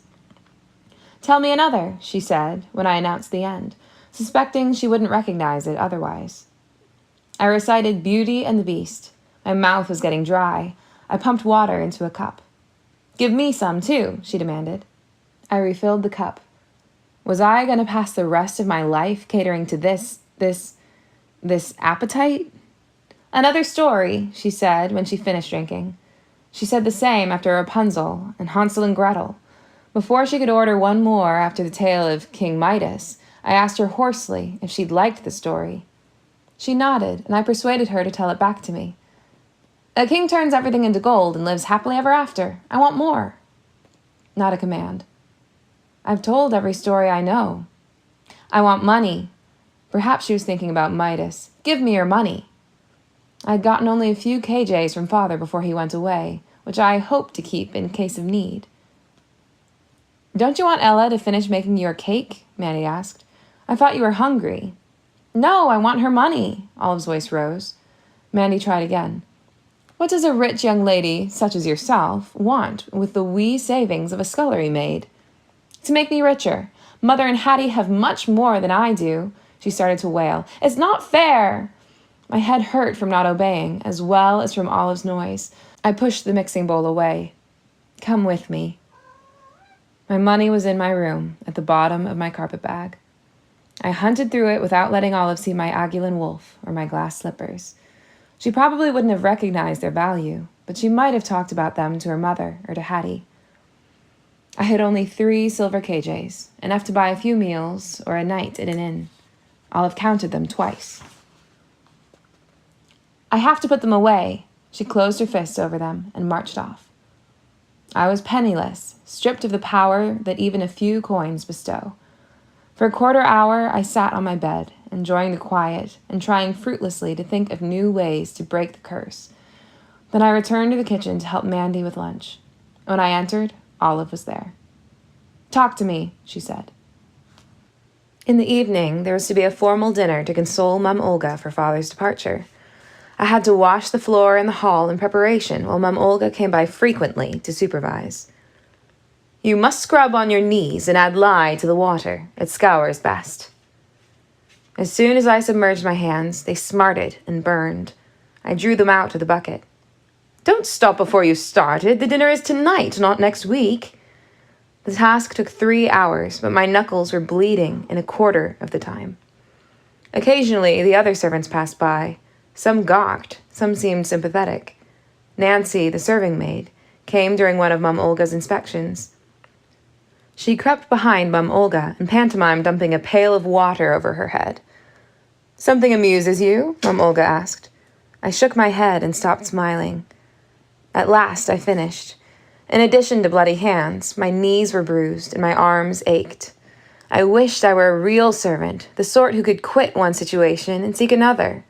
Tell me another, she said, when I announced the end, suspecting she wouldn't recognize it otherwise. I recited Beauty and the Beast. My mouth was getting dry. I pumped water into a cup. Give me some, too, she demanded. I refilled the cup. Was I going to pass the rest of my life catering to this appetite? Another story, she said when she finished drinking. She said the same after Rapunzel and Hansel and Gretel. Before she could order one more after the tale of King Midas, I asked her hoarsely if she'd liked the story. She nodded, and I persuaded her to tell it back to me. A king turns everything into gold and lives happily ever after. I want more. Not a command. I've told every story I know. I want money. Perhaps she was thinking about Midas. Give me your money. I'd gotten only a few KJs from father before he went away, which I hoped to keep in case of need. Don't you want Ella to finish making your cake? Mandy asked. I thought you were hungry. No, I want her money. Olive's voice rose. Mandy tried again. What does a rich young lady, such as yourself, want with the wee savings of a scullery maid? To make me richer. Mother and Hattie have much more than I do. She started to wail. It's not fair. My head hurt from not obeying, as well as from Olive's noise. I pushed the mixing bowl away. Come with me. My money was in my room, at the bottom of my carpet bag. I hunted through it without letting Olive see my Aguilin wolf or my glass slippers. She probably wouldn't have recognized their value, but she might have talked about them to her mother or to Hattie. I had only 3 silver KJs, enough to buy a few meals or a night at an inn. I'll have counted them twice. I have to put them away. She closed her fists over them and marched off. I was penniless, stripped of the power that even a few coins bestow. For a quarter hour, I sat on my bed, enjoying the quiet and trying fruitlessly to think of new ways to break the curse. Then I returned to the kitchen to help Mandy with lunch. When I entered, Olive was there. "Talk to me," she said. In the evening, there was to be a formal dinner to console Mum Olga for Father's departure. I had to wash the floor in the hall in preparation while Mum Olga came by frequently to supervise. "You must scrub on your knees and add lye to the water. It scours best." As soon as I submerged my hands, they smarted and burned. I drew them out of the bucket. "Don't stop before you've started. The dinner is tonight, not next week." The task took 3 hours, but my knuckles were bleeding in a quarter of the time. Occasionally, the other servants passed by. Some gawked, some seemed sympathetic. Nancy, the serving maid, came during one of Mum Olga's inspections. She crept behind Mum Olga and pantomimed dumping a pail of water over her head. "Something amuses you?" Mum Olga asked. I shook my head and stopped smiling. At last I finished. In addition to bloody hands, my knees were bruised and my arms ached. I wished I were a real servant, the sort who could quit one situation and seek another.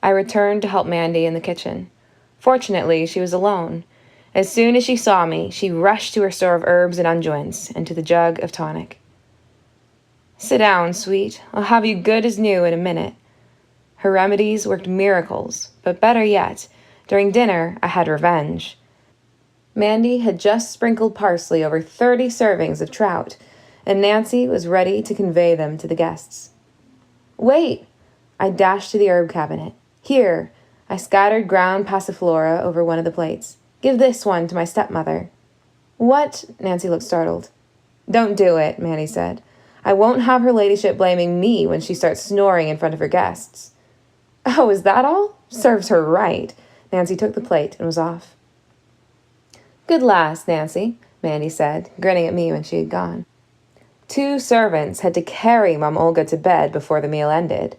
I returned to help Mandy in the kitchen. Fortunately, she was alone. As soon as she saw me, she rushed to her store of herbs and unguents and to the jug of tonic. "Sit down, sweet. I'll have you good as new in a minute." Her remedies worked miracles, but better yet, during dinner I had revenge. Mandy had just sprinkled parsley over 30 servings of trout, and Nancy was ready to convey them to the guests. "Wait!" I dashed to the herb cabinet. "Here!" I scattered ground passiflora over one of the plates. "Give this one to my stepmother." "What?" Nancy looked startled. "Don't do it," Mandy said. "I won't have her ladyship blaming me when she starts snoring in front of her guests." "Oh, is that all? Serves her right." Nancy took the plate and was off. "Good lass, Nancy," Mandy said, grinning at me when she had gone. 2 servants had to carry Mum Olga to bed before the meal ended,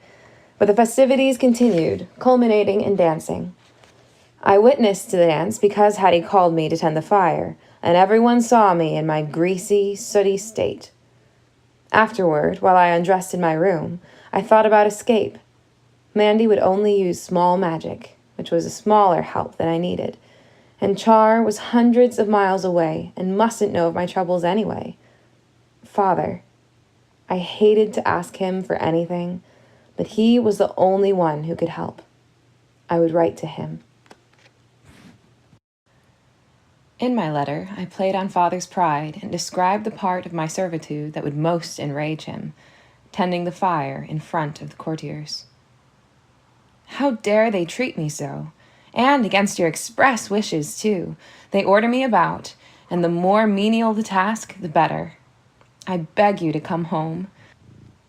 but the festivities continued, culminating in dancing. I witnessed the dance because Hattie called me to tend the fire, and everyone saw me in my greasy, sooty state. Afterward, while I undressed in my room, I thought about escape. Mandy would only use small magic, which was a smaller help than I needed, and Char was hundreds of miles away and mustn't know of my troubles anyway. Father. I hated to ask him for anything, but he was the only one who could help. I would write to him. In my letter, I played on Father's pride and described the part of my servitude that would most enrage him, tending the fire in front of the courtiers. "How dare they treat me so? And against your express wishes, too. They order me about, and the more menial the task, the better. I beg you to come home.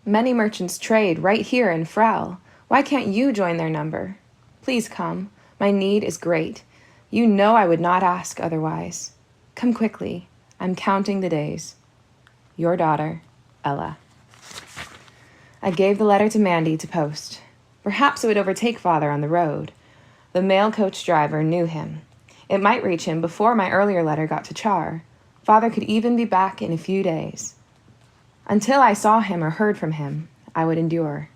Many merchants trade right here in Frel. Why can't you join their number? Please come. My need is great. You know I would not ask otherwise. Come quickly. I'm counting the days. Your daughter, Ella." I gave the letter to Mandy to post. Perhaps it would overtake Father on the road. The mail coach driver knew him. It might reach him before my earlier letter got to Char. Father could even be back in a few days. Until I saw him or heard from him, I would endure.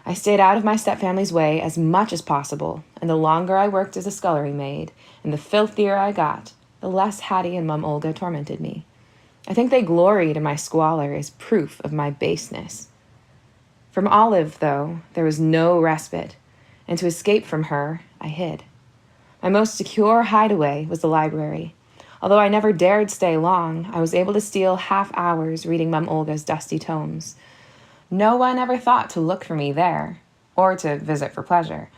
I stayed out of my stepfamily's way as much as possible, and the longer I worked as a scullery maid, and the filthier I got, the less Hattie and Mum Olga tormented me. I think they gloried in my squalor as proof of my baseness. From Olive, though, there was no respite, and to escape from her, I hid. My most secure hideaway was the library. Although I never dared stay long, I was able to steal half hours reading Mum Olga's dusty tomes. No one ever thought to look for me there, or to visit for pleasure.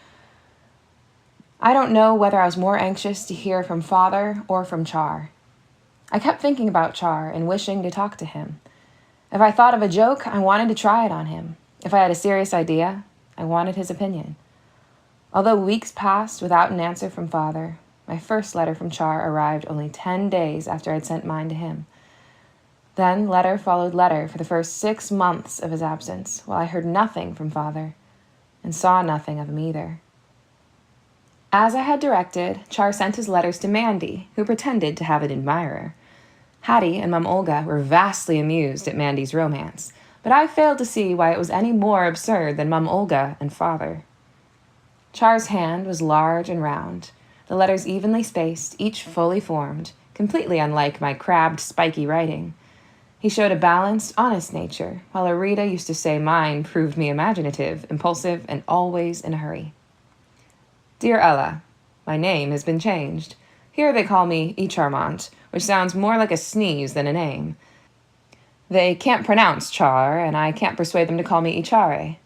I don't know whether I was more anxious to hear from Father or from Char. I kept thinking about Char and wishing to talk to him. If I thought of a joke, I wanted to try it on him. If I had a serious idea, I wanted his opinion. Although weeks passed without an answer from Father, My first letter from Char arrived only 10 days after I'd sent mine to him. Then letter followed letter for the first 6 months of his absence, while I heard nothing from father, and saw nothing of him either. As I had directed, Char sent his letters to Mandy, who pretended to have an admirer. Hattie and Mum Olga were vastly amused at Mandy's romance, but I failed to see why it was any more absurd than Mum Olga and father. Char's hand was large and round, the letters evenly spaced, each fully formed, completely unlike my crabbed, spiky writing. He showed a balanced, honest nature, while Arita used to say mine proved me imaginative, impulsive, and always in a hurry. Dear Ella, my name has been changed. Here they call me Echarmont, which sounds more like a sneeze than a name. They can't pronounce Char, and I can't persuade them to call me Echare.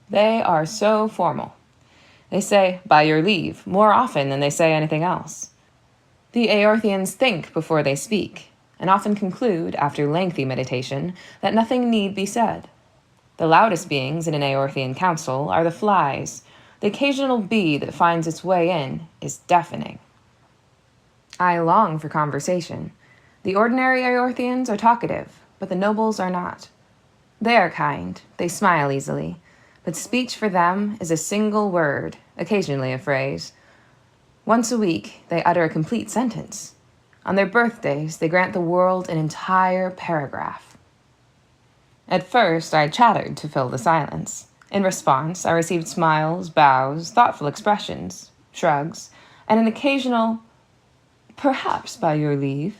They are so formal. They say, by your leave, more often than they say anything else. The Aorthians think before they speak, and often conclude, after lengthy meditation, that nothing need be said. The loudest beings in an Aorthian council are the flies. The occasional bee that finds its way in is deafening. I long for conversation. The ordinary Aorthians are talkative, but the nobles are not. They are kind, they smile easily, but speech for them is a single word, occasionally a phrase. Once a week, they utter a complete sentence. On their birthdays, they grant the world an entire paragraph. At first, I chattered to fill the silence. In response, I received smiles, bows, thoughtful expressions, shrugs, and an occasional, perhaps by your leave.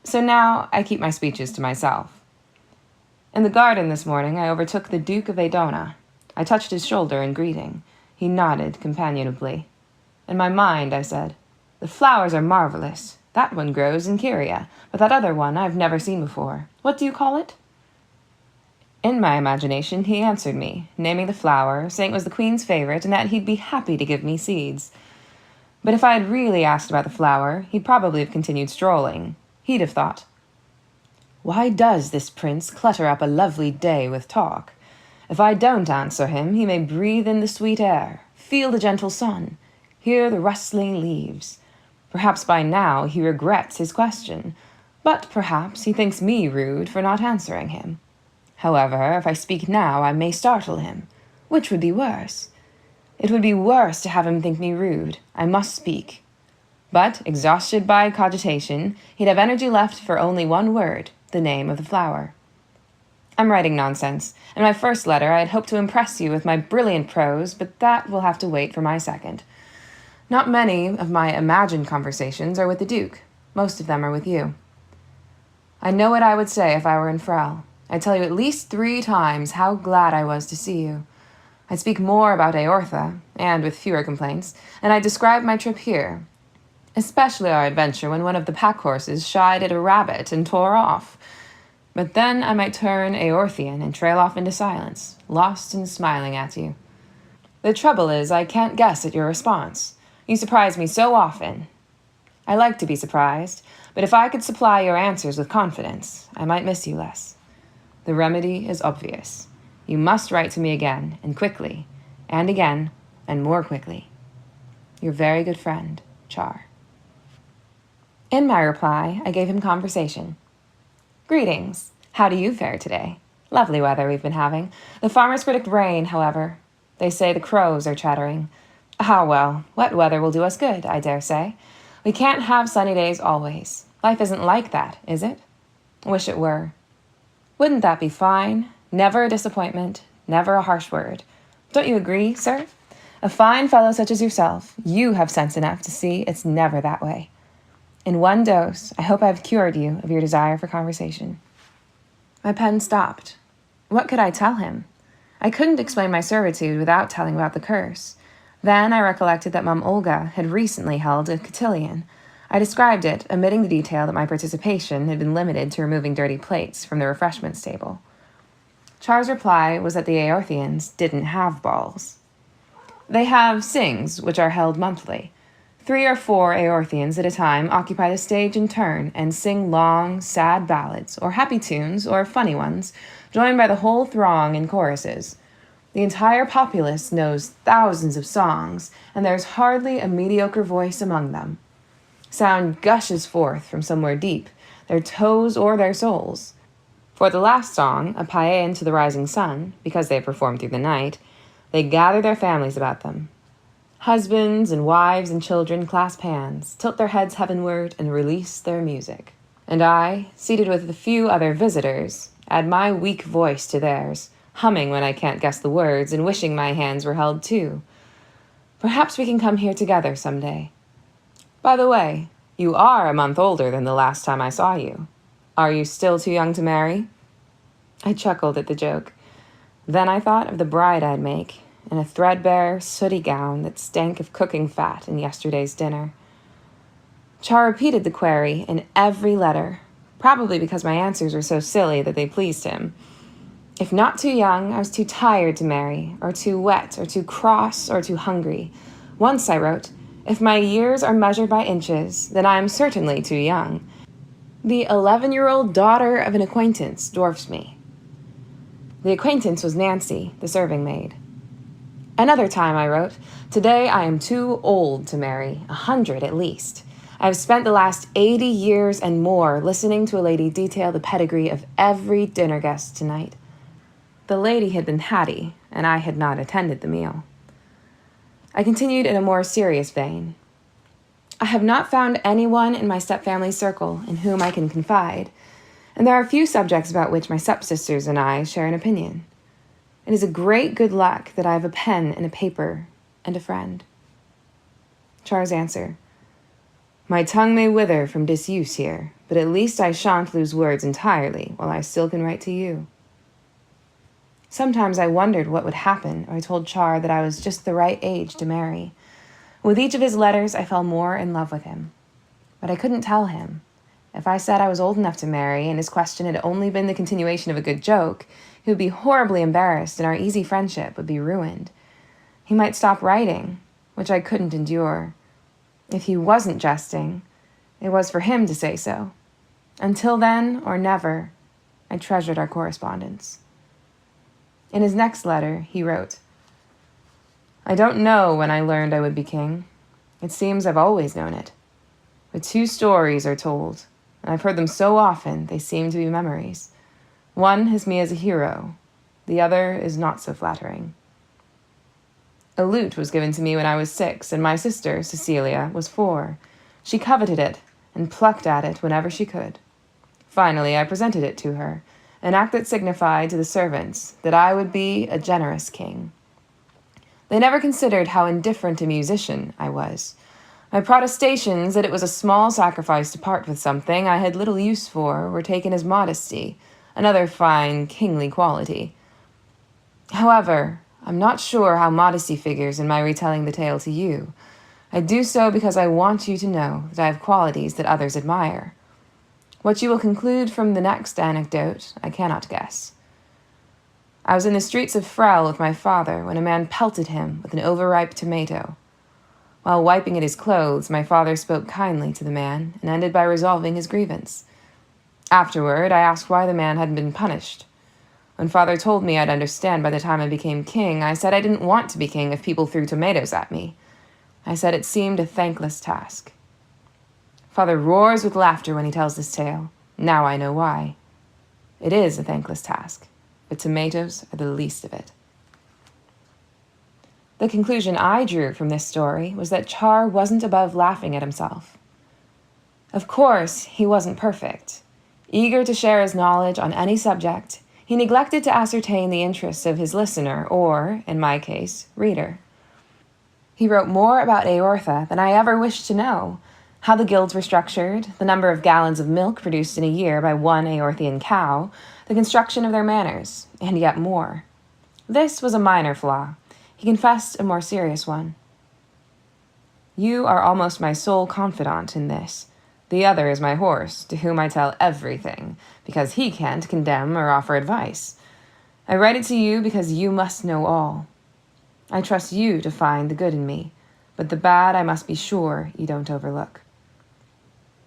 So now I keep my speeches to myself. In the garden this morning, I overtook the Duke of Adona. I touched his shoulder in greeting. He nodded companionably. In my mind, I said, the flowers are marvelous. That one grows in Kyria, but that other one I've never seen before. What do you call it? In my imagination, he answered me, naming the flower, saying it was the Queen's favorite and that he'd be happy to give me seeds. But if I had really asked about the flower, he'd probably have continued strolling. He'd have thought, why does this prince clutter up a lovely day with talk? If I don't answer him, he may breathe in the sweet air, feel the gentle sun, hear the rustling leaves. Perhaps by now he regrets his question, but perhaps he thinks me rude for not answering him. However, if I speak now, I may startle him. Which would be worse? It would be worse to have him think me rude. I must speak. But, exhausted by cogitation, he'd have energy left for only one word, the name of the flower. I'm writing nonsense. In my first letter, I had hoped to impress you with my brilliant prose, but that will have to wait for my second. Not many of my imagined conversations are with the Duke. Most of them are with you. I know what I would say if I were in Frel. I'd tell you at least 3 times how glad I was to see you. I'd speak more about Eortha, and with fewer complaints, and I'd describe my trip here, especially our adventure when one of the pack horses shied at a rabbit and tore off. But then I might turn Eorthian and trail off into silence, lost in smiling at you. The trouble is I can't guess at your response. You surprise me so often. I like to be surprised, but if I could supply your answers with confidence, I might miss you less. The remedy is obvious. You must write to me again, and quickly, and again, and more quickly. Your very good friend, Char. In my reply, I gave him conversation. Greetings. How do you fare today? Lovely weather we've been having. The farmers predict rain, however. They say the crows are chattering. Ah, well, wet weather will do us good, I dare say. We can't have sunny days always. Life isn't like that, is it? Wish it were. Wouldn't that be fine? Never a disappointment, never a harsh word. Don't you agree, sir? A fine fellow such as yourself, you have sense enough to see it's never that way. In one dose, I hope I have cured you of your desire for conversation. My pen stopped. What could I tell him? I couldn't explain my servitude without telling about the curse. Then I recollected that Mum Olga had recently held a cotillion. I described it, omitting the detail that my participation had been limited to removing dirty plates from the refreshments table. Char's reply was that the Aorthians didn't have balls. They have sings, which are held monthly. 3 or 4 Aorthians at a time occupy the stage in turn and sing long, sad ballads, or happy tunes, or funny ones, joined by the whole throng in choruses. The entire populace knows thousands of songs, and there's hardly a mediocre voice among them. Sound gushes forth from somewhere deep, their toes or their souls. For the last song, a paean to the rising sun, because they have performed through the night, they gather their families about them. Husbands and wives and children clasp hands, tilt their heads heavenward, and release their music. And I, seated with a few other visitors, add my weak voice to theirs, humming when I can't guess the words and wishing my hands were held too. Perhaps we can come here together someday. By the way, you are a month older than the last time I saw you. Are you still too young to marry? I chuckled at the joke. Then I thought of the bride I'd make, in a threadbare, sooty gown that stank of cooking fat in yesterday's dinner. Char repeated the query in every letter, probably because my answers were so silly that they pleased him. If not too young, I was too tired to marry, or too wet, or too cross, or too hungry. Once I wrote, if my years are measured by inches, then I am certainly too young. The 11-year-old daughter of an acquaintance dwarfs me. The acquaintance was Nancy, the serving maid. Another time I wrote, today I am too old to marry, 100 at least. I have spent the last 80 years and more listening to a lady detail the pedigree of every dinner guest tonight. The lady had been Hattie, and I had not attended the meal. I continued in a more serious vein. I have not found anyone in my stepfamily circle in whom I can confide, and there are few subjects about which my stepsisters and I share an opinion. It is a great good luck that I have a pen and a paper and a friend. Char's answer. My tongue may wither from disuse here, but at least I shan't lose words entirely while I still can write to you. Sometimes I wondered what would happen if I told Char that I was just the right age to marry. With each of his letters, I fell more in love with him. But I couldn't tell him. If I said I was old enough to marry and his question had only been the continuation of a good joke, he would be horribly embarrassed and our easy friendship would be ruined. He might stop writing, which I couldn't endure. If he wasn't jesting, it was for him to say so. Until then, or never, I treasured our correspondence. In his next letter, he wrote, I don't know when I learned I would be king. It seems I've always known it. But 2 stories are told, and I've heard them so often they seem to be memories. One has me as a hero. The other is not so flattering. A lute was given to me when I was 6, and my sister, Cecilia, was 4. She coveted it and plucked at it whenever she could. Finally, I presented it to her, an act that signified to the servants that I would be a generous king. They never considered how indifferent a musician I was. My protestations that it was a small sacrifice to part with something I had little use for were taken as modesty, another fine, kingly quality. However, I'm not sure how modesty figures in my retelling the tale to you. I do so because I want you to know that I have qualities that others admire. What you will conclude from the next anecdote, I cannot guess. I was in the streets of Frel with my father when a man pelted him with an overripe tomato. While wiping at his clothes, my father spoke kindly to the man and ended by resolving his grievance. Afterward, I asked why the man hadn't been punished. When father told me I'd understand by the time I became king, I said I didn't want to be king if people threw tomatoes at me. I said it seemed a thankless task. Father roars with laughter when he tells this tale. Now I know why. It is a thankless task, but tomatoes are the least of it. The conclusion I drew from this story was that Char wasn't above laughing at himself. Of course, he wasn't perfect. Eager to share his knowledge on any subject, he neglected to ascertain the interests of his listener or, in my case, reader. He wrote more about Eortha than I ever wished to know, how the guilds were structured, the number of gallons of milk produced in a year by one Eorthian cow, the construction of their manors, and yet more. This was a minor flaw. He confessed a more serious one. You are almost my sole confidant in this. The other is my horse, to whom I tell everything, because he can't condemn or offer advice. I write it to you because you must know all. I trust you to find the good in me, but the bad I must be sure you don't overlook.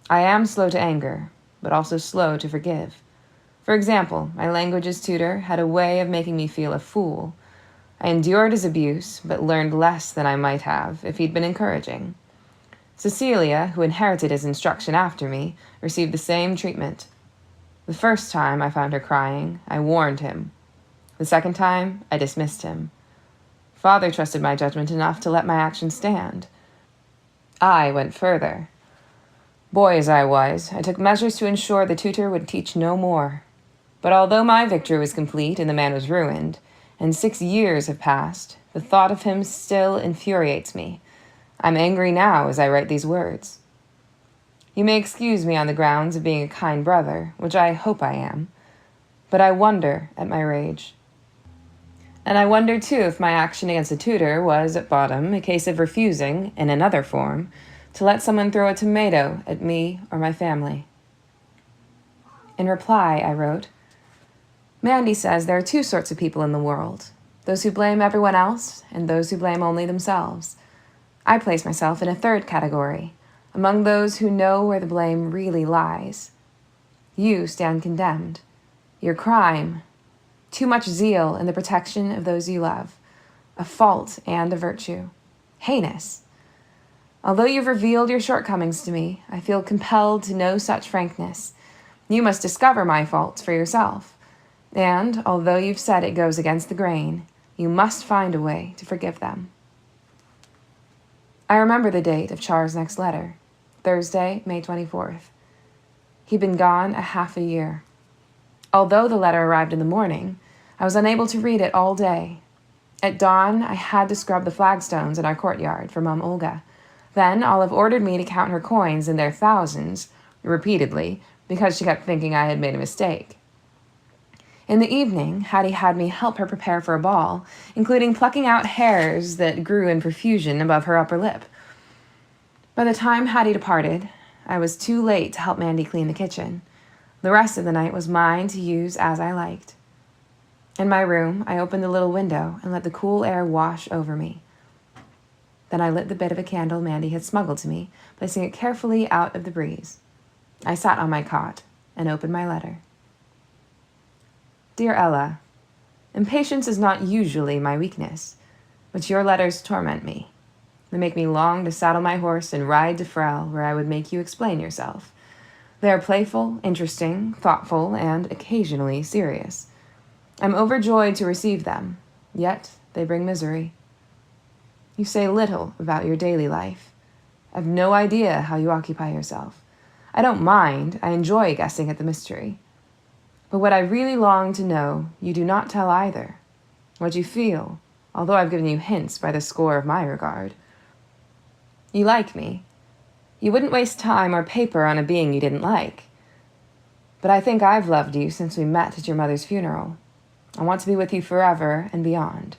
I am slow to anger, but also slow to forgive. For example, my languages tutor had a way of making me feel a fool. I endured his abuse, but learned less than I might have if he'd been encouraging. Cecilia, who inherited his instruction after me, received the same treatment. The first time I found her crying, I warned him. The second time, I dismissed him. Father trusted my judgment enough to let my action stand. I went further. Boy as I was, I took measures to ensure the tutor would teach no more. But although my victory was complete and the man was ruined, and 6 years have passed, the thought of him still infuriates me. I'm angry now as I write these words. You may excuse me on the grounds of being a kind brother, which I hope I am, but I wonder at my rage. And I wonder, too, if my action against the tutor was, at bottom, a case of refusing, in another form, to let someone throw a tomato at me or my family. In reply, I wrote, Mandy says there are 2 sorts of people in the world, those who blame everyone else and those who blame only themselves. I place myself in a 3rd category, among those who know where the blame really lies. You stand condemned. Your crime, too much zeal in the protection of those you love, a fault and a virtue, heinous. Although you've revealed your shortcomings to me, I feel compelled to no such frankness. You must discover my faults for yourself, and although you've said it goes against the grain, you must find a way to forgive them. I remember the date of Char's next letter, Thursday, May 24th. He'd been gone a half a year. Although the letter arrived in the morning, I was unable to read it all day. At dawn, I had to scrub the flagstones in our courtyard for Mum Olga. Then Olive ordered me to count her coins in their thousands, repeatedly, because she kept thinking I had made a mistake. In the evening, Hattie had me help her prepare for a ball, including plucking out hairs that grew in profusion above her upper lip. By the time Hattie departed, I was too late to help Mandy clean the kitchen. The rest of the night was mine to use as I liked. In my room, I opened the little window and let the cool air wash over me. Then I lit the bit of a candle Mandy had smuggled to me, placing it carefully out of the breeze. I sat on my cot and opened my letter. Dear Ella, impatience is not usually my weakness, but your letters torment me. They make me long to saddle my horse and ride to Frel, where I would make you explain yourself. They are playful, interesting, thoughtful, and occasionally serious. I'm overjoyed to receive them, yet they bring misery. You say little about your daily life. I've no idea how you occupy yourself. I don't mind, I enjoy guessing at the mystery. But what I really long to know, you do not tell either. What you feel, although I've given you hints by the score of my regard. You like me. You wouldn't waste time or paper on a being you didn't like. But I think I've loved you since we met at your mother's funeral. I want to be with you forever and beyond.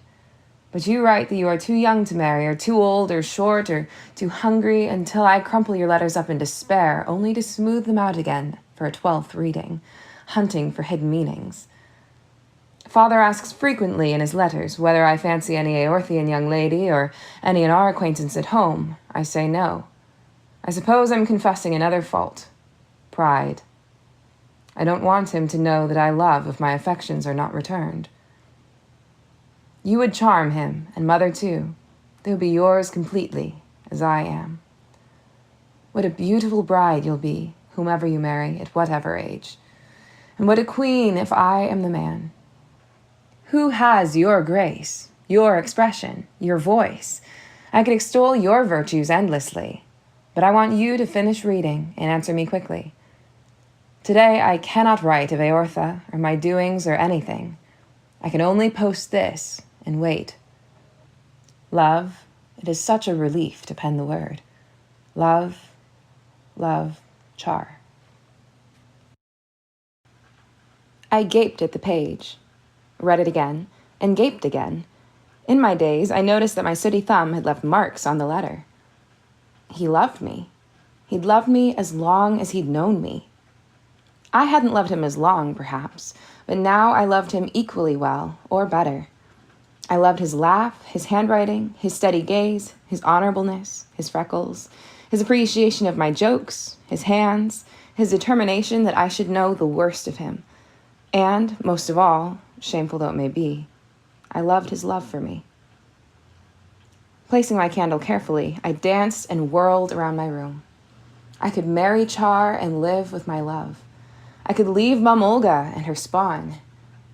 But you write that you are too young to marry, or too old, or short, or too hungry, until I crumple your letters up in despair, only to smooth them out again for a 12th reading, hunting for hidden meanings. Father asks frequently in his letters whether I fancy any Aorthian young lady, or any in our acquaintance at home. I say no. I suppose I'm confessing another fault, pride. I don't want him to know that I love if my affections are not returned. You would charm him, and Mother too. They would be yours completely, as I am. What a beautiful bride you'll be, whomever you marry, at whatever age. And what a queen if I am the man. Who has your grace, your expression, your voice? I could extol your virtues endlessly, but I want you to finish reading and answer me quickly. Today I cannot write of Aortha, or my doings, or anything. I can only post this and wait. Love, it is such a relief to pen the word. Love, love, Char. I gaped at the page, read it again, and gaped again. In my daze, I noticed that my sooty thumb had left marks on the letter. He loved me. He'd loved me as long as he'd known me. I hadn't loved him as long, perhaps, but now I loved him equally well, or better. I loved his laugh, his handwriting, his steady gaze, his honorableness, his freckles, his appreciation of my jokes, his hands, his determination that I should know the worst of him. And, most of all, shameful though it may be, I loved his love for me. Placing my candle carefully, I danced and whirled around my room. I could marry Char and live with my love. I could leave Mum Olga and her spawn.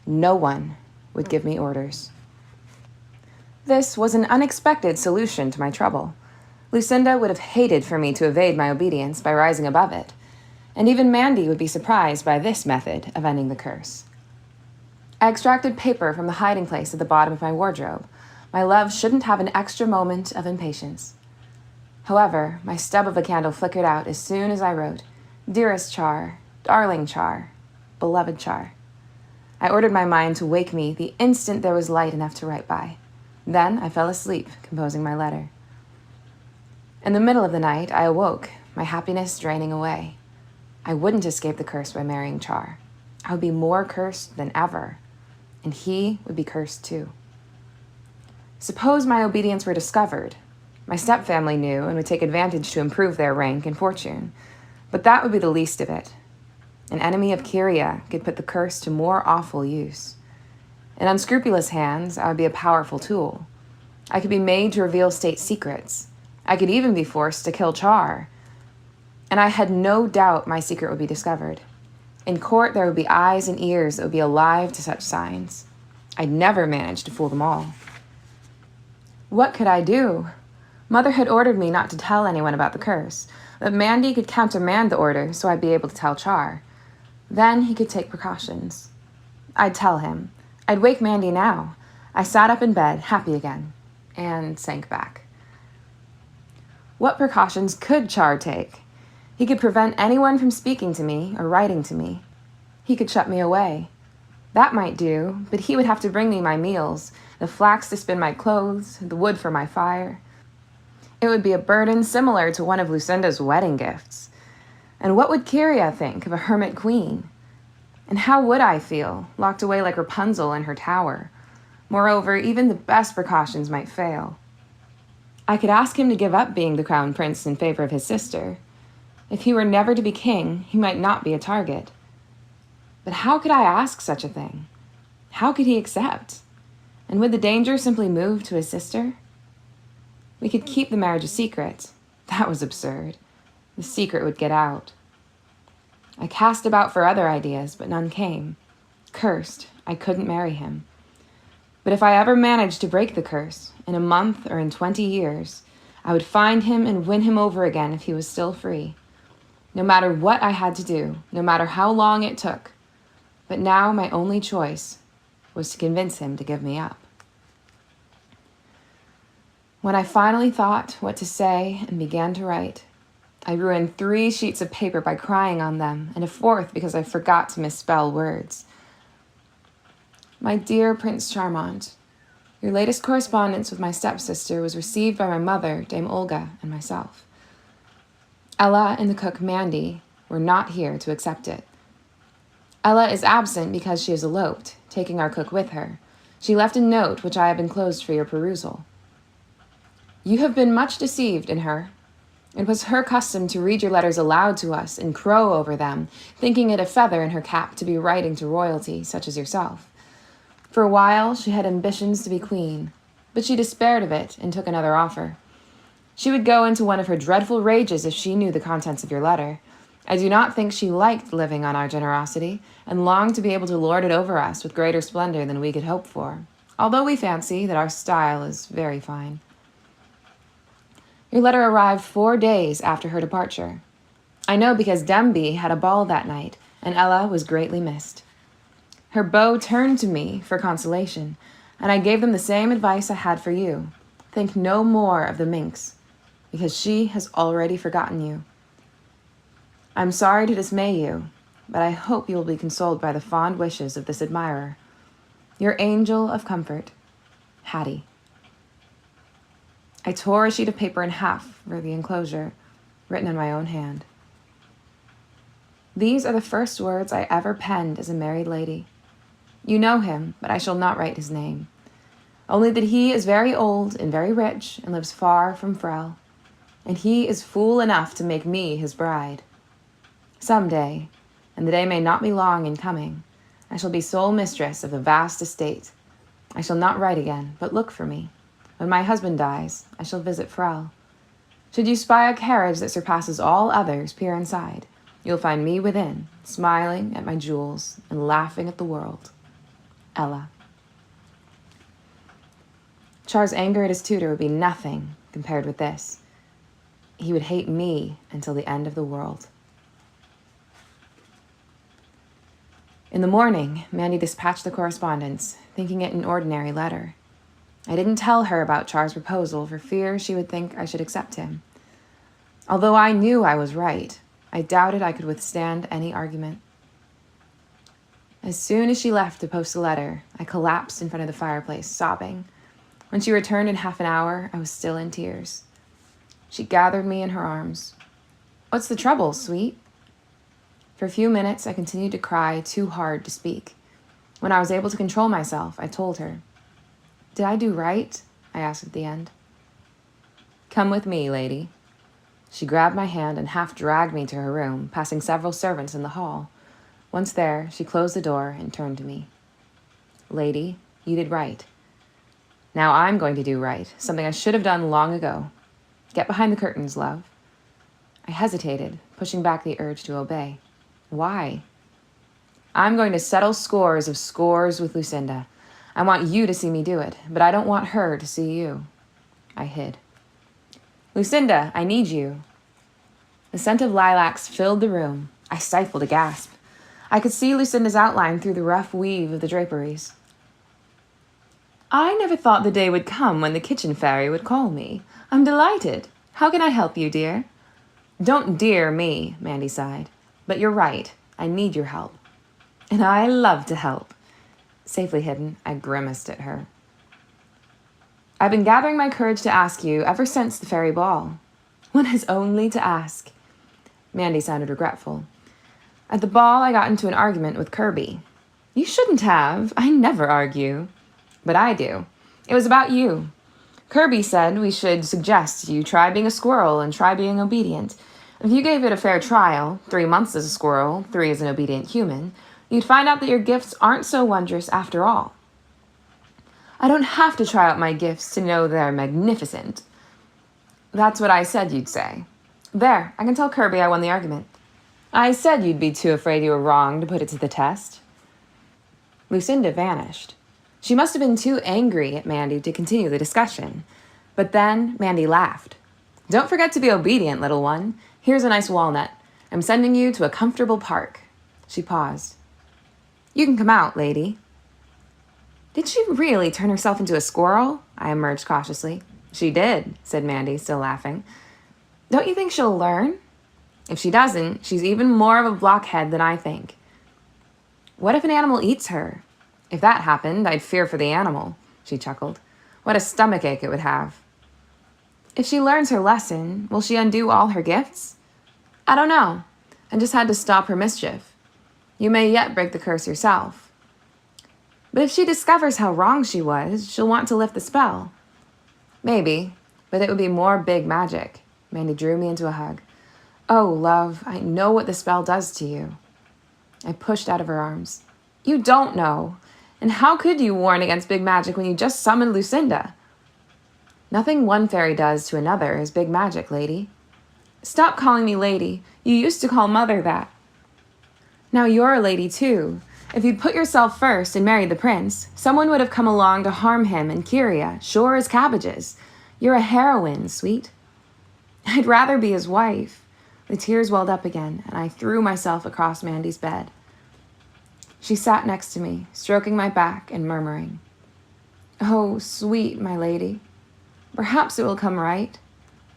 No one would give me orders. This was an unexpected solution to my trouble. Lucinda would have hated for me to evade my obedience by rising above it, and even Mandy would be surprised by this method of ending the curse. I extracted paper from the hiding place at the bottom of my wardrobe. My love shouldn't have an extra moment of impatience. However, my stub of a candle flickered out as soon as I wrote, "Dearest Char, darling Char, beloved Char." I ordered my mind to wake me the instant there was light enough to write by. Then I fell asleep, composing my letter. In the middle of the night, I awoke, my happiness draining away. I wouldn't escape the curse by marrying Char. I would be more cursed than ever, and he would be cursed too. Suppose my obedience were discovered. My stepfamily knew and would take advantage to improve their rank and fortune, but that would be the least of it. An enemy of Kyria could put the curse to more awful use. In unscrupulous hands, I would be a powerful tool. I could be made to reveal state secrets. I could even be forced to kill Char. And I had no doubt my secret would be discovered. In court, there would be eyes and ears that would be alive to such signs. I'd never manage to fool them all. What could I do? Mother had ordered me not to tell anyone about the curse, but Mandy could countermand the order so I'd be able to tell Char. Then he could take precautions. I'd tell him. I'd wake Mandy now. I sat up in bed, happy again, and sank back. What precautions could Char take? He could prevent anyone from speaking to me or writing to me. He could shut me away. That might do, but he would have to bring me my meals, the flax to spin my clothes, the wood for my fire. It would be a burden similar to one of Lucinda's wedding gifts. And what would Kyria think of a hermit queen? And how would I feel, locked away like Rapunzel in her tower? Moreover, even the best precautions might fail. I could ask him to give up being the crown prince in favor of his sister. If he were never to be king, he might not be a target. But how could I ask such a thing? How could he accept? And would the danger simply move to his sister? We could keep the marriage a secret. That was absurd. The secret would get out. I cast about for other ideas, but none came. Cursed, I couldn't marry him. But if I ever managed to break the curse, in a month or in 20 years, I would find him and win him over again if he was still free. No matter what I had to do, no matter how long it took. But now my only choice was to convince him to give me up. When I finally thought what to say and began to write, I ruined 3 sheets of paper by crying on them, and a 4th because I forgot to misspell words. My dear Prince Charmant, your latest correspondence with my stepsister was received by my mother, Dame Olga, and myself. Ella and the cook Mandy were not here to accept it. Ella is absent because she has eloped, taking our cook with her. She left a note which I have enclosed for your perusal. You have been much deceived in her. It was her custom to read your letters aloud to us and crow over them, thinking it a feather in her cap to be writing to royalty, such as yourself. For a while, she had ambitions to be queen, but she despaired of it and took another offer. She would go into one of her dreadful rages if she knew the contents of your letter. I do not think she liked living on our generosity and longed to be able to lord it over us with greater splendor than we could hope for, although we fancy that our style is very fine. Your letter arrived 4 days after her departure. I know because Demby had a ball that night, and Ella was greatly missed. Her beaux turned to me for consolation, and I gave them the same advice I had for you. Think no more of the minx, because she has already forgotten you. I'm sorry to dismay you, but I hope you will be consoled by the fond wishes of this admirer. Your angel of comfort, Hattie. I tore a sheet of paper in half for the enclosure, written in my own hand. These are the first words I ever penned as a married lady. You know him, but I shall not write his name. Only that he is very old and very rich and lives far from Frel. And he is fool enough to make me his bride. Some day, and the day may not be long in coming, I shall be sole mistress of a vast estate. I shall not write again, but look for me. When my husband dies, I shall visit Frel. Should you spy a carriage that surpasses all others, peer inside. You'll find me within, smiling at my jewels and laughing at the world. Ella. Char's anger at his tutor would be nothing compared with this. He would hate me until the end of the world. In the morning, Mandy dispatched the correspondence, thinking it an ordinary letter. I didn't tell her about Char's proposal for fear she would think I should accept him. Although I knew I was right, I doubted I could withstand any argument. As soon as she left to post the letter, I collapsed in front of the fireplace, sobbing. When she returned in half an hour, I was still in tears. She gathered me in her arms. "What's the trouble, sweet?" For a few minutes, I continued to cry too hard to speak. When I was able to control myself, I told her. "Did I do right?" I asked at the end. "Come with me, lady." She grabbed my hand and half dragged me to her room, passing several servants in the hall. Once there, she closed the door and turned to me. "Lady, you did right. Now I'm going to do right, something I should have done long ago. Get behind the curtains, love." I hesitated, pushing back the urge to obey. "Why?" "I'm going to settle scores with Lucinda. I want you to see me do it, but I don't want her to see you." I hid. "Lucinda, I need you." The scent of lilacs filled the room. I stifled a gasp. I could see Lucinda's outline through the rough weave of the draperies. "I never thought the day would come when the kitchen fairy would call me. I'm delighted. How can I help you, dear?" "Don't dear me," Mandy sighed. "But you're right. I need your help." "And I love to help." Safely hidden, I grimaced at her. "I've been gathering my courage to ask you ever since the fairy ball." "One has only to ask." Mandy sounded regretful. "At the ball, I got into an argument with Kirby." "You shouldn't have. I never argue." "But I do. It was about you. Kirby said we should suggest you try being a squirrel and try being obedient. If you gave it a fair trial, 3 months as a squirrel, 3 as an obedient human, you'd find out that your gifts aren't so wondrous after all." "I don't have to try out my gifts to know they're magnificent." "That's what I said you'd say. There, I can tell Kirby I won the argument. I said you'd be too afraid you were wrong to put it to the test." Lucinda vanished. She must have been too angry at Mandy to continue the discussion. But then Mandy laughed. "Don't forget to be obedient, little one. Here's a nice walnut. I'm sending you to a comfortable park." She paused. "You can come out, lady." "Did she really turn herself into a squirrel?" I emerged cautiously. "She did," said Mandy, still laughing. "Don't you think she'll learn?" "If she doesn't, she's even more of a blockhead than I think." "What if an animal eats her?" "If that happened, I'd fear for the animal," she chuckled. "What a stomachache it would have." "If she learns her lesson, will she undo all her gifts?" "I don't know. I just had to stop her mischief. You may yet break the curse yourself." "But if she discovers how wrong she was, she'll want to lift the spell." "Maybe, but it would be more big magic." Mandy drew me into a hug. "Oh, love, I know what the spell does to you." I pushed out of her arms. "You don't know. And how could you warn against big magic when you just summoned Lucinda?" "Nothing one fairy does to another is big magic, lady." "Stop calling me lady. You used to call Mother that." "Now you're a lady, too. If you'd put yourself first and married the prince, someone would have come along to harm him and Kyria, sure as cabbages. You're a heroine, sweet." "I'd rather be his wife." The tears welled up again, and I threw myself across Mandy's bed. She sat next to me, stroking my back and murmuring, "Oh, sweet, my lady. Perhaps it will come right."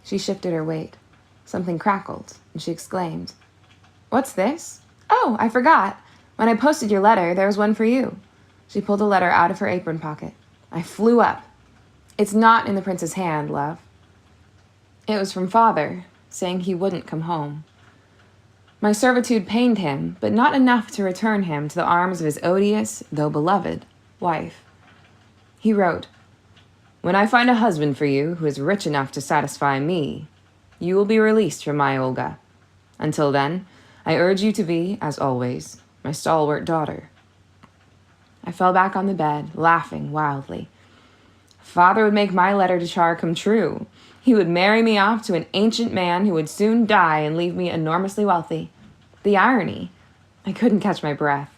She shifted her weight. Something crackled, and she exclaimed, "What's this? Oh, I forgot. When I posted your letter, there was one for you." She pulled a letter out of her apron pocket. I flew up. "It's not in the prince's hand, love." It was from Father, saying he wouldn't come home. My servitude pained him, but not enough to return him to the arms of his odious, though beloved, wife. He wrote, "When I find a husband for you who is rich enough to satisfy me, you will be released from my Olga. Until then, I urge you to be, as always, my stalwart daughter." I fell back on the bed, laughing wildly. Father would make my letter to Char come true. He would marry me off to an ancient man who would soon die and leave me enormously wealthy. The irony. I couldn't catch my breath.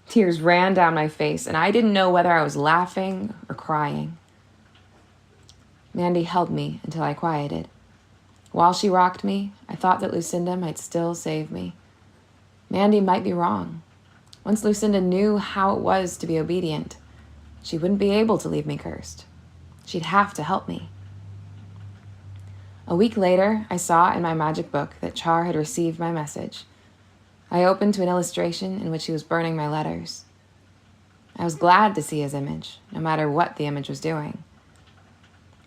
Tears ran down my face, and I didn't know whether I was laughing or crying. Mandy held me until I quieted. While she rocked me, I thought that Lucinda might still save me. Mandy might be wrong. Once Lucinda knew how it was to be obedient, she wouldn't be able to leave me cursed. She'd have to help me. A week later, I saw in my magic book that Char had received my message. I opened to an illustration in which he was burning my letters. I was glad to see his image, no matter what the image was doing.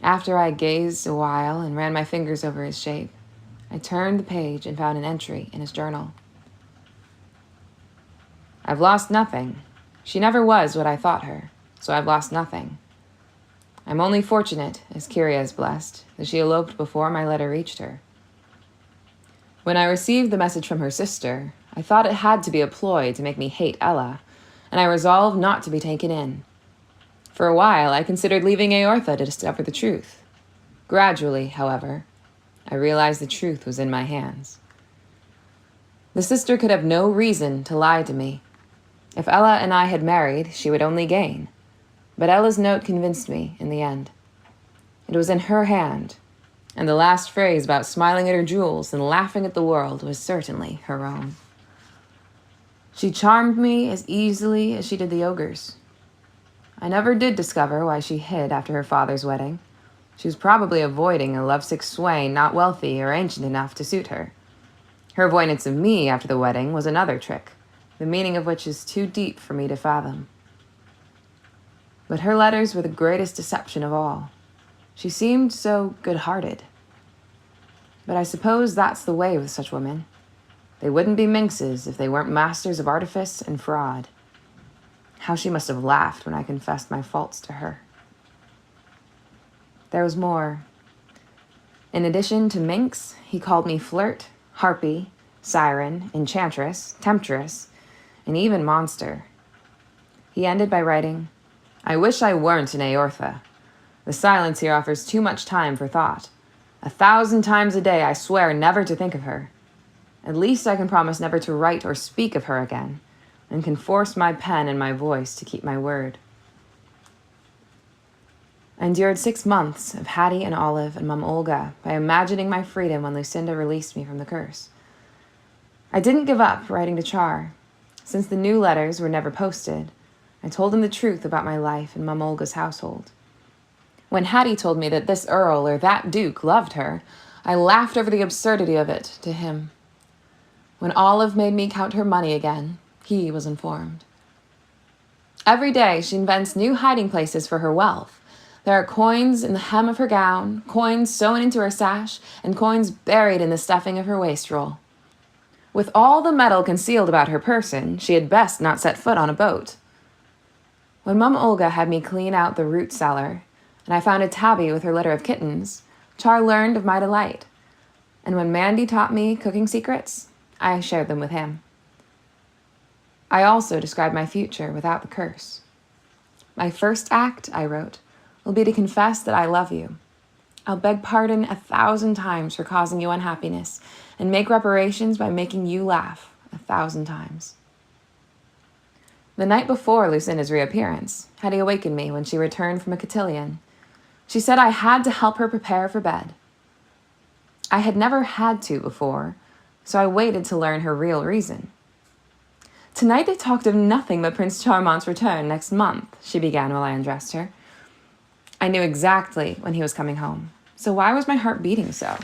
After I gazed a while and ran my fingers over his shape, I turned the page and found an entry in his journal. I've lost nothing. She never was what I thought her, so I've lost nothing. I'm only fortunate, as Kyria is blessed, that she eloped before my letter reached her. When I received the message from her sister, I thought it had to be a ploy to make me hate Ella, and I resolved not to be taken in. For a while, I considered leaving Eortha to discover the truth. Gradually, however, I realized the truth was in my hands. The sister could have no reason to lie to me. If Ella and I had married, she would only gain. But Ella's note convinced me in the end. It was in her hand, and the last phrase about smiling at her jewels and laughing at the world was certainly her own. She charmed me as easily as she did the ogres. I never did discover why she hid after her father's wedding. She was probably avoiding a lovesick swain not wealthy or ancient enough to suit her. Her avoidance of me after the wedding was another trick, the meaning of which is too deep for me to fathom. But her letters were the greatest deception of all. She seemed so good-hearted. But I suppose that's the way with such women. They wouldn't be minxes if they weren't masters of artifice and fraud. How she must have laughed when I confessed my faults to her. There was more. In addition to minx, he called me flirt, harpy, siren, enchantress, temptress, and even monster. He ended by writing, I wish I weren't in Eortha. The silence here offers too much time for thought. 1,000 times a day I swear never to think of her. At least I can promise never to write or speak of her again, and can force my pen and my voice to keep my word. I endured 6 months of Hattie and Olive and Mum Olga by imagining my freedom when Lucinda released me from the curse. I didn't give up writing to Char. Since the new letters were never posted, I told him the truth about my life in Mum Olga's household. When Hattie told me that this earl or that duke loved her, I laughed over the absurdity of it to him. When Olive made me count her money again, he was informed. Every day she invents new hiding places for her wealth. There are coins in the hem of her gown, coins sewn into her sash, and coins buried in the stuffing of her waist-roll. With all the metal concealed about her person, she had best not set foot on a boat. When Mum Olga had me clean out the root cellar, and I found a tabby with her litter of kittens, Char learned of my delight. And when Mandy taught me cooking secrets, I shared them with him. I also described my future without the curse. My first act, I wrote, will be to confess that I love you. I'll beg pardon 1,000 times for causing you unhappiness, and make reparations by making you laugh 1,000 times. The night before Lucinda's reappearance, Hattie awakened me when she returned from a cotillion. She said I had to help her prepare for bed. I had never had to before, so I waited to learn her real reason. Tonight they talked of nothing but Prince Charmant's return next month, she began while I undressed her. I knew exactly when he was coming home, so why was my heart beating so?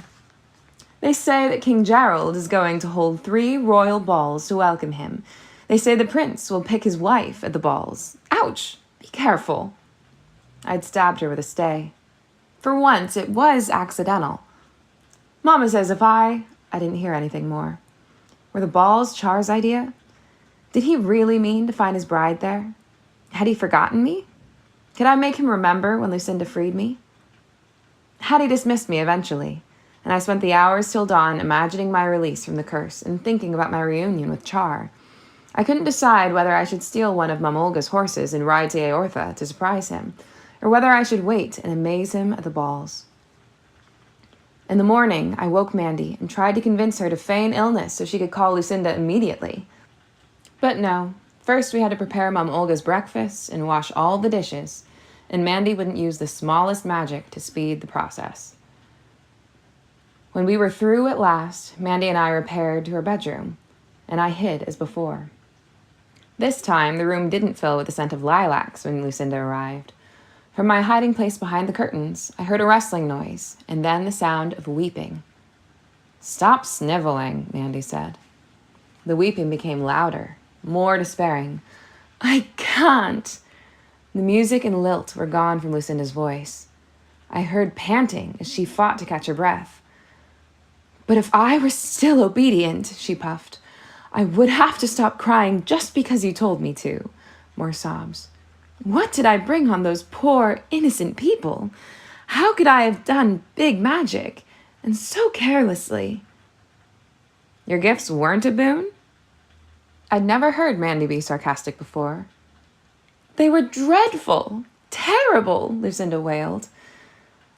They say that King Gerald is going to hold 3 royal balls to welcome him. They say the prince will pick his wife at the balls. Ouch! Be careful. I'd stabbed her with a stay. For once, it was accidental. Mama says if I didn't hear anything more. Were the balls Char's idea? Did he really mean to find his bride there? Had he forgotten me? Could I make him remember when Lucinda freed me? Hattie dismissed me eventually, and I spent the hours till dawn imagining my release from the curse and thinking about my reunion with Char. I couldn't decide whether I should steal one of Mum Olga's horses and ride to Eortha to surprise him, or whether I should wait and amaze him at the balls. In the morning, I woke Mandy and tried to convince her to feign illness so she could call Lucinda immediately. But no, first we had to prepare Mum Olga's breakfast and wash all the dishes, and Mandy wouldn't use the smallest magic to speed the process. When we were through at last, Mandy and I repaired to her bedroom, and I hid as before. This time, the room didn't fill with the scent of lilacs when Lucinda arrived. From my hiding place behind the curtains, I heard a rustling noise, and then the sound of weeping. "Stop sniveling," Mandy said. The weeping became louder, more despairing. "I can't!" The music and lilt were gone from Lucinda's voice. I heard panting as she fought to catch her breath. "But if I were still obedient," she puffed, "I would have to stop crying just because you told me to." More sobs. "What did I bring on those poor, innocent people? How could I have done big magic, and so carelessly?" "Your gifts weren't a boon?" I'd never heard Mandy be sarcastic before. "They were dreadful, terrible," Lucinda wailed.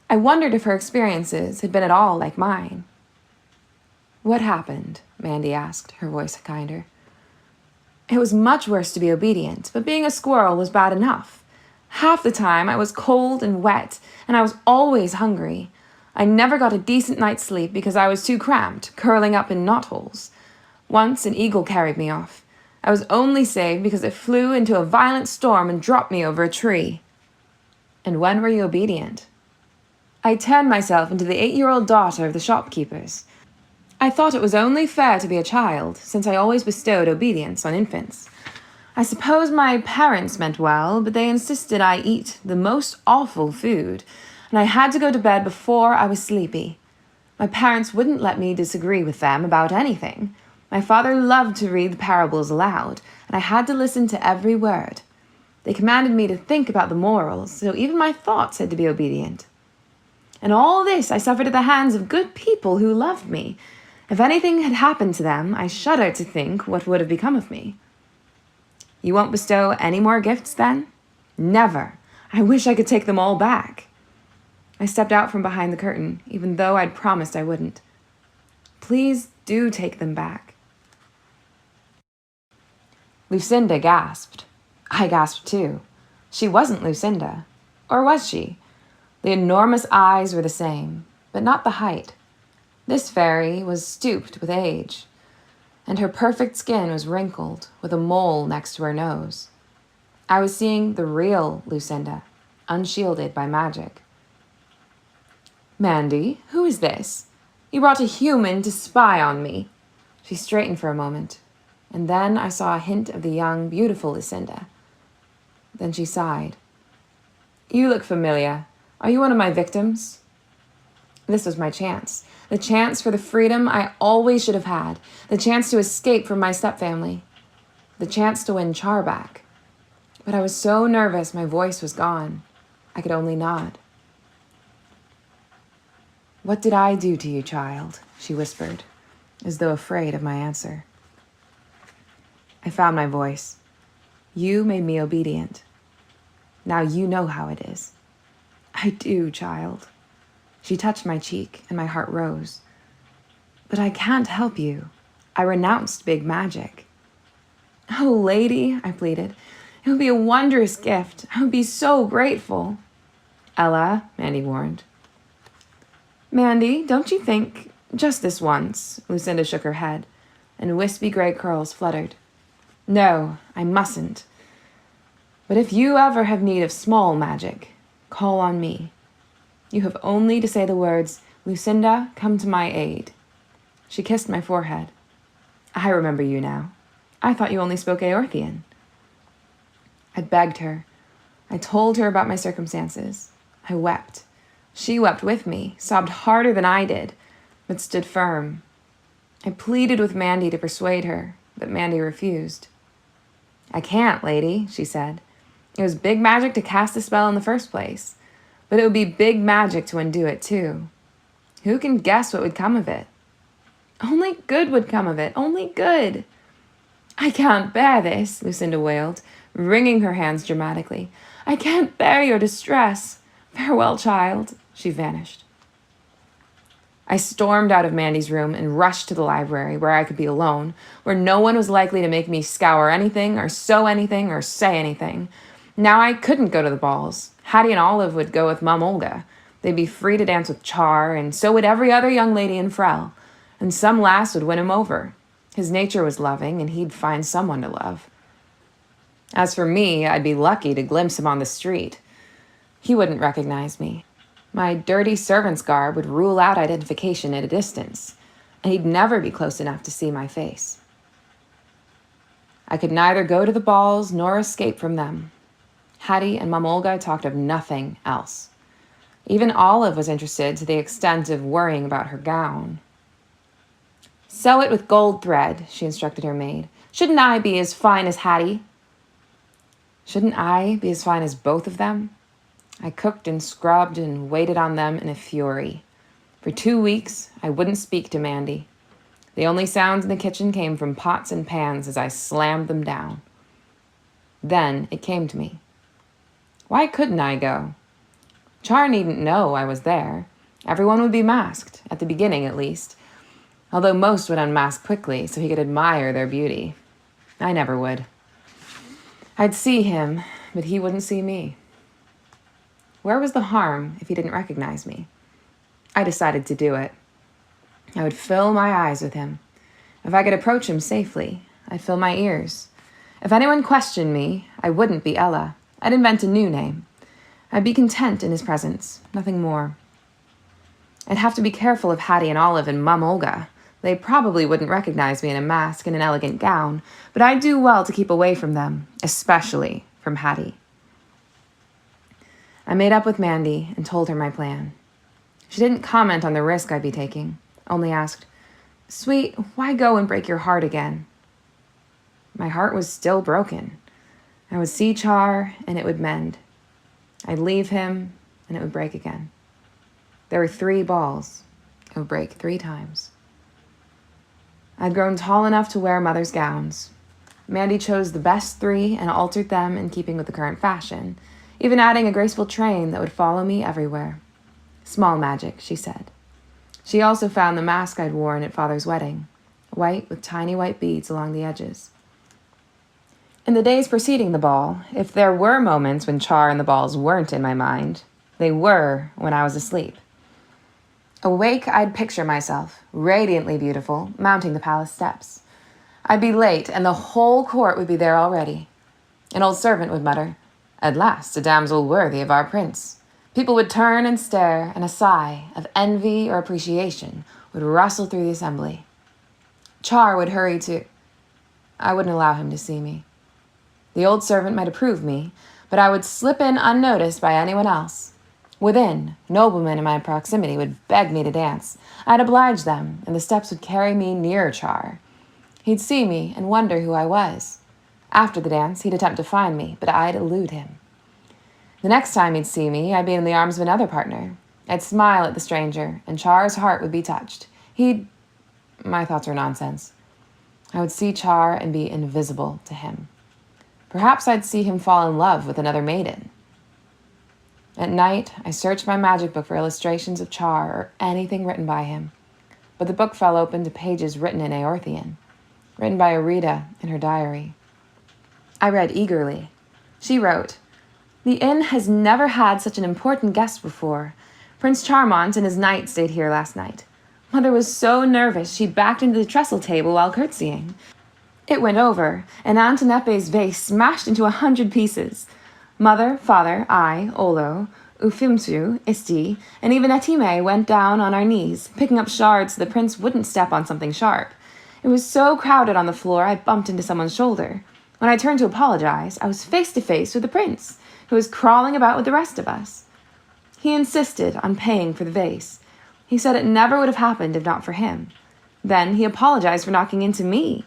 I wondered if her experiences had been at all like mine. "What happened?" Mandy asked, her voice kinder. "It was much worse to be obedient, but being a squirrel was bad enough. Half the time I was cold and wet, and I was always hungry. I never got a decent night's sleep because I was too cramped, curling up in knotholes. Once an eagle carried me off. I was only saved because it flew into a violent storm and dropped me over a tree." "And when were you obedient?" "I turned myself into the 8-year-old daughter of the shopkeepers. I thought it was only fair to be a child, since I always bestowed obedience on infants. I suppose my parents meant well, but they insisted I eat the most awful food, and I had to go to bed before I was sleepy. My parents wouldn't let me disagree with them about anything. My father loved to read the parables aloud, and I had to listen to every word. They commanded me to think about the morals, so even my thoughts had to be obedient. And all this I suffered at the hands of good people who loved me. If anything had happened to them, I shudder to think what would have become of me." "You won't bestow any more gifts, then?" "Never. I wish I could take them all back." I stepped out from behind the curtain, even though I'd promised I wouldn't. "Please do take them back." Lucinda gasped. I gasped too. She wasn't Lucinda. Or was she? The enormous eyes were the same, but not the height. This fairy was stooped with age, and her perfect skin was wrinkled with a mole next to her nose. I was seeing the real Lucinda, unshielded by magic. "Mandy, who is this? You brought a human to spy on me." She straightened for a moment, and then I saw a hint of the young, beautiful Lucinda. Then she sighed. "You look familiar. Are you one of my victims?" This was my chance. The chance for the freedom I always should have had. The chance to escape from my stepfamily. The chance to win Char back. But I was so nervous my voice was gone. I could only nod. "What did I do to you, child?" she whispered, as though afraid of my answer. I found my voice. "You made me obedient. Now you know how it is." "I do, child." She touched my cheek, and my heart rose. "But I can't help you. I renounced big magic." "Oh, lady," I pleaded, "it would be a wondrous gift. I would be so grateful." "Ella," Mandy warned. "Mandy, don't you think, just this once," Lucinda shook her head, and wispy gray curls fluttered. "No, I mustn't. But if you ever have need of small magic, call on me. You have only to say the words, 'Lucinda, come to my aid.'" She kissed my forehead. "I remember you now. I thought you only spoke Eorthian." I begged her. I told her about my circumstances. I wept. She wept with me, sobbed harder than I did, but stood firm. I pleaded with Mandy to persuade her, but Mandy refused. "I can't, lady," she said. "It was big magic to cast the spell in the first place, but it would be big magic to undo it, too. Who can guess what would come of it?" "Only good would come of it, only good." "I can't bear this," Lucinda wailed, wringing her hands dramatically. "I can't bear your distress. Farewell, child." She vanished. I stormed out of Mandy's room and rushed to the library, where I could be alone, where no one was likely to make me scour anything or sew anything or say anything. Now I couldn't go to the balls. Hattie and Olive would go with Mum Olga. They'd be free to dance with Char, and so would every other young lady in Frel. And some lass would win him over. His nature was loving, and he'd find someone to love. As for me, I'd be lucky to glimpse him on the street. He wouldn't recognize me. My dirty servant's garb would rule out identification at a distance, and he'd never be close enough to see my face. I could neither go to the balls nor escape from them. Hattie and Mum Olga talked of nothing else. Even Olive was interested to the extent of worrying about her gown. "Sew it with gold thread," she instructed her maid. "Shouldn't I be as fine as Hattie?" Shouldn't I be as fine as both of them? I cooked and scrubbed and waited on them in a fury. For 2 weeks, I wouldn't speak to Mandy. The only sounds in the kitchen came from pots and pans as I slammed them down. Then it came to me. Why couldn't I go? Char needn't know I was there. Everyone would be masked, at the beginning at least, although most would unmask quickly so he could admire their beauty. I never would. I'd see him, but he wouldn't see me. Where was the harm if he didn't recognize me? I decided to do it. I would fill my eyes with him. If I could approach him safely, I'd fill my ears. If anyone questioned me, I wouldn't be Ella. I'd invent a new name. I'd be content in his presence, nothing more. I'd have to be careful of Hattie and Olive and Mum Olga. They probably wouldn't recognize me in a mask and an elegant gown, but I'd do well to keep away from them, especially from Hattie. I made up with Mandy and told her my plan. She didn't comment on the risk I'd be taking, only asked, "Sweet, why go and break your heart again?" My heart was still broken. I would see Char, and it would mend. I'd leave him, and it would break again. There were 3 balls. It would break 3 times. I'd grown tall enough to wear Mother's gowns. Mandy chose the best 3 and altered them in keeping with the current fashion, even adding a graceful train that would follow me everywhere. Small magic, she said. She also found the mask I'd worn at Father's wedding, white with tiny white beads along the edges. In the days preceding the ball, if there were moments when Char and the balls weren't in my mind, they were when I was asleep. Awake, I'd picture myself, radiantly beautiful, mounting the palace steps. I'd be late, and the whole court would be there already. An old servant would mutter, "At last, a damsel worthy of our prince." People would turn and stare, and a sigh of envy or appreciation would rustle through the assembly. Char would hurry to... I wouldn't allow him to see me. The old servant might approve me, but I would slip in unnoticed by anyone else. Within, noblemen in my proximity would beg me to dance. I'd oblige them, and the steps would carry me near Char. He'd see me and wonder who I was. After the dance, he'd attempt to find me, but I'd elude him. The next time he'd see me, I'd be in the arms of another partner. I'd smile at the stranger, and Char's heart would be touched. My thoughts were nonsense. I would see Char and be invisible to him. Perhaps I'd see him fall in love with another maiden. At night, I searched my magic book for illustrations of Char or anything written by him, but the book fell open to pages written in Aorthian, written by Arita in her diary. I read eagerly. She wrote, "The inn has never had such an important guest before. Prince Charmant and his knight stayed here last night. Mother was so nervous she backed into the trestle table while curtsying. It went over, and Antonepe's vase smashed into 100 pieces. Mother, father, I, Olo, Ufimsu, Isti, and even Etime went down on our knees, picking up shards so the prince wouldn't step on something sharp. It was so crowded on the floor I bumped into someone's shoulder. When I turned to apologize, I was face to face with the prince, who was crawling about with the rest of us. He insisted on paying for the vase. He said it never would have happened if not for him. Then he apologized for knocking into me.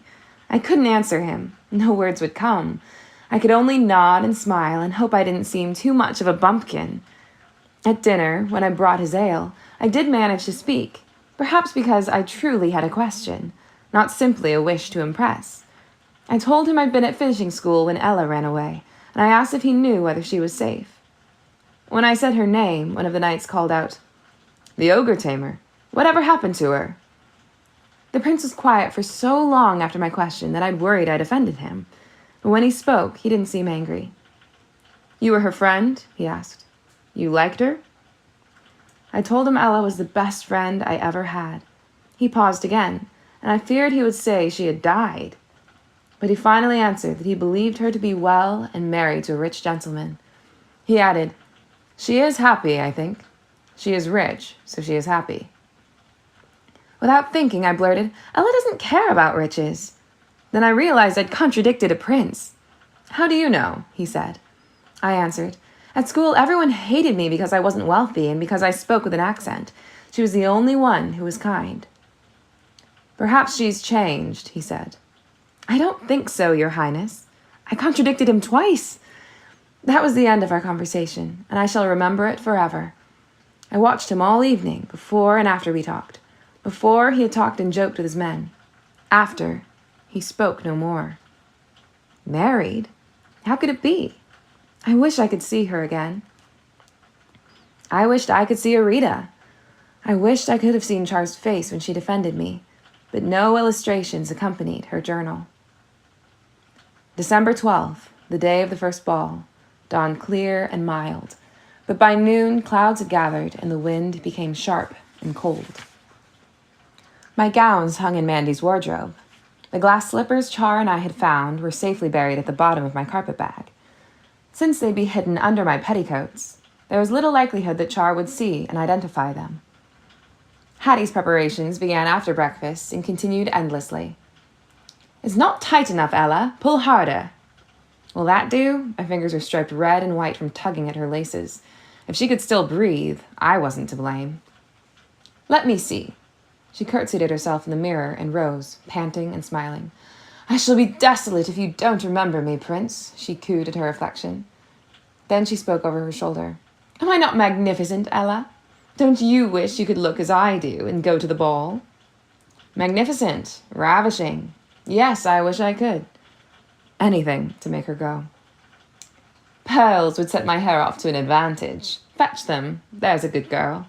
I couldn't answer him. No words would come. I could only nod and smile and hope I didn't seem too much of a bumpkin. At dinner, when I brought his ale, I did manage to speak, perhaps because I truly had a question, not simply a wish to impress. I told him I'd been at finishing school when Ella ran away, and I asked if he knew whether she was safe. When I said her name, one of the knights called out, "The ogre tamer. Whatever happened to her?" The prince was quiet for so long after my question that I'd worried I'd offended him, but when he spoke, he didn't seem angry. "You were her friend?" he asked. "You liked her?" I told him Ella was the best friend I ever had. He paused again, and I feared he would say she had died. But he finally answered that he believed her to be well and married to a rich gentleman. He added, "She is happy, I think. She is rich, so she is happy." Without thinking, I blurted, "Ella doesn't care about riches." Then I realized I'd contradicted a prince. "How do you know?" he said. I answered, "At school, everyone hated me because I wasn't wealthy and because I spoke with an accent. She was the only one who was kind." "Perhaps she's changed," he said. "I don't think so, Your Highness." I contradicted him twice. That was the end of our conversation, and I shall remember it forever. I watched him all evening, before and after we talked. Before, he had talked and joked with his men. After, he spoke no more. Married? How could it be? I wish I could see her again. I wished I could see Arita. I wished I could have seen Char's face when she defended me, but no illustrations accompanied her journal. December 12th, the day of the first ball, dawned clear and mild, but by noon clouds had gathered and the wind became sharp and cold. My gowns hung in Mandy's wardrobe. The glass slippers Char and I had found were safely buried at the bottom of my carpet bag. Since they'd be hidden under my petticoats, there was little likelihood that Char would see and identify them. Hattie's preparations began after breakfast and continued endlessly. "It's not tight enough, Ella. Pull harder." Will that do? My fingers were striped red and white from tugging at her laces. If she could still breathe, I wasn't to blame. "Let me see." She curtsied at herself in the mirror and rose, panting and smiling. "I shall be desolate if you don't remember me, Prince," she cooed at her reflection. Then she spoke over her shoulder. "Am I not magnificent, Ella? Don't you wish you could look as I do and go to the ball?" "Magnificent, ravishing. Yes, I wish I could." Anything to make her go. "Pearls would set my hair off to an advantage. Fetch them. There's a good girl."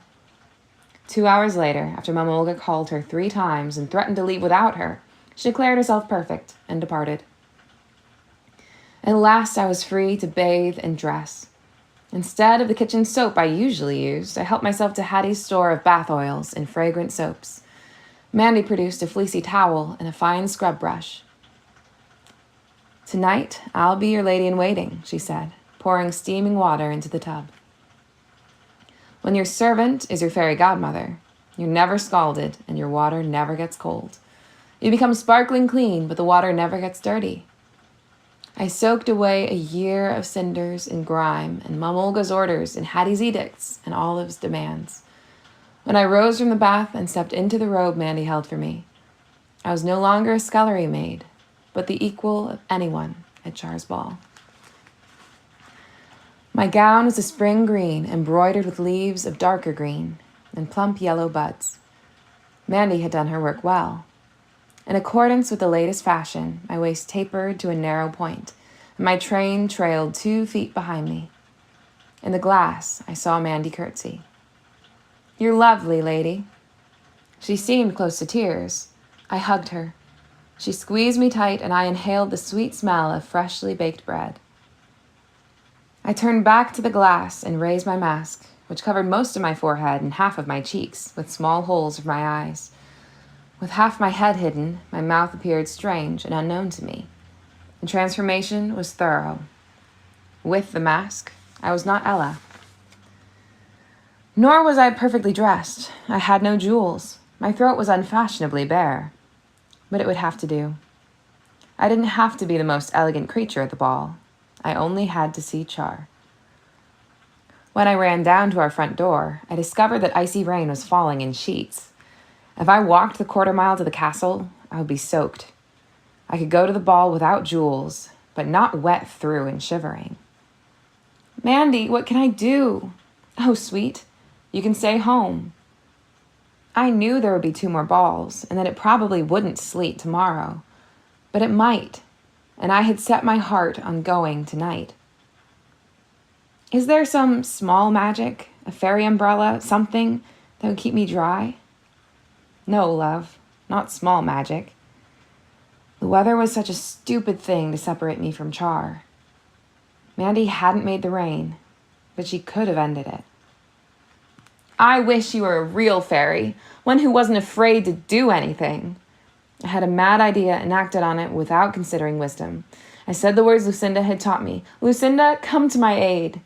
2 hours later, after Mama Olga called her 3 times and threatened to leave without her, she declared herself perfect and departed. At last I was free to bathe and dress. Instead of the kitchen soap I usually used, I helped myself to Hattie's store of bath oils and fragrant soaps. Mandy produced a fleecy towel and a fine scrub brush. "Tonight, I'll be your lady-in-waiting," she said, pouring steaming water into the tub. When your servant is your fairy godmother, you're never scalded and your water never gets cold. You become sparkling clean, but the water never gets dirty. I soaked away a year of cinders and grime and Mama Olga's orders and Hattie's edicts and Olive's demands. When I rose from the bath and stepped into the robe Mandy held for me, I was no longer a scullery maid, but the equal of anyone at Char's ball. My gown was a spring green embroidered with leaves of darker green and plump yellow buds. Mandy had done her work well. In accordance with the latest fashion, my waist tapered to a narrow point, and my train trailed 2 feet behind me. In the glass, I saw Mandy curtsy. "You're lovely, lady." She seemed close to tears. I hugged her. She squeezed me tight, and I inhaled the sweet smell of freshly baked bread. I turned back to the glass and raised my mask, which covered most of my forehead and half of my cheeks, with small holes for my eyes. With half my head hidden, my mouth appeared strange and unknown to me. The transformation was thorough. With the mask, I was not Ella. Nor was I perfectly dressed. I had no jewels. My throat was unfashionably bare. But it would have to do. I didn't have to be the most elegant creature at the ball. I only had to see Char. When I ran down to our front door, I discovered that icy rain was falling in sheets. If I walked the 1/4 mile to the castle, I would be soaked. I could go to the ball without jewels, but not wet through and shivering. "Mandy, what can I do?" "Oh, sweet, you can stay home." I knew there would be 2 more balls, and that it probably wouldn't sleet tomorrow, but it might. and I had set my heart on going tonight. Is there some small magic, a fairy umbrella, something that would keep me dry? No, love, not small magic. The weather was such a stupid thing to separate me from Char. Mandy hadn't made the rain, but she could have ended it. I wish you were a real fairy, one who wasn't afraid to do anything. I had a mad idea and acted on it without considering wisdom. I said the words Lucinda had taught me. Lucinda, come to my aid.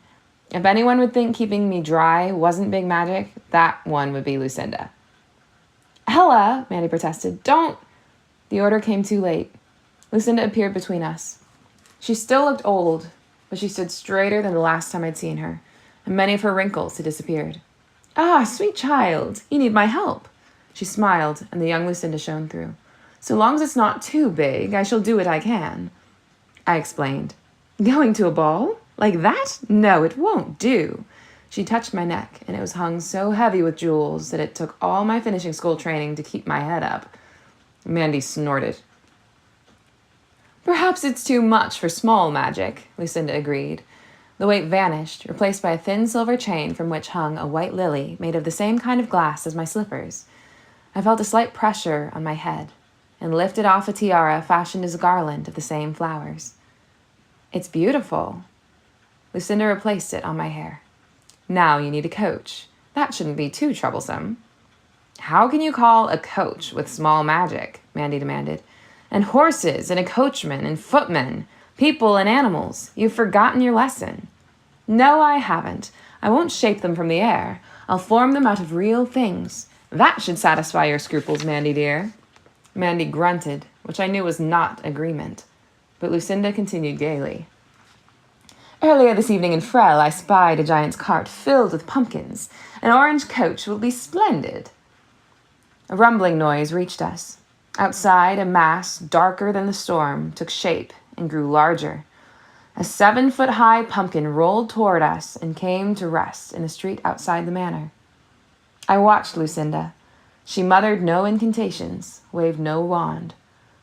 If anyone would think keeping me dry wasn't big magic, that one would be Lucinda. Ella, Mandy protested, don't. The order came too late. Lucinda appeared between us. She still looked old, but she stood straighter than the last time I'd seen her, and many of her wrinkles had disappeared. Ah, sweet child, you need my help. She smiled, and the young Lucinda shone through. So long as it's not too big, I shall do what I can. I explained. Going to a ball? Like that? No, it won't do. She touched my neck, and it was hung so heavy with jewels that it took all my finishing school training to keep my head up. Mandy snorted. Perhaps it's too much for small magic, Lucinda agreed. The weight vanished, replaced by a thin silver chain from which hung a white lily made of the same kind of glass as my slippers. I felt a slight pressure on my head and lifted off a tiara fashioned as a garland of the same flowers. It's beautiful. Lucinda replaced it on my hair. Now you need a coach. That shouldn't be too troublesome. How can you call a coach with small magic? Mandy demanded. And horses and a coachman and footmen, people and animals. You've forgotten your lesson. No, I haven't. I won't shape them from the air. I'll form them out of real things. That should satisfy your scruples, Mandy dear. Mandy grunted, which I knew was not agreement. But Lucinda continued gaily. Earlier this evening in Frel, I spied a giant's cart filled with pumpkins. An orange coach will be splendid. A rumbling noise reached us. Outside, a mass, darker than the storm, took shape and grew larger. A 7-foot-high pumpkin rolled toward us and came to rest in the street outside the manor. I watched Lucinda. She muttered no incantations, waved no wand.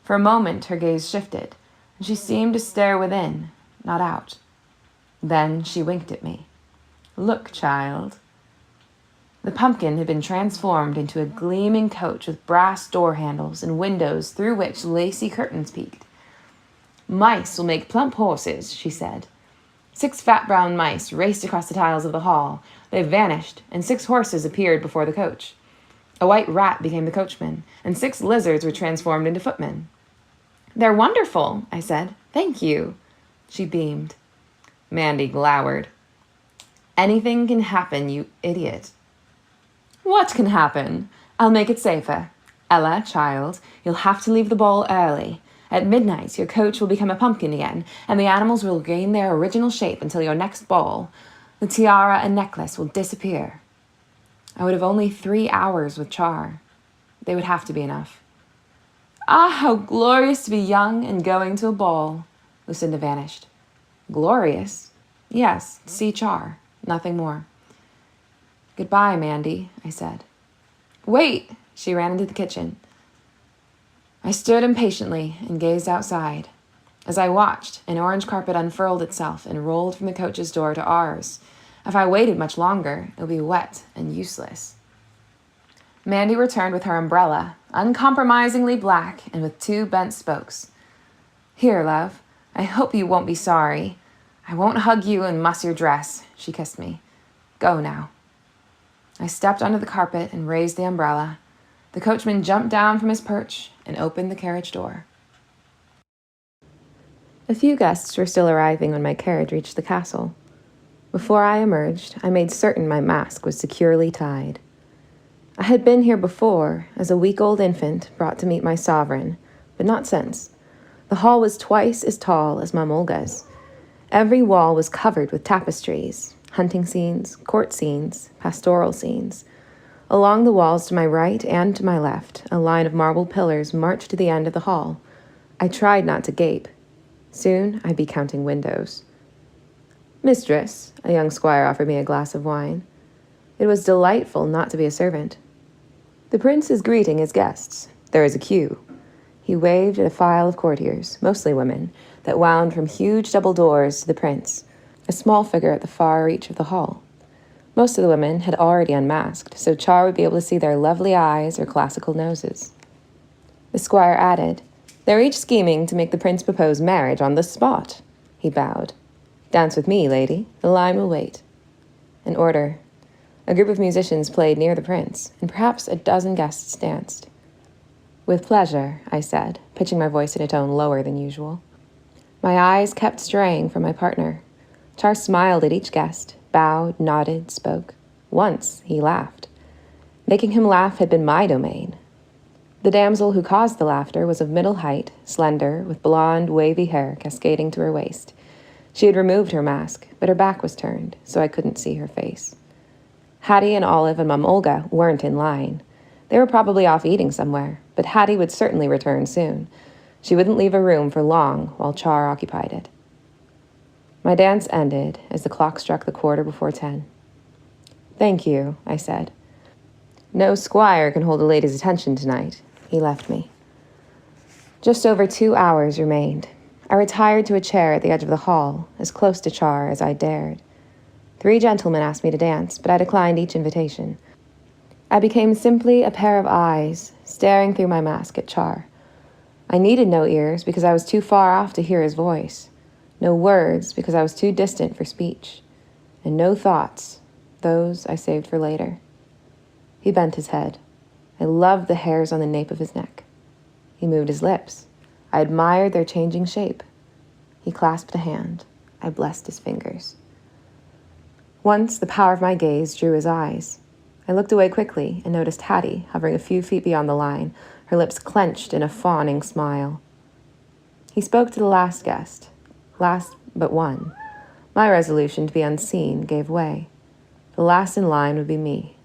For a moment, her gaze shifted, and she seemed to stare within, not out. Then she winked at me. Look, child. The pumpkin had been transformed into a gleaming coach with brass door handles and windows through which lacy curtains peeked. Mice will make plump horses, she said. 6 fat brown mice raced across the tiles of the hall. They vanished, and 6 horses appeared before the coach. A white rat became the coachman, and 6 lizards were transformed into footmen. They're wonderful, I said. Thank you. She beamed. Mandy glowered. Anything can happen, you idiot. What can happen? I'll make it safer. Ella, child, you'll have to leave the ball early. At midnight, your coach will become a pumpkin again, and the animals will regain their original shape until your next ball. The tiara and necklace will disappear. I would have only 3 hours with Char. They would have to be enough. Ah, how glorious to be young and going to a ball. Lucinda vanished. Glorious? Yes, see Char. Nothing more. Goodbye, Mandy, I said. Wait! She ran into the kitchen. I stood impatiently and gazed outside. As I watched, an orange carpet unfurled itself and rolled from the coach's door to ours. If I waited much longer, it would be wet and useless. Mandy returned with her umbrella, uncompromisingly black and with 2 bent spokes. Here, love. I hope you won't be sorry. I won't hug you and muss your dress, she kissed me. Go now. I stepped onto the carpet and raised the umbrella. The coachman jumped down from his perch and opened the carriage door. A few guests were still arriving when my carriage reached the castle. Before I emerged, I made certain my mask was securely tied. I had been here before, as a week-old infant brought to meet my sovereign, but not since. The hall was twice as tall as Mum Olga's. Every wall was covered with tapestries, hunting scenes, court scenes, pastoral scenes. Along the walls to my right and to my left, a line of marble pillars marched to the end of the hall. I tried not to gape. Soon I'd be counting windows. Mistress, a young squire offered me a glass of wine. It was delightful not to be a servant. The prince is greeting his guests. There is a queue. He waved at a file of courtiers, mostly women, that wound from huge double doors to the prince, a small figure at the far reach of the hall. Most of the women had already unmasked, so Char would be able to see their lovely eyes or classical noses. The squire added, "They're each scheming to make the prince propose marriage on the spot." He bowed. "Dance with me, lady. The line will wait." An order. A group of musicians played near the prince, and perhaps a dozen guests danced. "With pleasure," I said, pitching my voice in a tone lower than usual. My eyes kept straying from my partner. Char smiled at each guest, bowed, nodded, spoke. Once he laughed. Making him laugh had been my domain. The damsel who caused the laughter was of middle height, slender, with blonde, wavy hair cascading to her waist. She had removed her mask, but her back was turned, so I couldn't see her face. Hattie and Olive and Mum Olga weren't in line. They were probably off eating somewhere, but Hattie would certainly return soon. She wouldn't leave a room for long while Char occupied it. My dance ended as the clock struck the 10:15. "Thank you," I said. "No squire can hold a lady's attention tonight." He left me. Just over 2 hours remained. I retired to a chair at the edge of the hall, as close to Char as I dared. 3 gentlemen asked me to dance, but I declined each invitation. I became simply a pair of eyes, staring through my mask at Char. I needed no ears because I was too far off to hear his voice, no words because I was too distant for speech, and no thoughts, those I saved for later. He bent his head. I loved the hairs on the nape of his neck. He moved his lips. I admired their changing shape. He clasped a hand. I blessed his fingers. Once the power of my gaze drew his eyes. I looked away quickly and noticed Hattie hovering a few feet beyond the line, her lips clenched in a fawning smile. He spoke to the last guest, last but one. My resolution to be unseen gave way. The last in line would be me.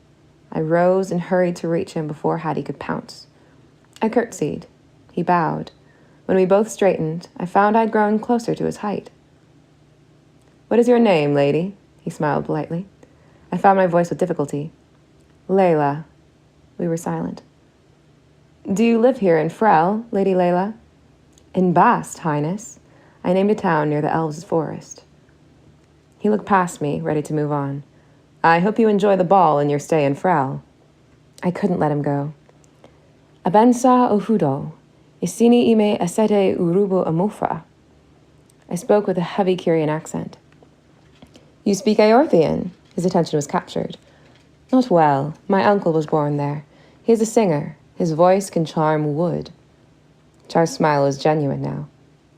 I rose and hurried to reach him before Hattie could pounce. I curtsied. He bowed. When we both straightened, I found I'd grown closer to his height. "What is your name, lady?" He smiled politely. I found my voice with difficulty. "Layla." We were silent. "Do you live here in Frel, Lady Layla?" "In Bast, Highness." I named a town near the Elves' Forest. He looked past me, ready to move on. "I hope you enjoy the ball in your stay in Frel." I couldn't let him go. "Abensa ohudo, isini ime asete urubu amufa." I spoke with a heavy Kyrian accent. "You speak Aorthian?" His attention was captured. "Not well. My uncle was born there. He is a singer. His voice can charm wood." Char's smile was genuine now.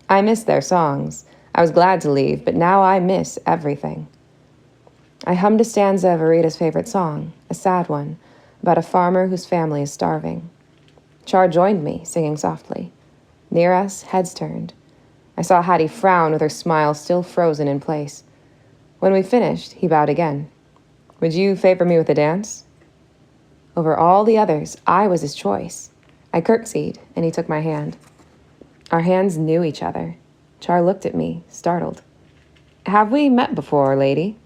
"I miss their songs. I was glad to leave, but now I miss everything." I hummed a stanza of Arita's favorite song, a sad one, about a farmer whose family is starving. Char joined me, singing softly. Near us, heads turned. I saw Hattie frown with her smile still frozen in place. When we finished, he bowed again. "Would you favor me with a dance?" Over all the others, I was his choice. I curtsied, and he took my hand. Our hands knew each other. Char looked at me, startled. "Have we met before, lady?"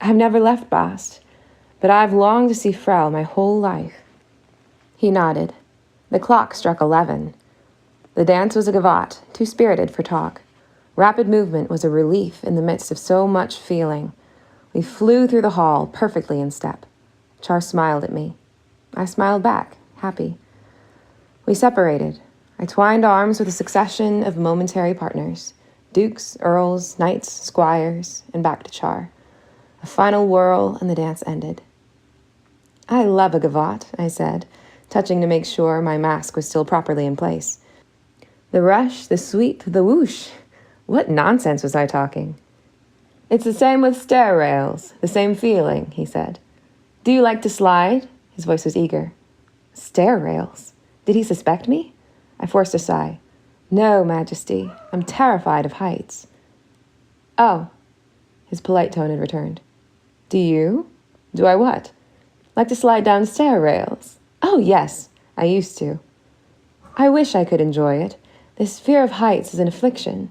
"I've never left Bast, but I've longed to see Frau my whole life." He nodded. The clock struck 11. The dance was a gavotte, too spirited for talk. Rapid movement was a relief in the midst of so much feeling. We flew through the hall, perfectly in step. Char smiled at me. I smiled back, happy. We separated. I twined arms with a succession of momentary partners. Dukes, earls, knights, squires, and back to Char. A final whirl, and the dance ended. "I love a gavotte," I said, touching to make sure my mask was still properly in place. The rush, the sweep, the whoosh. What nonsense was I talking? "It's the same with stair rails, the same feeling," he said. "Do you like to slide?" His voice was eager. Stair rails? Did he suspect me? I forced a sigh. "No, Majesty. I'm terrified of heights." "Oh." His polite tone had returned. "Do you?" "Do I what?" "Like to slide down stair rails." "Oh, yes. I used to." "I wish I could enjoy it. This fear of heights is an affliction."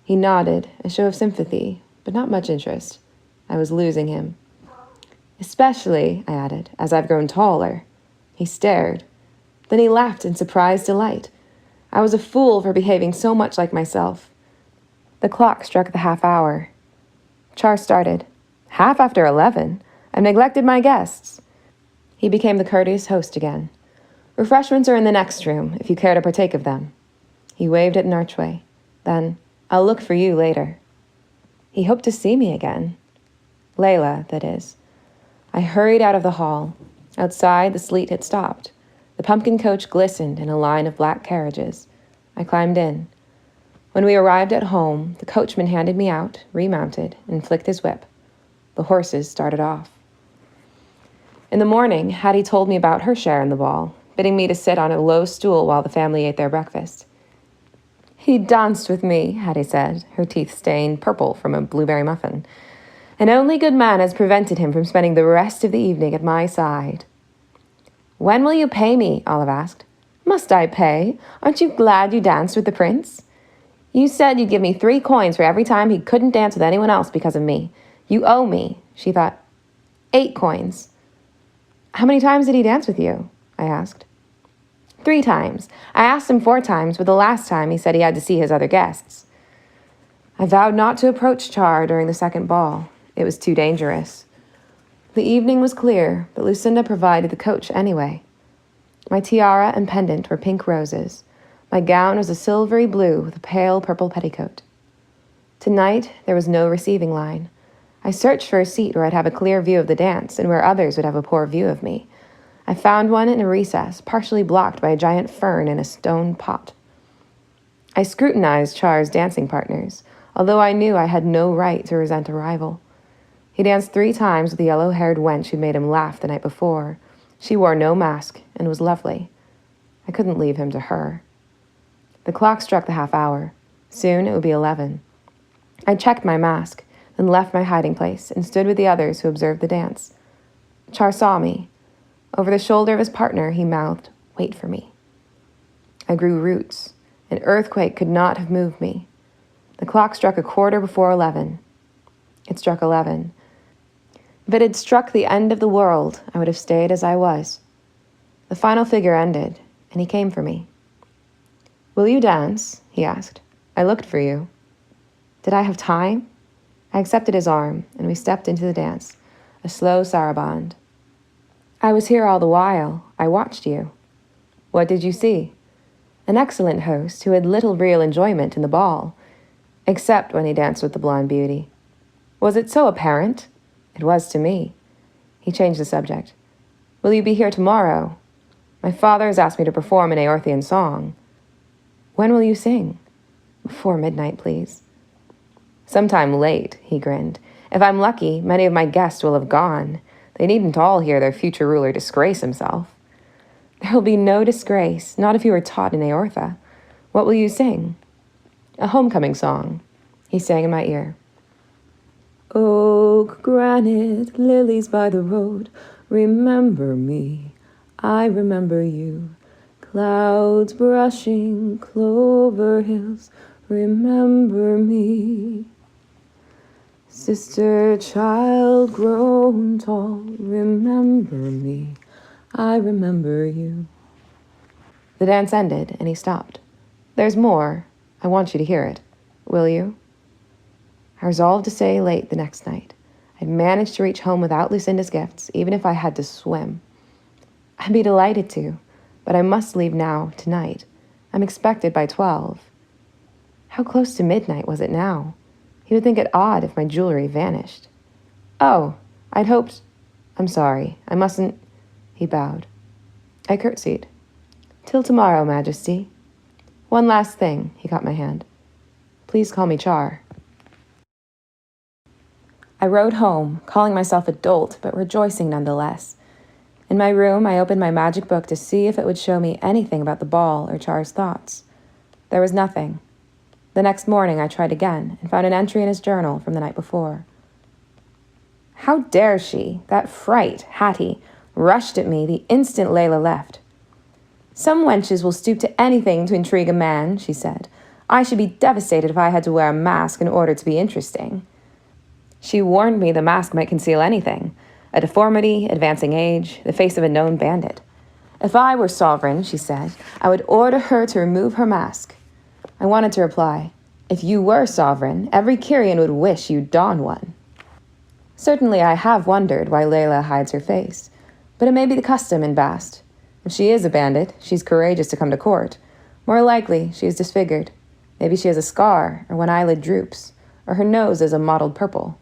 He nodded, a show of sympathy, but not much interest. I was losing him. "Especially," I added, "as I've grown taller." He stared. Then he laughed in surprised delight. I was a fool for behaving so much like myself. The clock struck the half-hour. Char started. 11:30? I've neglected my guests. He became the courteous host again. Refreshments are in the next room, if you care to partake of them. He waved at an archway. Then, I'll look for you later. He hoped to see me again. Layla, that is. I hurried out of the hall. Outside, the sleet had stopped. The pumpkin coach glistened in a line of black carriages. I climbed in. When we arrived at home, the coachman handed me out, remounted, and flicked his whip. The horses started off. In the morning, Hattie told me about her share in the ball, bidding me to sit on a low stool while the family ate their breakfast. He danced with me, Hattie said, her teeth stained purple from a blueberry muffin. And only good manners prevented him from spending the rest of the evening at my side. When will you pay me? Olive asked. Must I pay? Aren't you glad you danced with the prince? You said you'd give me 3 coins for every time he couldn't dance with anyone else because of me. You owe me, she thought. 8 coins. How many times did he dance with you? I asked. 3 times. I asked him 4 times, but the last time he said he had to see his other guests. I vowed not to approach Char during the second ball. It was too dangerous. The evening was clear, but Lucinda provided the coach anyway. My tiara and pendant were pink roses. My gown was a silvery blue with a pale purple petticoat. Tonight, there was no receiving line. I searched for a seat where I'd have a clear view of the dance and where others would have a poor view of me. I found one in a recess, partially blocked by a giant fern in a stone pot. I scrutinized Char's dancing partners, although I knew I had no right to resent a rival. He danced 3 times with the yellow-haired wench who made him laugh the night before. She wore no mask and was lovely. I couldn't leave him to her. The clock struck the half-hour. Soon it would be 11. I checked my mask, then left my hiding place and stood with the others who observed the dance. Char saw me. Over the shoulder of his partner, he mouthed, "Wait for me." I grew roots. An earthquake could not have moved me. The clock struck 11:15. It struck 11. If it had struck the end of the world, I would have stayed as I was. The final figure ended, and he came for me. "Will you dance?" he asked. "I looked for you." Did I have time? I accepted his arm, and we stepped into the dance, a slow saraband. "I was here all the while. I watched you." "What did you see?" An excellent host who had little real enjoyment in the ball, except when he danced with the blonde beauty. "Was it so apparent?" It was to me. He changed the subject. "Will you be here tomorrow? My father has asked me to perform an Aorthian song." "When will you sing?" "Before midnight, please." "Sometime late," he grinned. "If I'm lucky, many of my guests will have gone. They needn't all hear their future ruler disgrace himself." "There will be no disgrace, not if you are taught in Aortha. What will you sing?" "A homecoming song." He sang in my ear. "Oak, granite, lilies by the road, remember me, I remember you. Clouds brushing, clover hills, remember me. Sister, child grown tall, remember me, I remember you." The dance ended, and he stopped. "There's more. I want you to hear it. Will you?" I resolved to stay late the next night. I'd managed to reach home without Lucinda's gifts, even if I had to swim. I'd be delighted to, but I must leave now, tonight. I'm expected by 12. How close to midnight was it now? He would think it odd if my jewelry vanished. "Oh, I'd hoped—" "I'm sorry, I mustn't—" He bowed. I curtsied. "Till tomorrow, Majesty." "One last thing," he caught my hand. "Please call me Char." I rode home, calling myself a dolt, but rejoicing nonetheless. In my room, I opened my magic book to see if it would show me anything about the ball or Char's thoughts. There was nothing. The next morning, I tried again and found an entry in his journal from the night before. "How dare she, that fright, Hattie, rushed at me the instant Layla left. Some wenches will stoop to anything to intrigue a man," she said. "I should be devastated if I had to wear a mask in order to be interesting." She warned me the mask might conceal anything: a deformity, advancing age, the face of a known bandit. "If I were sovereign," she said, "I would order her to remove her mask." I wanted to reply, "If you were sovereign, every Kyrian would wish you'd don one." Certainly I have wondered why Layla hides her face, but it may be the custom in Bast. If she is a bandit, she's courageous to come to court. More likely, she is disfigured. Maybe she has a scar, or one eyelid droops, or her nose is a mottled purple.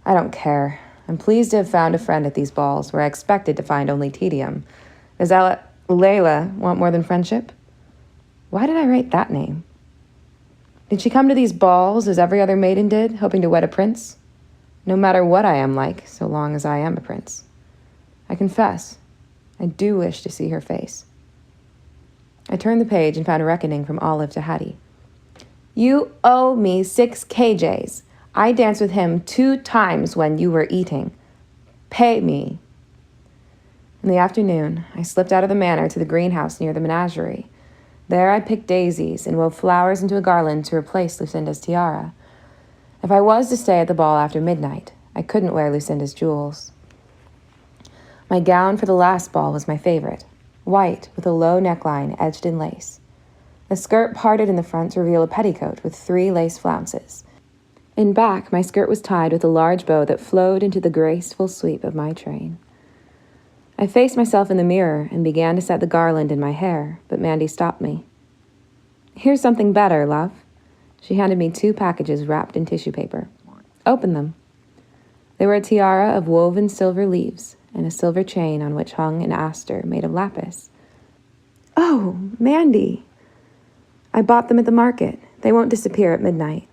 I don't care. I'm pleased to have found a friend at these balls, where I expected to find only tedium. Does Layla want more than friendship? Why did I write that name? Did she come to these balls as every other maiden did, hoping to wed a prince? No matter what I am like, so long as I am a prince. I confess, I do wish to see her face. I turned the page and found a reckoning from Olive to Hattie. "You owe me 6 KJs. I danced with him 2 times when you were eating. Pay me." In the afternoon, I slipped out of the manor to the greenhouse near the menagerie. There I picked daisies and wove flowers into a garland to replace Lucinda's tiara. If I was to stay at the ball after midnight, I couldn't wear Lucinda's jewels. My gown for the last ball was my favorite, white with a low neckline edged in lace. The skirt parted in the front to reveal a petticoat with 3 lace flounces. In back, my skirt was tied with a large bow that flowed into the graceful sweep of my train. I faced myself in the mirror and began to set the garland in my hair, but Mandy stopped me. "Here's something better, love." She handed me 2 packages wrapped in tissue paper. "Open them." They were a tiara of woven silver leaves and a silver chain on which hung an aster made of lapis. "Oh, Mandy!" "I bought them at the market. They won't disappear at midnight."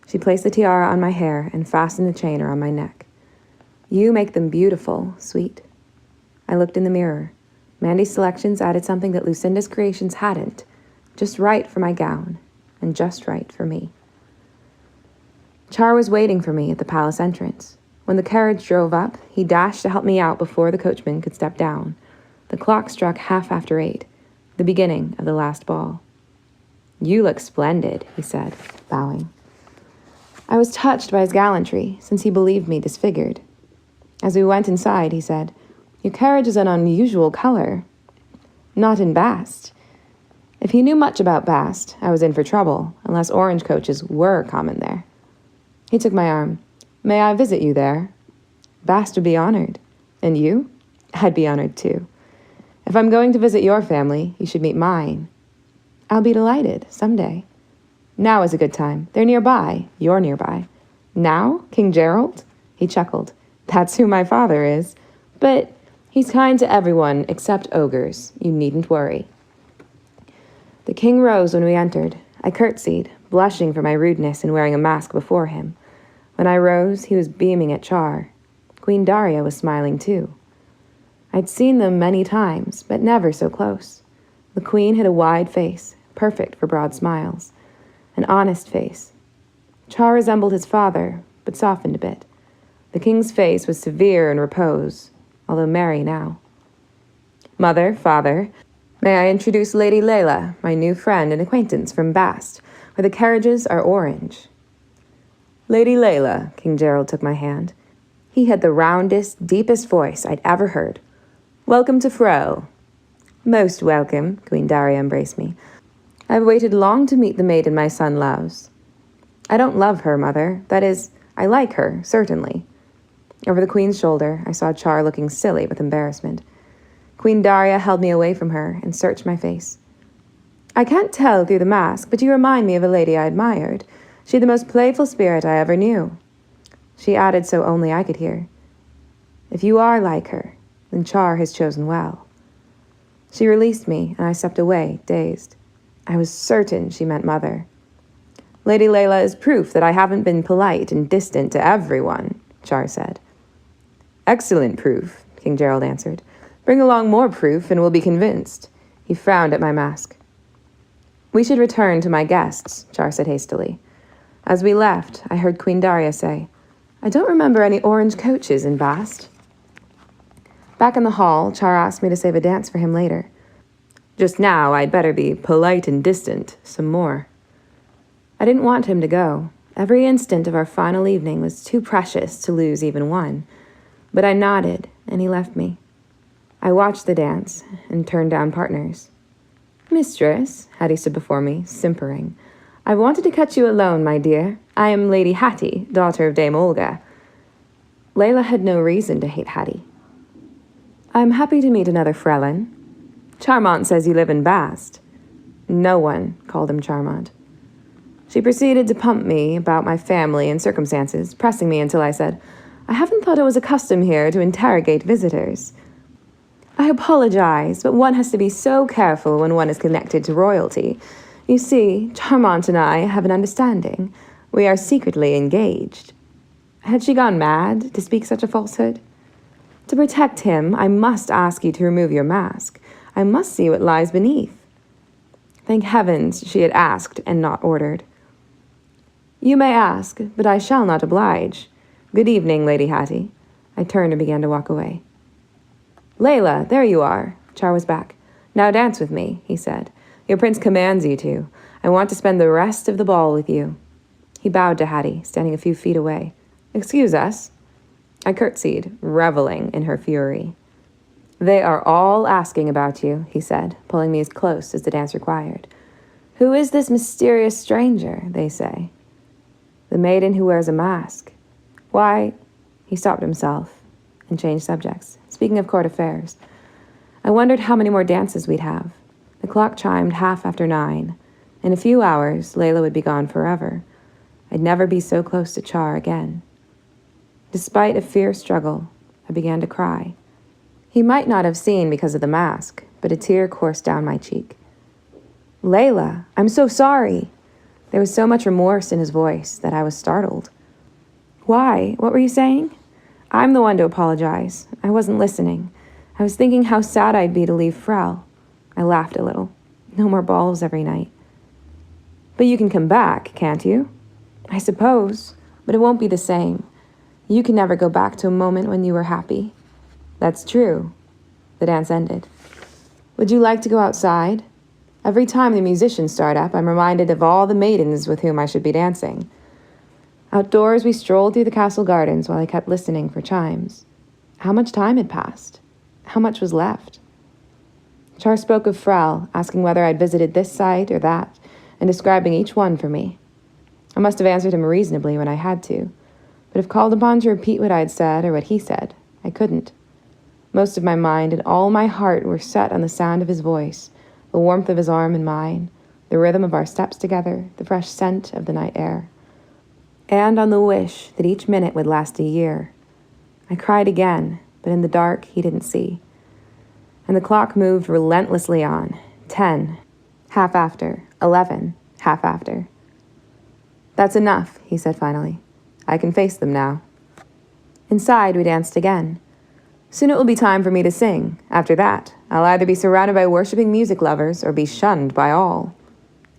She placed the tiara on my hair and fastened the chain around my neck. "You make them beautiful, sweet." I looked in the mirror. Mandy's selections added something that Lucinda's creations hadn't. Just right for my gown, and just right for me. Char was waiting for me at the palace entrance. When the carriage drove up, he dashed to help me out before the coachman could step down. The clock struck 8:30, the beginning of the last ball. "You look splendid," he said, bowing. I was touched by his gallantry, since he believed me disfigured. As we went inside, he said, "Your carriage is an unusual color." "Not in Bast." If he knew much about Bast, I was in for trouble, unless orange coaches were common there. He took my arm. "May I visit you there?" "Bast would be honored." "And you?" "I'd be honored too. If I'm going to visit your family, you should meet mine." "I'll be delighted, someday." "Now is a good time. They're nearby. You're nearby." "Now? King Gerald?" He chuckled. "That's who my father is. But he's kind to everyone except ogres. You needn't worry." The king rose when we entered. I curtsied, blushing for my rudeness in wearing a mask before him. When I rose, he was beaming at Char. Queen Daria was smiling too. I'd seen them many times, but never so close. The queen had a wide face, perfect for broad smiles. An honest face. Char resembled his father, but softened a bit. The king's face was severe in repose, although merry now. "Mother, father, may I introduce Lady Layla, my new friend and acquaintance from Bast, where the carriages are orange." "Lady Layla," King Gerald took my hand. He had the roundest, deepest voice I'd ever heard. "Welcome to Fro." "Most welcome," Queen Daria embraced me. "I've waited long to meet the maiden my son loves." "I don't love her, mother. That is, I like her, certainly." Over the queen's shoulder, I saw Char looking silly with embarrassment. Queen Daria held me away from her and searched my face. "I can't tell through the mask, but you remind me of a lady I admired. She had the most playful spirit I ever knew." She added so only I could hear, "If you are like her, then Char has chosen well." She released me, and I stepped away, dazed. I was certain she meant mother. "Lady Layla is proof that I haven't been polite and distant to everyone," Char said. "Excellent proof," King Gerald answered. "Bring along more proof, and we'll be convinced." He frowned at my mask. "We should return to my guests," Char said hastily. As we left, I heard Queen Daria say, "I don't remember any orange coaches in Bast." Back in the hall, Char asked me to save a dance for him later. Just now, I'd better be polite and distant some more. I didn't want him to go. Every instant of our final evening was too precious to lose even one. But I nodded, and he left me. I watched the dance and turned down partners. "Mistress," Hattie stood before me, simpering. "I've wanted to catch you alone, my dear. I am Lady Hattie, daughter of Dame Olga." Layla had no reason to hate Hattie. "I'm happy to meet another Frelin. Charmant says you live in Bast." No one called him Charmant. She proceeded to pump me about my family and circumstances, pressing me until I said, "I haven't thought it was a custom here to interrogate visitors." "I apologize, but one has to be so careful when one is connected to royalty. You see, Charmant and I have an understanding. We are secretly engaged." Had she gone mad to speak such a falsehood? "To protect him, I must ask you to remove your mask. I must see what lies beneath." Thank heavens she had asked and not ordered. "You may ask, but I shall not oblige. Good evening, Lady Hattie." I turned and began to walk away. "Layla, there you are." Char was back. "Now dance with me," he said. "Your prince commands you to. I want to spend the rest of the ball with you." He bowed to Hattie, standing a few feet away. "Excuse us." I curtsied, reveling in her fury. "They are all asking about you," he said, pulling me as close as the dance required. "Who is this mysterious stranger, they say?" "The maiden who wears a mask." "Why—" He stopped himself and changed subjects, speaking of court affairs. I wondered how many more dances we'd have. The clock chimed 9:30. In a few hours, Layla would be gone forever. I'd never be so close to Char again. Despite a fierce struggle, I began to cry. He might not have seen because of the mask, but a tear coursed down my cheek. "Layla, I'm so sorry." There was so much remorse in his voice that I was startled. "Why? What were you saying?" "I'm the one to apologize. I wasn't listening. I was thinking how sad I'd be to leave Frau." I laughed a little. "No more balls every night." "But you can come back, can't you?" "I suppose, but it won't be the same. You can never go back to a moment when you were happy." "That's true." The dance ended. "Would you like to go outside? Every time the musicians start up, I'm reminded of all the maidens with whom I should be dancing." Outdoors, we strolled through the castle gardens while I kept listening for chimes. How much time had passed? How much was left? Char spoke of Frau, asking whether I'd visited this site or that, and describing each one for me. I must have answered him reasonably when I had to, but if called upon to repeat what I had said or what he said, I couldn't. Most of my mind and all my heart were set on the sound of his voice, the warmth of his arm in mine, the rhythm of our steps together, the fresh scent of the night air, and on the wish that each minute would last a year. I cried again, but in the dark he didn't see. And the clock moved relentlessly on. 10, half after, 11, half after. "That's enough," he said finally. "I can face them now." Inside, we danced again. Soon it will be time for me to sing. After that, I'll either be surrounded by worshipping music lovers or be shunned by all.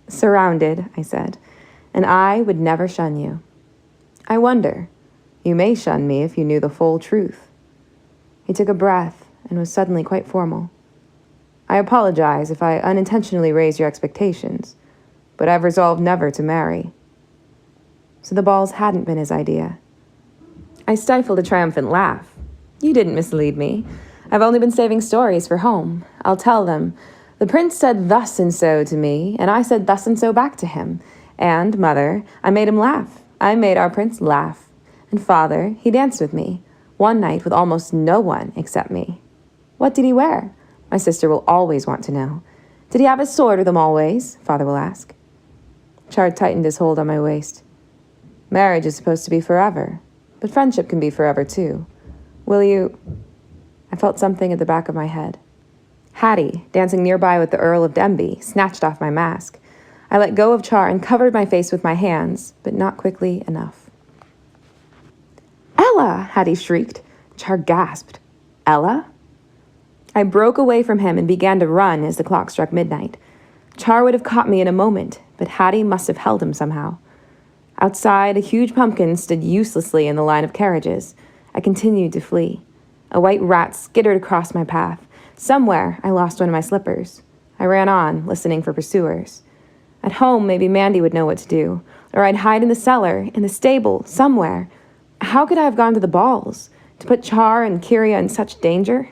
"Surrounded," I said, "and I would never shun you." "I wonder. You may shun me if you knew the full truth." He took a breath and was suddenly quite formal. "I apologize if I unintentionally raise your expectations, but I've resolved never to marry." So the balls hadn't been his idea. I stifled a triumphant laugh. "You didn't mislead me. I've only been saving stories for home. I'll tell them. The prince said thus and so to me, and I said thus and so back to him. And, mother, I made him laugh. I made our prince laugh. And father, he danced with me. One night with almost no one except me." "What did he wear?" My sister will always want to know. "Did he have his sword with him always?" father will ask. Char tightened his hold on my waist. "Marriage is supposed to be forever, but friendship can be forever too. Will you—" I felt something at the back of my head. Hattie, dancing nearby with the Earl of Denby, snatched off my mask. I let go of Char and covered my face with my hands, but not quickly enough. "Ella!" Hattie shrieked. Char gasped. "Ella?" I broke away from him and began to run as the clock struck midnight. Char would have caught me in a moment, but Hattie must have held him somehow. Outside, a huge pumpkin stood uselessly in the line of carriages. I continued to flee. A white rat skittered across my path. Somewhere, I lost one of my slippers. I ran on, listening for pursuers. At home, maybe Mandy would know what to do, or I'd hide in the cellar, in the stable, somewhere. How could I have gone to the balls? To put Char and Kyria in such danger?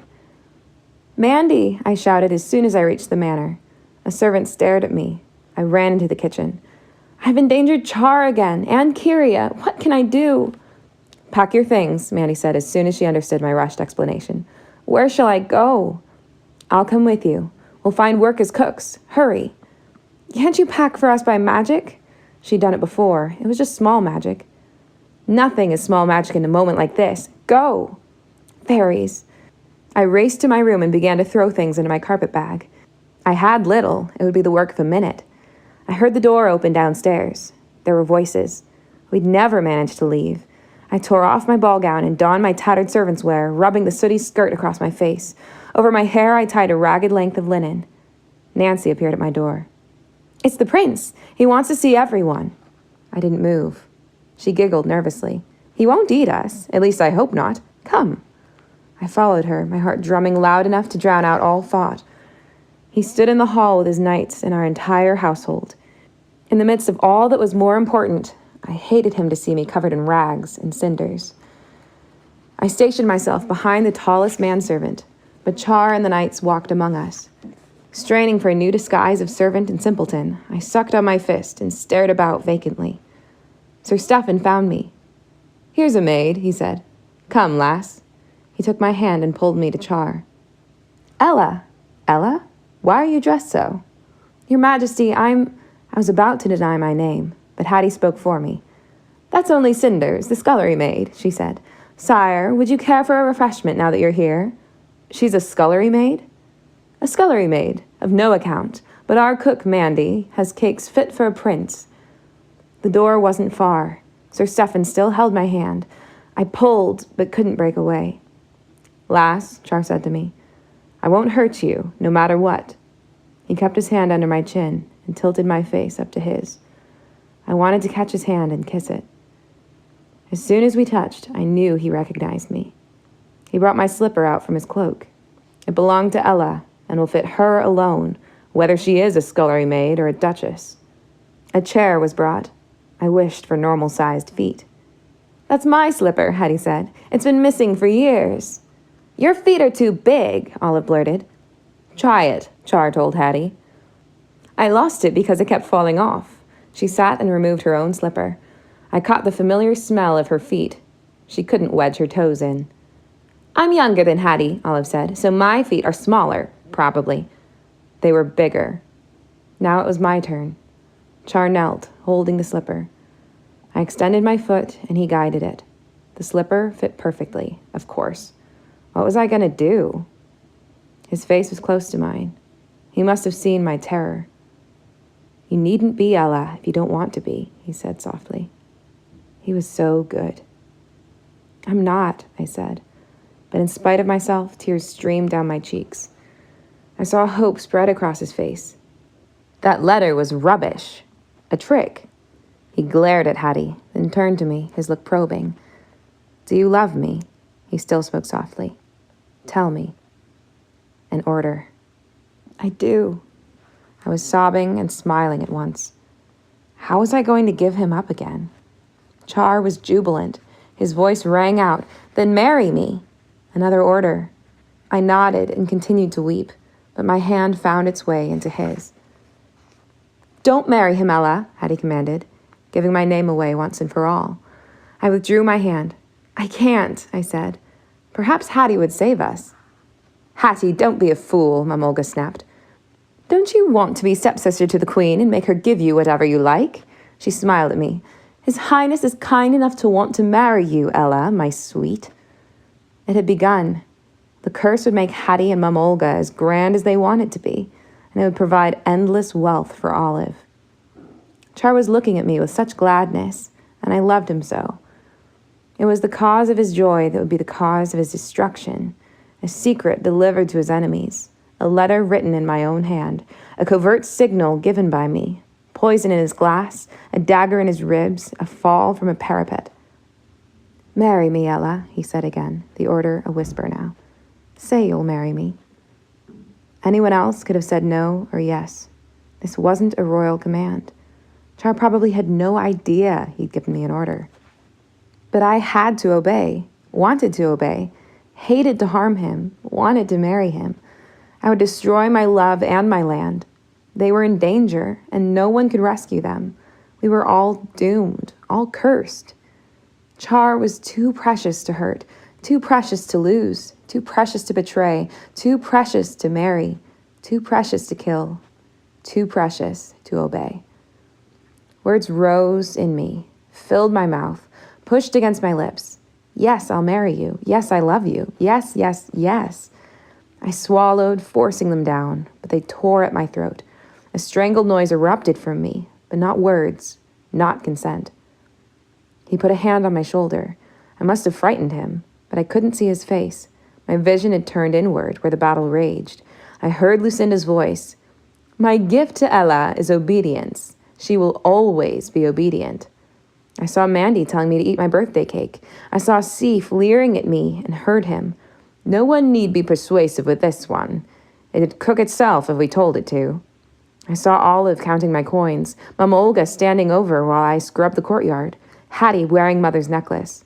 "Mandy!" I shouted as soon as I reached the manor. A servant stared at me. I ran into the kitchen. "I've endangered Char again, and Kyria. What can I do?" "Pack your things," Mandy said as soon as she understood my rushed explanation. "Where shall I go?" "I'll come with you. We'll find work as cooks. Hurry." "Can't you pack for us by magic?" She'd done it before. It was just small magic. "Nothing is small magic in a moment like this. Go!" Fairies. I raced to my room and began to throw things into my carpet bag. I had little. It would be the work of a minute. I heard the door open downstairs. There were voices. We'd never managed to leave. I tore off my ball gown and donned my tattered servant's wear, rubbing the sooty skirt across my face. Over my hair, I tied a ragged length of linen. Nancy appeared at my door. "It's the prince. He wants to see everyone." I didn't move. She giggled nervously. "He won't eat us. At least I hope not. Come." I followed her, my heart drumming loud enough to drown out all thought. He stood in the hall with his knights and our entire household. In the midst of all that was more important, I hated him to see me covered in rags and cinders. I stationed myself behind the tallest manservant, but Char and the knights walked among us. Straining for a new disguise of servant and simpleton, I sucked on my fist and stared about vacantly. Sir Stephen found me. "Here's a maid," he said. "Come, lass." He took my hand and pulled me to Char. "Ella." "Ella? Why are you dressed so?" "Your Majesty, I was about to deny my name, but Hattie spoke for me. "That's only Cinders, the scullery maid," she said. "Sire, would you care for a refreshment now that you're here?" "She's a scullery maid?" "A scullery maid, of no account, but our cook, Mandy, has cakes fit for a prince." The door wasn't far. Sir Stephen still held my hand. I pulled, but couldn't break away. "Lass," Char said to me, "I won't hurt you, no matter what." He kept his hand under my chin and tilted my face up to his. I wanted to catch his hand and kiss it. As soon as we touched, I knew he recognized me. He brought my slipper out from his cloak. It belonged to Ella, and will fit her alone, whether she is a scullery maid or a duchess. A chair was brought. I wished for normal-sized feet. "That's my slipper," Hattie said. "It's been missing for years." "Your feet are too big," Olive blurted. "Try it," Char told Hattie. "I lost it because it kept falling off." She sat and removed her own slipper. I caught the familiar smell of her feet. She couldn't wedge her toes in. "I'm younger than Hattie," Olive said, "so my feet are smaller, probably." They were bigger. Now it was my turn. Char knelt, holding the slipper. I extended my foot, and he guided it. The slipper fit perfectly, of course. What was I going to do? His face was close to mine. He must have seen my terror. "You needn't be, Ella, if you don't want to be," he said softly. He was so good. "I'm not," I said, but in spite of myself, tears streamed down my cheeks. I saw hope spread across his face. That letter was rubbish. A trick. He glared at Hattie, then turned to me, his look probing. "Do you love me?" He still spoke softly. "Tell me." An order. "I do." I was sobbing and smiling at once. How was I going to give him up again? Char was jubilant. His voice rang out, "Then marry me." Another order. I nodded and continued to weep, but my hand found its way into his. "Don't marry him, Ella," Hattie commanded, giving my name away once and for all. I withdrew my hand. "I can't," I said. "Perhaps Hattie would save us." "Hattie, don't be a fool," Mamolga snapped. "Don't you want to be stepsister to the Queen and make her give you whatever you like?" She smiled at me. "His Highness is kind enough to want to marry you, Ella, my sweet." It had begun. The curse would make Hattie and Mamolga as grand as they wanted to be, and it would provide endless wealth for Olive. Char was looking at me with such gladness, and I loved him so. It was the cause of his joy that would be the cause of his destruction, a secret delivered to his enemies, a letter written in my own hand, a covert signal given by me, poison in his glass, a dagger in his ribs, a fall from a parapet. "Marry me, Ella," he said again, the order a whisper now. "Say you'll marry me." Anyone else could have said no or yes. This wasn't a royal command. Char probably had no idea he'd given me an order. But I had to obey, wanted to obey, hated to harm him, wanted to marry him. I would destroy my love and my land. They were in danger, and no one could rescue them. We were all doomed, all cursed. Char was too precious to hurt, too precious to lose, too precious to betray, too precious to marry, too precious to kill, too precious to obey. Words rose in me, filled my mouth, pushed against my lips. Yes, I'll marry you. Yes, I love you. Yes, yes, yes. I swallowed, forcing them down, but they tore at my throat. A strangled noise erupted from me, but not words, not consent. He put a hand on my shoulder. I must have frightened him, but I couldn't see his face. My vision had turned inward, where the battle raged. I heard Lucinda's voice. My gift to Ella is obedience. She will always be obedient. I saw Mandy telling me to eat my birthday cake. I saw Seif leering at me and heard him. No one need be persuasive with this one. It'd cook itself if we told it to. I saw Olive counting my coins, Mama Olga standing over while I scrubbed the courtyard, Hattie wearing Mother's necklace.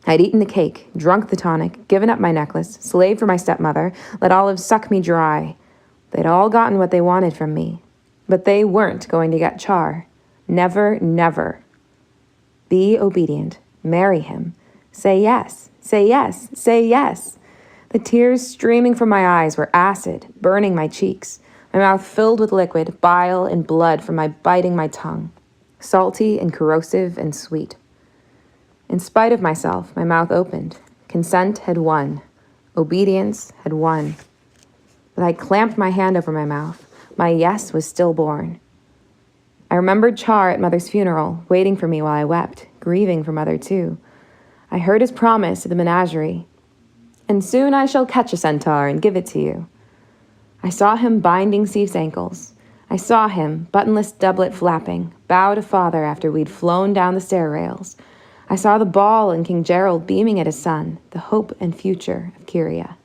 I'd eaten the cake, drunk the tonic, given up my necklace, slaved for my stepmother, let Olive suck me dry. They'd all gotten what they wanted from me. But they weren't going to get Char. Never, never. Be obedient. Marry him. Say yes. Say yes. Say yes. The tears streaming from my eyes were acid, burning my cheeks. My mouth filled with liquid, bile and blood from my biting my tongue. Salty and corrosive and sweet. In spite of myself, my mouth opened. Consent had won. Obedience had won. But I clamped my hand over my mouth. My yes was stillborn. I remembered Char at Mother's funeral, waiting for me while I wept, grieving for Mother too. I heard his promise to the menagerie. And soon I shall catch a centaur and give it to you. I saw him binding Seif's ankles. I saw him, buttonless doublet flapping, bow to Father after we'd flown down the stair rails. I saw the ball and King Gerald beaming at his son, the hope and future of Kyria.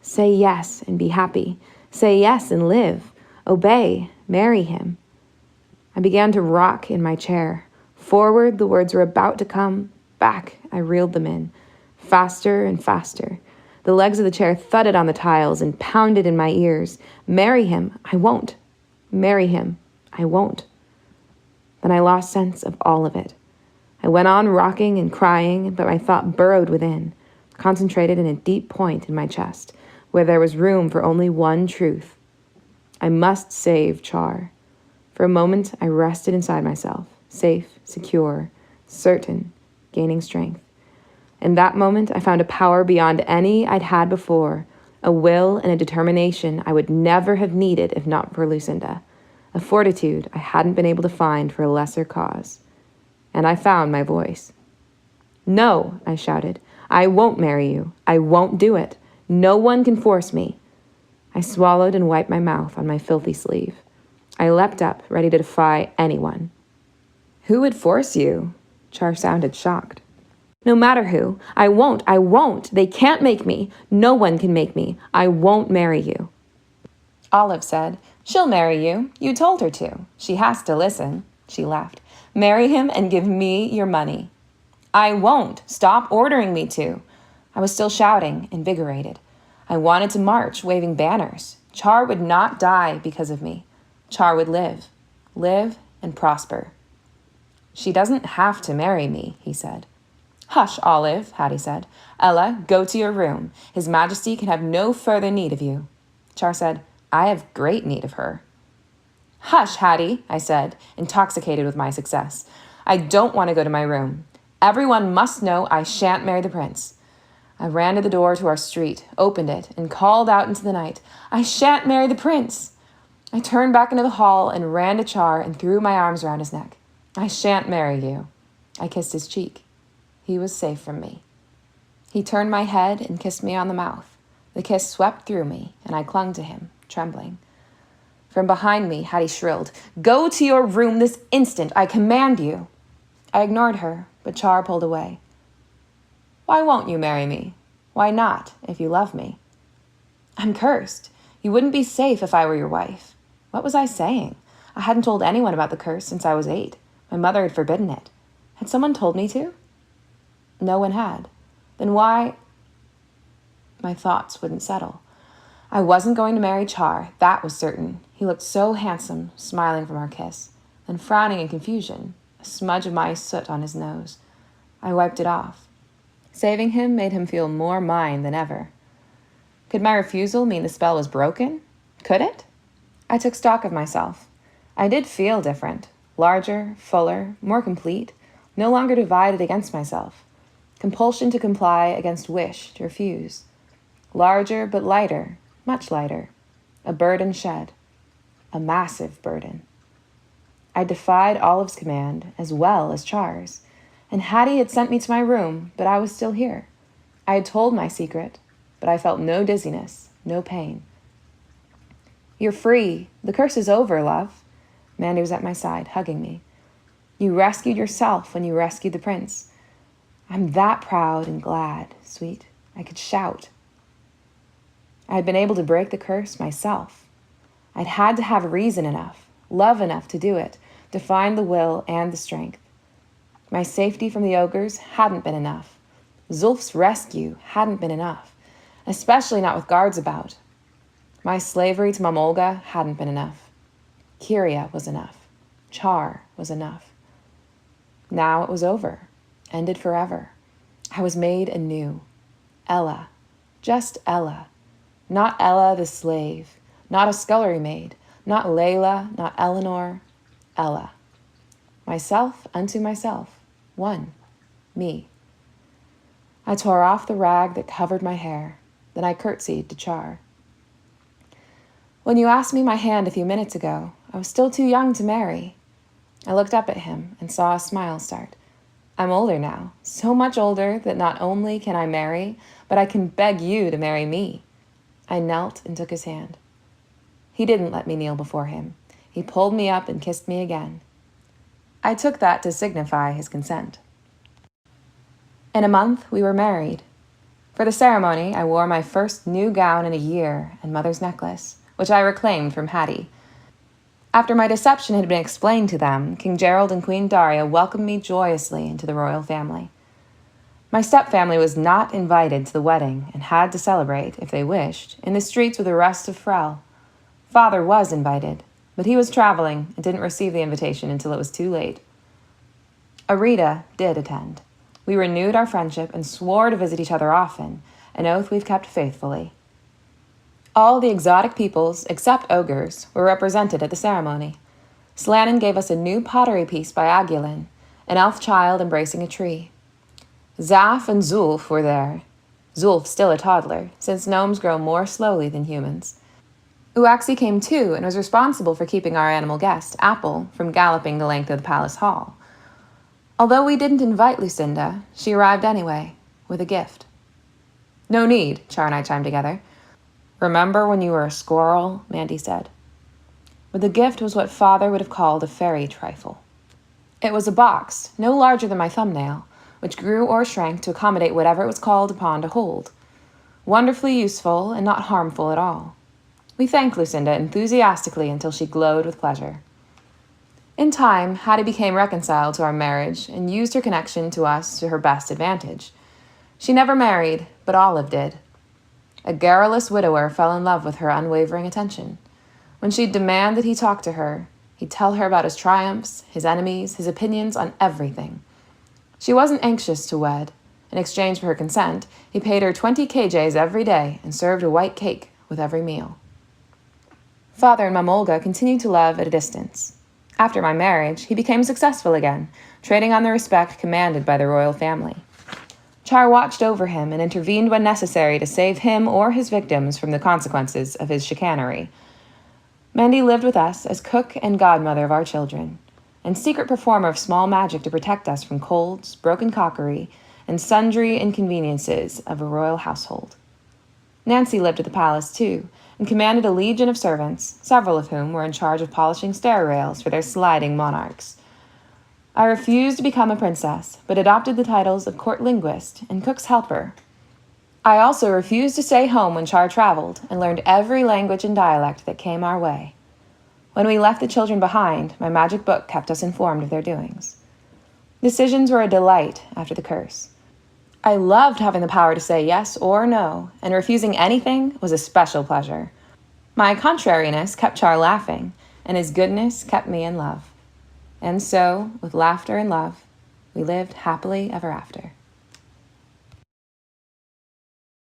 Say yes and be happy. Say yes and live. Obey. Marry him. I began to rock in my chair. Forward, the words were about to come. Back, I reeled them in. Faster and faster. The legs of the chair thudded on the tiles and pounded in my ears. Marry him. I won't. Marry him. I won't. Then I lost sense of all of it. I went on rocking and crying, but my thought burrowed within, concentrated in a deep point in my chest, where there was room for only one truth. I must save Char. For a moment, I rested inside myself, safe, secure, certain, gaining strength. In that moment, I found a power beyond any I'd had before, a will and a determination I would never have needed if not for Lucinda, a fortitude I hadn't been able to find for a lesser cause. And I found my voice. No, I shouted. I won't marry you. I won't do it. No one can force me. I swallowed and wiped my mouth on my filthy sleeve. I leapt up, ready to defy anyone. Who would force you? Char sounded shocked. No matter who. I won't. I won't. They can't make me. No one can make me. I won't marry you. Olive said, She'll marry you. You told her to. She has to listen. She laughed. Marry him and give me your money. I won't. Stop ordering me to. I was still shouting, invigorated. I wanted to march, waving banners. Char would not die because of me. Char would live and prosper. She doesn't have to marry me, he said. Hush, Olive, Hattie said. Ella, go to your room. His Majesty can have no further need of you. Char said, I have great need of her. Hush, Hattie, I said, intoxicated with my success. I don't want to go to my room. Everyone must know I shan't marry the prince. I ran to the door to our street, opened it, and called out into the night, I shan't marry the prince. I turned back into the hall and ran to Char and threw my arms around his neck. I shan't marry you. I kissed his cheek. He was safe from me. He turned my head and kissed me on the mouth. The kiss swept through me, and I clung to him, trembling. From behind me, Hattie shrilled, Go to your room this instant, I command you. I ignored her, but Char pulled away. Why won't you marry me? Why not, if you love me? I'm cursed. You wouldn't be safe if I were your wife. What was I saying? I hadn't told anyone about the curse since I was 8. My mother had forbidden it. Had someone told me to? No one had. Then why? My thoughts wouldn't settle. I wasn't going to marry Char, that was certain. He looked so handsome, smiling from our kiss, then frowning in confusion, a smudge of my soot on his nose. I wiped it off. Saving him made him feel more mine than ever. Could my refusal mean the spell was broken? Could it? I took stock of myself. I did feel different, larger, fuller, more complete, no longer divided against myself. Compulsion to comply against wish to refuse. Larger but lighter, much lighter. A burden shed. A massive burden. I defied Olive's command as well as Char's, and Hattie had sent me to my room, but I was still here. I had told my secret, but I felt no dizziness, no pain. You're free. The curse is over, love. Mandy was at my side, hugging me. You rescued yourself when you rescued the prince. I'm that proud and glad, sweet. I could shout. I had been able to break the curse myself. I'd had to have reason enough, love enough to do it, to find the will and the strength. My safety from the ogres hadn't been enough. Zulf's rescue hadn't been enough, especially not with guards about. My slavery to Mamolga hadn't been enough. Kyria was enough. Char was enough. Now it was over, ended forever. I was made anew. Ella, just Ella. Not Ella the slave, not a scullery maid, not Layla, not Eleanor, Ella. Myself unto myself, one, me. I tore off the rag that covered my hair, then I curtsied to Char. When you asked me my hand a few minutes ago, I was still too young to marry. I looked up at him and saw a smile start. I'm older now, so much older that not only can I marry, but I can beg you to marry me. I knelt and took his hand. He didn't let me kneel before him. He pulled me up and kissed me again. I took that to signify his consent. In a month, we were married. For the ceremony, I wore my first new gown in a year and mother's necklace, which I reclaimed from Hattie. After my deception had been explained to them, King Gerald and Queen Daria welcomed me joyously into the royal family. My stepfamily was not invited to the wedding and had to celebrate, if they wished, in the streets with the rest of Frel. Father was invited, but he was traveling and didn't receive the invitation until it was too late. Arita did attend. We renewed our friendship and swore to visit each other often, an oath we've kept faithfully. All the exotic peoples, except ogres, were represented at the ceremony. Slannon gave us a new pottery piece by Agulin, an elf child embracing a tree. Zaf and Zulf were there. Zulf still a toddler, since gnomes grow more slowly than humans. Uaxi came too and was responsible for keeping our animal guest, Apple, from galloping the length of the palace hall. Although we didn't invite Lucinda, she arrived anyway, with a gift. No need, Char and I chimed together. Remember when you were a squirrel, Mandy said. But the gift was what Father would have called a fairy trifle. It was a box, no larger than my thumbnail, which grew or shrank to accommodate whatever it was called upon to hold. Wonderfully useful and not harmful at all. We thanked Lucinda enthusiastically until she glowed with pleasure. In time, Hattie became reconciled to our marriage and used her connection to us to her best advantage. She never married, but Olive did. A garrulous widower fell in love with her unwavering attention. When she'd demand that he talk to her, he'd tell her about his triumphs, his enemies, his opinions on everything. She wasn't anxious to wed. In exchange for her consent, he paid her 20 kjs every day and served a white cake with every meal. Father and Mamolga continued to love at a distance. After my marriage, he became successful again, trading on the respect commanded by the royal family. Char watched over him and intervened when necessary to save him or his victims from the consequences of his chicanery. Mandy lived with us as cook and godmother of our children, and secret performer of small magic to protect us from colds, broken cockery, and sundry inconveniences of a royal household. Nancy lived at the palace, too, and commanded a legion of servants, several of whom were in charge of polishing stair rails for their sliding monarchs. I refused to become a princess, but adopted the titles of court linguist and cook's helper. I also refused to stay home when Char traveled and learned every language and dialect that came our way. When we left the children behind, my magic book kept us informed of their doings. Decisions were a delight after the curse. I loved having the power to say yes or no, and refusing anything was a special pleasure. My contrariness kept Char laughing, and his goodness kept me in love. And so, with laughter and love, we lived happily ever after.